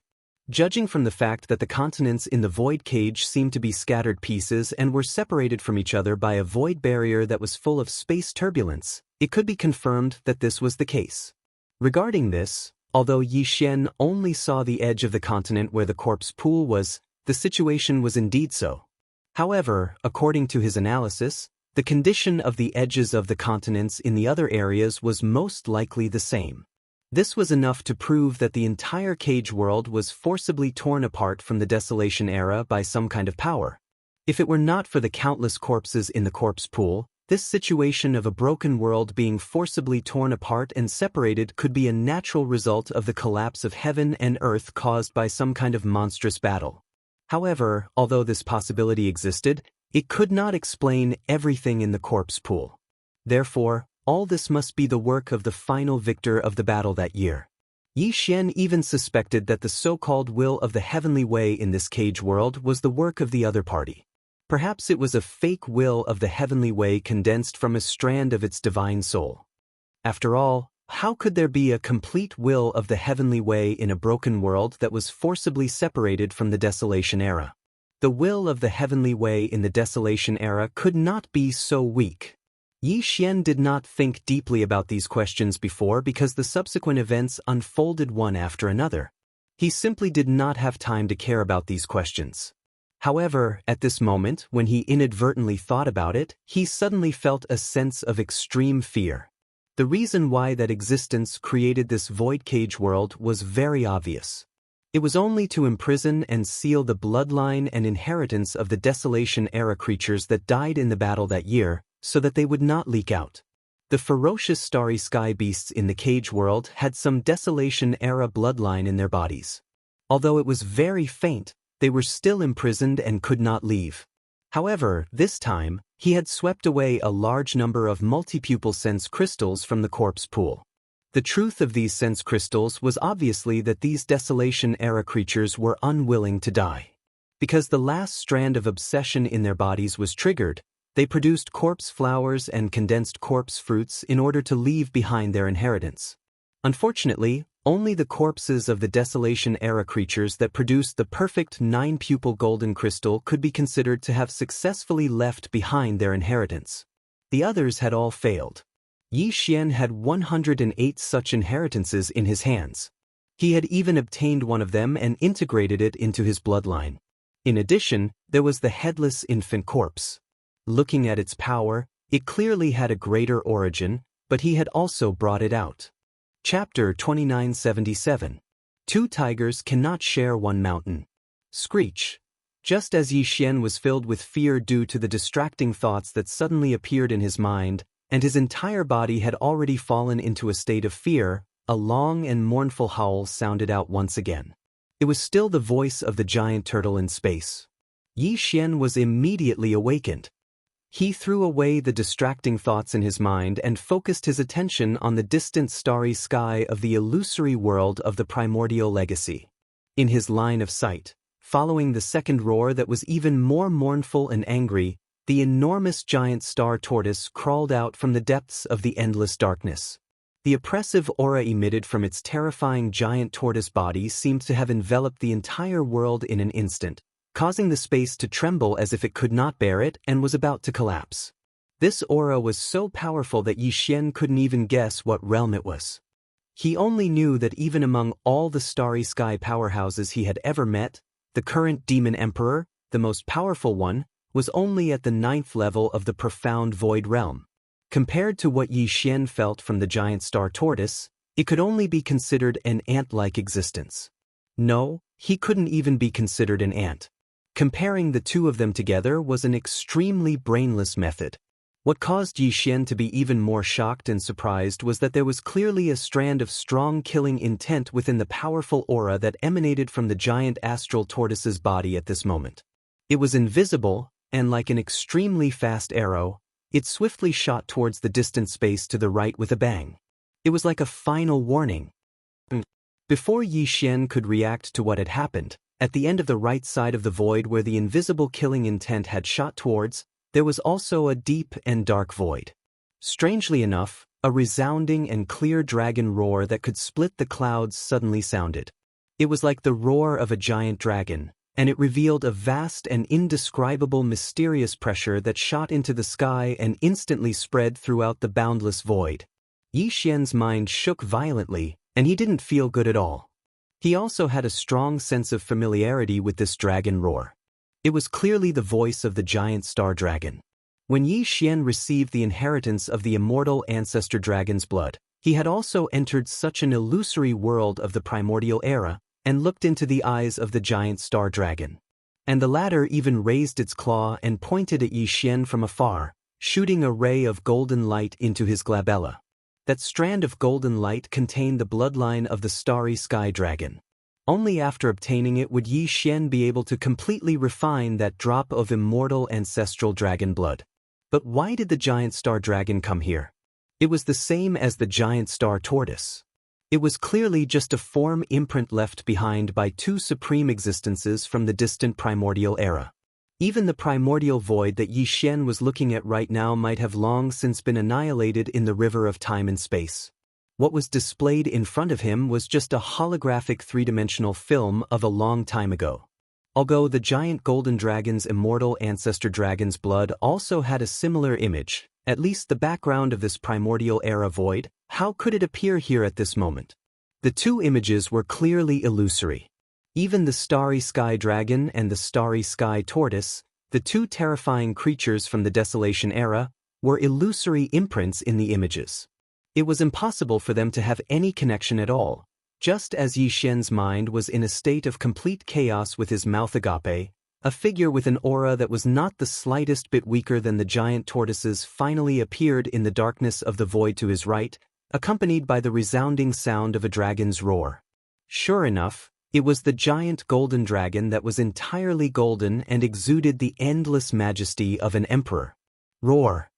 Judging from the fact that the continents in the void cage seemed to be scattered pieces and were separated from each other by a void barrier that was full of space turbulence, it could be confirmed that this was the case. Regarding this, although Yi Xian only saw the edge of the continent where the corpse pool was, the situation was indeed so. However, according to his analysis, the condition of the edges of the continents in the other areas was most likely the same. This was enough to prove that the entire cage world was forcibly torn apart from the Desolation era by some kind of power. If it were not for the countless corpses in the corpse pool, this situation of a broken world being forcibly torn apart and separated could be a natural result of the collapse of heaven and earth caused by some kind of monstrous battle. However, although this possibility existed, it could not explain everything in the corpse pool. Therefore, all this must be the work of the final victor of the battle that year. Yi Xian even suspected that the so-called will of the heavenly way in this cage world was the work of the other party. Perhaps it was a fake will of the heavenly way condensed from a strand of its divine soul. After all, how could there be a complete will of the heavenly way in a broken world that was forcibly separated from the Desolation era? The will of the heavenly way in the Desolation era could not be so weak. Yi Xian did not think deeply about these questions before because the subsequent events unfolded one after another. He simply did not have time to care about these questions. However, at this moment, when he inadvertently thought about it, he suddenly felt a sense of extreme fear. The reason why that existence created this void cage world was very obvious. It was only to imprison and seal the bloodline and inheritance of the Desolation-era creatures that died in the battle that year, so that they would not leak out. The ferocious starry sky beasts in the cage world had some Desolation-era bloodline in their bodies. Although it was very faint, they were still imprisoned and could not leave. However, this time, he had swept away a large number of multipupil sense crystals from the corpse pool. The truth of these sense crystals was obviously that these Desolation-era creatures were unwilling to die. Because the last strand of obsession in their bodies was triggered, they produced corpse flowers and condensed corpse fruits in order to leave behind their inheritance. Unfortunately, only the corpses of the Desolation-era creatures that produced the perfect 9-pupil golden crystal could be considered to have successfully left behind their inheritance. The others had all failed. Yi Xian had 108 such inheritances in his hands. He had even obtained one of them and integrated it into his bloodline. In addition, there was the headless infant corpse. Looking at its power, it clearly had a greater origin, but he had also brought it out. Chapter 2977. Two tigers cannot share one mountain. Screech. Just as Yi Xian was filled with fear due to the distracting thoughts that suddenly appeared in his mind, and his entire body had already fallen into a state of fear, a long and mournful howl sounded out once again. It was still the voice of the giant turtle in space. Yi Xian was immediately awakened. He threw away the distracting thoughts in his mind and focused his attention on the distant starry sky of the illusory world of the primordial legacy. In his line of sight, following the second roar that was even more mournful and angry, the enormous giant star tortoise crawled out from the depths of the endless darkness. The oppressive aura emitted from its terrifying giant tortoise body seemed to have enveloped the entire world in an instant, causing the space to tremble as if it could not bear it and was about to collapse. This aura was so powerful that Yi Xian couldn't even guess what realm it was. He only knew that even among all the starry sky powerhouses he had ever met, the current demon emperor, the most powerful one, was only at the 9th level of the profound void realm. Compared to what Yi Xian felt from the giant star tortoise, it could only be considered an ant-like existence. No, he couldn't even be considered an ant. Comparing the two of them together was an extremely brainless method. What caused Yi Xian to be even more shocked and surprised was that there was clearly a strand of strong killing intent within the powerful aura that emanated from the giant astral tortoise's body at this moment. It was invisible, and like an extremely fast arrow, it swiftly shot towards the distant space to the right with a bang. It was like a final warning. Before Yi Xian could react to what had happened, at the end of the right side of the void where the invisible killing intent had shot towards, there was also a deep and dark void. Strangely enough, a resounding and clear dragon roar that could split the clouds suddenly sounded. It was like the roar of a giant dragon, and it revealed a vast and indescribable mysterious pressure that shot into the sky and instantly spread throughout the boundless void. Yi Xian's mind shook violently, and he didn't feel good at all. He also had a strong sense of familiarity with this dragon roar. It was clearly the voice of the giant star dragon. When Yi Xian received the inheritance of the immortal ancestor dragon's blood, he had also entered such an illusory world of the primordial era and looked into the eyes of the giant star dragon. And the latter even raised its claw and pointed at Yi Xian from afar, shooting a ray of golden light into his glabella. That strand of golden light contained the bloodline of the starry sky dragon. Only after obtaining it would Yi Xian be able to completely refine that drop of immortal ancestral dragon blood. But why did the giant star dragon come here? It was the same as the giant star tortoise. It was clearly just a form imprint left behind by two supreme existences from the distant primordial era. Even the primordial void that Yi Xian was looking at right now might have long since been annihilated in the river of time and space. What was displayed in front of him was just a holographic three-dimensional film of a long time ago. Although the giant golden dragon's immortal ancestor dragon's blood also had a similar image, at least the background of this primordial era void, how could it appear here at this moment? The two images were clearly illusory. Even the starry sky dragon and the starry sky tortoise, the two terrifying creatures from the Desolation era, were illusory imprints in the images. It was impossible for them to have any connection at all, just as Yi Xian's mind was in a state of complete chaos with his mouth agape. A figure with an aura that was not the slightest bit weaker than the giant tortoise's finally appeared in the darkness of the void to his right, accompanied by the resounding sound of a dragon's roar. Sure enough, it was the giant golden dragon that was entirely golden and exuded the endless majesty of an emperor. Roar!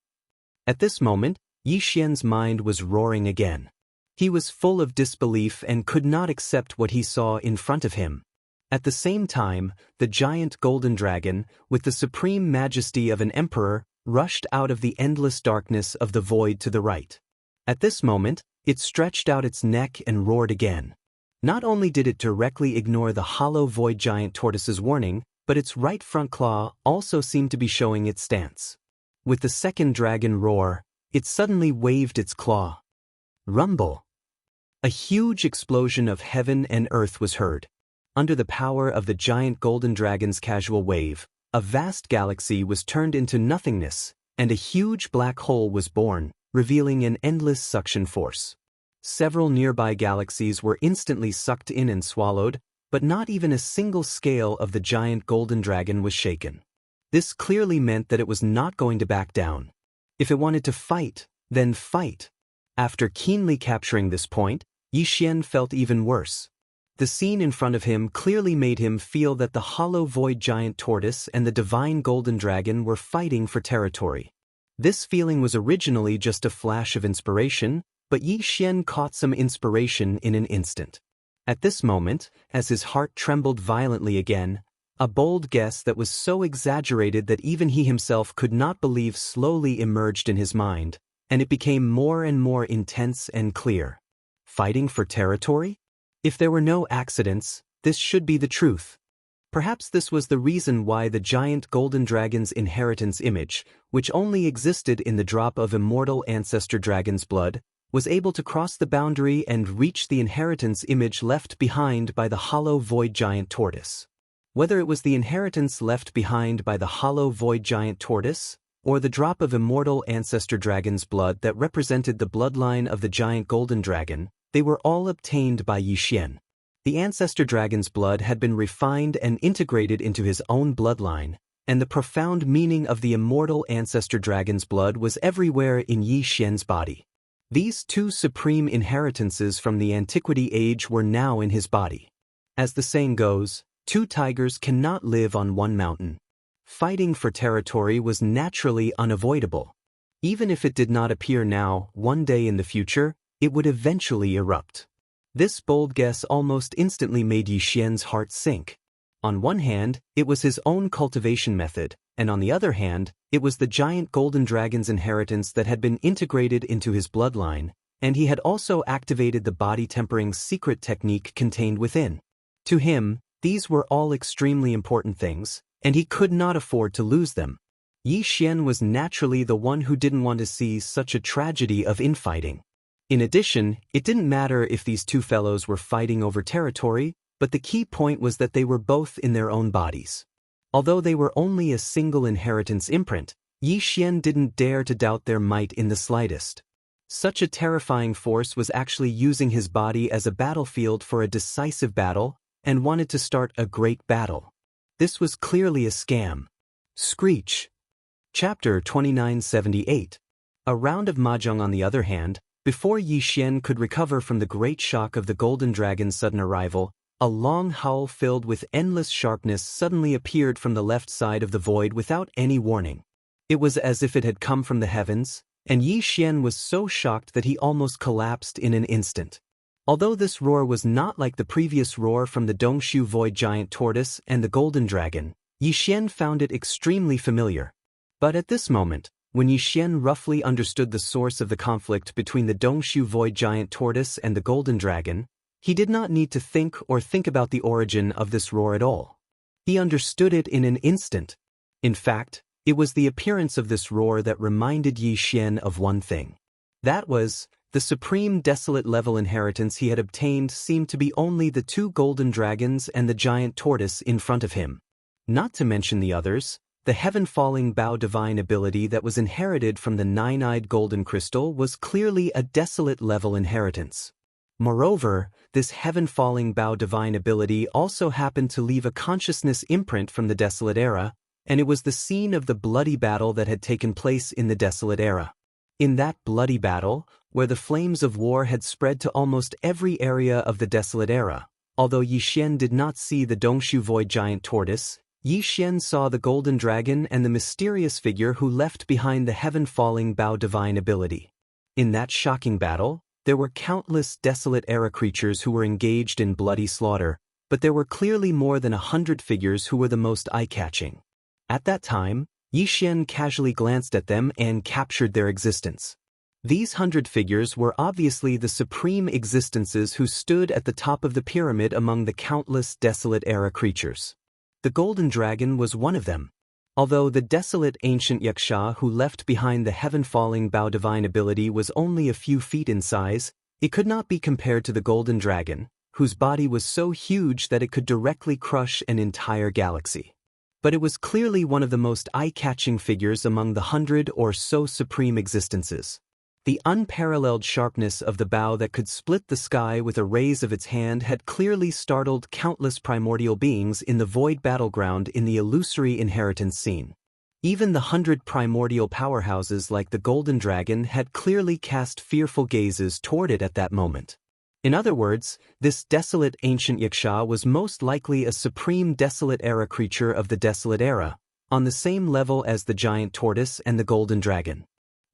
At this moment, Yi Xian's mind was roaring again. He was full of disbelief and could not accept what he saw in front of him. At the same time, the giant golden dragon, with the supreme majesty of an emperor, rushed out of the endless darkness of the void to the right. At this moment, it stretched out its neck and roared again. Not only did it directly ignore the hollow void giant tortoise's warning, but its right front claw also seemed to be showing its stance. With the second dragon roar, it suddenly waved its claw. Rumble! A huge explosion of heaven and earth was heard. Under the power of the giant golden dragon's casual wave, a vast galaxy was turned into nothingness, and a huge black hole was born, revealing an endless suction force. Several nearby galaxies were instantly sucked in and swallowed, but not even a single scale of the giant golden dragon was shaken. This clearly meant that it was not going to back down. If it wanted to fight, then fight. After keenly capturing this point, Yi Xian felt even worse. The scene in front of him clearly made him feel that the hollow void giant tortoise and the divine golden dragon were fighting for territory. This feeling was originally just a flash of inspiration, but Yi Xian caught some inspiration in an instant. At this moment, as his heart trembled violently again, a bold guess that was so exaggerated that even he himself could not believe slowly emerged in his mind, and it became more and more intense and clear. Fighting for territory? If there were no accidents, this should be the truth. Perhaps this was the reason why the giant golden dragon's inheritance image, which only existed in the drop of immortal ancestor dragon's blood, was able to cross the boundary and reach the inheritance image left behind by the hollow void giant tortoise. Whether it was the inheritance left behind by the hollow void giant tortoise, or the drop of immortal ancestor dragon's blood that represented the bloodline of the giant golden dragon, they were all obtained by Yi Xian. The ancestor dragon's blood had been refined and integrated into his own bloodline, and the profound meaning of the immortal ancestor dragon's blood was everywhere in Yi Xian's body. These two supreme inheritances from the antiquity age were now in his body. As the saying goes, two tigers cannot live on one mountain. Fighting for territory was naturally unavoidable. Even if it did not appear now, one day in the future, it would eventually erupt. This bold guess almost instantly made Yi Xian's heart sink. On one hand, it was his own cultivation method, and on the other hand, it was the giant golden dragon's inheritance that had been integrated into his bloodline, and he had also activated the body-tempering secret technique contained within. To him, these were all extremely important things, and he could not afford to lose them. Yi Xian was naturally the one who didn't want to see such a tragedy of infighting. In addition, it didn't matter if these two fellows were fighting over territory, but the key point was that they were both in their own bodies. Although they were only a single inheritance imprint, Yi Xian didn't dare to doubt their might in the slightest. Such a terrifying force was actually using his body as a battlefield for a decisive battle, and wanted to start a great battle. This was clearly a scam. Screech. Chapter 2978. A round of mahjong on the other hand, before Yi Xian could recover from the great shock of the golden dragon's sudden arrival, a long howl filled with endless sharpness suddenly appeared from the left side of the void without any warning. It was as if it had come from the heavens, and Yi Xian was so shocked that he almost collapsed in an instant. Although this roar was not like the previous roar from the Dongshu void giant tortoise and the golden dragon, Yi Xian found it extremely familiar. But at this moment, when Yi Xian roughly understood the source of the conflict between the Dongshu void giant tortoise and the golden dragon, he did not need to think about the origin of this roar at all. He understood it in an instant. In fact, it was the appearance of this roar that reminded Yi Xian of one thing. That was, the supreme desolate level inheritance he had obtained seemed to be only the two golden dragons and the giant tortoise in front of him. Not to mention the others, the heaven-falling bow divine ability that was inherited from the nine-eyed golden crystal was clearly a desolate level inheritance. Moreover, this heaven-falling bow divine ability also happened to leave a consciousness imprint from the Desolate Era, and it was the scene of the bloody battle that had taken place in the Desolate Era. In that bloody battle, where the flames of war had spread to almost every area of the Desolate Era, although Yi Xian did not see the Dongshu void giant tortoise, Yi Xian saw the golden dragon and the mysterious figure who left behind the heaven-falling bow divine ability. In that shocking battle, there were countless Desolate Era creatures who were engaged in bloody slaughter, but there were clearly more than 100 figures who were the most eye-catching. At that time, Yi Xian casually glanced at them and captured their existence. These 100 figures were obviously the supreme existences who stood at the top of the pyramid among the countless Desolate Era creatures. The golden dragon was one of them. Although the desolate ancient yaksha who left behind the heaven-falling bow divine ability was only a few feet in size, it could not be compared to the golden dragon, whose body was so huge that it could directly crush an entire galaxy. But it was clearly one of the most eye-catching figures among the 100 or so supreme existences. The unparalleled sharpness of the bow that could split the sky with a raise of its hand had clearly startled countless primordial beings in the void battleground in the illusory inheritance scene. Even the 100 primordial powerhouses like the golden dragon had clearly cast fearful gazes toward it at that moment. In other words, this desolate ancient yaksha was most likely a supreme Desolate Era creature of the Desolate Era, on the same level as the giant tortoise and the golden dragon.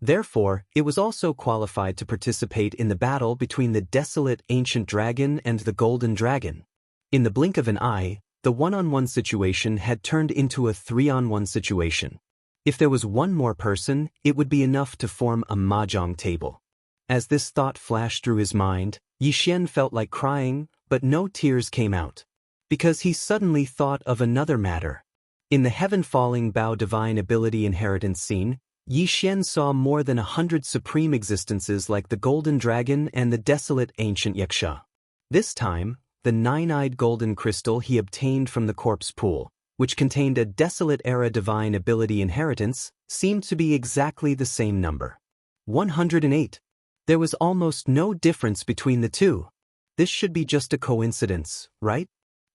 Therefore, it was also qualified to participate in the battle between the desolate ancient dragon and the golden dragon. In the blink of an eye, the one-on-one situation had turned into a three-on-one situation. If there was one more person, it would be enough to form a mahjong table. As this thought flashed through his mind, Yi Xian felt like crying, but no tears came out. Because he suddenly thought of another matter. In the heaven-falling bow divine ability inheritance scene, Yi Xian saw more than 100 supreme existences like the Golden Dragon and the desolate ancient Yaksha. This time, the nine-eyed golden crystal he obtained from the corpse pool, which contained a desolate era divine ability inheritance, seemed to be exactly the same number. 108. There was almost no difference between the two. This should be just a coincidence, right?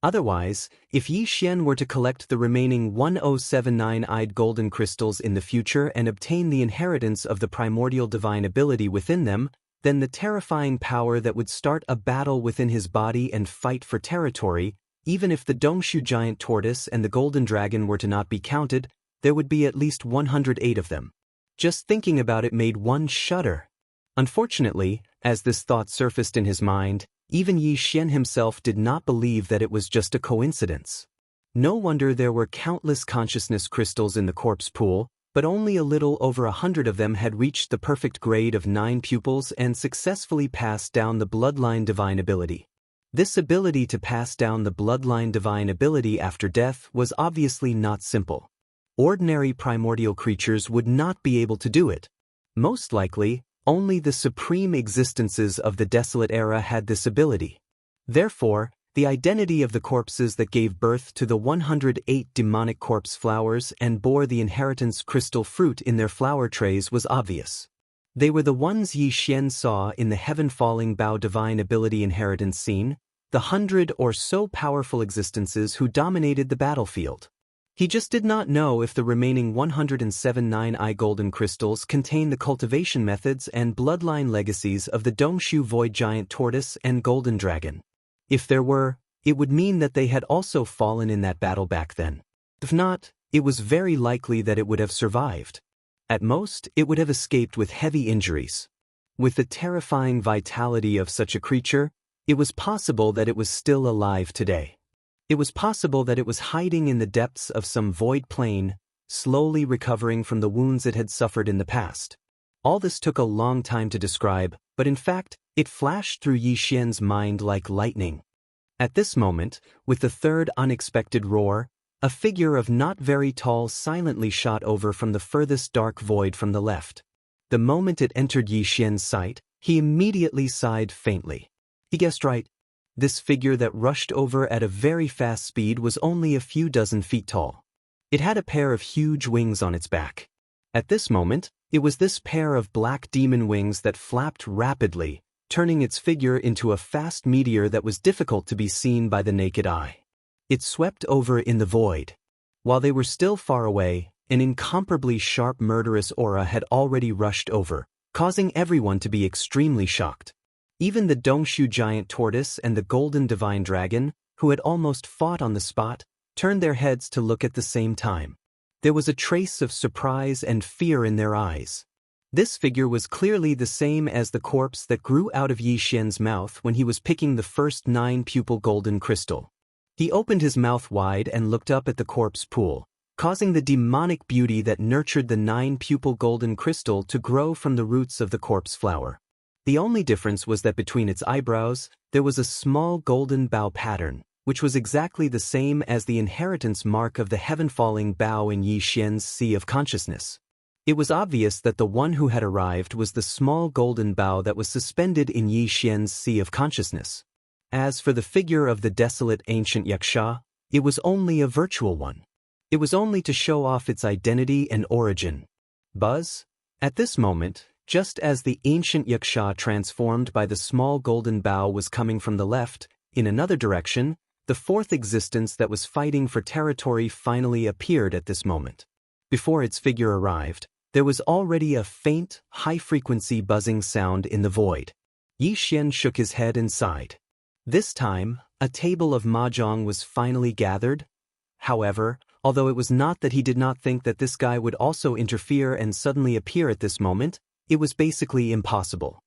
Otherwise, if Yi Xian were to collect the remaining 1079-eyed golden crystals in the future and obtain the inheritance of the primordial divine ability within them, then the terrifying power that would start a battle within his body and fight for territory, even if the Dongshu giant tortoise and the golden dragon were to not be counted, there would be at least 108 of them. Just thinking about it made one shudder. Unfortunately, as this thought surfaced in his mind, even Yi Xian himself did not believe that it was just a coincidence. No wonder there were countless consciousness crystals in the corpse pool, but only a little over 100 of them had reached the perfect grade of 9 pupils and successfully passed down the bloodline divine ability. This ability to pass down the bloodline divine ability after death was obviously not simple. Ordinary primordial creatures would not be able to do it. Most likely, only the supreme existences of the desolate era had this ability. Therefore, the identity of the corpses that gave birth to the 108 demonic corpse flowers and bore the inheritance crystal fruit in their flower trays was obvious. They were the ones Yi Xian saw in the heaven-falling bough divine ability inheritance scene, the 100 or so powerful existences who dominated the battlefield. He just did not know if the remaining 107 nine-eye golden crystals contained the cultivation methods and bloodline legacies of the Dongshu void giant tortoise and golden dragon. If there were, it would mean that they had also fallen in that battle back then. If not, it was very likely that it would have survived. At most, it would have escaped with heavy injuries. With the terrifying vitality of such a creature, it was possible that it was still alive today. It was possible that it was hiding in the depths of some void plane, slowly recovering from the wounds it had suffered in the past. All this took a long time to describe, but in fact, it flashed through Yi Xian's mind like lightning. At this moment, with the third unexpected roar, a figure of not very tall silently shot over from the furthest dark void from the left. The moment it entered Yi Xian's sight, he immediately sighed faintly. He guessed right. This figure that rushed over at a very fast speed was only a few dozen feet tall. It had a pair of huge wings on its back. At this moment, it was this pair of black demon wings that flapped rapidly, turning its figure into a fast meteor that was difficult to be seen by the naked eye. It swept over in the void. While they were still far away, an incomparably sharp murderous aura had already rushed over, causing everyone to be extremely shocked. Even the Dongshu giant tortoise and the golden divine dragon, who had almost fought on the spot, turned their heads to look at the same time. There was a trace of surprise and fear in their eyes. This figure was clearly the same as the corpse that grew out of Yi Xian's mouth when he was picking the first 9-pupil golden crystal. He opened his mouth wide and looked up at the corpse pool, causing the demonic beauty that nurtured the 9-pupil golden crystal to grow from the roots of the corpse flower. The only difference was that between its eyebrows, there was a small golden bow pattern, which was exactly the same as the inheritance mark of the heaven-falling bow in Yi Xian's Sea of Consciousness. It was obvious that the one who had arrived was the small golden bow that was suspended in Yi Xian's Sea of Consciousness. As for the figure of the desolate ancient Yaksha, it was only a virtual one. It was only to show off its identity and origin. Buzz? At this moment, just as the ancient Yaksha transformed by the small golden bow was coming from the left, in another direction, the fourth existence that was fighting for territory finally appeared at this moment. Before its figure arrived, there was already a faint, high-frequency buzzing sound in the void. Yi Xian shook his head and sighed. This time, a table of mahjong was finally gathered. However, although it was not that he did not think that this guy would also interfere and suddenly appear at this moment, it was basically impossible.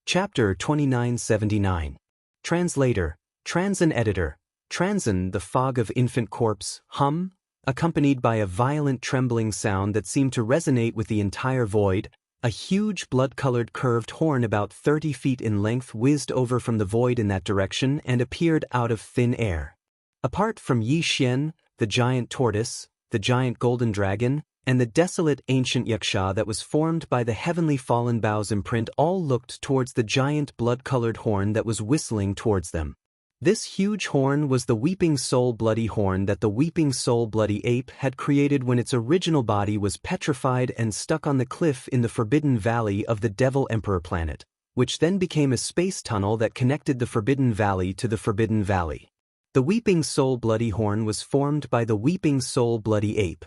Chapter 2979. Translator, Transen Editor, Transen, the fog of infant corpse, hum, accompanied by a violent trembling sound that seemed to resonate with the entire void. A huge blood-colored curved horn about 30 feet in length whizzed over from the void in that direction and appeared out of thin air. Apart from Yi Xian, the giant tortoise, the giant golden dragon, and the desolate ancient yaksha that was formed by the heavenly fallen bough's imprint all looked towards the giant blood-colored horn that was whistling towards them. This huge horn was the weeping soul bloody horn that the weeping soul bloody ape had created when its original body was petrified and stuck on the cliff in the Forbidden Valley of the Devil Emperor planet, which then became a space tunnel that connected the Forbidden Valley to the Forbidden Valley. The weeping soul bloody horn was formed by the weeping soul bloody ape.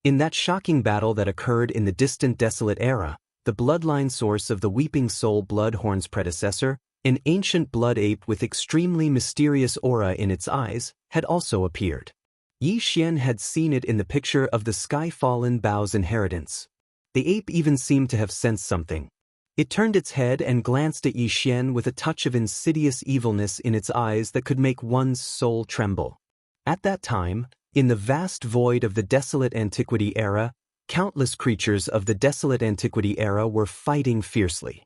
In that shocking battle that occurred in the distant desolate era, the bloodline source of the weeping soul blood horn's predecessor, an ancient blood ape with extremely mysterious aura in its eyes, had also appeared. Yi Xian had seen it in the picture of the sky-fallen bough's inheritance. The ape even seemed to have sensed something. It turned its head and glanced at Yi Xian with a touch of insidious evilness in its eyes that could make one's soul tremble. At that time, in the vast void of the desolate antiquity era, countless creatures of the desolate antiquity era were fighting fiercely.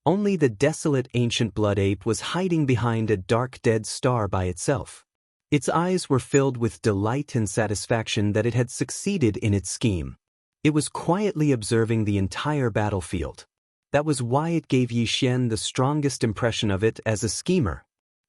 Only the desolate ancient blood ape was hiding behind a dark dead star by itself. Its eyes were filled with delight and satisfaction that it had succeeded in its scheme. It was quietly observing the entire battlefield. That was why it gave Yi Xian the strongest impression of it as a schemer.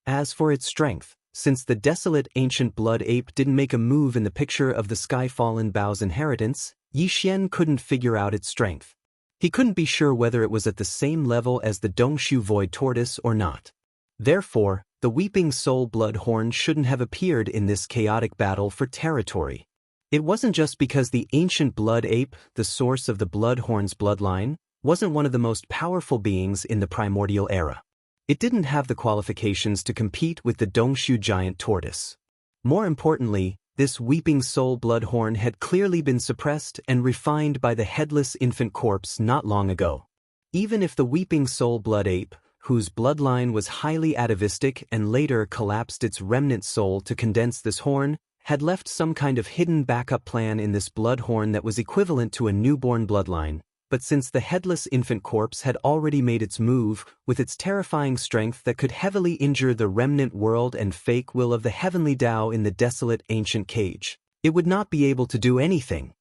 As for its strength, since the desolate ancient blood ape didn't make a move in the picture of the sky-fallen bough's inheritance, Yi Xian couldn't figure out its strength. He couldn't be sure whether it was at the same level as the Dongshu void tortoise or not. Therefore, the weeping soul blood horn shouldn't have appeared in this chaotic battle for territory. It wasn't just because the ancient blood ape, the source of the blood horn's bloodline, wasn't one of the most powerful beings in the primordial era. It didn't have the qualifications to compete with the Dongshu giant tortoise. More importantly, this weeping soul blood horn had clearly been suppressed and refined by the headless infant corpse not long ago. Even if the weeping soul blood ape, whose bloodline was highly atavistic and later collapsed its remnant soul to condense this horn, had left some kind of hidden backup plan in this blood horn that was equivalent to a newborn bloodline, but since the headless infant corpse had already made its move, with its terrifying strength that could heavily injure the remnant world and fake will of the heavenly Tao in the desolate ancient cage, it would not be able to do anything.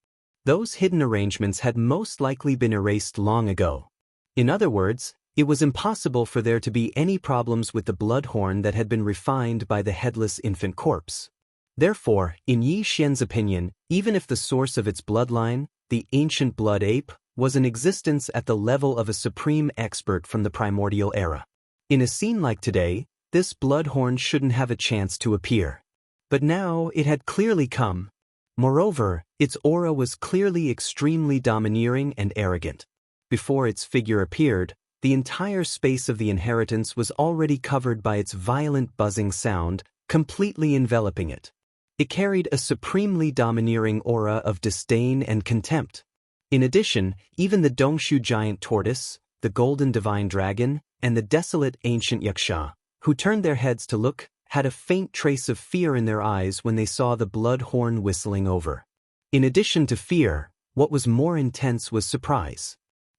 Those hidden arrangements had most likely been erased long ago. In other words, it was impossible for there to be any problems with the blood horn that had been refined by the headless infant corpse. Therefore, in Yi Xian's opinion, even if the source of its bloodline, the ancient blood ape, was in existence at the level of a supreme expert from the primordial era, in a scene like today, this blood horn shouldn't have a chance to appear. But now it had clearly come. Moreover, its aura was clearly extremely domineering and arrogant. Before its figure appeared, the entire space of the inheritance was already covered by its violent buzzing sound, completely enveloping it. It carried a supremely domineering aura of disdain and contempt. In addition, even the Dongshu giant tortoise, the golden divine dragon, and the desolate ancient yaksha, who turned their heads to look, had a faint trace of fear in their eyes when they saw the blood horn whistling over. In addition to fear, what was more intense was surprise.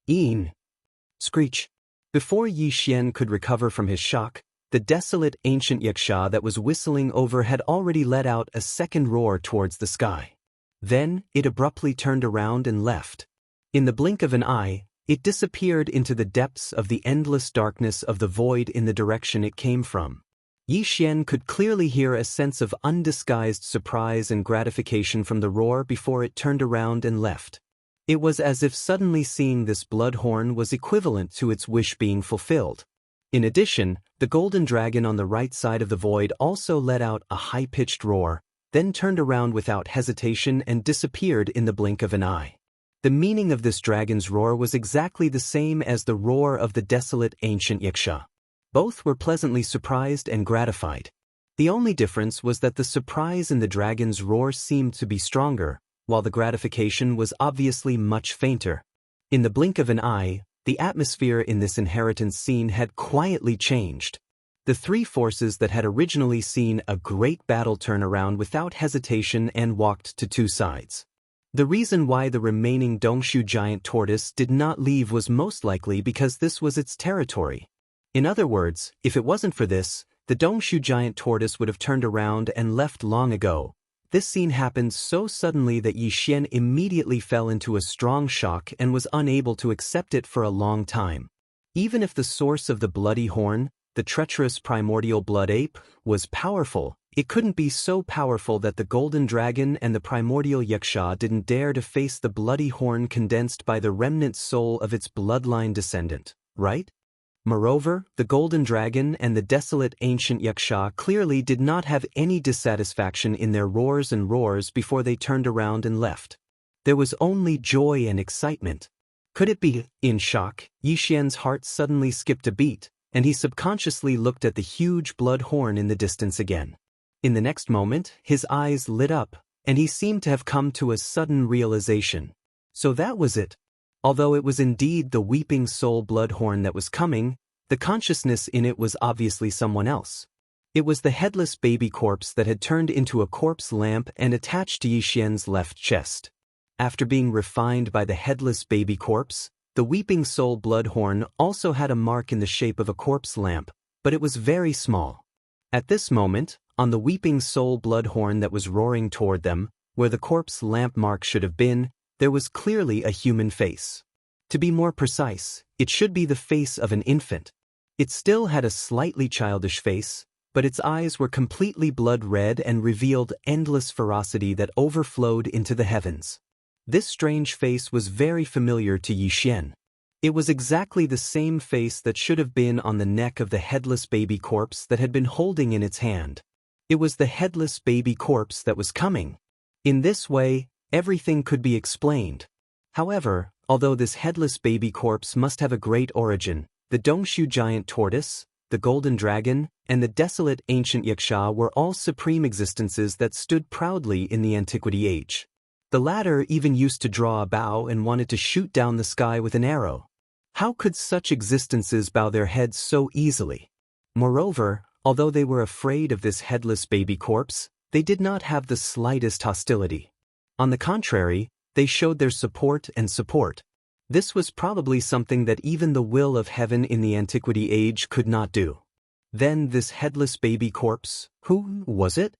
Een! Screech! Before Yi Xian could recover from his shock, the desolate ancient yaksha that was whistling over had already let out a second roar towards the sky. Then, it abruptly turned around and left. In the blink of an eye, it disappeared into the depths of the endless darkness of the void in the direction it came from. Yi Xian could clearly hear a sense of undisguised surprise and gratification from the roar before it turned around and left. It was as if suddenly seeing this blood horn was equivalent to its wish being fulfilled. In addition, the golden dragon on the right side of the void also let out a high-pitched roar, then turned around without hesitation and disappeared in the blink of an eye. The meaning of this dragon's roar was exactly the same as the roar of the desolate ancient yaksha. Both were pleasantly surprised and gratified. The only difference was that the surprise in the dragon's roar seemed to be stronger, while the gratification was obviously much fainter. In the blink of an eye, the atmosphere in this inheritance scene had quietly changed. The three forces that had originally seen a great battle turn around without hesitation and walked to two sides. The reason why the remaining Dongshu giant tortoise did not leave was most likely because this was its territory. In other words, if it wasn't for this, the Dongshu giant tortoise would have turned around and left long ago, This scene happened so suddenly that Yi Xian immediately fell into a strong shock and was unable to accept it for a long time. Even if the source of the bloody horn, the treacherous primordial blood ape, was powerful, it couldn't be so powerful that the golden dragon and the primordial yaksha didn't dare to face the bloody horn condensed by the remnant soul of its bloodline descendant, right? Moreover, the golden dragon and the desolate ancient yaksha clearly did not have any dissatisfaction in their roars and roars before they turned around and left. There was only joy and excitement. Could it be? In shock, Yi Xian's heart suddenly skipped a beat, and he subconsciously looked at the huge blood horn in the distance again. In the next moment, his eyes lit up, and he seemed to have come to a sudden realization. So that was it. Although it was indeed the weeping soul blood horn that was coming, the consciousness in it was obviously someone else. It was the headless baby corpse that had turned into a corpse lamp and attached to Yi Xian's left chest. After being refined by the headless baby corpse, the weeping soul blood horn also had a mark in the shape of a corpse lamp, but it was very small. At this moment, on the weeping soul blood horn that was roaring toward them, where the corpse lamp mark should have been, there was clearly a human face. To be more precise, it should be the face of an infant. It still had a slightly childish face, but its eyes were completely blood red and revealed endless ferocity that overflowed into the heavens. This strange face was very familiar to Yi Xian. It was exactly the same face that should have been on the neck of the headless baby corpse that had been holding in its hand. It was the headless baby corpse that was coming. In this way, everything could be explained. However, although this headless baby corpse must have a great origin, the Dongshu giant tortoise, the golden dragon, and the desolate ancient yaksha were all supreme existences that stood proudly in the antiquity age. The latter even used to draw a bow and wanted to shoot down the sky with an arrow. How could such existences bow their heads so easily? Moreover, although they were afraid of this headless baby corpse, they did not have the slightest hostility. On the contrary, they showed their support and support. This was probably something that even the will of heaven in the antiquity age could not do. Then this headless baby corpse, who was it?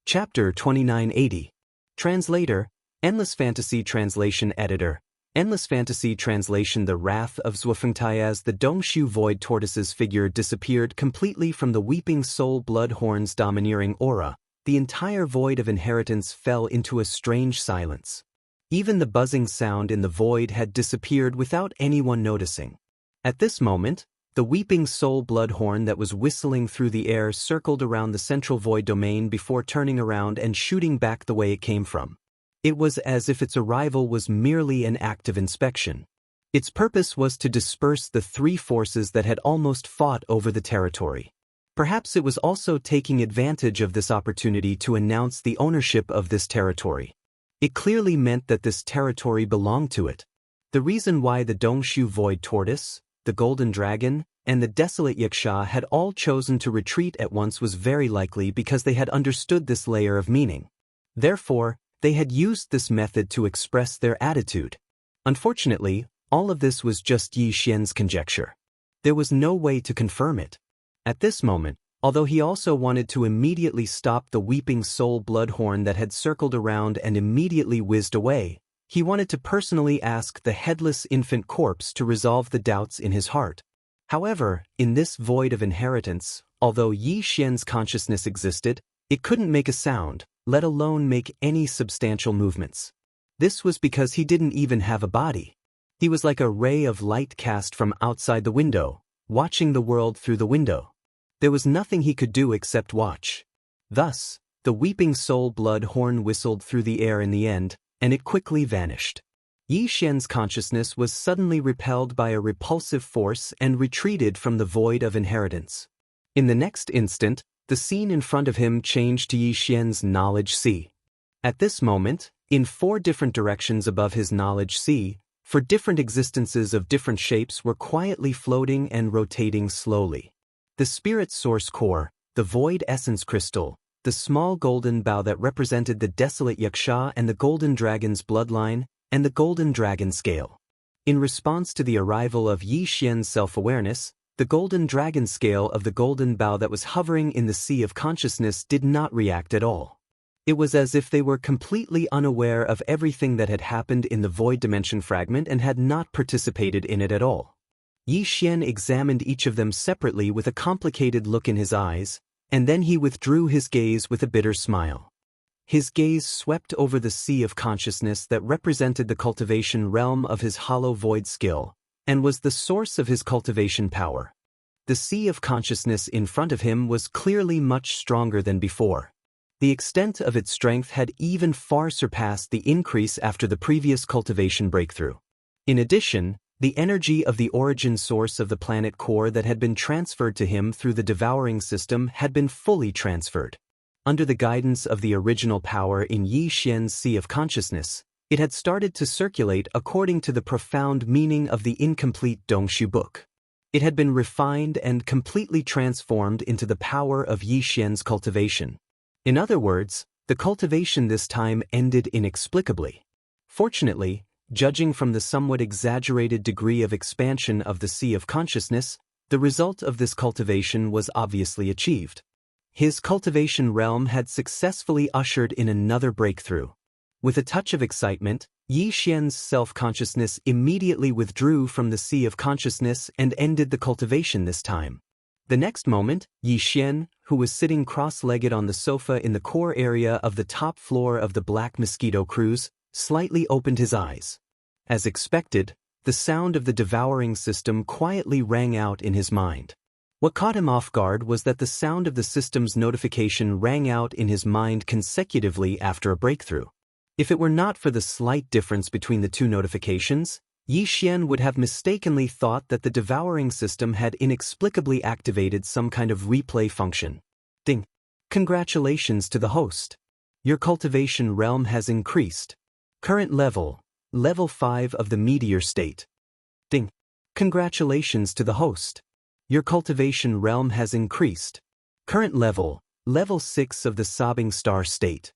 Chapter 2980. Translator, Endless Fantasy Translation Editor. Endless Fantasy Translation. The wrath of Zhuofengtai. As the Dongshu Void Tortoise's figure disappeared completely from the weeping soul blood horn's domineering aura, the entire void of inheritance fell into a strange silence. Even the buzzing sound in the void had disappeared without anyone noticing. At this moment, the weeping soul blood horn that was whistling through the air circled around the central void domain before turning around and shooting back the way it came from. It was as if its arrival was merely an act of inspection. Its purpose was to disperse the three forces that had almost fought over the territory. Perhaps it was also taking advantage of this opportunity to announce the ownership of this territory. It clearly meant that this territory belonged to it. The reason why the Dongshu Void Tortoise, the Golden Dragon, and the Desolate Yaksha had all chosen to retreat at once was very likely because they had understood this layer of meaning. Therefore, they had used this method to express their attitude. Unfortunately, all of this was just Yi Xian's conjecture. There was no way to confirm it. At this moment, although he also wanted to immediately stop the weeping soul blood horn that had circled around and immediately whizzed away, he wanted to personally ask the headless infant corpse to resolve the doubts in his heart. However, in this void of inheritance, although Yi Xian's consciousness existed, it couldn't make a sound, let alone make any substantial movements. This was because he didn't even have a body. He was like a ray of light cast from outside the window, watching the world through the window. There was nothing he could do except watch. Thus, the weeping soul blood horn whistled through the air in the end, and it quickly vanished. Yi Xian's consciousness was suddenly repelled by a repulsive force and retreated from the void of inheritance. In the next instant, the scene in front of him changed to Yi Xian's knowledge sea. At this moment, in 4 different directions above his knowledge sea, for different existences of different shapes were quietly floating and rotating slowly. The spirit source core, the void essence crystal, the small golden bow that represented the desolate yaksha and the golden dragon's bloodline, and the golden dragon scale. In response to the arrival of Yi Xian's self-awareness, the golden dragon scale of the golden bow that was hovering in the sea of consciousness did not react at all. It was as if they were completely unaware of everything that had happened in the void dimension fragment and had not participated in it at all. Yi Xian examined each of them separately with a complicated look in his eyes, and then he withdrew his gaze with a bitter smile. His gaze swept over the sea of consciousness that represented the cultivation realm of his hollow void skill, and was the source of his cultivation power. The sea of consciousness in front of him was clearly much stronger than before. The extent of its strength had even far surpassed the increase after the previous cultivation breakthrough. In addition, the energy of the origin source of the planet core that had been transferred to him through the devouring system had been fully transferred. Under the guidance of the original power in Yi Xian's sea of consciousness, it had started to circulate according to the profound meaning of the incomplete Dongshu book. It had been refined and completely transformed into the power of Yi Xian's cultivation. In other words, the cultivation this time ended inexplicably. Fortunately, judging from the somewhat exaggerated degree of expansion of the sea of consciousness, the result of this cultivation was obviously achieved. His cultivation realm had successfully ushered in another breakthrough. With a touch of excitement, Yi Xian's self-consciousness immediately withdrew from the sea of consciousness and ended the cultivation this time. The next moment, Yi Xian, who was sitting cross-legged on the sofa in the core area of the top floor of the Black Mosquito cruise, slightly opened his eyes. As expected, the sound of the devouring system quietly rang out in his mind. What caught him off guard was that the sound of the system's notification rang out in his mind consecutively after a breakthrough. If it were not for the slight difference between the two notifications, Yi Xian would have mistakenly thought that the devouring system had inexplicably activated some kind of replay function. Ding! Congratulations to the host. Your cultivation realm has increased. Current level, level 5 of the meteor state. Ding! Congratulations to the host. Your cultivation realm has increased. Current level, level 6 of the sobbing star state.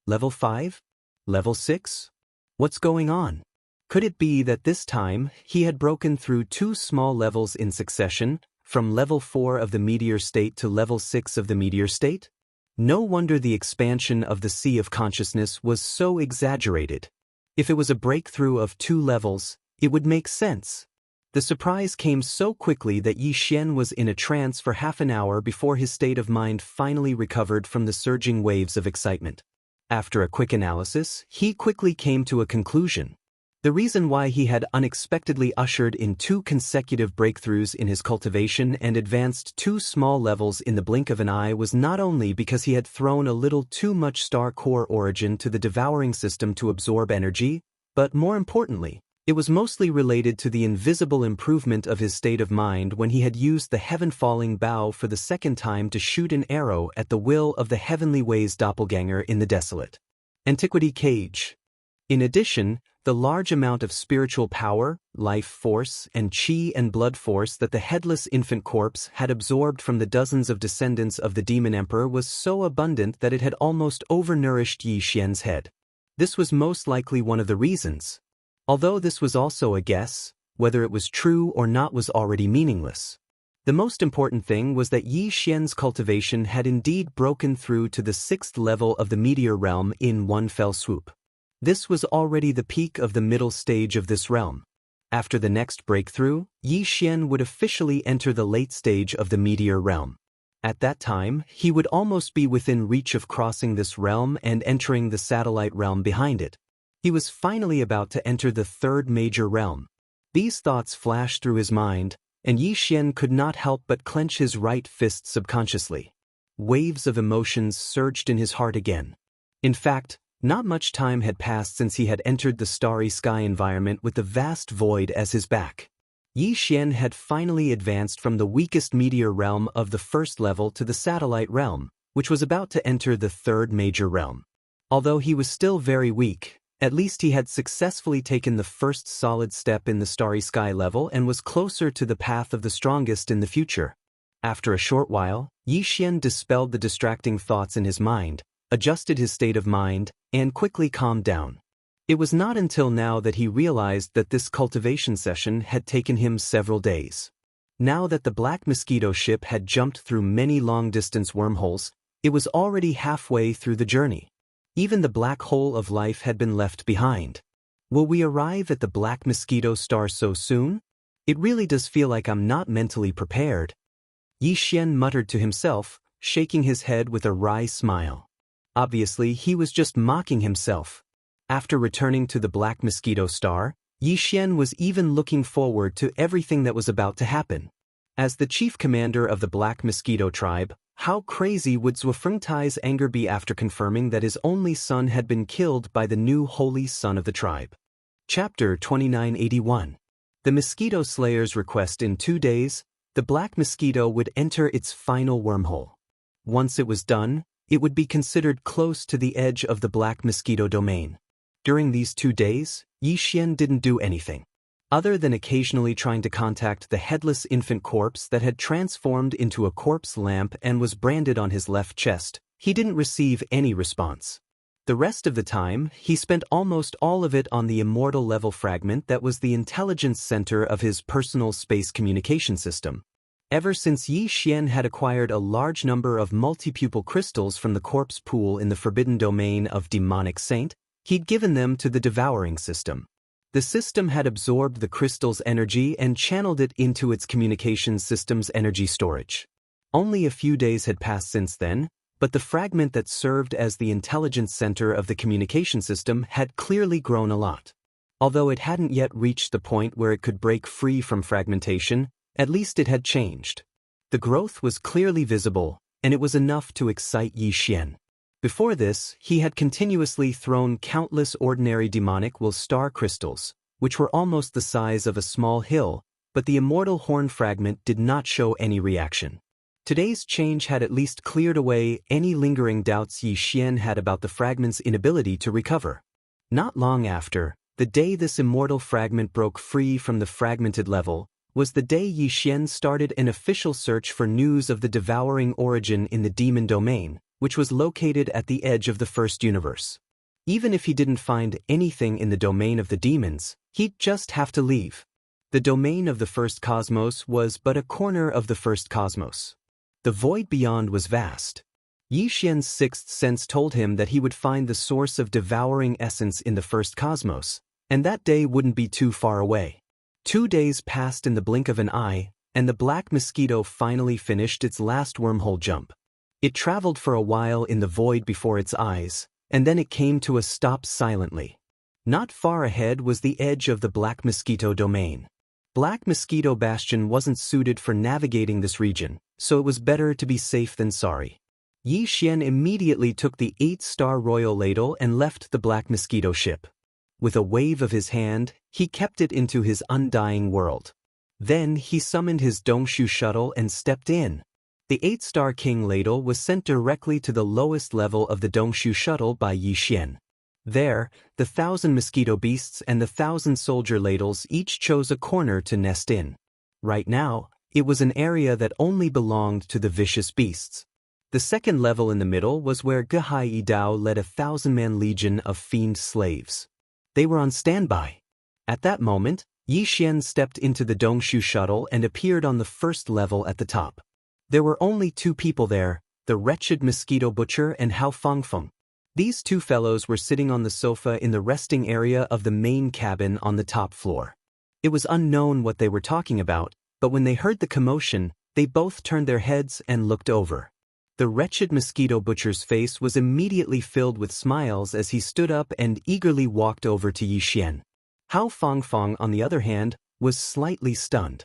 Level 5? Level 6? What's going on? Could it be that this time he had broken through 2 small levels in succession, from level 4 of the meteor state to level 6 of the meteor state? No wonder the expansion of the sea of consciousness was so exaggerated. If it was a breakthrough of 2 levels, it would make sense. The surprise came so quickly that Yi Xian was in a trance for half an hour before his state of mind finally recovered from the surging waves of excitement. After a quick analysis, he quickly came to a conclusion. The reason why he had unexpectedly ushered in 2 consecutive breakthroughs in his cultivation and advanced 2 small levels in the blink of an eye was not only because he had thrown a little too much star core origin to the devouring system to absorb energy, but more importantly, it was mostly related to the invisible improvement of his state of mind when he had used the heaven-falling bow for the second time to shoot an arrow at the will of the Heavenly Ways doppelganger in the desolate Antiquity cage. In addition, the large amount of spiritual power, life force, and chi and blood force that the headless infant corpse had absorbed from the dozens of descendants of the Demon Emperor was so abundant that it had almost overnourished Yi Xian's head. This was most likely one of the reasons. Although this was also a guess, whether it was true or not was already meaningless. The most important thing was that Yi Xian's cultivation had indeed broken through to the 6th level of the meteor realm in one fell swoop. This was already the peak of the middle stage of this realm. After the next breakthrough, Yi Xian would officially enter the late stage of the meteor realm. At that time, he would almost be within reach of crossing this realm and entering the satellite realm behind it. He was finally about to enter the 3rd major realm. These thoughts flashed through his mind, and Yi Xian could not help but clench his right fist subconsciously. Waves of emotions surged in his heart again. In fact, not much time had passed since he had entered the starry sky environment with the vast void as his back. Yi Xian had finally advanced from the weakest meteor realm of the 1st level to the satellite realm, which was about to enter the 3rd major realm. Although he was still very weak, at least he had successfully taken the first solid step in the starry sky level and was closer to the path of the strongest in the future. After a short while, Yi Xian dispelled the distracting thoughts in his mind, adjusted his state of mind, and quickly calmed down. It was not until now that he realized that this cultivation session had taken him several days. Now that the Black Mosquito ship had jumped through many long-distance wormholes, it was already halfway through the journey. Even the black hole of life had been left behind. Will we arrive at the black mosquito star so soon? It really does feel like I'm not mentally prepared. Yi Xian muttered to himself, shaking his head with a wry smile. Obviously, he was just mocking himself. After returning to the black mosquito star, Yi Xian was even looking forward to everything that was about to happen. As the chief commander of the black mosquito tribe, how crazy would Zhuofengtai's anger be after confirming that his only son had been killed by the new holy son of the tribe? Chapter 2981. The Mosquito Slayer's request. In 2 days, the black mosquito would enter its final wormhole. Once it was done, it would be considered close to the edge of the black mosquito domain. During these 2 days, Yi Xian didn't do anything. Other than occasionally trying to contact the headless infant corpse that had transformed into a corpse lamp and was branded on his left chest, he didn't receive any response. The rest of the time, he spent almost all of it on the immortal level fragment that was the intelligence center of his personal space communication system. Ever since Yi Xian had acquired a large number of multi-pupil crystals from the corpse pool in the forbidden domain of Demonic Saint, he'd given them to the devouring system. The system had absorbed the crystal's energy and channeled it into its communications system's energy storage. Only a few days had passed since then, but the fragment that served as the intelligence center of the communication system had clearly grown a lot. Although it hadn't yet reached the point where it could break free from fragmentation, at least it had changed. The growth was clearly visible, and it was enough to excite Yi Xian. Before this, he had continuously thrown countless ordinary demonic will star crystals, which were almost the size of a small hill, but the immortal horn fragment did not show any reaction. Today's change had at least cleared away any lingering doubts Yi Xian had about the fragment's inability to recover. Not long after, the day this immortal fragment broke free from the fragmented level, was the day Yi Xian started an official search for news of the devouring origin in the demon domain, which was located at the edge of the first universe. Even if he didn't find anything in the domain of the demons, he'd just have to leave. The domain of the first cosmos was but a corner of the first cosmos. The void beyond was vast. Yi Xian's sixth sense told him that he would find the source of devouring essence in the first cosmos, and that day wouldn't be too far away. 2 days passed in the blink of an eye, and the black mosquito finally finished its last wormhole jump. It traveled for a while in the void before its eyes, and then it came to a stop silently. Not far ahead was the edge of the black mosquito domain. Black Mosquito Bastion wasn't suited for navigating this region, so it was better to be safe than sorry. Yi Xian immediately took the 8-star royal ladle and left the Black Mosquito ship. With a wave of his hand, he kept it into his undying world. Then he summoned his Dongshu shuttle and stepped in. The 8-star King ladle was sent directly to the lowest level of the Dongshu shuttle by Yi Xian. There, the 1,000 mosquito beasts and the 1,000 soldier ladles each chose a corner to nest in. Right now, it was an area that only belonged to the vicious beasts. The second level in the middle was where Gehai Yidao led a 1,000-man legion of fiend slaves. They were on standby. At that moment, Yi Xian stepped into the Dongshu shuttle and appeared on the first level at the top. There were only 2 people there, the wretched mosquito butcher and Hao Fangfeng. These 2 fellows were sitting on the sofa in the resting area of the main cabin on the top floor. It was unknown what they were talking about, but when they heard the commotion, they both turned their heads and looked over. The wretched mosquito butcher's face was immediately filled with smiles as he stood up and eagerly walked over to Yi Xian. Hao Fangfeng, on the other hand, was slightly stunned.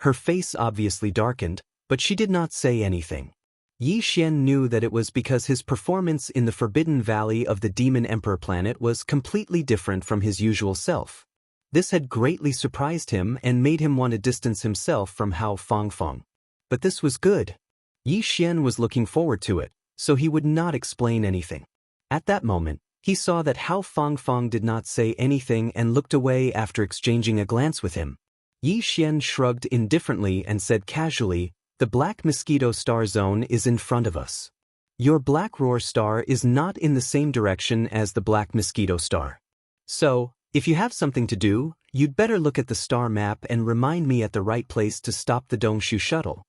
Her face obviously darkened, but she did not say anything. Yi Xian knew that it was because his performance in the Forbidden Valley of the Demon Emperor planet was completely different from his usual self. This had greatly surprised him and made him want to distance himself from Hao Fangfeng. But this was good. Yi Xian was looking forward to it, so he would not explain anything. At that moment, he saw that Hao Fangfeng did not say anything and looked away after exchanging a glance with him. Yi Xian shrugged indifferently and said casually, "The Black Mosquito Star Zone is in front of us. Your Black Roar Star is not in the same direction as the Black Mosquito Star. So, if you have something to do, you'd better look at the star map and remind me at the right place to stop the Dongshu shuttle."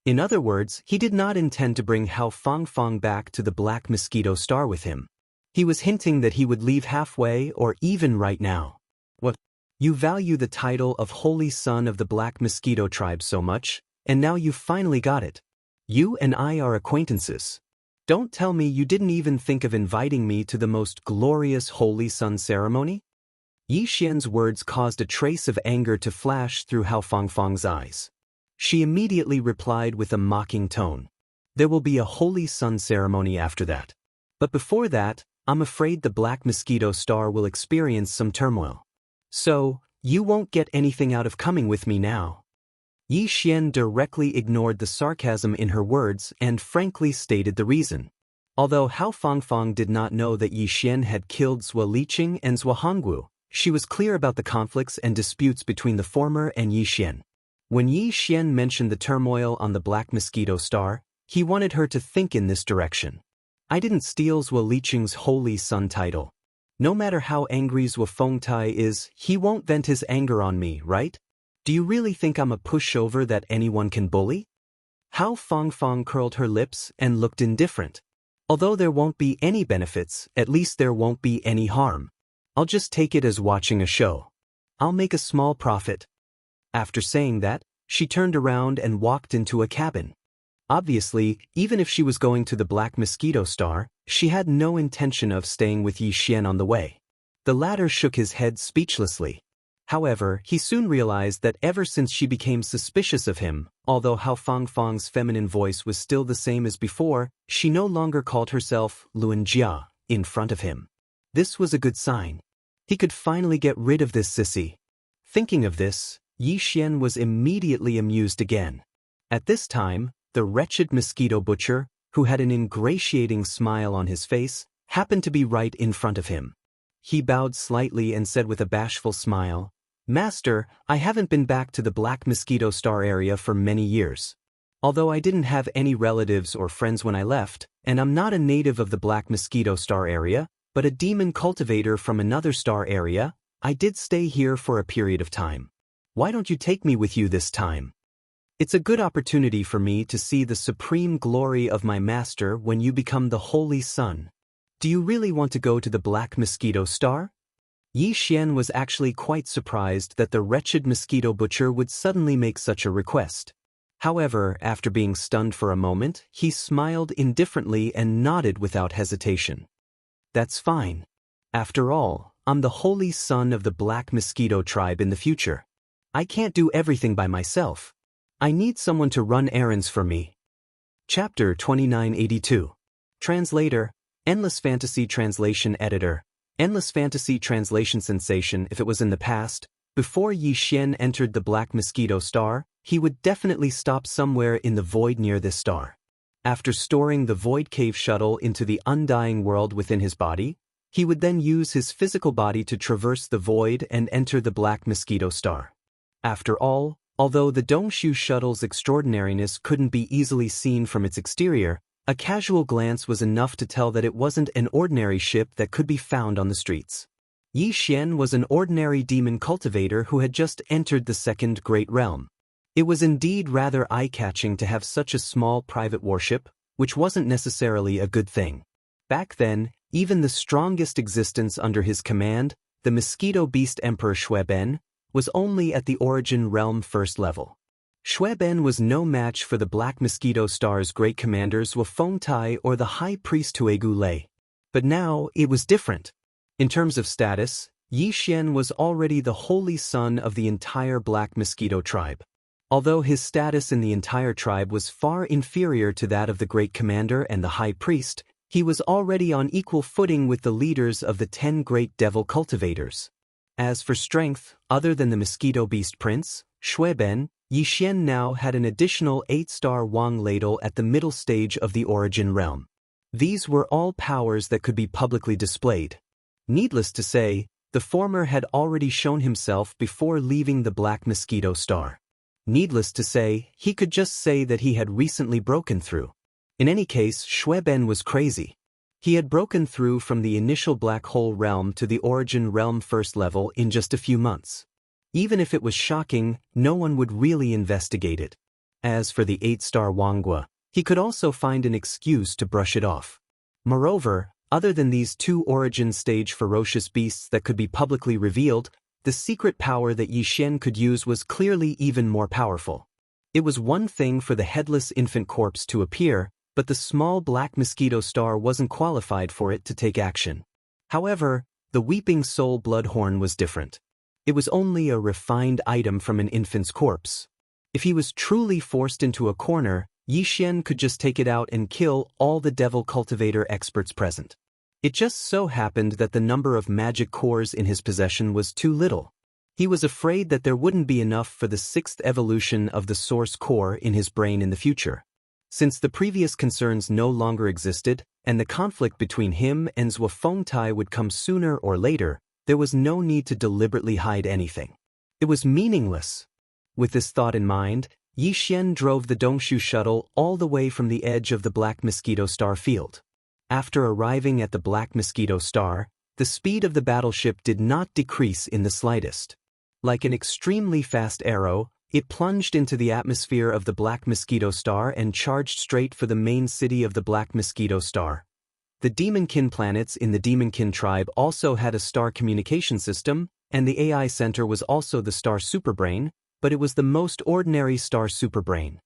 In other words, he did not intend to bring Hao Fangfeng back to the Black Mosquito Star with him. He was hinting that he would leave halfway or even right now. What? You value the title of Holy Son of the Black Mosquito Tribe so much, and now you've finally got it. You and I are acquaintances. Don't tell me you didn't even think of inviting me to the most glorious Holy Sun ceremony? Yi Xian's words caused a trace of anger to flash through Hao Fangfang's eyes. She immediately replied with a mocking tone. There will be a Holy Sun ceremony after that. But before that, I'm afraid the Black Mosquito Star will experience some turmoil. So, you won't get anything out of coming with me now. Yi Xian directly ignored the sarcasm in her words and frankly stated the reason. Although Hao Fangfang did not know that Yi Xian had killed Zhuo Liqing and Zhuo Hongwu, she was clear about the conflicts and disputes between the former and Yi Xian. When Yi Xian mentioned the turmoil on the Black Mosquito Star, he wanted her to think in this direction. I didn't steal Zhuo Liqing's Holy Sun title. No matter how angry Zhuo Fengtai is, he won't vent his anger on me, right? Do you really think I'm a pushover that anyone can bully? Hao Fangfang curled her lips and looked indifferent. Although there won't be any benefits, at least there won't be any harm. I'll just take it as watching a show. I'll make a small profit. After saying that, she turned around and walked into a cabin. Obviously, even if she was going to the Black Mosquito Star, she had no intention of staying with Yi Xian on the way. The latter shook his head speechlessly. However, he soon realized that ever since she became suspicious of him, although Hao Fangfang's feminine voice was still the same as before, she no longer called herself Luan Jia in front of him. This was a good sign. He could finally get rid of this sissy. Thinking of this, Yi Xian was immediately amused again. At this time, the wretched mosquito butcher, who had an ingratiating smile on his face, happened to be right in front of him. He bowed slightly and said with a bashful smile, "Master, I haven't been back to the Black Mosquito Star area for many years. Although I didn't have any relatives or friends when I left, and I'm not a native of the Black Mosquito Star area, but a demon cultivator from another star area, I did stay here for a period of time. Why don't you take me with you this time? It's a good opportunity for me to see the supreme glory of my master when you become the Holy Sun. Do you really want to go to the Black Mosquito Star?" Yi Xian was actually quite surprised that the wretched mosquito butcher would suddenly make such a request. However, after being stunned for a moment, he smiled indifferently and nodded without hesitation. "That's fine. After all, I'm the Holy Son of the Black Mosquito Tribe in the future. I can't do everything by myself. I need someone to run errands for me." Chapter 2982. Translator, Endless Fantasy Translation Editor. Endless Fantasy Translation Sensation. If it was in the past, before Yi Xian entered the Black Mosquito Star, he would definitely stop somewhere in the void near this star. After storing the Void Cave shuttle into the undying world within his body, he would then use his physical body to traverse the void and enter the Black Mosquito Star. After all, although the Dongshu shuttle's extraordinariness couldn't be easily seen from its exterior, a casual glance was enough to tell that it wasn't an ordinary ship that could be found on the streets. Yi Xian was an ordinary demon cultivator who had just entered the second great realm. It was indeed rather eye-catching to have such a small private warship, which wasn't necessarily a good thing. Back then, even the strongest existence under his command, the Mosquito Beast Emperor Shueben, was only at the Origin Realm first level. Shueben was no match for the Black Mosquito Star's great commanders Zhuo Fengtai or the High Priest Tuegu Lei. But now, it was different. In terms of status, Yi Xian was already the Holy Son of the entire Black Mosquito Tribe. Although his status in the entire tribe was far inferior to that of the Great Commander and the High Priest, he was already on equal footing with the leaders of the 10 Great Devil Cultivators. As for strength, other than the Mosquito Beast Prince, Shueben, Yi Xian now had an additional 8-star Wang Ladle at the middle stage of the Origin Realm. These were all powers that could be publicly displayed. Needless to say, the former had already shown himself before leaving the Black Mosquito Star. Needless to say, he could just say that he had recently broken through. In any case, Shueben was crazy. He had broken through from the initial Black Hole Realm to the Origin Realm first level in just a few months. Even if it was shocking, no one would really investigate it. As for the 8-star Wanghua, he could also find an excuse to brush it off. Moreover, Other than these two origin stage ferocious beasts that could be publicly revealed, the secret power that Yi Xian could use was clearly even more powerful. It was one thing for the headless infant corpse to appear, but the small black mosquito star wasn't qualified for it to take action. However, the weeping soul bloodhorn was different. It was only a refined item from an infant's corpse. If he was truly forced into a corner, Yi Xian could just take it out and kill all the devil cultivator experts present. It just so happened that the number of magic cores in his possession was too little. He was afraid that there wouldn't be enough for the sixth evolution of the source core in his brain in the future. Since the previous concerns no longer existed, and the conflict between him and Zhuofengtai would come sooner or later, there was no need to deliberately hide anything. It was meaningless. With this thought in mind, Yi Xian drove the Dongshu shuttle all the way from the edge of the Black Mosquito Star field. After arriving at the Black Mosquito Star, the speed of the battleship did not decrease in the slightest. Like an extremely fast arrow, it plunged into the atmosphere of the Black Mosquito Star and charged straight for the main city of the Black Mosquito Star. The Demonkin planets in the Demonkin tribe also had a star communication system, and the AI center was also the star superbrain, but it was the most ordinary star superbrain.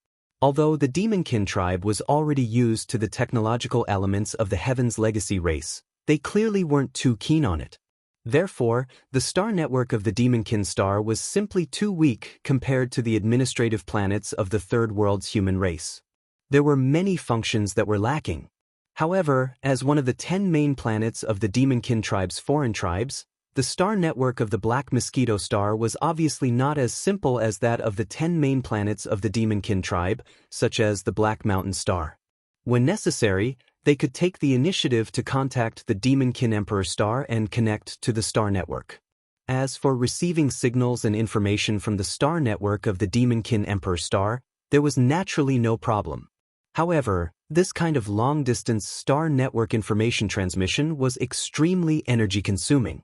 Although the Demonkin tribe was already used to the technological elements of the Heaven's Legacy race, they clearly weren't too keen on it. Therefore, the star network of the Demonkin star was simply too weak compared to the administrative planets of the Third World's human race. There were many functions that were lacking. However, as one of the 10 main planets of the Demonkin tribe's foreign tribes, the star network of the Black Mosquito Star was obviously not as simple as that of the 10 main planets of the Demonkin tribe, such as the Black Mountain Star. When necessary, they could take the initiative to contact the Demonkin Emperor Star and connect to the star network. As for receiving signals and information from the star network of the Demonkin Emperor Star, there was naturally no problem. However, this kind of long-distance star network information transmission was extremely energy-consuming.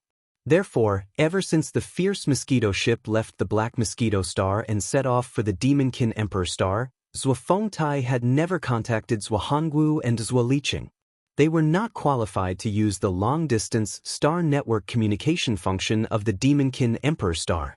Therefore, ever since the fierce mosquito ship left the Black Mosquito Star and set off for the Demonkin Emperor Star, Zhuofengtai had never contacted Zhuohongwu and Zhuoliqing. They were not qualified to use the long-distance star network communication function of the Demonkin Emperor Star.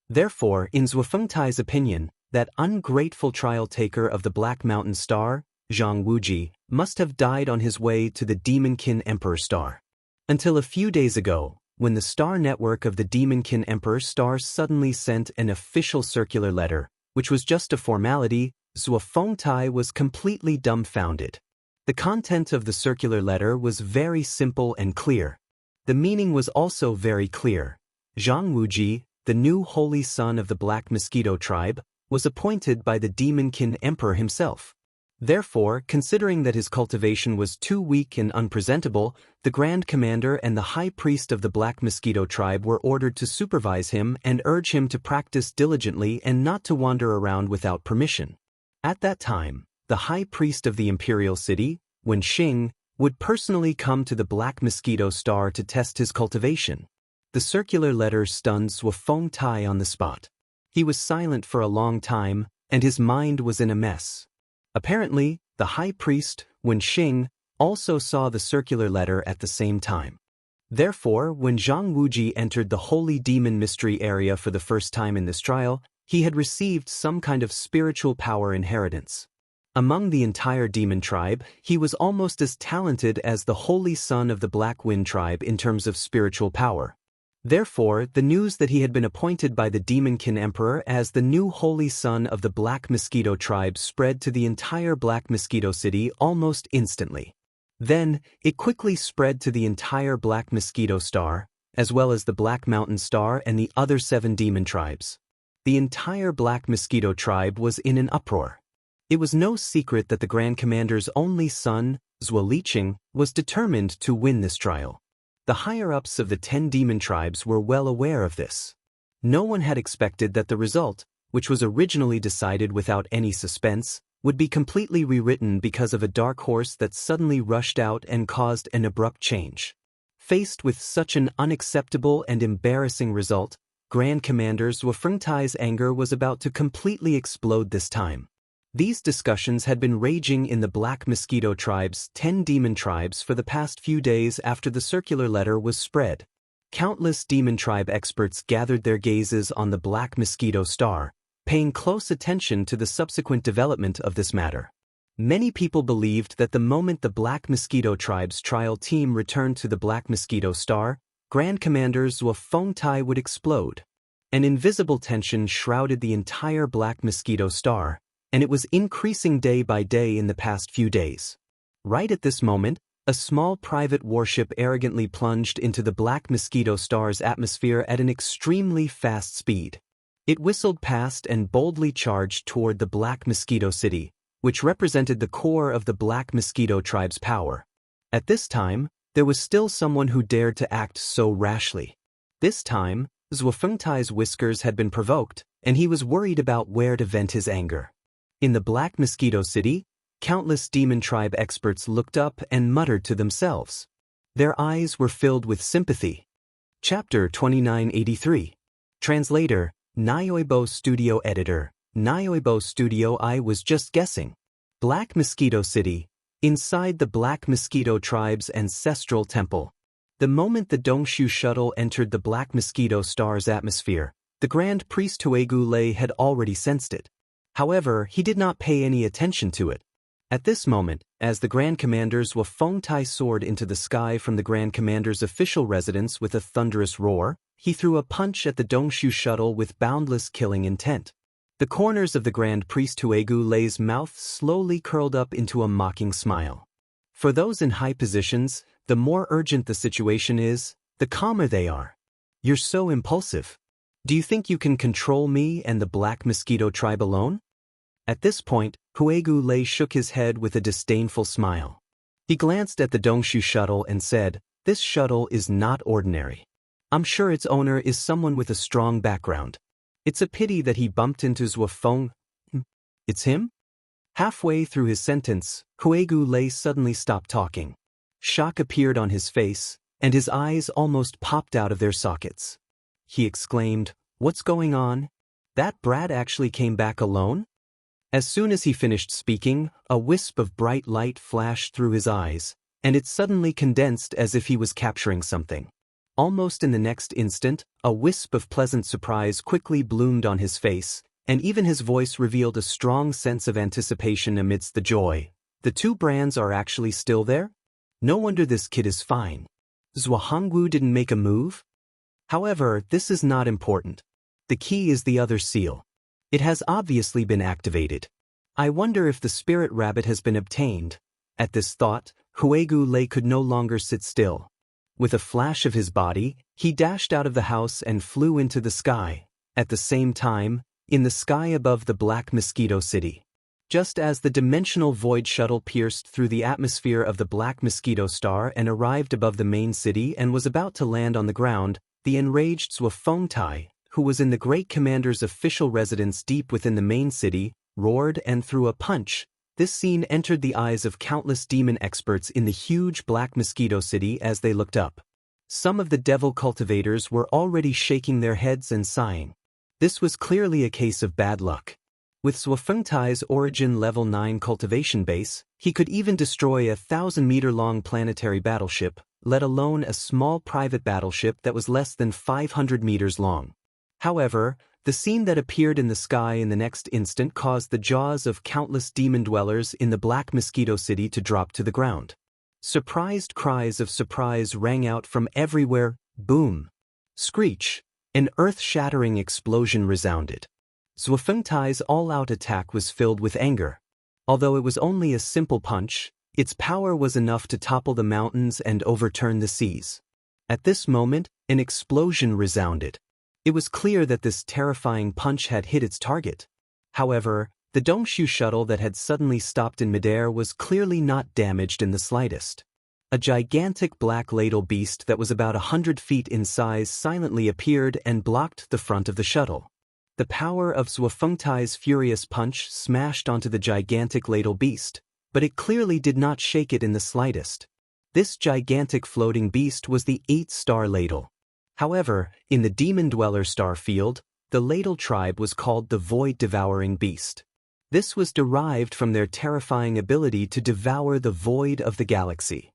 Therefore, in Zhuofengtai's opinion, that ungrateful trial-taker of the Black Mountain Star, Zhang Wuji, must have died on his way to the Demonkin Emperor Star. Until a few days ago, when the star network of the Demonkin Emperor Star suddenly sent an official circular letter, which was just a formality, Zhuofengtai was completely dumbfounded. The content of the circular letter was very simple and clear. The meaning was also very clear. Zhang Wuji, the new holy son of the Black Mosquito tribe, was appointed by the Demonkin Emperor himself. Therefore, considering that his cultivation was too weak and unpresentable, the Grand Commander and the High Priest of the Black Mosquito tribe were ordered to supervise him and urge him to practice diligently and not to wander around without permission. At that time, the High Priest of the Imperial City, Wen Xing, would personally come to the Black Mosquito Star to test his cultivation. The circular letter stunned Zhuofengtai on the spot. He was silent for a long time, and his mind was in a mess. Apparently, the High Priest, Wen Xing, also saw the circular letter at the same time. Therefore, when Zhang Wuji entered the Holy Demon Mystery area for the first time in this trial, he had received some kind of spiritual power inheritance. Among the entire demon tribe, he was almost as talented as the holy son of the Black Wind tribe in terms of spiritual power. Therefore, the news that he had been appointed by the Demonkin Emperor as the new holy son of the Black Mosquito tribe spread to the entire Black Mosquito City almost instantly. Then, it quickly spread to the entire Black Mosquito Star, as well as the Black Mountain Star and the other 7 demon tribes. The entire Black Mosquito tribe was in an uproar. It was no secret that the Grand Commander's only son, Zhuoliqing, was determined to win this trial. The higher-ups of the 10 demon tribes were well aware of this. No one had expected that the result, which was originally decided without any suspense, would be completely rewritten because of a dark horse that suddenly rushed out and caused an abrupt change. Faced with such an unacceptable and embarrassing result, Grand Commander Zhuofengtai's anger was about to completely explode this time. These discussions had been raging in the Black Mosquito Tribe's 10 demon tribes for the past few days after the circular letter was spread. Countless demon tribe experts gathered their gazes on the Black Mosquito Star, paying close attention to the subsequent development of this matter. Many people believed that the moment the Black Mosquito Tribe's trial team returned to the Black Mosquito Star, Grand Commander Zhuofengtai would explode. An invisible tension shrouded the entire Black Mosquito Star, and it was increasing day by day in the past few days. Right at this moment, a small private warship arrogantly plunged into the Black Mosquito Star's atmosphere at an extremely fast speed. It whistled past and boldly charged toward the Black Mosquito City, which represented the core of the Black Mosquito Tribe's power. At this time, there was still someone who dared to act so rashly. This time, Zhuofengtai's whiskers had been provoked, and he was worried about where to vent his anger. In the Black Mosquito City, countless demon tribe experts looked up and muttered to themselves. Their eyes were filled with sympathy. Chapter 2983. Translator, Nyoibo Studio Editor, Nyoibo Studio. I was just guessing. Black Mosquito City, inside the Black Mosquito Tribe's ancestral temple. The moment the Dongshu shuttle entered the Black Mosquito Star's atmosphere, the Grand Priest Huegu Lei had already sensed it. However, he did not pay any attention to it. At this moment, as the Grand Commander Zhuofengtai soared into the sky from the Grand Commander's official residence with a thunderous roar, he threw a punch at the Dongshu shuttle with boundless killing intent. The corners of the Grand Priest Huegu Lei's mouth slowly curled up into a mocking smile. For those in high positions, the more urgent the situation is, the calmer they are. You're so impulsive. Do you think you can control me and the Black Mosquito Tribe alone? At this point, Huegu Lei shook his head with a disdainful smile. He glanced at the Dongshu shuttle and said, "This shuttle is not ordinary. I'm sure its owner is someone with a strong background. It's a pity that he bumped into Zhuofeng." It's him? Halfway through his sentence, Huegu Lei suddenly stopped talking. Shock appeared on his face, and his eyes almost popped out of their sockets. He exclaimed, "What's going on? That brat actually came back alone?" As soon as he finished speaking, a wisp of bright light flashed through his eyes, and it suddenly condensed as if he was capturing something. Almost in the next instant, a wisp of pleasant surprise quickly bloomed on his face, and even his voice revealed a strong sense of anticipation amidst the joy. The two brands are actually still there? No wonder this kid is fine. Zhuohongwu didn't make a move? However, this is not important. The key is the other seal. It has obviously been activated. I wonder if the spirit rabbit has been obtained. At this thought, Huegu Lei could no longer sit still. With a flash of his body, he dashed out of the house and flew into the sky. At the same time, in the sky above the Black Mosquito City. Just as the dimensional void shuttle pierced through the atmosphere of the Black Mosquito Star and arrived above the main city and was about to land on the ground, the enraged Zhuofengtai, who was in the Great Commander's official residence deep within the main city, roared and threw a punch. This scene entered the eyes of countless demon experts in the huge Black Mosquito City as they looked up. Some of the devil cultivators were already shaking their heads and sighing. This was clearly a case of bad luck. With Zhuofengtai's origin level 9 cultivation base, he could even destroy a 1,000-meter-long planetary battleship, let alone a small private battleship that was less than 500 meters long. However, the scene that appeared in the sky in the next instant caused the jaws of countless demon dwellers in the Black Mosquito City to drop to the ground. Surprised cries of surprise rang out from everywhere. Boom! Screech! An earth-shattering explosion resounded. Zhuofengtai's all-out attack was filled with anger. Although it was only a simple punch, its power was enough to topple the mountains and overturn the seas. At this moment, an explosion resounded. It was clear that this terrifying punch had hit its target. However, the Dongshu shuttle that had suddenly stopped in midair was clearly not damaged in the slightest. A gigantic black ladle beast that was about 100 feet in size silently appeared and blocked the front of the shuttle. The power of Zhuofengtai's furious punch smashed onto the gigantic ladle beast, but it clearly did not shake it in the slightest. This gigantic floating beast was the 8-star ladle. However, in the Demon Dweller star field, the ladle tribe was called the Void Devouring Beast. This was derived from their terrifying ability to devour the void of the galaxy.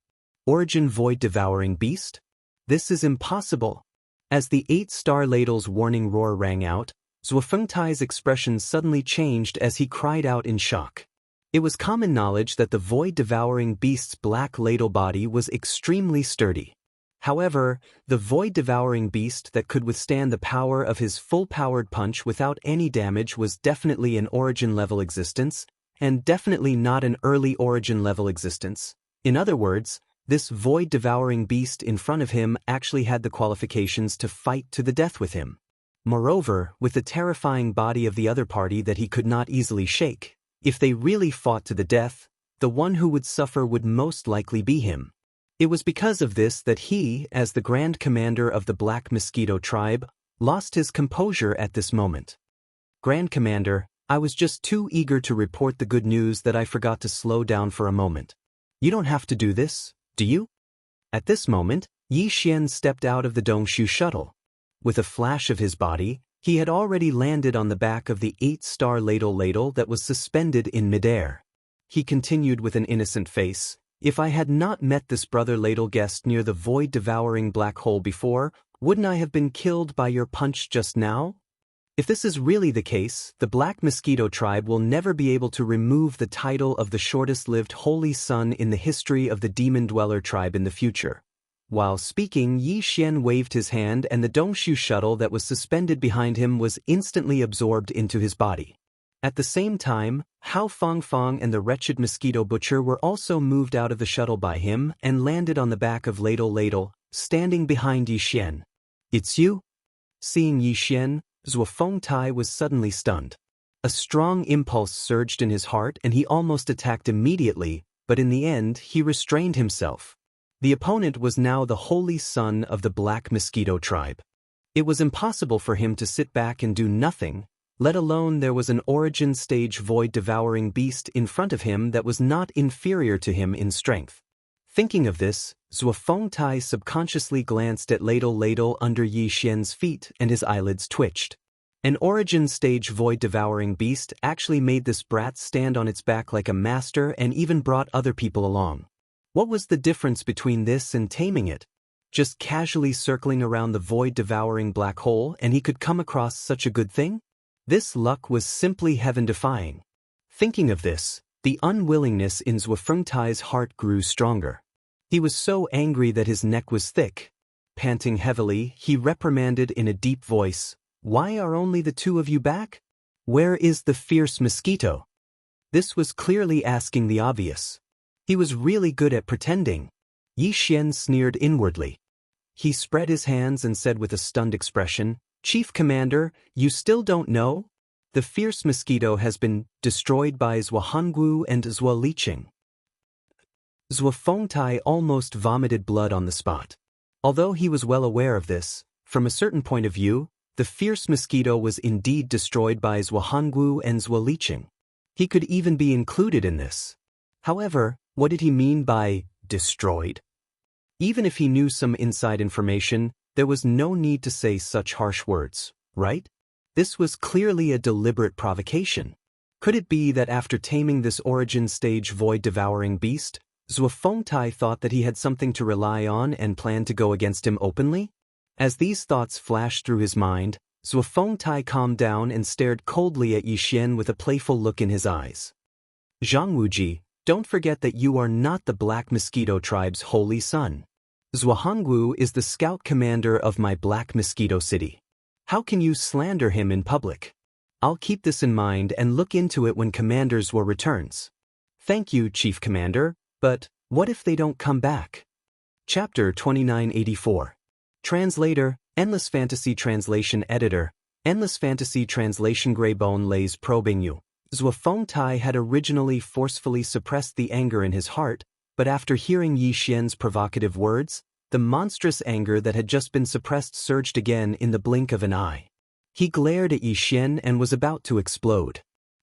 Origin void-devouring beast? This is impossible. As the 8-star ladle's warning roar rang out, Zhuofengtai's expression suddenly changed as he cried out in shock. It was common knowledge that the void-devouring beast's black ladle body was extremely sturdy. However, the void-devouring beast that could withstand the power of his full-powered punch without any damage was definitely an origin-level existence, and definitely not an early origin-level existence. In other words, this void-devouring beast in front of him actually had the qualifications to fight to the death with him. Moreover, with the terrifying body of the other party that he could not easily shake, if they really fought to the death, the one who would suffer would most likely be him. It was because of this that he, as the Grand Commander of the Black Mosquito tribe, lost his composure at this moment. Grand Commander, I was just too eager to report the good news that I forgot to slow down for a moment. You don't have to do this, do you? At this moment, Yi Xian stepped out of the Dongshu shuttle. With a flash of his body, he had already landed on the back of the 8-star ladle that was suspended in midair. He continued with an innocent face, if I had not met this brother ladle guest near the void-devouring black hole before, wouldn't I have been killed by your punch just now? If this is really the case, the Black Mosquito tribe will never be able to remove the title of the shortest-lived holy son in the history of the Demon Dweller tribe in the future. While speaking, Yi Xian waved his hand and the Dongshu shuttle that was suspended behind him was instantly absorbed into his body. At the same time, Hao Fangfang and the wretched mosquito butcher were also moved out of the shuttle by him and landed on the back of Ladle, standing behind Yi Xian. It's you? Seeing Yi Xian, Zhuofengtai was suddenly stunned. A strong impulse surged in his heart and he almost attacked immediately, but in the end he restrained himself. The opponent was now the holy son of the Black Mosquito tribe. It was impossible for him to sit back and do nothing, let alone there was an origin stage void-devouring beast in front of him that was not inferior to him in strength. Thinking of this, Zhuofengtai subconsciously glanced at Ladle under Yi Xian's feet and his eyelids twitched. An origin stage void-devouring beast actually made this brat stand on its back like a master and even brought other people along. What was the difference between this and taming it? Just casually circling around the void-devouring black hole and he could come across such a good thing? This luck was simply heaven-defying. Thinking of this, the unwillingness in Zhuofengtai's heart grew stronger. He was so angry that his neck was thick. Panting heavily, he reprimanded in a deep voice, "Why are only the two of you back? Where is the fierce mosquito?" This was clearly asking the obvious. He was really good at pretending. Yi Xian sneered inwardly. He spread his hands and said with a stunned expression, "Chief Commander, you still don't know? The fierce mosquito has been destroyed by Zhuohangwu and Zhuoliqing." Zhuofengtai almost vomited blood on the spot. Although he was well aware of this, from a certain point of view, the fierce mosquito was indeed destroyed by Zhuohangwu and Zhuoliqing. He could even be included in this. However, what did he mean by destroyed? Even if he knew some inside information, there was no need to say such harsh words, right? This was clearly a deliberate provocation. Could it be that after taming this origin stage void-devouring beast, Zhuofengtai thought that he had something to rely on and planned to go against him openly? As these thoughts flashed through his mind, Zhuofengtai calmed down and stared coldly at Yi Xian with a playful look in his eyes. "Zhang Wuji, don't forget that you are not the Black Mosquito tribe's holy son. Zhuohangwu is the scout commander of my Black Mosquito city. How can you slander him in public? I'll keep this in mind and look into it when Commander Zhuo returns." "Thank you, Chief Commander, but what if they don't come back?" Chapter 2984. Translator, Endless Fantasy Translation Editor, Endless Fantasy Translation Greybone lays probing you. Zhuofengtai had originally forcefully suppressed the anger in his heart, but after hearing Yi Xian's provocative words, the monstrous anger that had just been suppressed surged again in the blink of an eye. He glared at Yi Xian and was about to explode.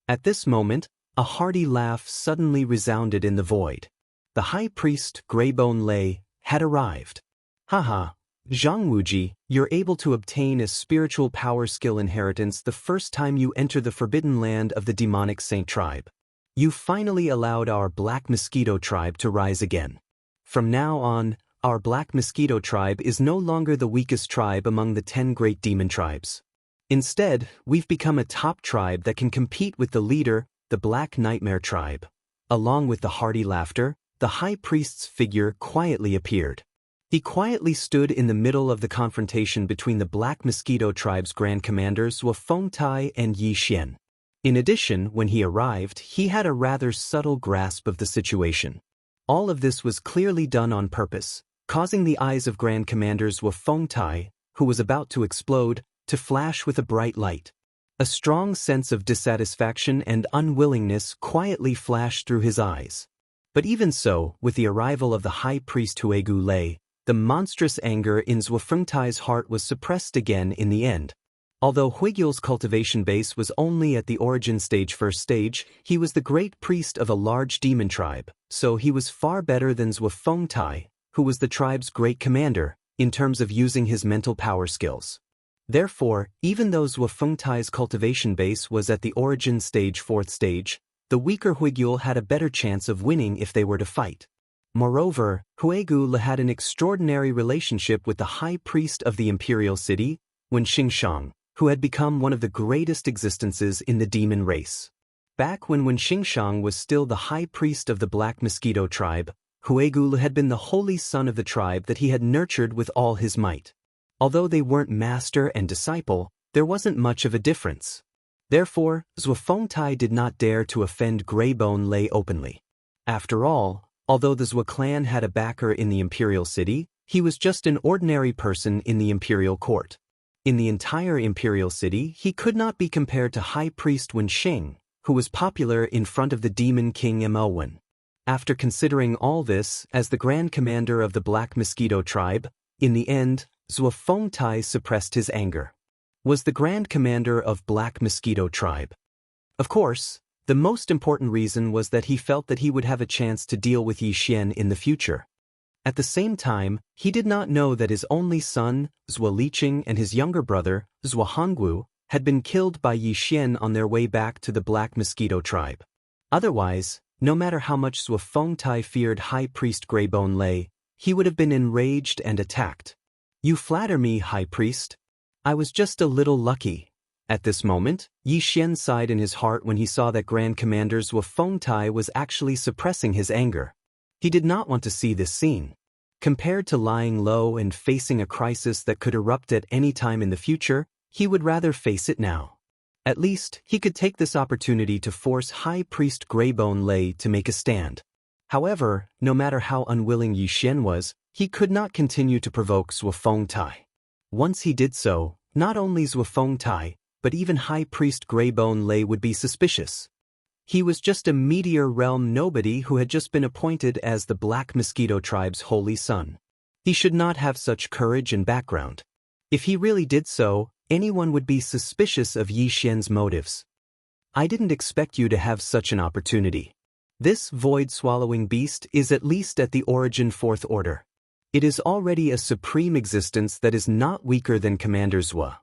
At this moment, a hearty laugh suddenly resounded in the void. The High Priest, Greybone Lay, had arrived. "Haha, Zhang Wuji, you're able to obtain a spiritual power skill inheritance the first time you enter the forbidden land of the demonic saint tribe. You finally allowed our Black Mosquito tribe to rise again. From now on, our Black Mosquito tribe is no longer the weakest tribe among the 10 great demon tribes. Instead, we've become a top tribe that can compete with the leader, the Black Nightmare tribe. Along with the hearty laughter, the high priest's figure quietly appeared. He quietly stood in the middle of the confrontation between the Black Mosquito tribe's grand commanders Zhuo Fengtai and Yi Xian. In addition, when he arrived, he had a rather subtle grasp of the situation. All of this was clearly done on purpose, causing the eyes of Grand Commander Zhuo Fengtai, who was about to explode, to flash with a bright light. A strong sense of dissatisfaction and unwillingness quietly flashed through his eyes. But even so, with the arrival of the high priest Huegu Lei, the monstrous anger in Zhuo Fengtai's heart was suppressed again in the end. Although Huigu's cultivation base was only at the origin stage first stage, he was the great priest of a large demon tribe, so he was far better than Zhuo Fengtai, who was the tribe's great commander, in terms of using his mental power skills. Therefore, even though Zhuo Fengtai's cultivation base was at the origin stage fourth stage, the weaker Huigul had a better chance of winning if they were to fight. Moreover, Huegu had an extraordinary relationship with the high priest of the imperial city, Wen Xingshang, who had become one of the greatest existences in the demon race. Back when Wen Xingshang was still the high priest of the Black Mosquito tribe, Huegu had been the holy son of the tribe that he had nurtured with all his might. Although they weren't master and disciple, there wasn't much of a difference. Therefore, Zhuo Fengtai did not dare to offend Greybone Lei openly. After all, although the Zhuo clan had a backer in the imperial city, he was just an ordinary person in the imperial court. In the entire imperial city, he could not be compared to High Priest Wen Xing, who was popular in front of the demon king Melwen. After considering all this, as the grand commander of the Black Mosquito tribe, in the end, Zhuo Fengtai suppressed his anger. Was the grand commander of Black Mosquito tribe. Of course, the most important reason was that he felt that he would have a chance to deal with Yi Xian in the future. At the same time, he did not know that his only son, Zhuo Liqing, and his younger brother, Zhuo Hongwu, had been killed by Yi Xian on their way back to the Black Mosquito tribe. Otherwise, no matter how much Zhuo Fengtai feared High Priest Greybone Lei, he would have been enraged and attacked. "You flatter me, High Priest. I was just a little lucky." At this moment, Yi Xian sighed in his heart when he saw that Grand Commander Zhuo Fengtai was actually suppressing his anger. He did not want to see this scene. Compared to lying low and facing a crisis that could erupt at any time in the future, he would rather face it now. At least, he could take this opportunity to force High Priest Greybone Lei to make a stand. However, no matter how unwilling Yi Xian was, he could not continue to provoke Zhuo Fengtai. Once he did so, not only Zhuo Fengtai, but even High Priest Greybone Lei would be suspicious. He was just a Meteor Realm nobody who had just been appointed as the Black Mosquito tribe's holy son. He should not have such courage and background. If he really did so, anyone would be suspicious of Yi Xian's motives. "I didn't expect you to have such an opportunity. This void-swallowing beast is at least at the origin fourth order. It is already a supreme existence that is not weaker than Commander Zhuo.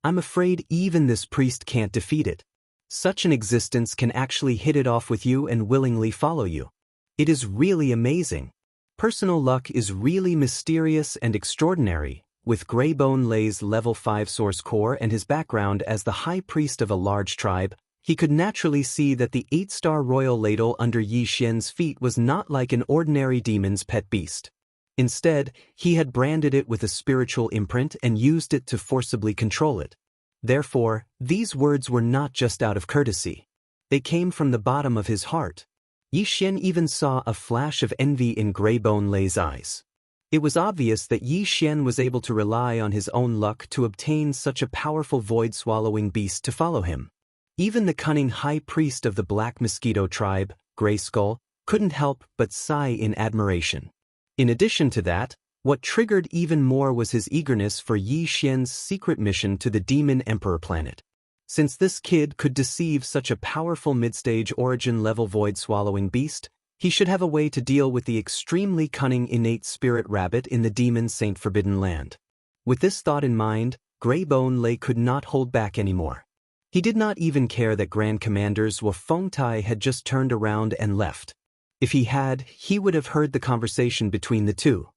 I'm afraid even this priest can't defeat it. Such an existence can actually hit it off with you and willingly follow you. It is really amazing. Personal luck is really mysterious and extraordinary." With Greybone Lei's level 5 source core and his background as the high priest of a large tribe, he could naturally see that the 8-star royal ladle under Yi Xian's feet was not like an ordinary demon's pet beast. Instead, he had branded it with a spiritual imprint and used it to forcibly control it. Therefore, these words were not just out of courtesy. They came from the bottom of his heart. Yi Xian even saw a flash of envy in Greybone Lei's eyes. It was obvious that Yi Xian was able to rely on his own luck to obtain such a powerful void-swallowing beast to follow him. Even the cunning high priest of the Black Mosquito tribe, Grey Skull, couldn't help but sigh in admiration. In addition to that, what triggered even more was his eagerness for Yi Xian's secret mission to the Demon Emperor planet. Since this kid could deceive such a powerful mid-stage origin-level void-swallowing beast, he should have a way to deal with the extremely cunning innate spirit rabbit in the Demon Saint Forbidden Land. With this thought in mind, Greybone Lei could not hold back anymore. He did not even care that Grand Commanders Wafengtai had just turned around and left. If he had, he would have heard the conversation between the two.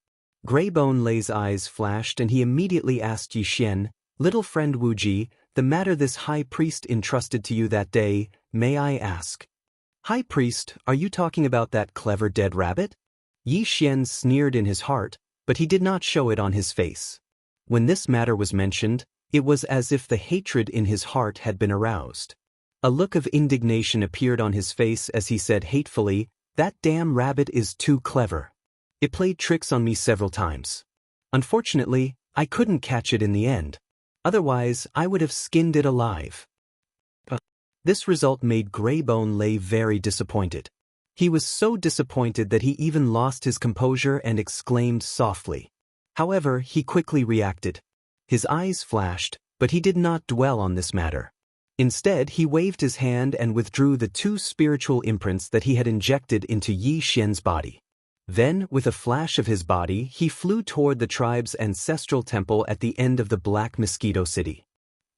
Greybone Lei's eyes flashed and he immediately asked Yi Xian, "Little friend Wu Ji, the matter this high priest entrusted to you that day, may I ask?" "High priest, are you talking about that clever dead rabbit?" Yi Xian sneered in his heart, but he did not show it on his face. When this matter was mentioned, it was as if the hatred in his heart had been aroused. A look of indignation appeared on his face as he said hatefully, "That damn rabbit is too clever. It played tricks on me several times. Unfortunately, I couldn't catch it in the end. Otherwise, I would have skinned it alive." This result made Greybone Lei very disappointed. He was so disappointed that he even lost his composure and exclaimed softly. However, he quickly reacted. His eyes flashed, but he did not dwell on this matter. Instead, he waved his hand and withdrew the 2 spiritual imprints that he had injected into Yi Xian's body. Then, with a flash of his body, he flew toward the tribe's ancestral temple at the end of the Black Mosquito City.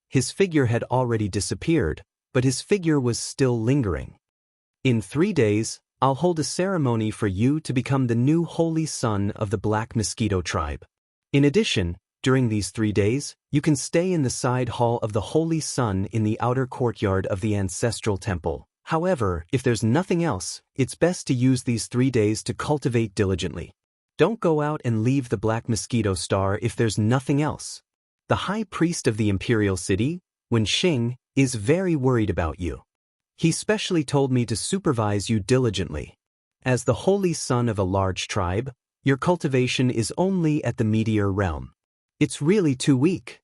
His figure had already disappeared, but his figure was still lingering. "In 3 days, I'll hold a ceremony for you to become the new holy son of the Black Mosquito tribe. In addition, during these 3 days, you can stay in the side hall of the Holy Sun in the outer courtyard of the ancestral temple. However, if there's nothing else, it's best to use these 3 days to cultivate diligently. Don't go out and leave the Black Mosquito Star if there's nothing else. The High Priest of the Imperial City, Wen Xing, is very worried about you. He specially told me to supervise you diligently. As the Holy Son of a large tribe, your cultivation is only at the meteor realm. It's really too weak."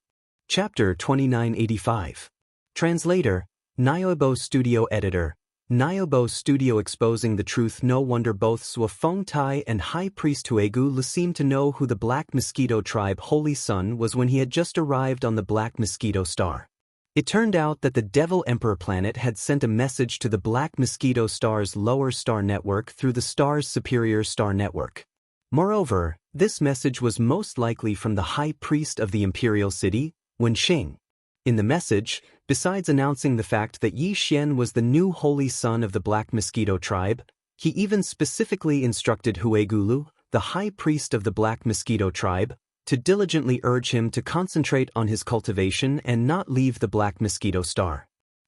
Chapter 2985. Translator, Niobo Studio Editor, Niobo Studio exposing the truth. No wonder both Wafengtai and High Priest Huegu seemed to know who the Black Mosquito Tribe Holy Son was when he had just arrived on the Black Mosquito Star. It turned out that the Devil Emperor planet had sent a message to the Black Mosquito Star's lower star network through the star's superior star network. Moreover, this message was most likely from the High Priest of the Imperial City, Wen Xing. In the message, besides announcing the fact that Yi Xian was the new holy son of the Black Mosquito tribe, he even specifically instructed Huegulu, the High Priest of the Black Mosquito tribe, to diligently urge him to concentrate on his cultivation and not leave the Black Mosquito Star.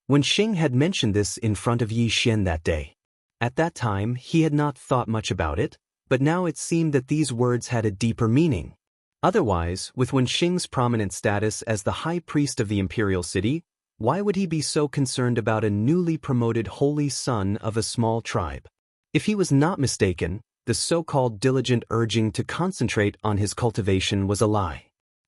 Wen Xing had mentioned this in front of Yi Xian that day. At that time, he had not thought much about it, but now it seemed that these words had a deeper meaning. Otherwise, with Wen Xing's prominent status as the High Priest of the Imperial City, why would he be so concerned about a newly promoted holy son of a small tribe? If he was not mistaken, the so-called diligent urging to concentrate on his cultivation was a lie.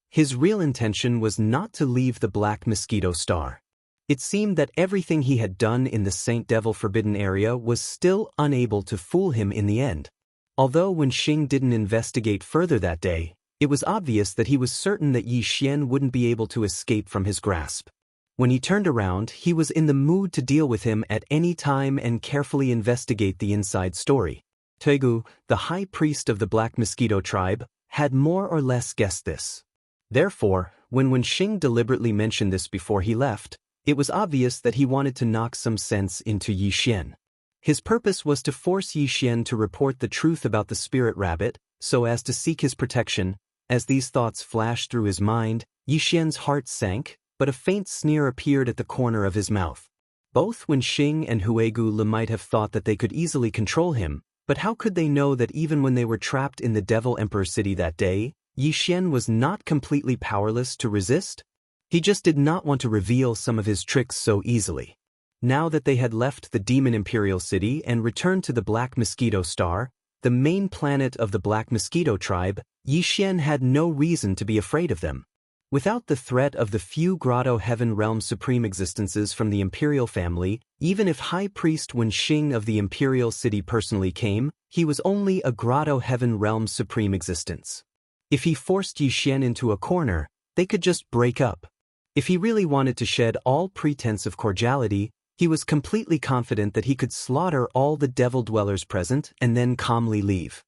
His real intention was not to leave the Black Mosquito Star. It seemed that everything he had done in the Saint Devil Forbidden area was still unable to fool him in the end. Although Wen Xing didn't investigate further that day, it was obvious that he was certain that Yi Xian wouldn't be able to escape from his grasp. When he turned around, he was in the mood to deal with him at any time and carefully investigate the inside story. Tegu, the High Priest of the Black Mosquito tribe, had more or less guessed this. Therefore, when Wen Xing deliberately mentioned this before he left, it was obvious that he wanted to knock some sense into Yi Xian. His purpose was to force Yi Xian to report the truth about the spirit rabbit, so as to seek his protection. As these thoughts flashed through his mind, Yi Xian's heart sank, but a faint sneer appeared at the corner of his mouth. Both Wen Xing and Huegu might have thought that they could easily control him, but how could they know that even when they were trapped in the Devil Emperor City that day, Yi Xian was not completely powerless to resist? He just did not want to reveal some of his tricks so easily. Now that they had left the Demon Imperial City and returned to the Black Mosquito Star, the main planet of the Black Mosquito tribe, Yi Xian had no reason to be afraid of them. Without the threat of the few Grotto Heaven Realm Supreme existences from the Imperial family, even if High Priest Wen Xing of the Imperial City personally came, he was only a Grotto Heaven Realm Supreme existence. If he forced Yi Xian into a corner, they could just break up. If he really wanted to shed all pretense of cordiality, he was completely confident that he could slaughter all the devil dwellers present and then calmly leave.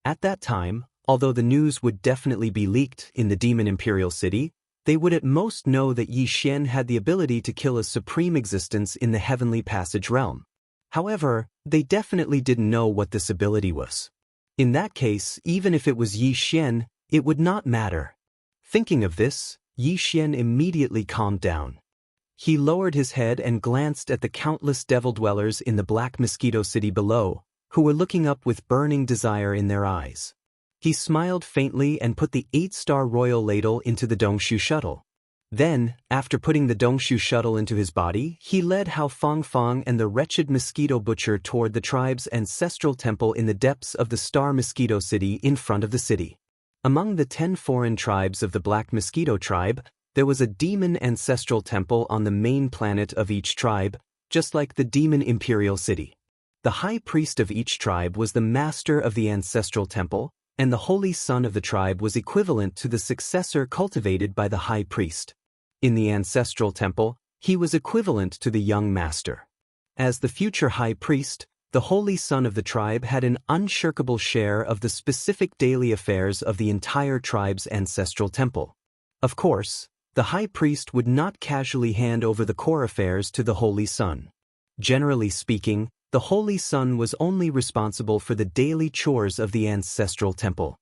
At that time, Although the news would definitely be leaked in the Demon Imperial City, they would at most know that Yi Xian had the ability to kill a supreme existence in the Heavenly Passage realm. However, they definitely didn't know what this ability was. In that case, even if it was Yi Xian, it would not matter. Thinking of this, Yi Xian immediately calmed down. He lowered his head and glanced at the countless devil dwellers in the Black Mosquito City below, who were looking up with burning desire in their eyes. He smiled faintly and put the 8-star royal ladle into the Dongshu shuttle. Then, after putting the Dongshu shuttle into his body, he led Hao Fangfang and the wretched mosquito butcher toward the tribe's ancestral temple in the depths of the Star Mosquito City in front of the city. Among the 10 foreign tribes of the Black Mosquito tribe, there was a demon ancestral temple on the main planet of each tribe, just like the Demon Imperial City. The high priest of each tribe was the master of the ancestral temple, and the holy son of the tribe was equivalent to the successor cultivated by the high priest. In the ancestral temple, he was equivalent to the young master. As the future high priest, the holy son of the tribe had an unshirkable share of the specific daily affairs of the entire tribe's ancestral temple. Of course, the high priest would not casually hand over the core affairs to the holy son. Generally speaking, the holy son was only responsible for the daily chores of the ancestral temple.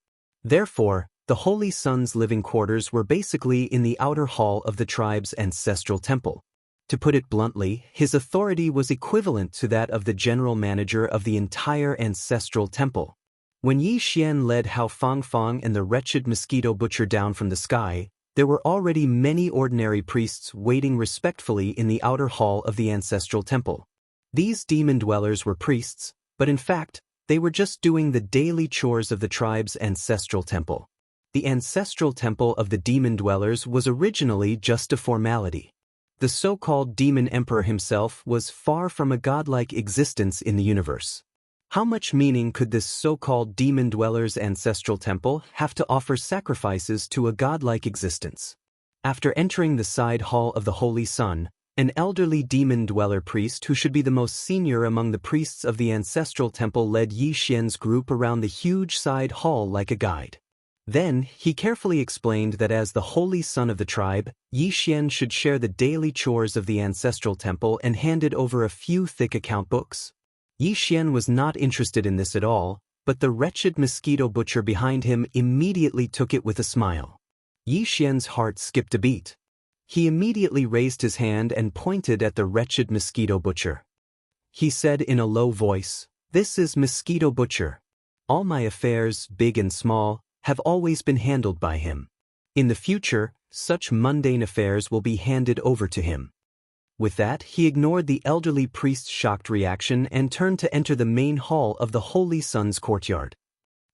Therefore, the holy son's living quarters were basically in the outer hall of the tribe's ancestral temple. To put it bluntly, his authority was equivalent to that of the general manager of the entire ancestral temple. When Yi Xian led Hao Fangfang and the wretched mosquito butcher down from the sky, there were already many ordinary priests waiting respectfully in the outer hall of the ancestral temple. These demon dwellers were priests, but in fact, they were just doing the daily chores of the tribe's ancestral temple. The ancestral temple of the demon dwellers was originally just a formality. The so-called demon emperor himself was far from a godlike existence in the universe. How much meaning could this so-called demon dweller's ancestral temple have to offer sacrifices to a godlike existence? After entering the side hall of the Holy Sun, an elderly demon dweller priest who should be the most senior among the priests of the ancestral temple led Yi Xian's group around the huge side hall like a guide. Then, he carefully explained that as the holy son of the tribe, Yi Xian should share the daily chores of the ancestral temple and handed over a few thick account books. Yi Xian was not interested in this at all, but the wretched mosquito butcher behind him immediately took it with a smile. Yi Xian's heart skipped a beat. He immediately raised his hand and pointed at the wretched mosquito butcher. He said in a low voice, "This is Mosquito Butcher. All my affairs, big and small, have always been handled by him. In the future, such mundane affairs will be handed over to him." With that, he ignored the elderly priest's shocked reaction and turned to enter the main hall of the Holy Sun's courtyard.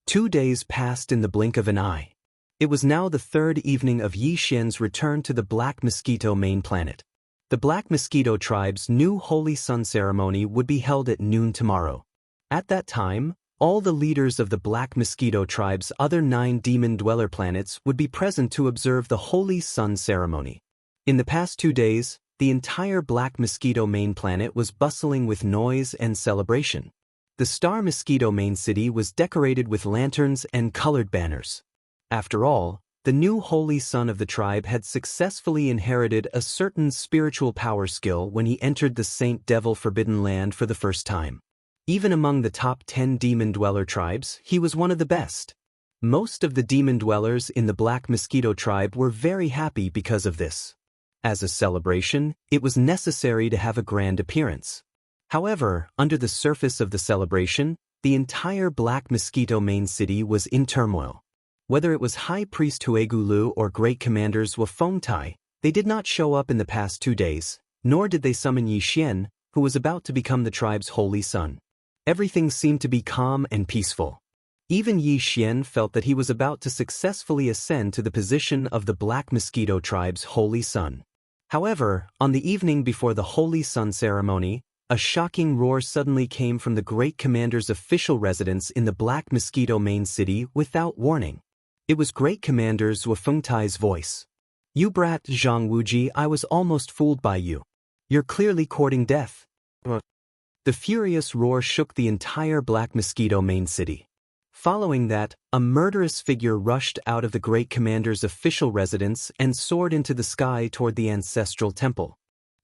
2 days passed in the blink of an eye. It was now the 3rd evening of Yi Xian's return to the Black Mosquito main planet. The Black Mosquito tribe's new Holy Sun ceremony would be held at noon tomorrow. At that time, all the leaders of the Black Mosquito tribe's other 9 demon dweller planets would be present to observe the Holy Sun ceremony. In the past 2 days, the entire Black Mosquito main planet was bustling with noise and celebration. The Star Mosquito main city was decorated with lanterns and colored banners. After all, the new Holy Son of the tribe had successfully inherited a certain spiritual power skill when he entered the Saint Devil Forbidden Land for the first time. Even among the top 10 demon dweller tribes, he was one of the best. Most of the demon dwellers in the Black Mosquito tribe were very happy because of this. As a celebration, it was necessary to have a grand appearance. However, under the surface of the celebration, the entire Black Mosquito main city was in turmoil. Whether it was High Priest Huegulu or Great Commanders Wafengtai, they did not show up in the past 2 days, nor did they summon Yi Xian, who was about to become the tribe's holy son. Everything seemed to be calm and peaceful. Even Yi Xian felt that he was about to successfully ascend to the position of the Black Mosquito tribe's holy son. However, on the evening before the Holy Sun ceremony, a shocking roar suddenly came from the Great Commander's official residence in the Black Mosquito main city without warning. It was Great Commander's Wafengtai's voice. "You brat Zhang Wuji, I was almost fooled by you. You're clearly courting death." The furious roar shook the entire Black Mosquito main city. Following that, a murderous figure rushed out of the great commander's official residence and soared into the sky toward the ancestral temple.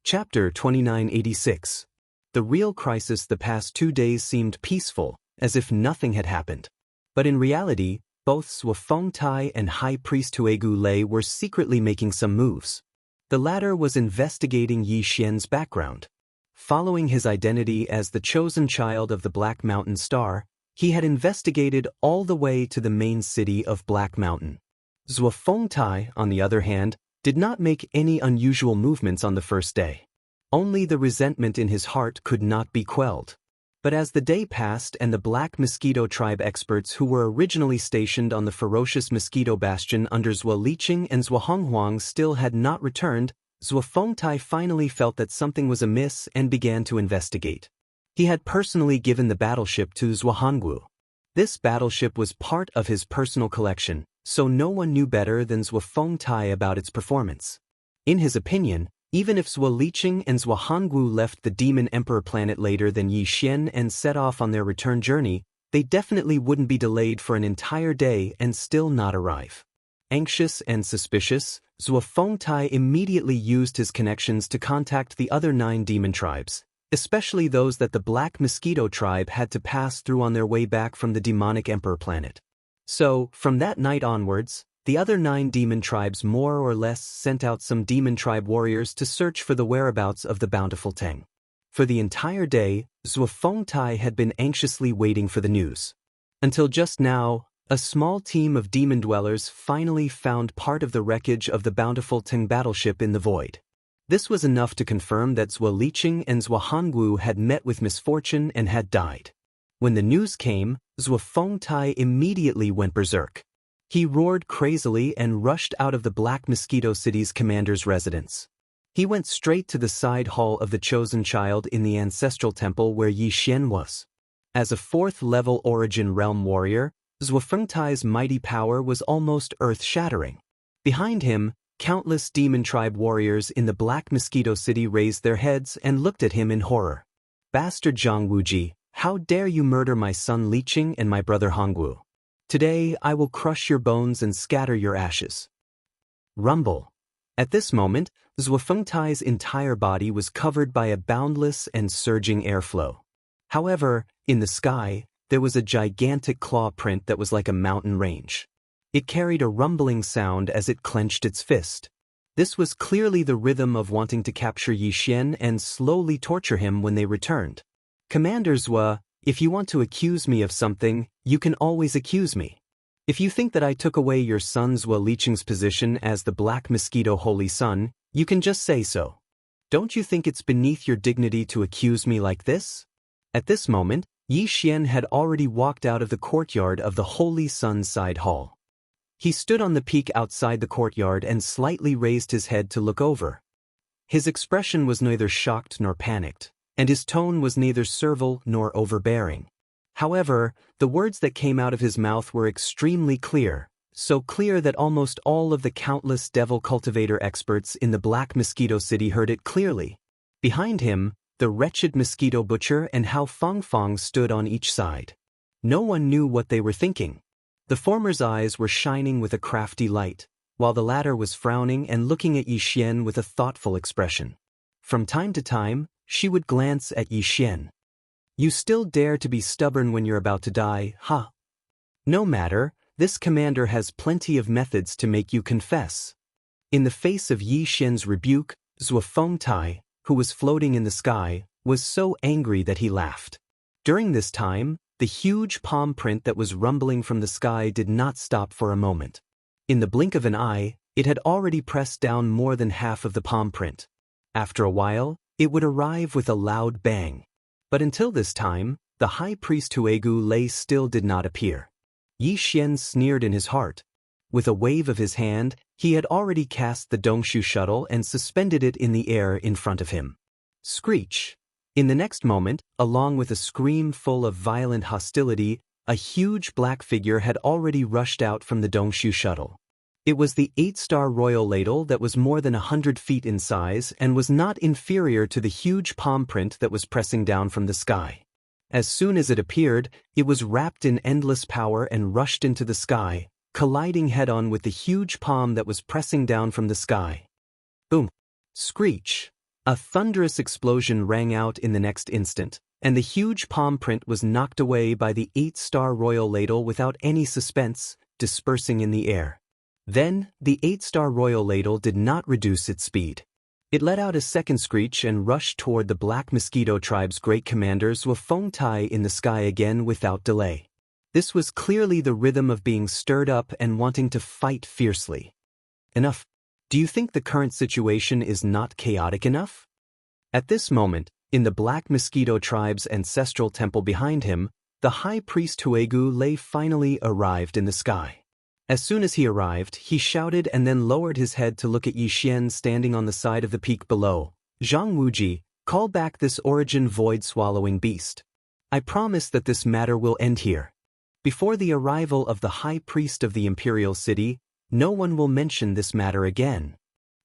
Chapter 2986. The real crisis. The past 2 days seemed peaceful, as if nothing had happened. But in reality, both Zhuofengtai and High Priest Huegu Lei were secretly making some moves. The latter was investigating Yi Xian's background. Following his identity as the chosen child of the Black Mountain Star, he had investigated all the way to the main city of Black Mountain. Zhuofengtai, on the other hand, did not make any unusual movements on the first day. Only the resentment in his heart could not be quelled. But as the day passed and the Black Mosquito Tribe experts who were originally stationed on the ferocious Mosquito Bastion under Zhuo Liqing and Zhuohonghuang still had not returned, Zhuofengtai finally felt that something was amiss and began to investigate. He had personally given the battleship to Zhuohongwu. This battleship was part of his personal collection, so no one knew better than Zhuofengtai about its performance. In his opinion, even if Zhuo Liqing and Zhuohongwu left the Demon Emperor planet later than Yi Xian and set off on their return journey, they definitely wouldn't be delayed for an entire day and still not arrive. Anxious and suspicious, Zhuofengtai immediately used his connections to contact the other 9 demon tribes, especially those that the Black Mosquito Tribe had to pass through on their way back from the Demonic Emperor planet. So, from that night onwards, the other 9 demon tribes more or less sent out some demon tribe warriors to search for the whereabouts of the bountiful Teng. For the entire day, Zhuofengtai had been anxiously waiting for the news. Until just now, a small team of demon dwellers finally found part of the wreckage of the bountiful Teng battleship in the void. This was enough to confirm that Zhuo Liqing and Zhuohongwu had met with misfortune and had died. When the news came, Zhuofengtai immediately went berserk. He roared crazily and rushed out of the Black Mosquito City's commander's residence. He went straight to the side hall of the chosen child in the ancestral temple where Yi Xian was. As a 4th-level Origin Realm warrior, Zhuofengtai's mighty power was almost earth-shattering. Behind him, countless demon tribe warriors in the Black Mosquito City raised their heads and looked at him in horror. "Bastard Zhang Wuji, how dare you murder my son Liqing and my brother Hongwu? Today I will crush your bones and scatter your ashes." Rumble. At this moment, Zhuofengtai's entire body was covered by a boundless and surging airflow. However, in the sky, there was a gigantic claw print that was like a mountain range. It carried a rumbling sound as it clenched its fist. This was clearly the rhythm of wanting to capture Yi Xian and slowly torture him when they returned. "Commander Zhuo, if you want to accuse me of something, you can always accuse me. If you think that I took away your son Zhuo Liqing's position as the Black Mosquito Holy Son, you can just say so. Don't you think it's beneath your dignity to accuse me like this?" At this moment, Yi Xian had already walked out of the courtyard of the Holy Sun side hall. He stood on the peak outside the courtyard and slightly raised his head to look over. His expression was neither shocked nor panicked, and his tone was neither servile nor overbearing. However, the words that came out of his mouth were extremely clear, so clear that almost all of the countless devil cultivator experts in the Black Mosquito City heard it clearly. Behind him, the wretched mosquito butcher and Hao Fangfang stood on each side. No one knew what they were thinking. The former's eyes were shining with a crafty light, while the latter was frowning and looking at Yi Xian with a thoughtful expression. From time to time, she would glance at Yi Xian. "You still dare to be stubborn when you're about to die, huh? No matter, this commander has plenty of methods to make you confess." In the face of Yi Xian's rebuke, Zhuofengtai, who was floating in the sky, was so angry that he laughed. During this time, the huge palm print that was rumbling from the sky did not stop for a moment. In the blink of an eye, it had already pressed down more than half of the palm print. After a while, it would arrive with a loud bang. But until this time, the High Priest Huegu Lei still did not appear. Yi Xian sneered in his heart. With a wave of his hand, he had already cast the Dongshu shuttle and suspended it in the air in front of him. Screech! In the next moment, along with a scream full of violent hostility, a huge black figure had already rushed out from the Dongshu shuttle. It was the 8-star royal ladle that was more than 100 feet in size and was not inferior to the huge palm print that was pressing down from the sky. As soon as it appeared, it was wrapped in endless power and rushed into the sky, colliding head-on with the huge palm that was pressing down from the sky. Boom! Screech! A thunderous explosion rang out in the next instant, and the huge palm print was knocked away by the 8-star royal ladle without any suspense, dispersing in the air. Then, the 8-star royal ladle did not reduce its speed. It let out a second screech and rushed toward the Black Mosquito tribe's great commander Zwafongtai in the sky again without delay. This was clearly the rhythm of being stirred up and wanting to fight fiercely. Enough. Do you think the current situation is not chaotic enough? At this moment, in the Black Mosquito tribe's ancestral temple behind him, the high priest Huegu Lei finally arrived in the sky. As soon as he arrived, he shouted and then lowered his head to look at Yi Xian standing on the side of the peak below. Zhang Wuji, call back this origin void-swallowing beast. I promise that this matter will end here. Before the arrival of the high priest of the imperial city, no one will mention this matter again.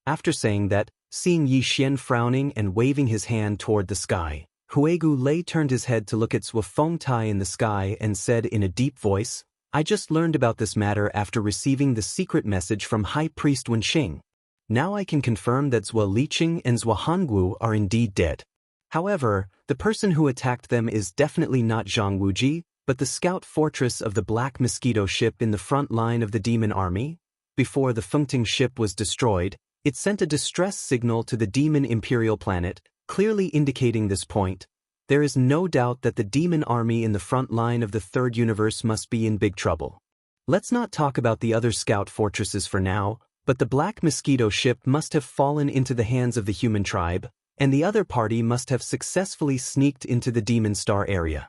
After saying that, seeing Yi Xian frowning and waving his hand toward the sky, Huegu Lei turned his head to look at Zwafongtai in the sky and said in a deep voice, I just learned about this matter after receiving the secret message from High Priest Wenxing. Now I can confirm that Zhua Liqing and Zhua Hongwu are indeed dead. However, the person who attacked them is definitely not Zhang Wuji, but the scout fortress of the Black Mosquito ship in the front line of the demon army. Before the Fengting ship was destroyed, it sent a distress signal to the demon imperial planet, clearly indicating this point. There is no doubt that the demon army in the front line of the third universe must be in big trouble. Let's not talk about the other scout fortresses for now, but the Black Mosquito ship must have fallen into the hands of the human tribe, and the other party must have successfully sneaked into the Demon Star area.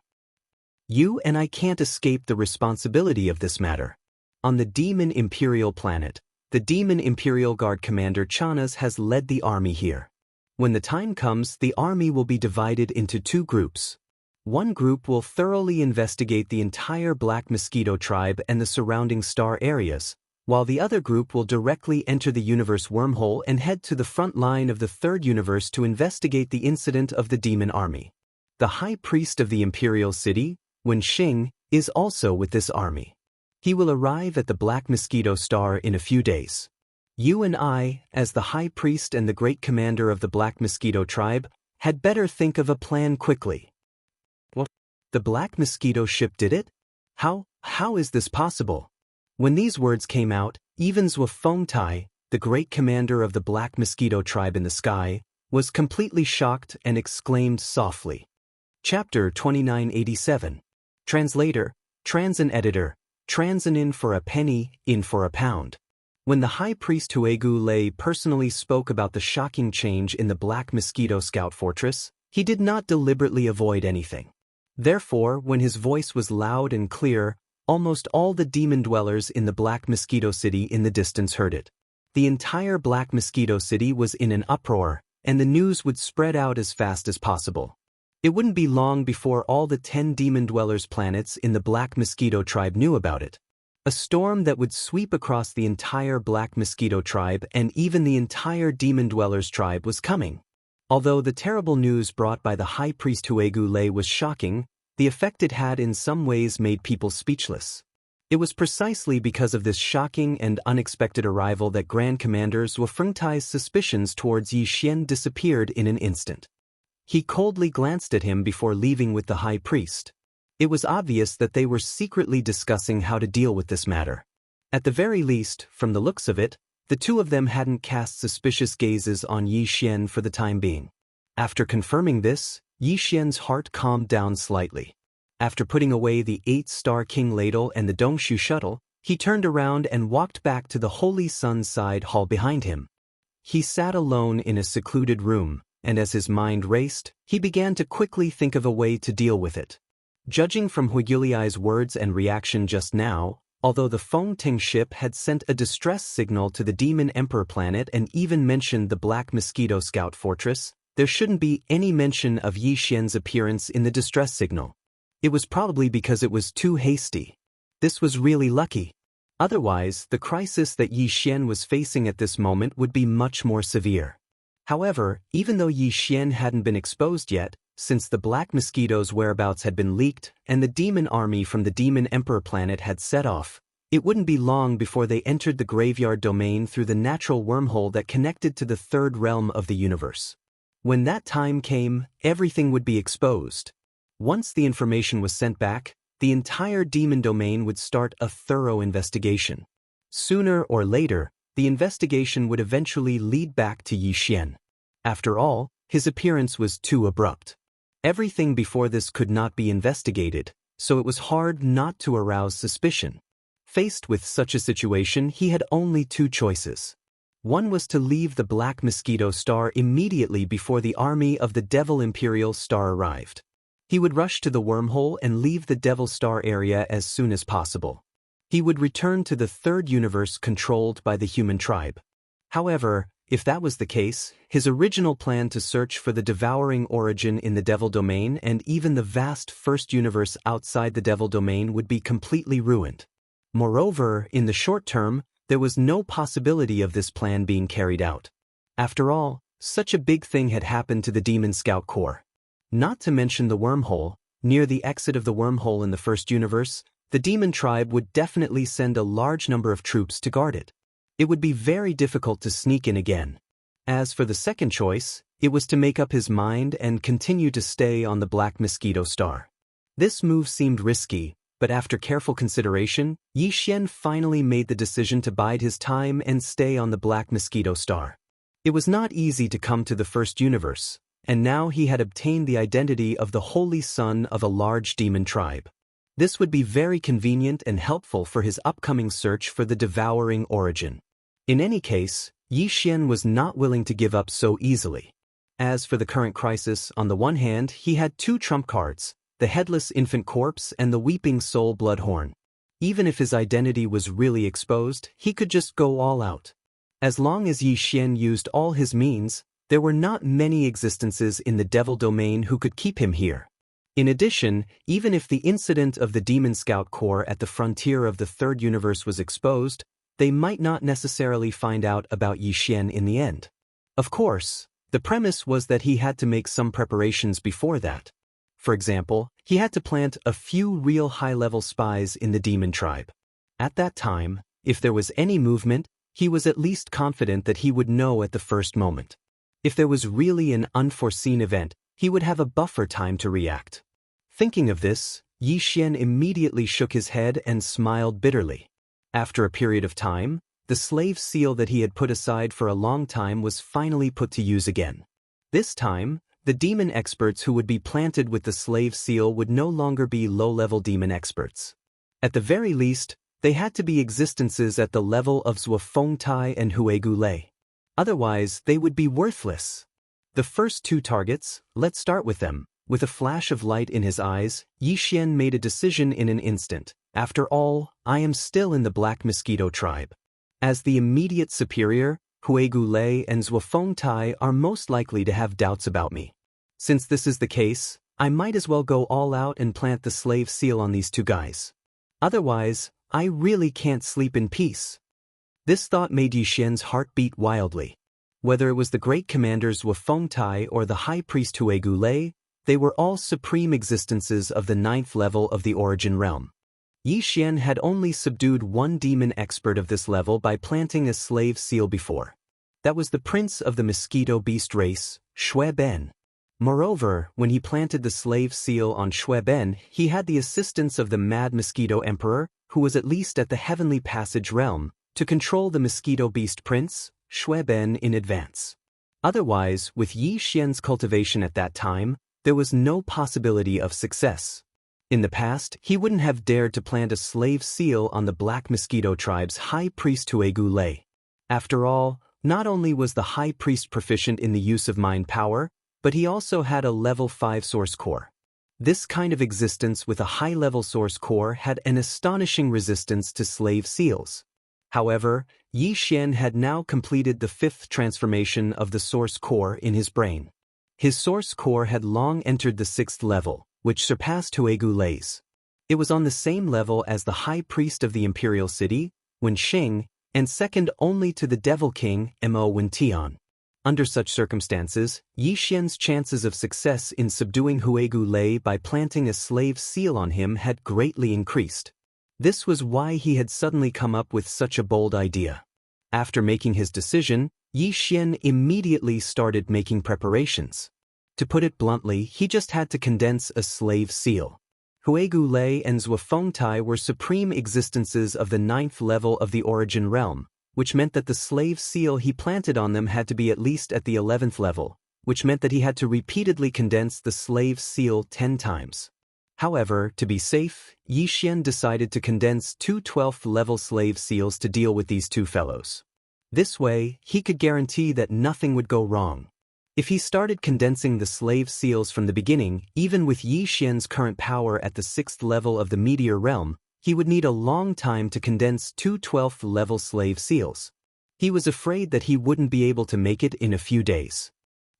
You and I can't escape the responsibility of this matter. On the Demon Imperial planet, the Demon Imperial Guard Commander Chanas has led the army here. When the time comes, the army will be divided into two groups. One group will thoroughly investigate the entire Black Mosquito tribe and the surrounding star areas, while the other group will directly enter the universe wormhole and head to the front line of the third universe to investigate the incident of the demon army. The High Priest of the Imperial City, Wenxing, is also with this army. He will arrive at the Black Mosquito Star in a few days. You and I, as the High Priest and the Great Commander of the Black Mosquito tribe, had better think of a plan quickly. What? The Black Mosquito ship did it? How is this possible? When these words came out, even Zwafongtai, the Great Commander of the Black Mosquito tribe in the sky, was completely shocked and exclaimed softly. Chapter 2987. Translator, Transan Editor, Transan in for a penny, in for a pound. When the High Priest Huegu Lei personally spoke about the shocking change in the Black Mosquito Scout Fortress, he did not deliberately avoid anything. Therefore, when his voice was loud and clear, almost all the demon dwellers in the Black Mosquito City in the distance heard it. The entire Black Mosquito City was in an uproar, and the news would spread out as fast as possible. It wouldn't be long before all the 10 demon dwellers' planets in the Black Mosquito tribe knew about it. A storm that would sweep across the entire Black Mosquito tribe and even the entire demon dwellers' tribe was coming. Although the terrible news brought by the High Priest Huegu Lei was shocking, the effect it had in some ways made people speechless. It was precisely because of this shocking and unexpected arrival that Grand Commander Zwafongtai's suspicions towards Yi Xian disappeared in an instant. He coldly glanced at him before leaving with the High Priest. It was obvious that they were secretly discussing how to deal with this matter. At the very least, from the looks of it, the two of them hadn't cast suspicious gazes on Yi Xian for the time being. After confirming this, Yi Xian's heart calmed down slightly. After putting away the 8-star King Ladle and the Dongshu shuttle, he turned around and walked back to the Holy Sun side hall behind him. He sat alone in a secluded room, and as his mind raced, he began to quickly think of a way to deal with it. Judging from Huiguliai's words and reaction just now, although the Fengting ship had sent a distress signal to the Demon Emperor planet and even mentioned the Black Mosquito Scout Fortress, there shouldn't be any mention of Yi Xian's appearance in the distress signal. It was probably because it was too hasty. This was really lucky. Otherwise, the crisis that Yi Xian was facing at this moment would be much more severe. However, even though Yi Xian hadn't been exposed yet, Since the Black Mosquito's whereabouts had been leaked and the demon army from the Demon Emperor planet had set off, it wouldn't be long before they entered the graveyard domain through the natural wormhole that connected to the third realm of the universe. When that time came, everything would be exposed. Once the information was sent back, the entire demon domain would start a thorough investigation. Sooner or later, the investigation would eventually lead back to Yi Xian. After all, his appearance was too abrupt. Everything before this could not be investigated, so it was hard not to arouse suspicion. Faced with such a situation, he had only two choices. One was to leave the Black Mosquito Star immediately before the army of the Devil Imperial Star arrived. He would rush to the wormhole and leave the Devil Star area as soon as possible. He would return to the third universe controlled by the human tribe. However, if that was the case, his original plan to search for the devouring origin in the Devil Domain and even the vast first universe outside the Devil Domain would be completely ruined. Moreover, in the short term, there was no possibility of this plan being carried out. After all, such a big thing had happened to the Demon Scout Corps. Not to mention the wormhole, near the exit of the wormhole in the first universe, the demon tribe would definitely send a large number of troops to guard it. It would be very difficult to sneak in again. As for the second choice, it was to make up his mind and continue to stay on the Black Mosquito Star. This move seemed risky, but after careful consideration, Yi Xian finally made the decision to bide his time and stay on the Black Mosquito Star. It was not easy to come to the first universe, and now he had obtained the identity of the Holy Son of a large demon tribe. This would be very convenient and helpful for his upcoming search for the devouring origin. In any case, Yi Xian was not willing to give up so easily. As for the current crisis, on the one hand, he had two trump cards, the headless infant corpse and the weeping soul bloodhorn. Even if his identity was really exposed, he could just go all out. As long as Yi Xian used all his means, there were not many existences in the Devil Domain who could keep him here. In addition, even if the incident of the Demon Scout Corps at the frontier of the third universe was exposed, they might not necessarily find out about Yi Xian in the end. Of course, the premise was that he had to make some preparations before that. For example, he had to plant a few real high-level spies in the demon tribe. At that time, if there was any movement, he was at least confident that he would know at the first moment. If there was really an unforeseen event, he would have a buffer time to react. Thinking of this, Yi Xian immediately shook his head and smiled bitterly. After a period of time, the slave seal that he had put aside for a long time was finally put to use again. This time, the demon experts who would be planted with the slave seal would no longer be low-level demon experts. At the very least, they had to be existences at the level of Zhuofengtai and Huegulei. Otherwise, they would be worthless. The first two targets, let's start with them. With a flash of light in his eyes, Yi Xian made a decision in an instant. After all, I am still in the Black Mosquito tribe. As the immediate superior, Huegulei and Zhuofengtai are most likely to have doubts about me. Since this is the case, I might as well go all out and plant the slave seal on these two guys. Otherwise, I really can't sleep in peace. This thought made Yi Xian's heart beat wildly. Whether it was the great commanders Zhuofengtai or the high priest Huegulei, they were all supreme existences of the 9th level of the origin realm. Yi Xian had only subdued one demon expert of this level by planting a slave seal before. That was the prince of the mosquito beast race, Shui Ben. Moreover, when he planted the slave seal on Shui Ben, he had the assistance of the Mad Mosquito Emperor, who was at least at the Heavenly Passage realm, to control the mosquito beast prince, Shui Ben, in advance. Otherwise, with Yi Xian's cultivation at that time, there was no possibility of success. In the past, he wouldn't have dared to plant a slave seal on the Black Mosquito tribe's high priest Huegulei. After all, not only was the high priest proficient in the use of mind power, but he also had a level 5 source core. This kind of existence with a high-level source core had an astonishing resistance to slave seals. However, Yi Xian had now completed the 5th transformation of the source core in his brain. His source core had long entered the 6th level, which surpassed Huegulei's. It was on the same level as the high priest of the imperial city, Wenxing, and second only to the devil king, Mo Wentian. Under such circumstances, Yi Xian's chances of success in subduing Huegu Lei by planting a slave seal on him had greatly increased. This was why he had suddenly come up with such a bold idea. After making his decision, Yi Xian immediately started making preparations. To put it bluntly, he just had to condense a slave seal. Huegu Lei and Zhuofengtai were supreme existences of the 9th level of the origin realm, which meant that the slave seal he planted on them had to be at least at the 11th level, which meant that he had to repeatedly condense the slave seal 10 times. However, to be safe, Yi Xian decided to condense 2 12th level slave seals to deal with these two fellows. This way, he could guarantee that nothing would go wrong. If he started condensing the slave seals from the beginning, even with Yi Xian's current power at the 6th level of the meteor realm, he would need a long time to condense 2 12th level slave seals. He was afraid that he wouldn't be able to make it in a few days.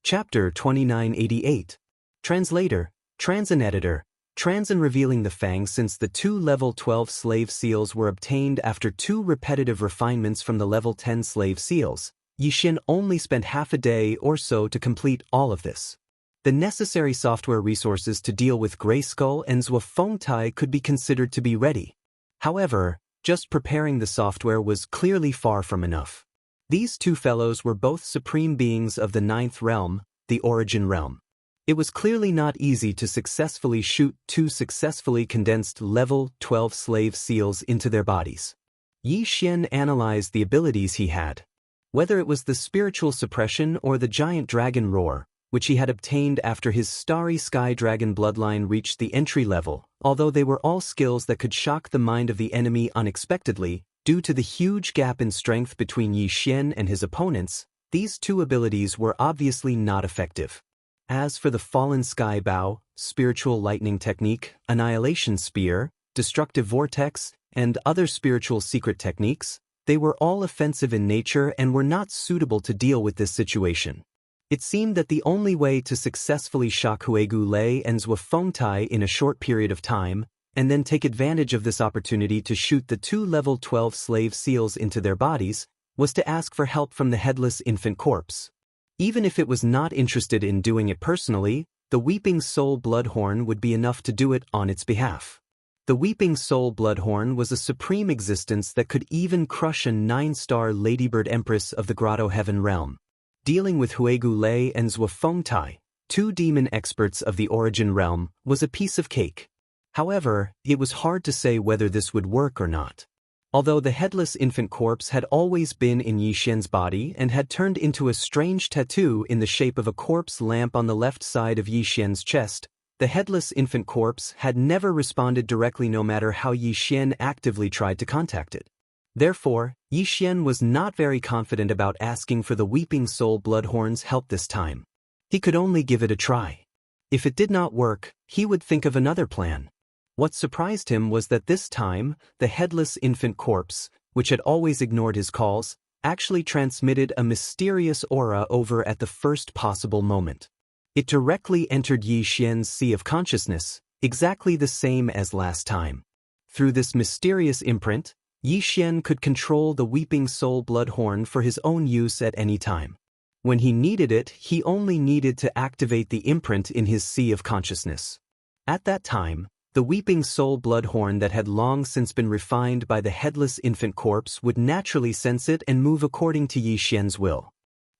Chapter 2988. Translator, Transin Editor, Transin revealing the Fang. Since the 2 level 12 slave seals were obtained after 2 repetitive refinements from the level 10 slave seals, Yi Xian only spent half a day or so to complete all of this. The necessary software resources to deal with Grayskull and Zhuofengtai could be considered to be ready. However, just preparing the software was clearly far from enough. These two fellows were both supreme beings of the 9th realm, the origin realm. It was clearly not easy to successfully shoot 2 successfully condensed level 12 slave seals into their bodies. Yi Xian analyzed the abilities he had. Whether it was the spiritual suppression or the giant dragon roar, which he had obtained after his starry sky dragon bloodline reached the entry level, although they were all skills that could shock the mind of the enemy unexpectedly, due to the huge gap in strength between Yi Xian and his opponents, these two abilities were obviously not effective. As for the fallen sky bow, spiritual lightning technique, annihilation spear, destructive vortex, and other spiritual secret techniques, they were all offensive in nature and were not suitable to deal with this situation. It seemed that the only way to successfully shock Huegu Lei and Zhuofengtai in a short period of time, and then take advantage of this opportunity to shoot the 2 level 12 slave seals into their bodies, was to ask for help from the headless infant corpse. Even if it was not interested in doing it personally, the Weeping Soul Bloodhorn would be enough to do it on its behalf. The Weeping Soul Bloodhorn was a supreme existence that could even crush a 9-star Ladybird Empress of the Grotto Heaven realm. Dealing with Huegu Lei and Zhuofengtai, 2 demon experts of the origin realm, was a piece of cake. However, it was hard to say whether this would work or not. Although the headless infant corpse had always been in Yi Xian's body and had turned into a strange tattoo in the shape of a corpse lamp on the left side of Yi Xian's chest, the headless infant corpse had never responded directly no matter how Yi Xian actively tried to contact it. Therefore, Yi Xian was not very confident about asking for the Weeping Soul Bloodhorn's help this time. He could only give it a try. If it did not work, he would think of another plan. What surprised him was that this time, the headless infant corpse, which had always ignored his calls, actually transmitted a mysterious aura over at the first possible moment. It directly entered Yi Xian's sea of consciousness, exactly the same as last time. Through this mysterious imprint, Yi Xian could control the Weeping Soul Bloodhorn for his own use at any time. When he needed it, he only needed to activate the imprint in his sea of consciousness. At that time, the Weeping Soul Bloodhorn that had long since been refined by the headless infant corpse would naturally sense it and move according to Yi Xian's will.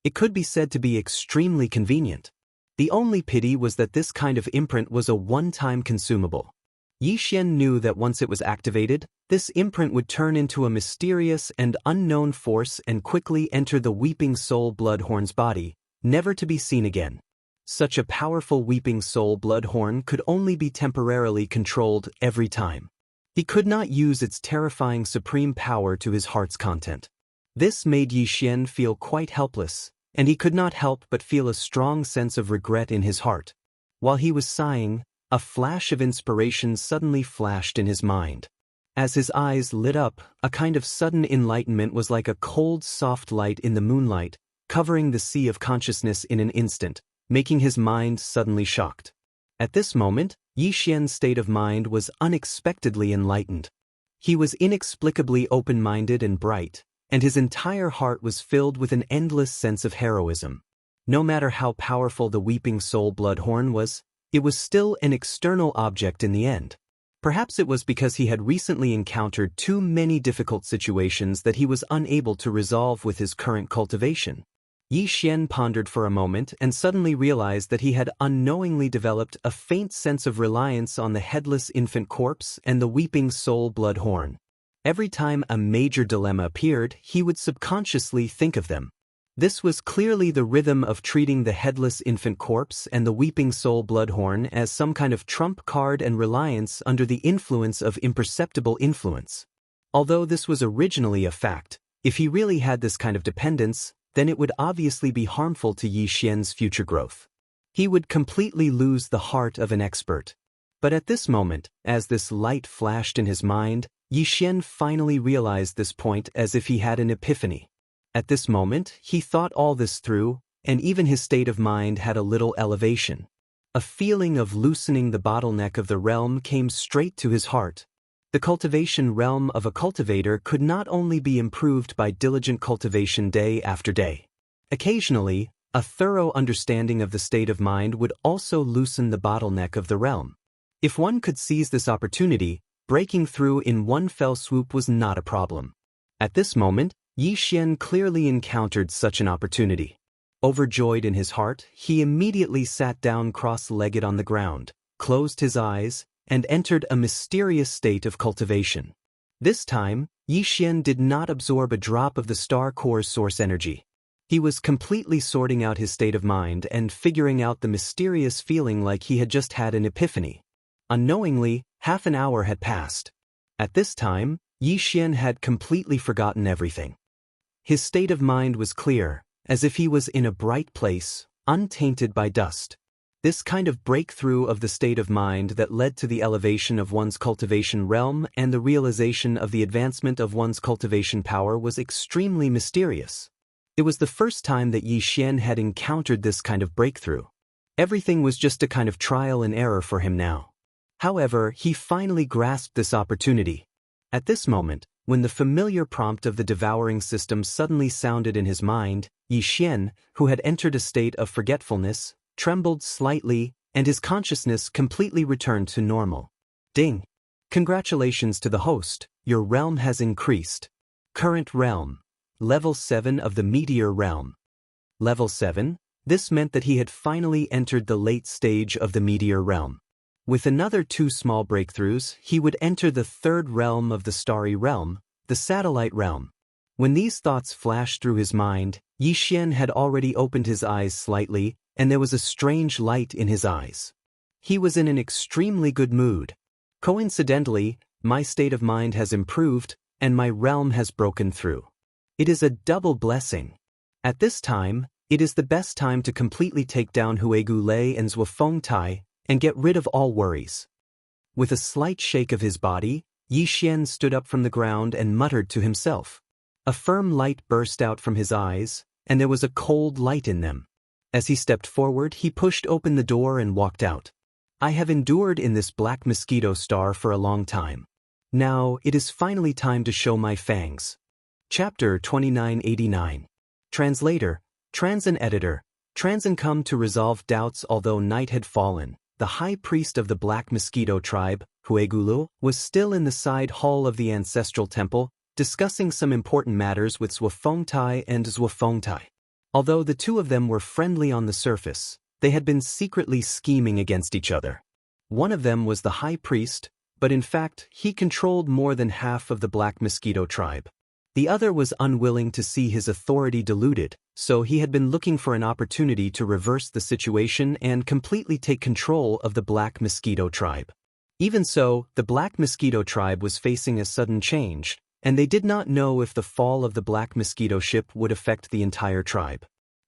It could be said to be extremely convenient. The only pity was that this kind of imprint was a one-time consumable. Yi Xian knew that once it was activated, this imprint would turn into a mysterious and unknown force and quickly enter the Weeping Soul Bloodhorn's body, never to be seen again. Such a powerful Weeping Soul Bloodhorn could only be temporarily controlled every time. He could not use its terrifying supreme power to his heart's content. This made Yi Xian feel quite helpless, and he could not help but feel a strong sense of regret in his heart. While he was sighing, a flash of inspiration suddenly flashed in his mind. As his eyes lit up, a kind of sudden enlightenment was like a cold, soft light in the moonlight, covering the sea of consciousness in an instant, making his mind suddenly shocked. At this moment, Yi Xian's state of mind was unexpectedly enlightened. He was inexplicably open-minded and bright, and his entire heart was filled with an endless sense of heroism. No matter how powerful the Weeping Soul Bloodhorn was, it was still an external object in the end. Perhaps it was because he had recently encountered too many difficult situations that he was unable to resolve with his current cultivation. Yi Xian pondered for a moment and suddenly realized that he had unknowingly developed a faint sense of reliance on the headless infant corpse and the Weeping Soul Bloodhorn. Every time a major dilemma appeared, he would subconsciously think of them. This was clearly the rhythm of treating the headless infant corpse and the Weeping Soul Bloodhorn as some kind of trump card and reliance under the influence of imperceptible influence. Although this was originally a fact, if he really had this kind of dependence, then it would obviously be harmful to Yi Xian's future growth. He would completely lose the heart of an expert. But at this moment, as this light flashed in his mind, Yi Xian finally realized this point as if he had an epiphany. At this moment, he thought all this through, and even his state of mind had a little elevation. A feeling of loosening the bottleneck of the realm came straight to his heart. The cultivation realm of a cultivator could not only be improved by diligent cultivation day after day. Occasionally, a thorough understanding of the state of mind would also loosen the bottleneck of the realm. If one could seize this opportunity, breaking through in one fell swoop was not a problem. At this moment, Yi Xian clearly encountered such an opportunity. Overjoyed in his heart, he immediately sat down cross-legged on the ground, closed his eyes, and entered a mysterious state of cultivation. This time, Yi Xian did not absorb a drop of the star core's source energy. He was completely sorting out his state of mind and figuring out the mysterious feeling like he had just had an epiphany. Unknowingly, half an hour had passed. At this time, Yi Xian had completely forgotten everything. His state of mind was clear, as if he was in a bright place, untainted by dust. This kind of breakthrough of the state of mind that led to the elevation of one's cultivation realm and the realization of the advancement of one's cultivation power was extremely mysterious. It was the first time that Yi Xian had encountered this kind of breakthrough. Everything was just a kind of trial and error for him now. However, he finally grasped this opportunity. At this moment, when the familiar prompt of the devouring system suddenly sounded in his mind, Yi Xian, who had entered a state of forgetfulness, trembled slightly, and his consciousness completely returned to normal. Ding! Congratulations to the host, your realm has increased. Current realm. Level 7 of the Meteor Realm. Level 7? This meant that he had finally entered the late stage of the Meteor Realm. With another 2 small breakthroughs, he would enter the 3rd realm of the Starry Realm, the Satellite Realm. When these thoughts flashed through his mind, Yi Xian had already opened his eyes slightly, and there was a strange light in his eyes. He was in an extremely good mood. Coincidentally, my state of mind has improved, and my realm has broken through. It is a double blessing. At this time, it is the best time to completely take down Huegu Lei and Zhuofeng Tai, and get rid of all worries. With a slight shake of his body, Yi Xian stood up from the ground and muttered to himself. A firm light burst out from his eyes, and there was a cold light in them. As he stepped forward, he pushed open the door and walked out. I have endured in this black mosquito star for a long time. Now, it is finally time to show my fangs. Chapter 2989. Translator, Transin Editor, Transin come to resolve doubts. Although night had fallen, the high priest of the Black Mosquito tribe, Huegulu, was still in the side hall of the ancestral temple, discussing some important matters with Zhuofeng Tai and Zhuofeng Tai. Although the two of them were friendly on the surface, they had been secretly scheming against each other. One of them was the high priest, but in fact, he controlled more than half of the Black Mosquito tribe. The other was unwilling to see his authority diluted, so he had been looking for an opportunity to reverse the situation and completely take control of the Black Mosquito tribe. Even so, the Black Mosquito tribe was facing a sudden change, and they did not know if the fall of the Black Mosquito ship would affect the entire tribe.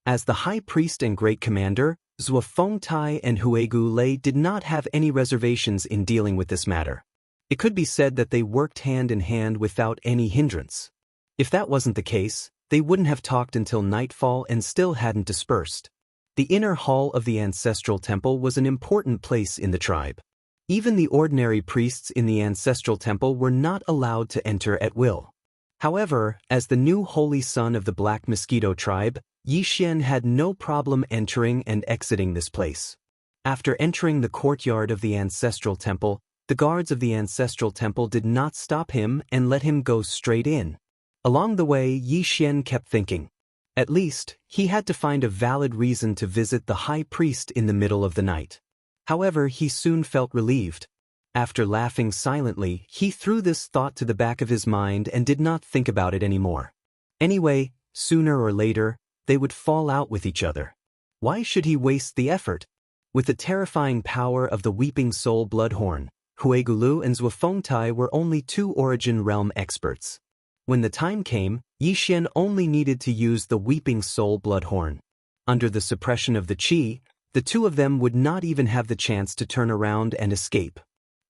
As the High Priest and Great Commander, Zhuofeng Tai and Huegu Lei did not have any reservations in dealing with this matter. It could be said that they worked hand in hand without any hindrance. If that wasn't the case, they wouldn't have talked until nightfall and still hadn't dispersed. The inner hall of the ancestral temple was an important place in the tribe. Even the ordinary priests in the ancestral temple were not allowed to enter at will. However, as the new holy son of the Black Mosquito tribe, Yi Xian had no problem entering and exiting this place. After entering the courtyard of the ancestral temple, the guards of the ancestral temple did not stop him and let him go straight in. Along the way, Yi Xian kept thinking. At least, he had to find a valid reason to visit the high priest in the middle of the night. However, he soon felt relieved. After laughing silently, he threw this thought to the back of his mind and did not think about it anymore. Anyway, sooner or later, they would fall out with each other. Why should he waste the effort? With the terrifying power of the Weeping Soul Bloodhorn, Huigulu and Zhuofengtai were only two Origin Realm experts. When the time came, Yi Xian only needed to use the Weeping Soul Bloodhorn. Under the suppression of the Qi, the two of them would not even have the chance to turn around and escape.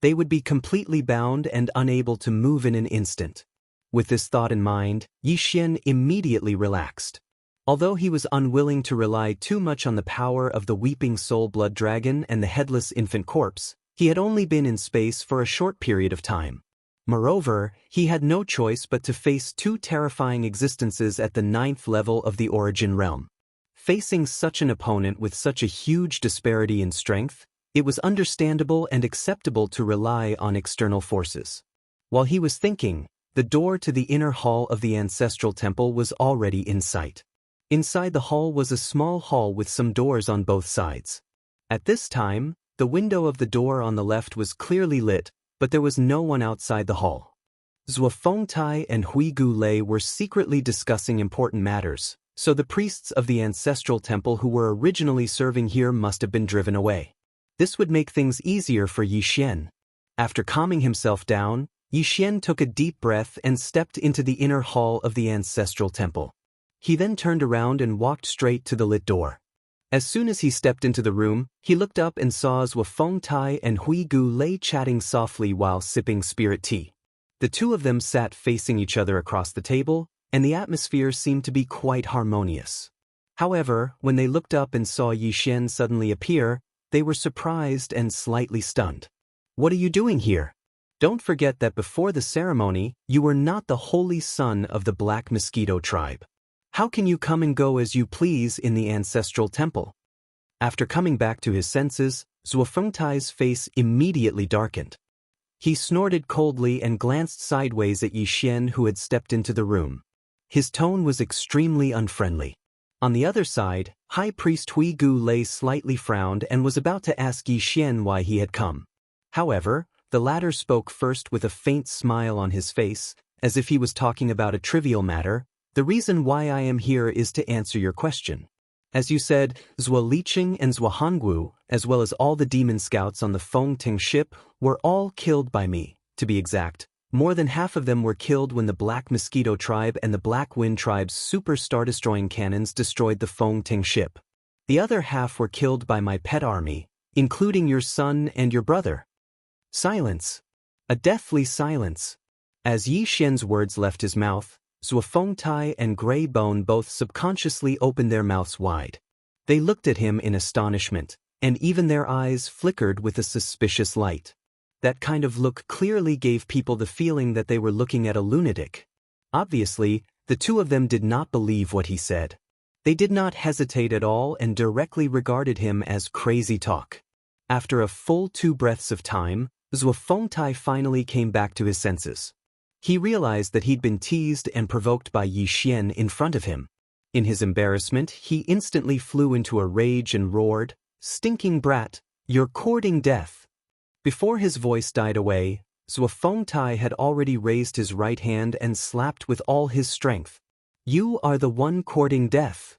They would be completely bound and unable to move in an instant. With this thought in mind, Yi Xian immediately relaxed. Although he was unwilling to rely too much on the power of the Weeping Soul Blood Dragon and the Headless Infant Corpse, he had only been in space for a short period of time. Moreover, he had no choice but to face two terrifying existences at the 9th level of the Origin Realm. Facing such an opponent with such a huge disparity in strength, it was understandable and acceptable to rely on external forces. While he was thinking, the door to the inner hall of the ancestral temple was already in sight. Inside the hall was a small hall with some doors on both sides. At this time, the window of the door on the left was clearly lit, but there was no one outside the hall. Zhuofengtai and Huigu Lei were secretly discussing important matters, so the priests of the ancestral temple who were originally serving here must have been driven away. This would make things easier for Yi Xian. After calming himself down, Yi Xian took a deep breath and stepped into the inner hall of the ancestral temple. He then turned around and walked straight to the lit door. As soon as he stepped into the room, he looked up and saw Zhuofengtai and Huigu Lei chatting softly while sipping spirit tea. The two of them sat facing each other across the table, and the atmosphere seemed to be quite harmonious. However, when they looked up and saw Yi Xian suddenly appear, they were surprised and slightly stunned. "What are you doing here? Don't forget that before the ceremony, you were not the holy son of the Black Mosquito tribe. How can you come and go as you please in the ancestral temple?" After coming back to his senses, Zhuofengtai's face immediately darkened. He snorted coldly and glanced sideways at Yi Xian, who had stepped into the room. His tone was extremely unfriendly. On the other side, High Priest Huigu Lei slightly frowned and was about to ask Yi Xian why he had come. However, the latter spoke first with a faint smile on his face, as if he was talking about a trivial matter. "The reason why I am here is to answer your question. As you said, Zhuo Liqing and Zhuo Hongwu, as well as all the demon scouts on the Fengting ship, were all killed by me. To be exact, more than half of them were killed when the Black Mosquito tribe and the Black Wind tribe's super star-destroying cannons destroyed the Fengting ship. The other half were killed by my pet army, including your son and your brother." Silence. A deathly silence. As Yi Xian's words left his mouth, Zhuofengtai and Grey Bone both subconsciously opened their mouths wide. They looked at him in astonishment, and even their eyes flickered with a suspicious light. That kind of look clearly gave people the feeling that they were looking at a lunatic. Obviously, the two of them did not believe what he said. They did not hesitate at all and directly regarded him as crazy talk. After a full 2 breaths of time, Zhuofengtai finally came back to his senses. He realized that he'd been teased and provoked by Yi Xian in front of him. In his embarrassment, he instantly flew into a rage and roared, "Stinking brat, you're courting death." Before his voice died away, Zhuofengtai had already raised his right hand and slapped with all his strength. "You are the one courting death."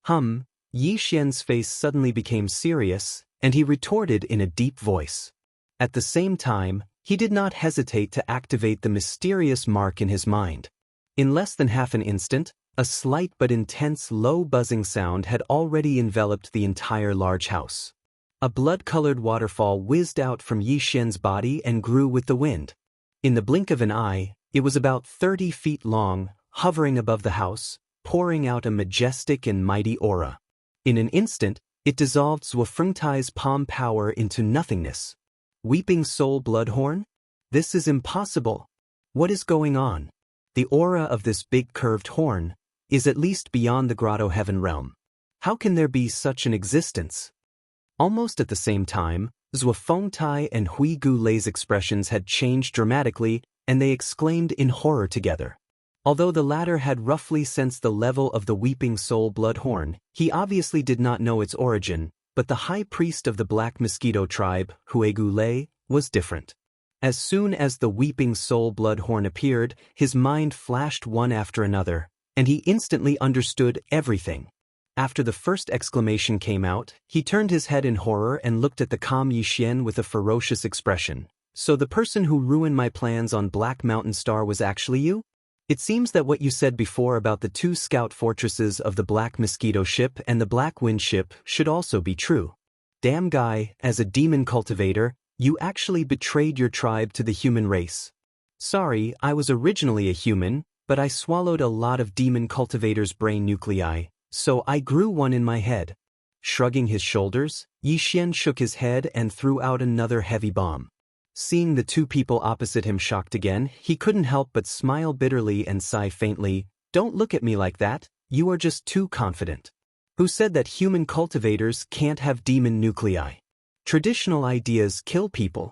Yi Xian's face suddenly became serious, and he retorted in a deep voice. At the same time, he did not hesitate to activate the mysterious mark in his mind. In less than half an instant, a slight but intense low buzzing sound had already enveloped the entire large house. A blood-colored waterfall whizzed out from Yi Xian's body and grew with the wind. In the blink of an eye, it was about 30 feet long, hovering above the house, pouring out a majestic and mighty aura. In an instant, it dissolved Zhuofengtai's palm power into nothingness. Weeping Soul Bloodhorn? This is impossible. What is going on? The aura of this big curved horn, is at least beyond the grotto heaven realm. How can there be such an existence? Almost at the same time, Zhuofengtai and Hui Gulei's expressions had changed dramatically, and they exclaimed in horror together. Although the latter had roughly sensed the level of the Weeping Soul Bloodhorn, he obviously did not know its origin, but the high priest of the Black Mosquito tribe, Hui Gulei, was different. As soon as the Weeping Soul Bloodhorn appeared, his mind flashed one after another, and he instantly understood everything. After the first exclamation came out, he turned his head in horror and looked at the calm Yixian with a ferocious expression. So the person who ruined my plans on Black Mountain Star was actually you? It seems that what you said before about the two scout fortresses of the Black Mosquito ship and the Black Wind ship should also be true. Damn guy, as a demon cultivator, you actually betrayed your tribe to the human race. Sorry, I was originally a human, but I swallowed a lot of demon cultivators' brain nuclei, so I grew one in my head. Shrugging his shoulders, Yixian shook his head and threw out another heavy bomb. Seeing the two people opposite him shocked again, he couldn't help but smile bitterly and sigh faintly. Don't look at me like that, you are just too confident. Who said that human cultivators can't have demon nuclei? Traditional ideas kill people.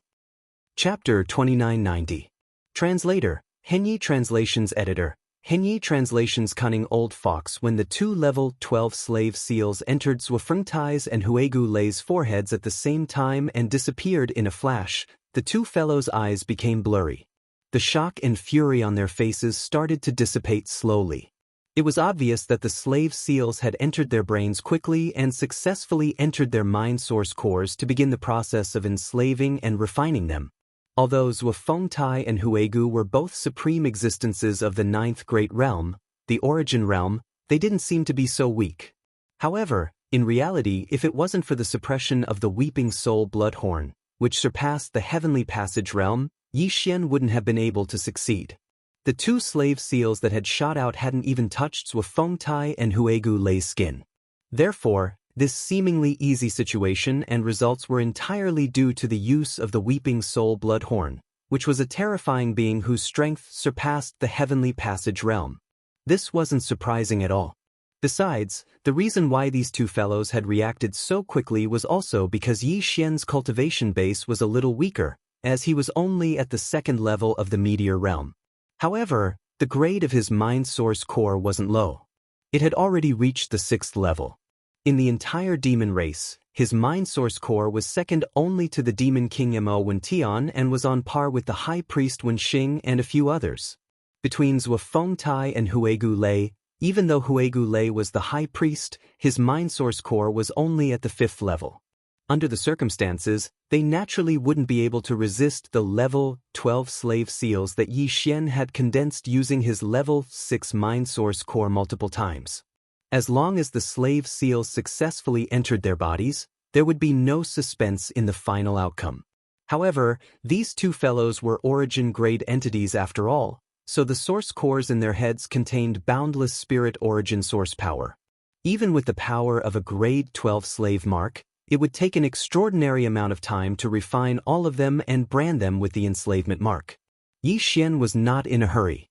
Chapter 2990. Translator, Henyi Translations Editor. Henyi Translations. Cunning old fox. When the two level 12 slave seals entered Zhuofengtai's and Hui Gulei's foreheads at the same time and disappeared in a flash, the two fellows' eyes became blurry. The shock and fury on their faces started to dissipate slowly. It was obvious that the slave seals had entered their brains quickly and successfully entered their mind source cores to begin the process of enslaving and refining them. Although Zhuofengtai and Huigu were both supreme existences of the ninth great realm, the origin realm, they didn't seem to be so weak. However, in reality, if it wasn't for the suppression of the Weeping Soul Bloodhorn, which surpassed the heavenly passage realm, Yixian wouldn't have been able to succeed. The two slave seals that had shot out hadn't even touched Zhuofengtai and Hui Gulei's skin. Therefore, this seemingly easy situation and results were entirely due to the use of the Weeping Soul Bloodhorn, which was a terrifying being whose strength surpassed the heavenly passage realm. This wasn't surprising at all. Besides, the reason why these two fellows had reacted so quickly was also because Yi Xian's cultivation base was a little weaker, as he was only at the second level of the meteor realm. However, the grade of his mind source core wasn't low. It had already reached the 6th level. In the entire demon race, his mind source core was second only to the demon king Mo Wentian and was on par with the high priest Wenxing and a few others. Between Zhuofengtai and Hui Gulei, even though Hui Gulei was the high priest, his mind source core was only at the 5th level. Under the circumstances, they naturally wouldn't be able to resist the level 12 slave seals that Yi Xian had condensed using his level 6 mind source core multiple times. As long as the slave seals successfully entered their bodies, there would be no suspense in the final outcome. However, these two fellows were origin-grade entities after all, so the source cores in their heads contained boundless spirit origin source power. Even with the power of a grade 12 slave mark, it would take an extraordinary amount of time to refine all of them and brand them with the enslavement mark. Yi Xian was not in a hurry.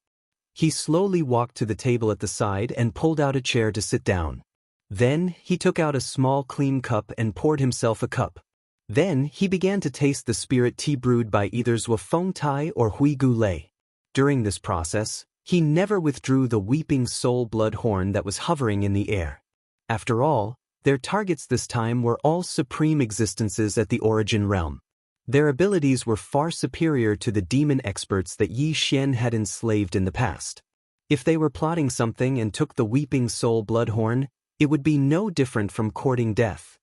He slowly walked to the table at the side and pulled out a chair to sit down. Then, he took out a small clean cup and poured himself a cup. Then, he began to taste the spirit tea brewed by either Zhuofengtai or Hui Gulei. During this process, he never withdrew the Weeping Soul Bloodhorn that was hovering in the air. After all, their targets this time were all supreme existences at the origin realm. Their abilities were far superior to the demon experts that Yi Xian had enslaved in the past. If they were plotting something and took the Weeping Soul Bloodhorn, it would be no different from courting death.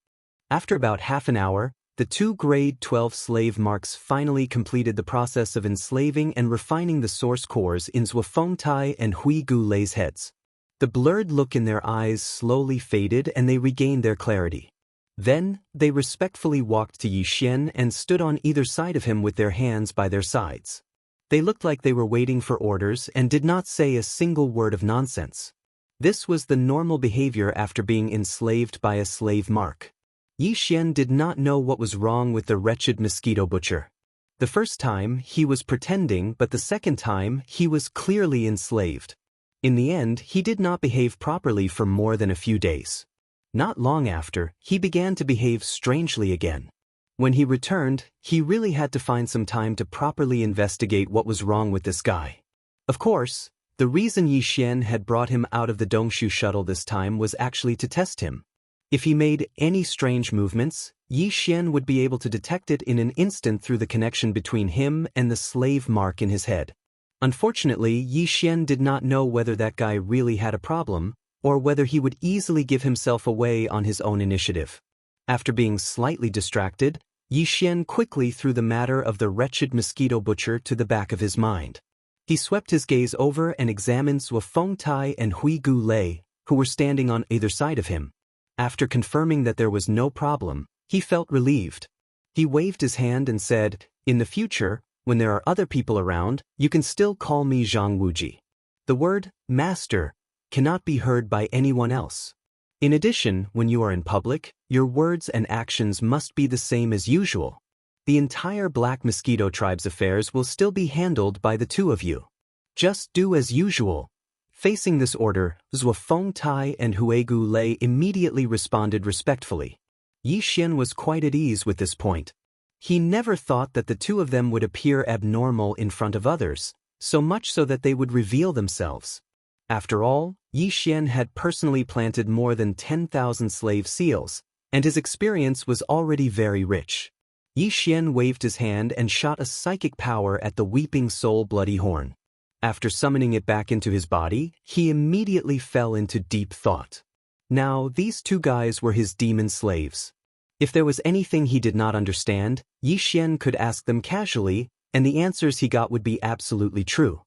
After about half an hour, the two grade 12 slave marks finally completed the process of enslaving and refining the source cores in Zhuofengtai and Hui Gulei's heads. The blurred look in their eyes slowly faded and they regained their clarity. Then, they respectfully walked to Yi Xian and stood on either side of him with their hands by their sides. They looked like they were waiting for orders and did not say a single word of nonsense. This was the normal behavior after being enslaved by a slave mark. Yi Xian did not know what was wrong with the wretched mosquito butcher. The first time, he was pretending, but the second time, he was clearly enslaved. In the end, he did not behave properly for more than a few days. Not long after, he began to behave strangely again. When he returned, he really had to find some time to properly investigate what was wrong with this guy. Of course, the reason Yi Xian had brought him out of the Dongshu shuttle this time was actually to test him. If he made any strange movements, Yi Xian would be able to detect it in an instant through the connection between him and the slave mark in his head. Unfortunately, Yi Xian did not know whether that guy really had a problem, or whether he would easily give himself away on his own initiative. After being slightly distracted, Yi Xian quickly threw the matter of the wretched mosquito butcher to the back of his mind. He swept his gaze over and examined Zhuo Fengtai and Hui Gu Lei, who were standing on either side of him. After confirming that there was no problem, he felt relieved. He waved his hand and said, "In the future, when there are other people around, you can still call me Zhang Wuji." The word master cannot be heard by anyone else. In addition, when you are in public, your words and actions must be the same as usual. The entire Black Mosquito Tribe's affairs will still be handled by the two of you. Just do as usual. Facing this order, Zhuo Fengtai and Hui Gu Lei immediately responded respectfully. Yi Xian was quite at ease with this point. He never thought that the two of them would appear abnormal in front of others, so much so that they would reveal themselves. After all, Yi Xian had personally planted more than 10,000 slave seals, and his experience was already very rich. Yi Xian waved his hand and shot a psychic power at the Weeping Soul Bloody Horn. After summoning it back into his body, he immediately fell into deep thought. Now, these two guys were his demon slaves. If there was anything he did not understand, Yi Xian could ask them casually, and the answers he got would be absolutely true.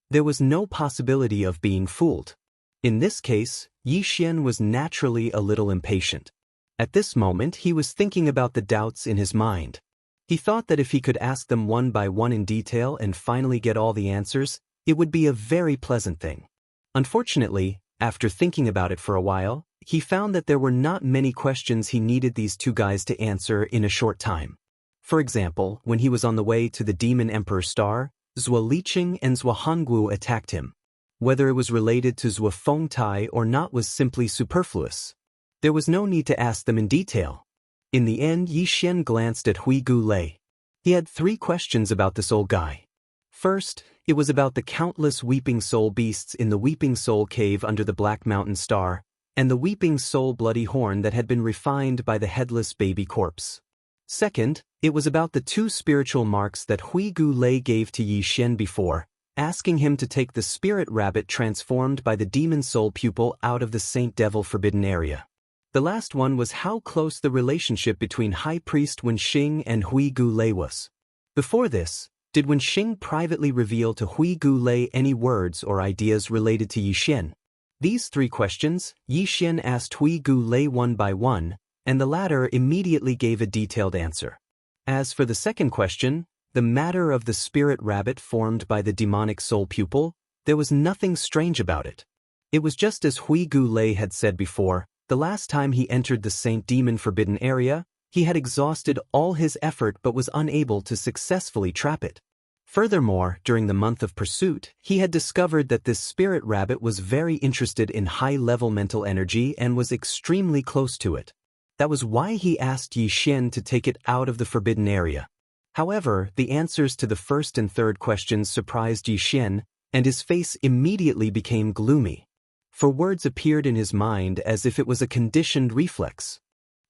There was no possibility of being fooled. In this case, Yi Xian was naturally a little impatient. At this moment, he was thinking about the doubts in his mind. He thought that if he could ask them one by one in detail and finally get all the answers, it would be a very pleasant thing. Unfortunately, after thinking about it for a while, he found that there were not many questions he needed these two guys to answer in a short time. For example, when he was on the way to the Demon Emperor Star, Zhuo Liqing and Zhuo Hanguo attacked him. Whether it was related to Zhuo Fengtai or not was simply superfluous. There was no need to ask them in detail. In the end, Yi Xian glanced at Hui Gu Lei. He had 3 questions about this old guy. First, it was about the countless Weeping Soul beasts in the Weeping Soul Cave under the Black Mountain Star, and the Weeping Soul Bloody Horn that had been refined by the headless baby corpse. Second, it was about the 2 spiritual marks that Hui Gu Lei gave to Yi Xian before, asking him to take the spirit rabbit transformed by the demon soul pupil out of the Saint Devil Forbidden area. The last one was how close the relationship between High Priest Wenxing and Hui Gu Lei was. Before this, did Wenxing privately reveal to Hui Gu Lei any words or ideas related to Yi Xian? These 3 questions, Yi Xian asked Hui Gu Lei one by one, and the latter immediately gave a detailed answer. As for the second question, the matter of the spirit rabbit formed by the demonic soul pupil, there was nothing strange about it. It was just as Hui Gu Lei had said before. The last time he entered the Saint Demon Forbidden area, he had exhausted all his effort but was unable to successfully trap it. Furthermore, during the month of pursuit, he had discovered that this spirit rabbit was very interested in high-level mental energy and was extremely close to it. That was why he asked Yi Xian to take it out of the forbidden area. However, the answers to the first and third questions surprised Yi Xian, and his face immediately became gloomy. For words appeared in his mind as if it was a conditioned reflex.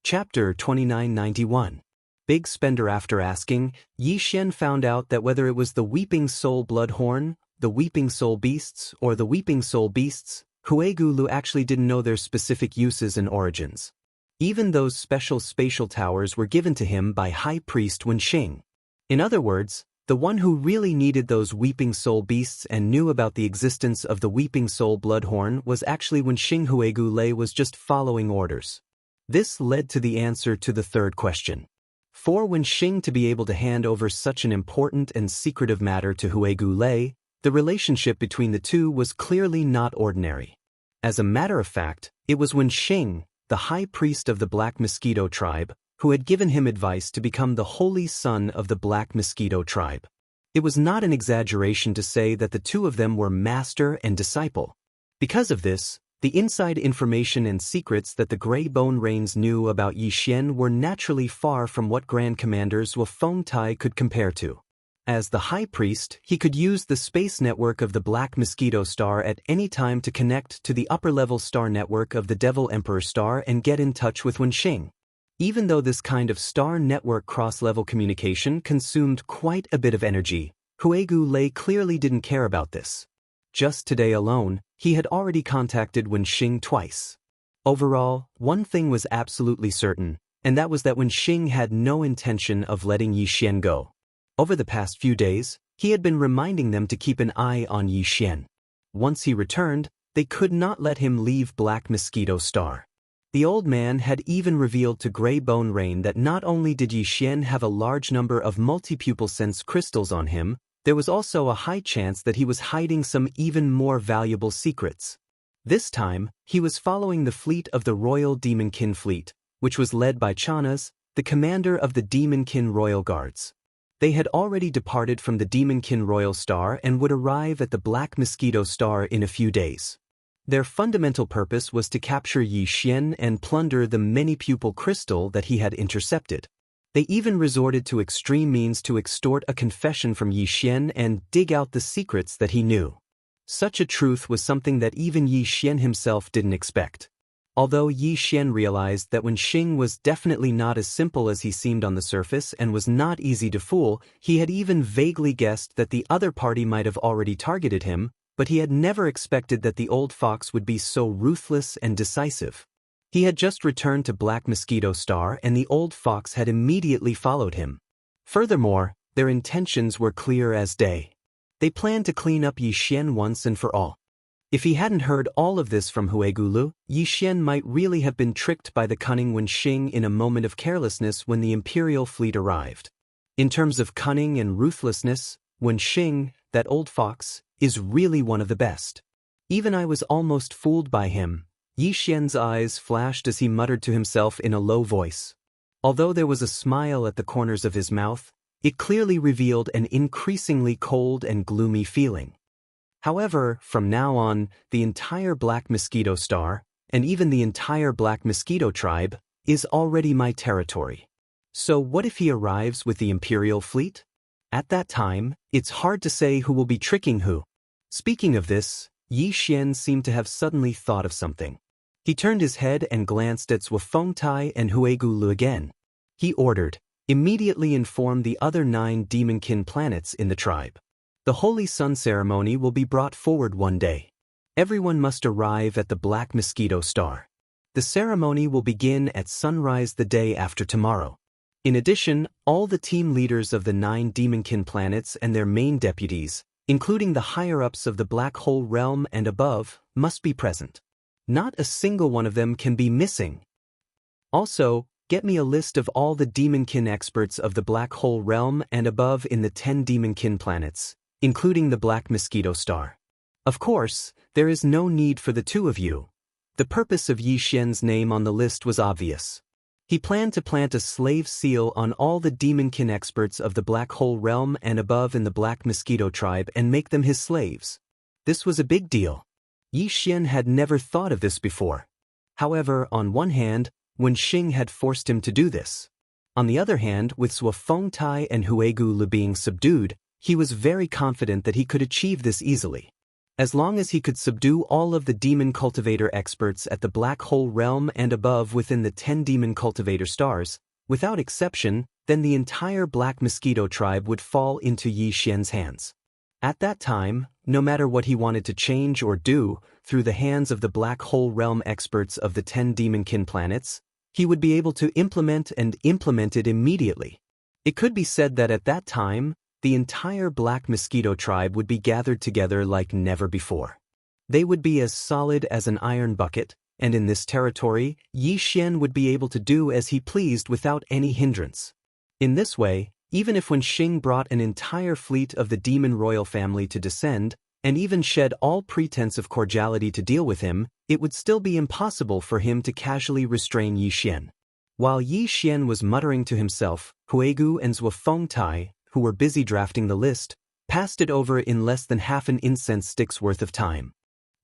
Chapter 2991. Big Spender. After asking, Yi Xian found out that whether it was the Weeping Soul Blood Horn, the Weeping Soul Beasts, or the Weeping Soul Beasts, Hui Gu Lei actually didn't know their specific uses and origins. Even those special spatial towers were given to him by High Priest Wenxing. In other words, the one who really needed those Weeping Soul Beasts and knew about the existence of the Weeping Soul Bloodhorn was actually Wenxing. Hui Gu Lei was just following orders. This led to the answer to the third question. For Wenxing to be able to hand over such an important and secretive matter to Hui Gu Lei, the relationship between the two was clearly not ordinary. As a matter of fact, it was Wenxing, the high priest of the Black Mosquito Tribe, who had given him advice to become the holy son of the Black Mosquito Tribe. It was not an exaggeration to say that the two of them were master and disciple. Because of this, the inside information and secrets that the Grey Bone Rains knew about Yi Xian were naturally far from what Grand Commanders Wu Fengtai could compare to. As the High Priest, he could use the space network of the Black Mosquito Star at any time to connect to the upper-level star network of the Devil Emperor Star and get in touch with Wenxing. Even though this kind of star network cross-level communication consumed quite a bit of energy, Huegu Lei clearly didn't care about this. Just today alone, he had already contacted Wenxing twice. Overall, one thing was absolutely certain, and that was that Wenxing had no intention of letting Yi Xian go. Over the past few days, he had been reminding them to keep an eye on Yi Xian. Once he returned, they could not let him leave Black Mosquito Star. The old man had even revealed to Grey Bone Rain that not only did Yi Xian have a large number of multi-pupil sense crystals on him, there was also a high chance that he was hiding some even more valuable secrets. This time, he was following the fleet of the Royal Demonkin Fleet, which was led by Chanas, the commander of the Demonkin Royal Guards. They had already departed from the Demonkin Royal Star and would arrive at the Black Mosquito Star in a few days. Their fundamental purpose was to capture Yi Xian and plunder the many-pupil crystal that he had intercepted. They even resorted to extreme means to extort a confession from Yi Xian and dig out the secrets that he knew. Such a truth was something that even Yi Xian himself didn't expect. Although Yi Xian realized that Wenxing was definitely not as simple as he seemed on the surface and was not easy to fool, he had even vaguely guessed that the other party might have already targeted him, but he had never expected that the old fox would be so ruthless and decisive. He had just returned to Black Mosquito Star and the old fox had immediately followed him. Furthermore, their intentions were clear as day. They planned to clean up Yi Xian once and for all. If he hadn't heard all of this from Huegulu, Yi Xian might really have been tricked by the cunning Wenxing in a moment of carelessness when the Imperial fleet arrived. In terms of cunning and ruthlessness, Wenxing, that old fox, is really one of the best. Even I was almost fooled by him. Yi Xian's eyes flashed as he muttered to himself in a low voice. Although there was a smile at the corners of his mouth, it clearly revealed an increasingly cold and gloomy feeling. However, from now on, the entire Black Mosquito Star, and even the entire Black Mosquito tribe, is already my territory. So what if he arrives with the Imperial fleet? At that time, it's hard to say who will be tricking who. Speaking of this, Yi Xian seemed to have suddenly thought of something. He turned his head and glanced at Wu Fengtai and Huegulu again. He ordered, immediately inform the other 9 Demonkin planets in the tribe. The Holy Sun ceremony will be brought forward one day. Everyone must arrive at the Black Mosquito Star. The ceremony will begin at sunrise the day after tomorrow. In addition, all the team leaders of the 9 Demonkin planets and their main deputies, including the higher-ups of the Black Hole Realm and above, must be present. Not a single one of them can be missing. Also, get me a list of all the Demonkin experts of the Black Hole Realm and above in the 10 Demonkin planets, including the Black Mosquito Star. Of course, there is no need for the 2 of you. The purpose of Yi Xian's name on the list was obvious. He planned to plant a slave seal on all the Demonkin experts of the Black Hole Realm and above in the Black Mosquito tribe and make them his slaves. This was a big deal. Yi Xian had never thought of this before. However, on one hand, Wenxing had forced him to do this. On the other hand, with Wu Fengtai and Huegulu being subdued, he was very confident that he could achieve this easily. As long as he could subdue all of the demon cultivator experts at the Black Hole Realm and above within the 10 demon cultivator stars, without exception, then the entire Black Mosquito tribe would fall into Yi Xian's hands. At that time, no matter what he wanted to change or do, through the hands of the Black Hole Realm experts of the 10 Demonkin planets, he would be able to implement it immediately. It could be said that at that time, the entire Black Mosquito tribe would be gathered together like never before. They would be as solid as an iron bucket, and in this territory, Yi Xian would be able to do as he pleased without any hindrance. In this way, even if Wenxing brought an entire fleet of the demon royal family to descend, and even shed all pretense of cordiality to deal with him, it would still be impossible for him to casually restrain Yi Xian. While Yi Xian was muttering to himself, Huegu and Wu Fengtai, who were busy drafting the list, passed it over in less than half an incense stick's worth of time.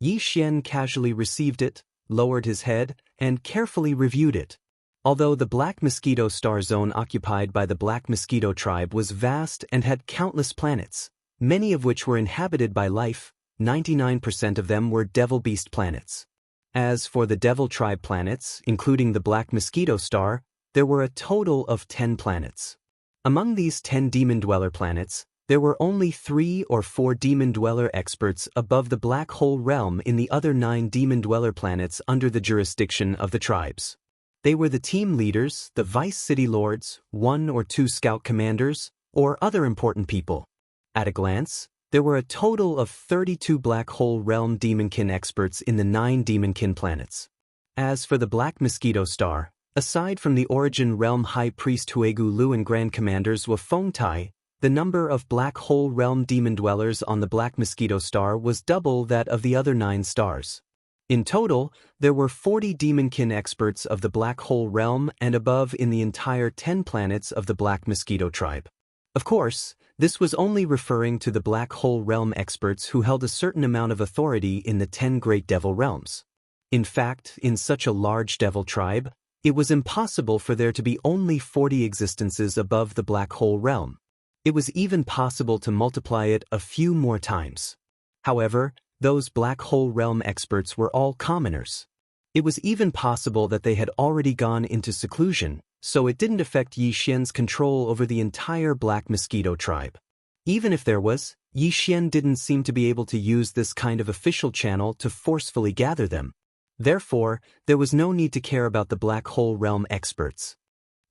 Yi Xian casually received it, lowered his head, and carefully reviewed it. Although the Black Mosquito Star Zone occupied by the Black Mosquito tribe was vast and had countless planets, many of which were inhabited by life, 99% of them were Devil Beast planets. As for the Devil Tribe planets, including the Black Mosquito Star, there were a total of 10 planets. Among these 10 Demon Dweller planets, there were only 3 or 4 Demon Dweller experts above the Black Hole Realm in the other 9 Demon Dweller planets under the jurisdiction of the tribes. They were the team leaders, the Vice City Lords, 1 or 2 Scout Commanders, or other important people. At a glance, there were a total of 32 Black Hole Realm Demonkin experts in the 9 Demonkin planets. As for the Black Mosquito Star, aside from the Origin Realm High Priest Huegu Lu and Grand Commanders Wafeng Tai, the number of Black Hole Realm Demon Dwellers on the Black Mosquito Star was double that of the other 9 stars. In total, there were 40 Demonkin experts of the Black Hole Realm and above in the entire 10 planets of the Black Mosquito tribe. Of course, this was only referring to the Black Hole Realm experts who held a certain amount of authority in the 10 Great Devil Realms. In fact, in such a large devil tribe, it was impossible for there to be only 40 existences above the Black Hole Realm. It was even possible to multiply it a few more times. However, those Black Hole Realm experts were all commoners. It was even possible that they had already gone into seclusion, so it didn't affect Yi Xian's control over the entire Black Mosquito tribe. Even if there was, Yi Xian didn't seem to be able to use this kind of official channel to forcefully gather them. Therefore, there was no need to care about the Black Hole Realm experts.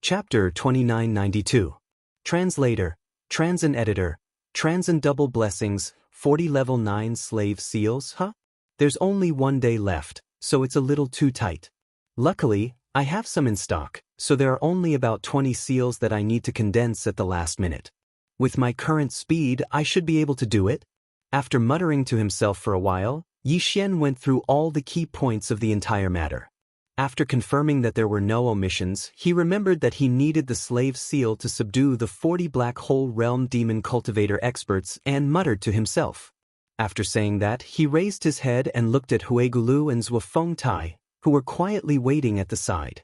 Chapter 2992. Translator, Transin Editor, Transin Double Blessings, 40 Level 9 Slave Seals, huh? There's only 1 day left, so it's a little too tight. Luckily, I have some in stock, so there are only about 20 seals that I need to condense at the last minute. With my current speed, I should be able to do it. After muttering to himself for a while, Yi Xian went through all the key points of the entire matter. After confirming that there were no omissions, he remembered that he needed the slave seal to subdue the 40 Black Hole Realm Demon Cultivator experts and muttered to himself. After saying that, he raised his head and looked at Huegulu and Wafeng Tai, who were quietly waiting at the side.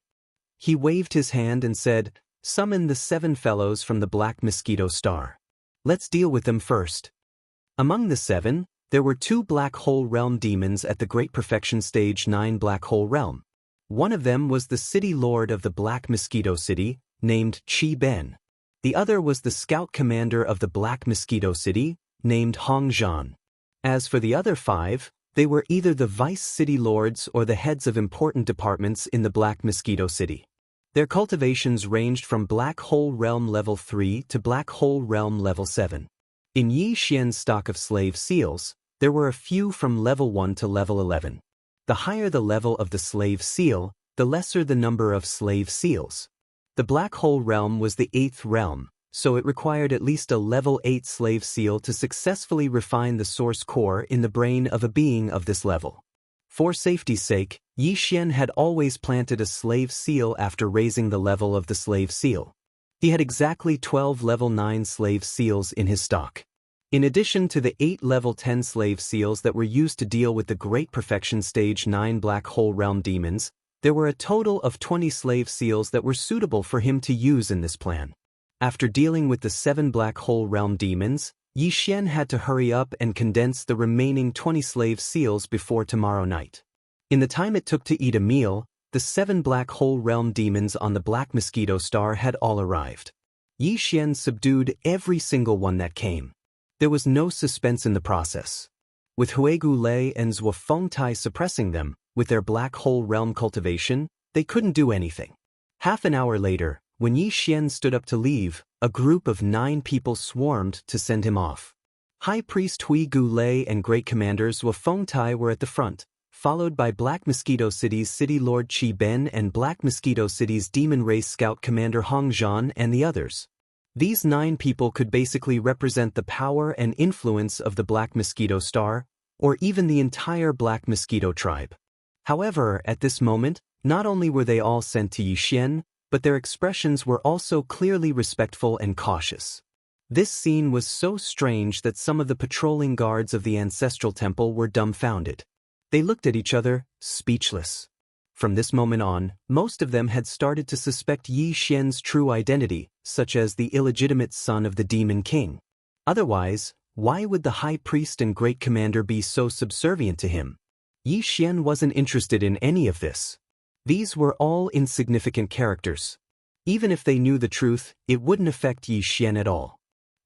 He waved his hand and said, "Summon the 7 fellows from the Black Mosquito Star. Let's deal with them first." Among the 7, there were 2 Black Hole Realm demons at the Great Perfection Stage 9 Black Hole Realm. One of them was the City Lord of the Black Mosquito City, named Qi Ben. The other was the Scout Commander of the Black Mosquito City, named Hong Zhan. As for the other 5, they were either the Vice City Lords or the heads of important departments in the Black Mosquito City. Their cultivations ranged from Black Hole Realm Level 3 to Black Hole Realm Level 7. In Yi Xian's stock of slave seals, there were a few from Level 1 to Level 11. The higher the level of the slave seal, the lesser the number of slave seals. The Black Hole Realm was the 8th realm, so it required at least a Level 8 slave seal to successfully refine the source core in the brain of a being of this level. For safety's sake, Yi Xian had always planted a slave seal after raising the level of the slave seal. He had exactly 12 Level 9 slave seals in his stock. In addition to the 8 Level 10 slave seals that were used to deal with the Great Perfection Stage 9 Black Hole Realm demons, there were a total of 20 slave seals that were suitable for him to use in this plan. After dealing with the 7 Black Hole Realm demons, Yi Xian had to hurry up and condense the remaining 20 slave seals before tomorrow night. In the time it took to eat a meal, the 7 Black Hole Realm demons on the Black Mosquito Star had all arrived. Yi Xian subdued every single one that came. There was no suspense in the process. With Huegu Lei and Wafeng Tai suppressing them, with their Black Hole Realm cultivation, they couldn't do anything. Half an hour later, when Yi Xian stood up to leave, a group of 9 people swarmed to send him off. High Priest Huegu Lei and Great Commanders Wafeng Tai were at the front, followed by Black Mosquito City's City Lord Qi Ben and Black Mosquito City's Demon Race Scout Commander Hong Zhan and the others. These 9 people could basically represent the power and influence of the Black Mosquito Star, or even the entire Black Mosquito tribe. However, at this moment, not only were they all sent to Yi Xian, but their expressions were also clearly respectful and cautious. This scene was so strange that some of the patrolling guards of the ancestral temple were dumbfounded. They looked at each other, speechless. From this moment on, most of them had started to suspect Yi Xian's true identity, such as the illegitimate son of the Demon King. Otherwise, why would the high priest and great commander be so subservient to him? Yi Xian wasn't interested in any of this. These were all insignificant characters. Even if they knew the truth, it wouldn't affect Yi Xian at all.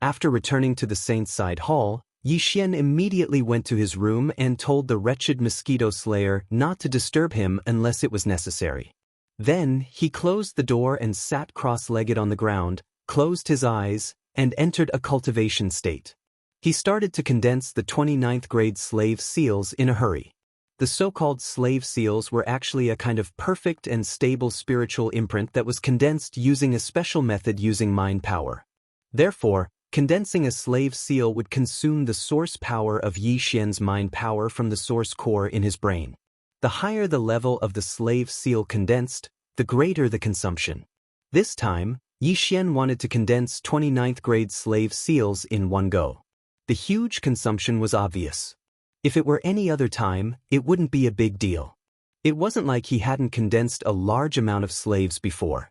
After returning to the Saint's Side Hall, Yi Xian immediately went to his room and told the wretched mosquito slayer not to disturb him unless it was necessary. Then, he closed the door and sat cross-legged on the ground, closed his eyes, and entered a cultivation state. He started to condense the 29th grade slave seals in a hurry. The so-called slave seals were actually a kind of perfect and stable spiritual imprint that was condensed using a special method using mind power. Therefore, condensing a slave seal would consume the source power of Yi Xian's mind power from the source core in his brain. The higher the level of the slave seal condensed, the greater the consumption. This time, Yi Xian wanted to condense 29th grade slave seals in one go. The huge consumption was obvious. If it were any other time, it wouldn't be a big deal. It wasn't like he hadn't condensed a large amount of slaves before.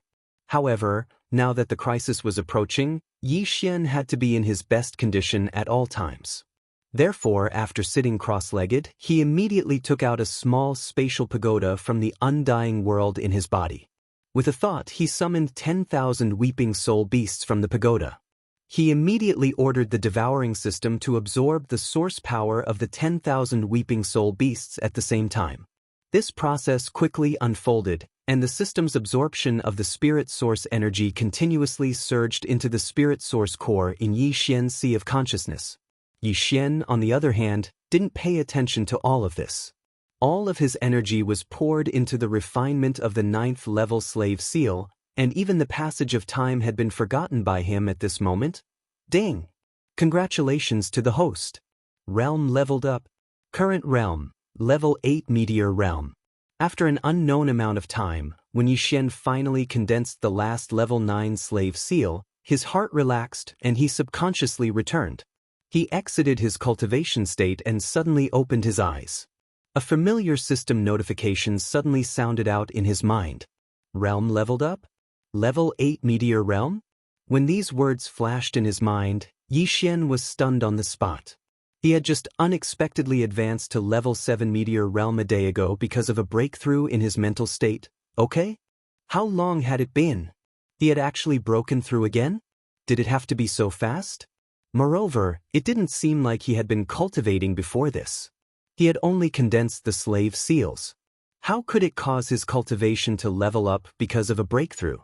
However, now that the crisis was approaching, Yi Xian had to be in his best condition at all times. Therefore, after sitting cross-legged, he immediately took out a small spatial pagoda from the undying world in his body. With a thought, he summoned 10,000 weeping soul beasts from the pagoda. He immediately ordered the devouring system to absorb the source power of the 10,000 weeping soul beasts at the same time. This process quickly unfolded, and the system's absorption of the spirit source energy continuously surged into the spirit source core in Yi Xian's sea of consciousness. Yi Xian, on the other hand, didn't pay attention to all of this. All of his energy was poured into the refinement of the 9th level slave seal, and even the passage of time had been forgotten by him at this moment. Ding! Congratulations to the host. Realm leveled up. Current realm, level 8 meteor realm. After an unknown amount of time, when Yi Xian finally condensed the last level 9 slave seal, his heart relaxed and he subconsciously returned. He exited his cultivation state and suddenly opened his eyes. A familiar system notification suddenly sounded out in his mind. Realm leveled up? Level 8 meteor realm? When these words flashed in his mind, Yi Xian was stunned on the spot. He had just unexpectedly advanced to level 7 meteor realm a day ago because of a breakthrough in his mental state. Okay? How long had it been? He had actually broken through again? Did it have to be so fast? Moreover, it didn't seem like he had been cultivating before this. He had only condensed the slave seals. How could it cause his cultivation to level up because of a breakthrough?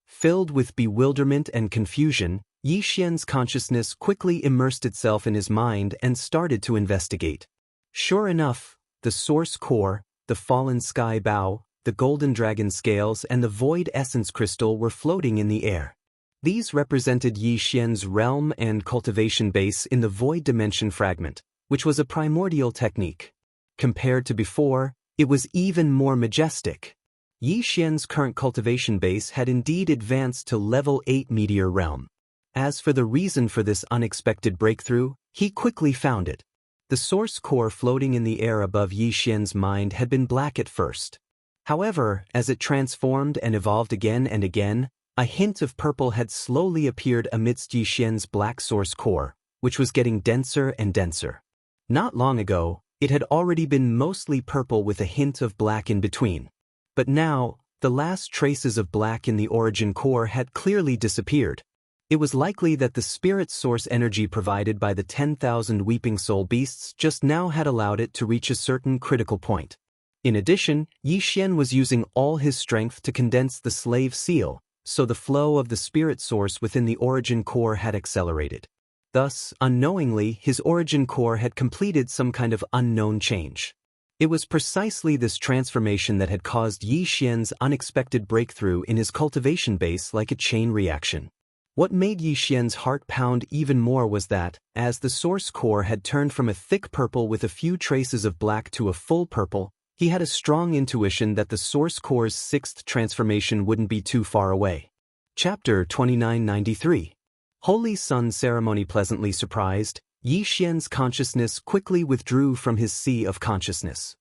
Filled with bewilderment and confusion, Yi Xian's consciousness quickly immersed itself in his mind and started to investigate. Sure enough, the source core, the fallen sky bow, the golden dragon scales and the void essence crystal were floating in the air. These represented Yi Xian's realm and cultivation base in the void dimension fragment, which was a primordial technique. Compared to before, it was even more majestic. Yi Xian's current cultivation base had indeed advanced to level 8 meteor realm. As for the reason for this unexpected breakthrough, he quickly found it. The source core floating in the air above Yi Xian's mind had been black at first. However, as it transformed and evolved again and again, a hint of purple had slowly appeared amidst Yi Xian's black source core, which was getting denser and denser. Not long ago, it had already been mostly purple with a hint of black in between. But now, the last traces of black in the origin core had clearly disappeared. It was likely that the spirit source energy provided by the 10,000 weeping soul beasts just now had allowed it to reach a certain critical point. In addition, Yi Xian was using all his strength to condense the slave seal, so the flow of the spirit source within the origin core had accelerated. Thus, unknowingly, his origin core had completed some kind of unknown change. It was precisely this transformation that had caused Yi Xian's unexpected breakthrough in his cultivation base like a chain reaction. What made Yi Xian's heart pound even more was that, as the source core had turned from a thick purple with a few traces of black to a full purple, he had a strong intuition that the source core's 6th transformation wouldn't be too far away. Chapter 2993. Holy Sun Ceremony. Pleasantly surprised, Yi Xian's consciousness quickly withdrew from his sea of consciousness.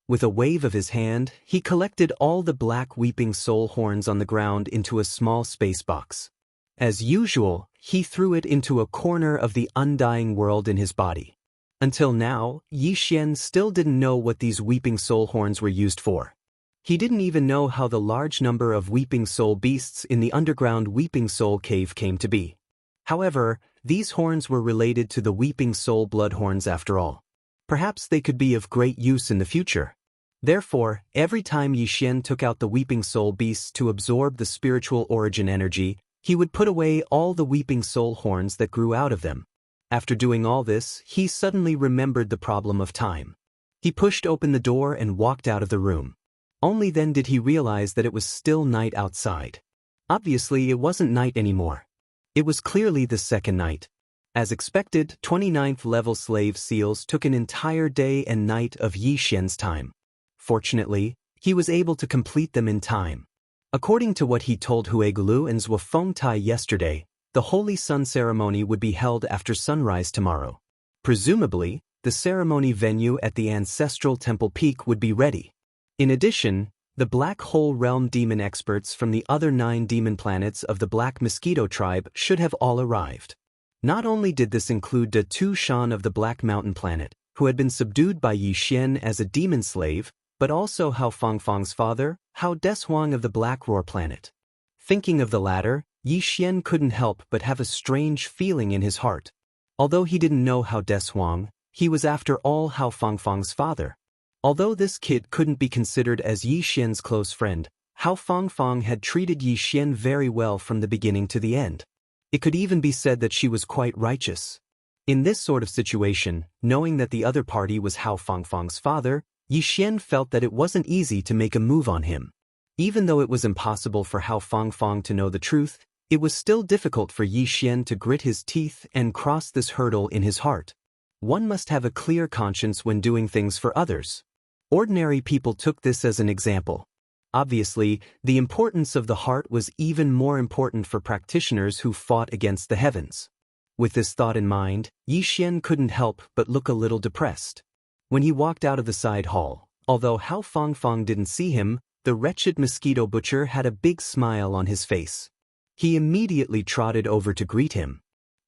With a wave of his hand, he collected all the black weeping soul horns on the ground into a small space box. As usual, he threw it into a corner of the undying world in his body. Until now, Yi Xian still didn't know what these weeping soul horns were used for. He didn't even know how the large number of weeping soul beasts in the underground weeping soul cave came to be. However, these horns were related to the weeping soul blood horns after all. Perhaps they could be of great use in the future. Therefore, every time Yi Xian took out the weeping soul beasts to absorb the spiritual origin energy, he would put away all the weeping soul horns that grew out of them. After doing all this, he suddenly remembered the problem of time. He pushed open the door and walked out of the room. Only then did he realize that it was still night outside. Obviously, it wasn't night anymore. It was clearly the second night. As expected, 29th level slave seals took an entire day and night of Yi Xian's time. Fortunately, he was able to complete them in time. According to what he told Huigulu and Zhuofengtai yesterday, the Holy Sun ceremony would be held after sunrise tomorrow. Presumably, the ceremony venue at the ancestral temple peak would be ready. In addition, the Black Hole Realm demon experts from the other 9 demon planets of the Black Mosquito tribe should have all arrived. Not only did this include Da Tu Shan of the Black Mountain planet, who had been subdued by Yi Xian as a demon slave, but also Hao Fangfang's father, Hao Deshuang of the Black Roar planet. Thinking of the latter, Yi Xian couldn't help but have a strange feeling in his heart. Although he didn't know Hao Deshuang, he was after all Hao Fangfang's father. Although this kid couldn't be considered as Yi Xian's close friend, Hao Fangfang had treated Yi Xian very well from the beginning to the end. It could even be said that she was quite righteous. In this sort of situation, knowing that the other party was Hao Fangfang's father, Yi Xian felt that it wasn't easy to make a move on him. Even though it was impossible for Hao Fangfang to know the truth, it was still difficult for Yi Xian to grit his teeth and cross this hurdle in his heart. One must have a clear conscience when doing things for others. Ordinary people took this as an example. Obviously, the importance of the heart was even more important for practitioners who fought against the heavens. With this thought in mind, Yi Xian couldn't help but look a little depressed. When he walked out of the side hall, although Hao Fangfang didn't see him, the wretched mosquito butcher had a big smile on his face. He immediately trotted over to greet him.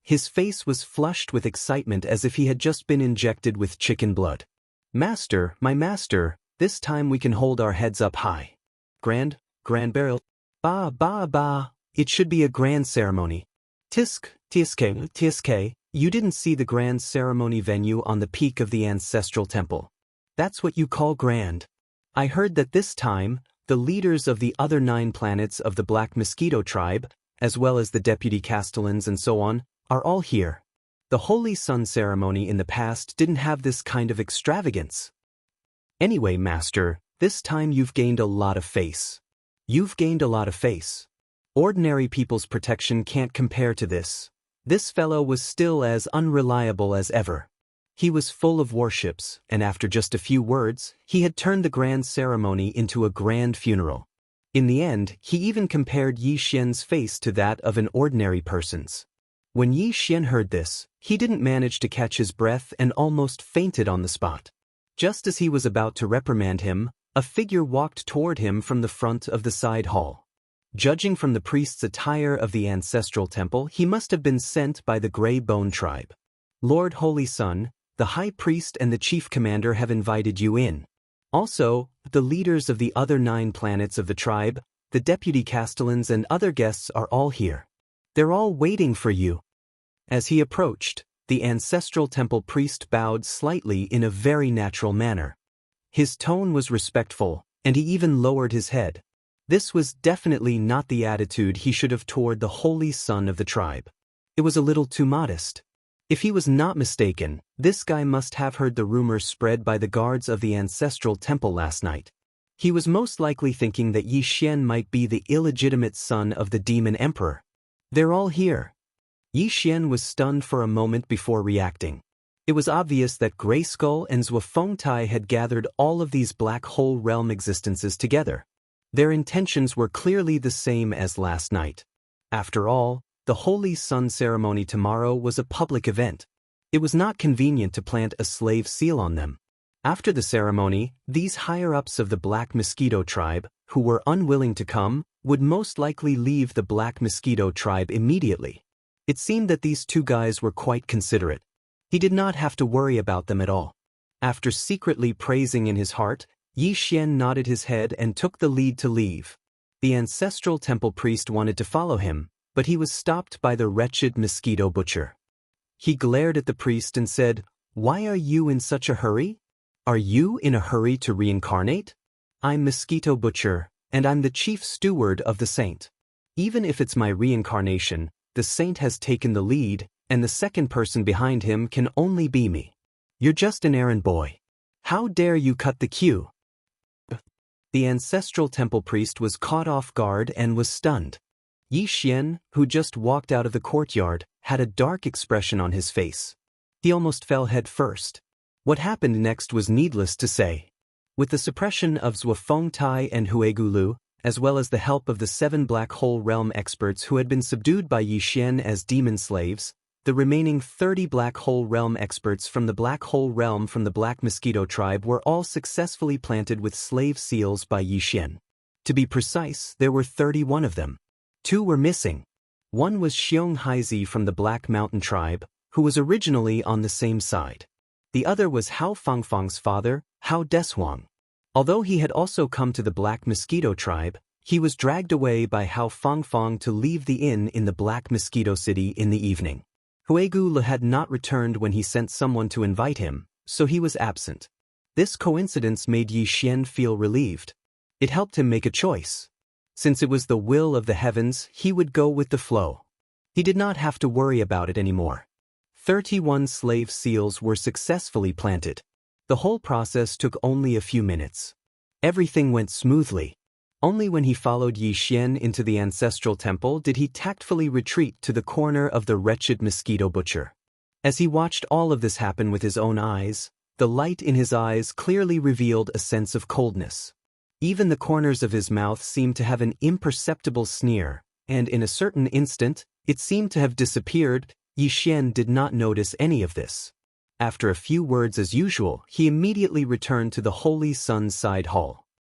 His face was flushed with excitement as if he had just been injected with chicken blood. "Master, my master, this time we can hold our heads up high. Grand barrel. Ba. It should be a grand ceremony. Tsk. You didn't see the grand ceremony venue on the peak of the ancestral temple. That's what you call grand. I heard that this time, the leaders of the other 9 planets of the Black Mosquito tribe, as well as the deputy castellans and so on, are all here. The Holy Sun ceremony in the past didn't have this kind of extravagance. Anyway, master, this time you've gained a lot of face. Ordinary people's protection can't compare to this. This fellow was still as unreliable as ever. He was full of warships, and after just a few words, he had turned the grand ceremony into a grand funeral. In the end, he even compared Yi Xian's face to that of an ordinary person's. When Yi Xian heard this, he didn't manage to catch his breath and almost fainted on the spot. Just as he was about to reprimand him, a figure walked toward him from the front of the side hall. Judging from the priest's attire of the ancestral temple, he must have been sent by the Grey Bone tribe. "Lord Holy Sun, the High Priest and the Chief Commander have invited you in. Also, the leaders of the other 9 planets of the tribe, the deputy castellans and other guests are all here. They're all waiting for you." As he approached, the ancestral temple priest bowed slightly in a very natural manner. His tone was respectful, and he even lowered his head. This was definitely not the attitude he should have toward the Holy Sun of the tribe. It was a little too modest. If he was not mistaken, this guy must have heard the rumors spread by the guards of the ancestral temple last night. He was most likely thinking that Yi Xian might be the illegitimate son of the demon emperor. "They're all here." Yi Xian was stunned for a moment before reacting. It was obvious that Grayskull and Zhuofengtai had gathered all of these black hole realm existences together. Their intentions were clearly the same as last night. After all, the Holy Sun ceremony tomorrow was a public event. It was not convenient to plant a slave seal on them. After the ceremony, these higher-ups of the Black Mosquito tribe, who were unwilling to come, would most likely leave the Black Mosquito tribe immediately. It seemed that these two guys were quite considerate. He did not have to worry about them at all. After secretly praising in his heart, Yi Xian nodded his head and took the lead to leave. The ancestral temple priest wanted to follow him, but he was stopped by the wretched mosquito butcher. He glared at the priest and said, "Why are you in such a hurry? Are you in a hurry to reincarnate? I'm Mosquito Butcher, and I'm the chief steward of the saint. Even if it's my reincarnation, the saint has taken the lead, and the second person behind him can only be me. You're just an errand boy. How dare you cut the queue?" The ancestral temple priest was caught off guard and was stunned. Yi Xian, who just walked out of the courtyard, had a dark expression on his face. He almost fell head first. What happened next was needless to say. With the suppression of Zhuo Fengtai and Huegulu, as well as the help of the 7 Black Hole Realm experts who had been subdued by Yi Xian as demon slaves, the remaining 30 Black Hole Realm experts from the Black Hole Realm from the Black Mosquito tribe were all successfully planted with slave seals by Yi Xian. To be precise, there were 31 of them. 2 were missing. One was Xiong Haizi from the Black Mountain tribe, who was originally on the same side. The other was Hao Fangfang's father, Hao Deshuang. Although he had also come to the Black Mosquito tribe, he was dragged away by Hao Fangfang to leave the inn in the Black Mosquito city in the evening. Huegu had not returned when he sent someone to invite him, so he was absent. This coincidence made Yi Xian feel relieved. It helped him make a choice. Since it was the will of the heavens, he would go with the flow. He did not have to worry about it anymore. 31 slave seals were successfully planted. The whole process took only a few minutes. Everything went smoothly. Only when he followed Yi Xian into the ancestral temple did he tactfully retreat to the corner of the wretched mosquito butcher. As he watched all of this happen with his own eyes, the light in his eyes clearly revealed a sense of coldness. Even the corners of his mouth seemed to have an imperceptible sneer, and in a certain instant, it seemed to have disappeared. Yi Xian did not notice any of this. After a few words as usual, he immediately returned to the Holy Sun's side hall.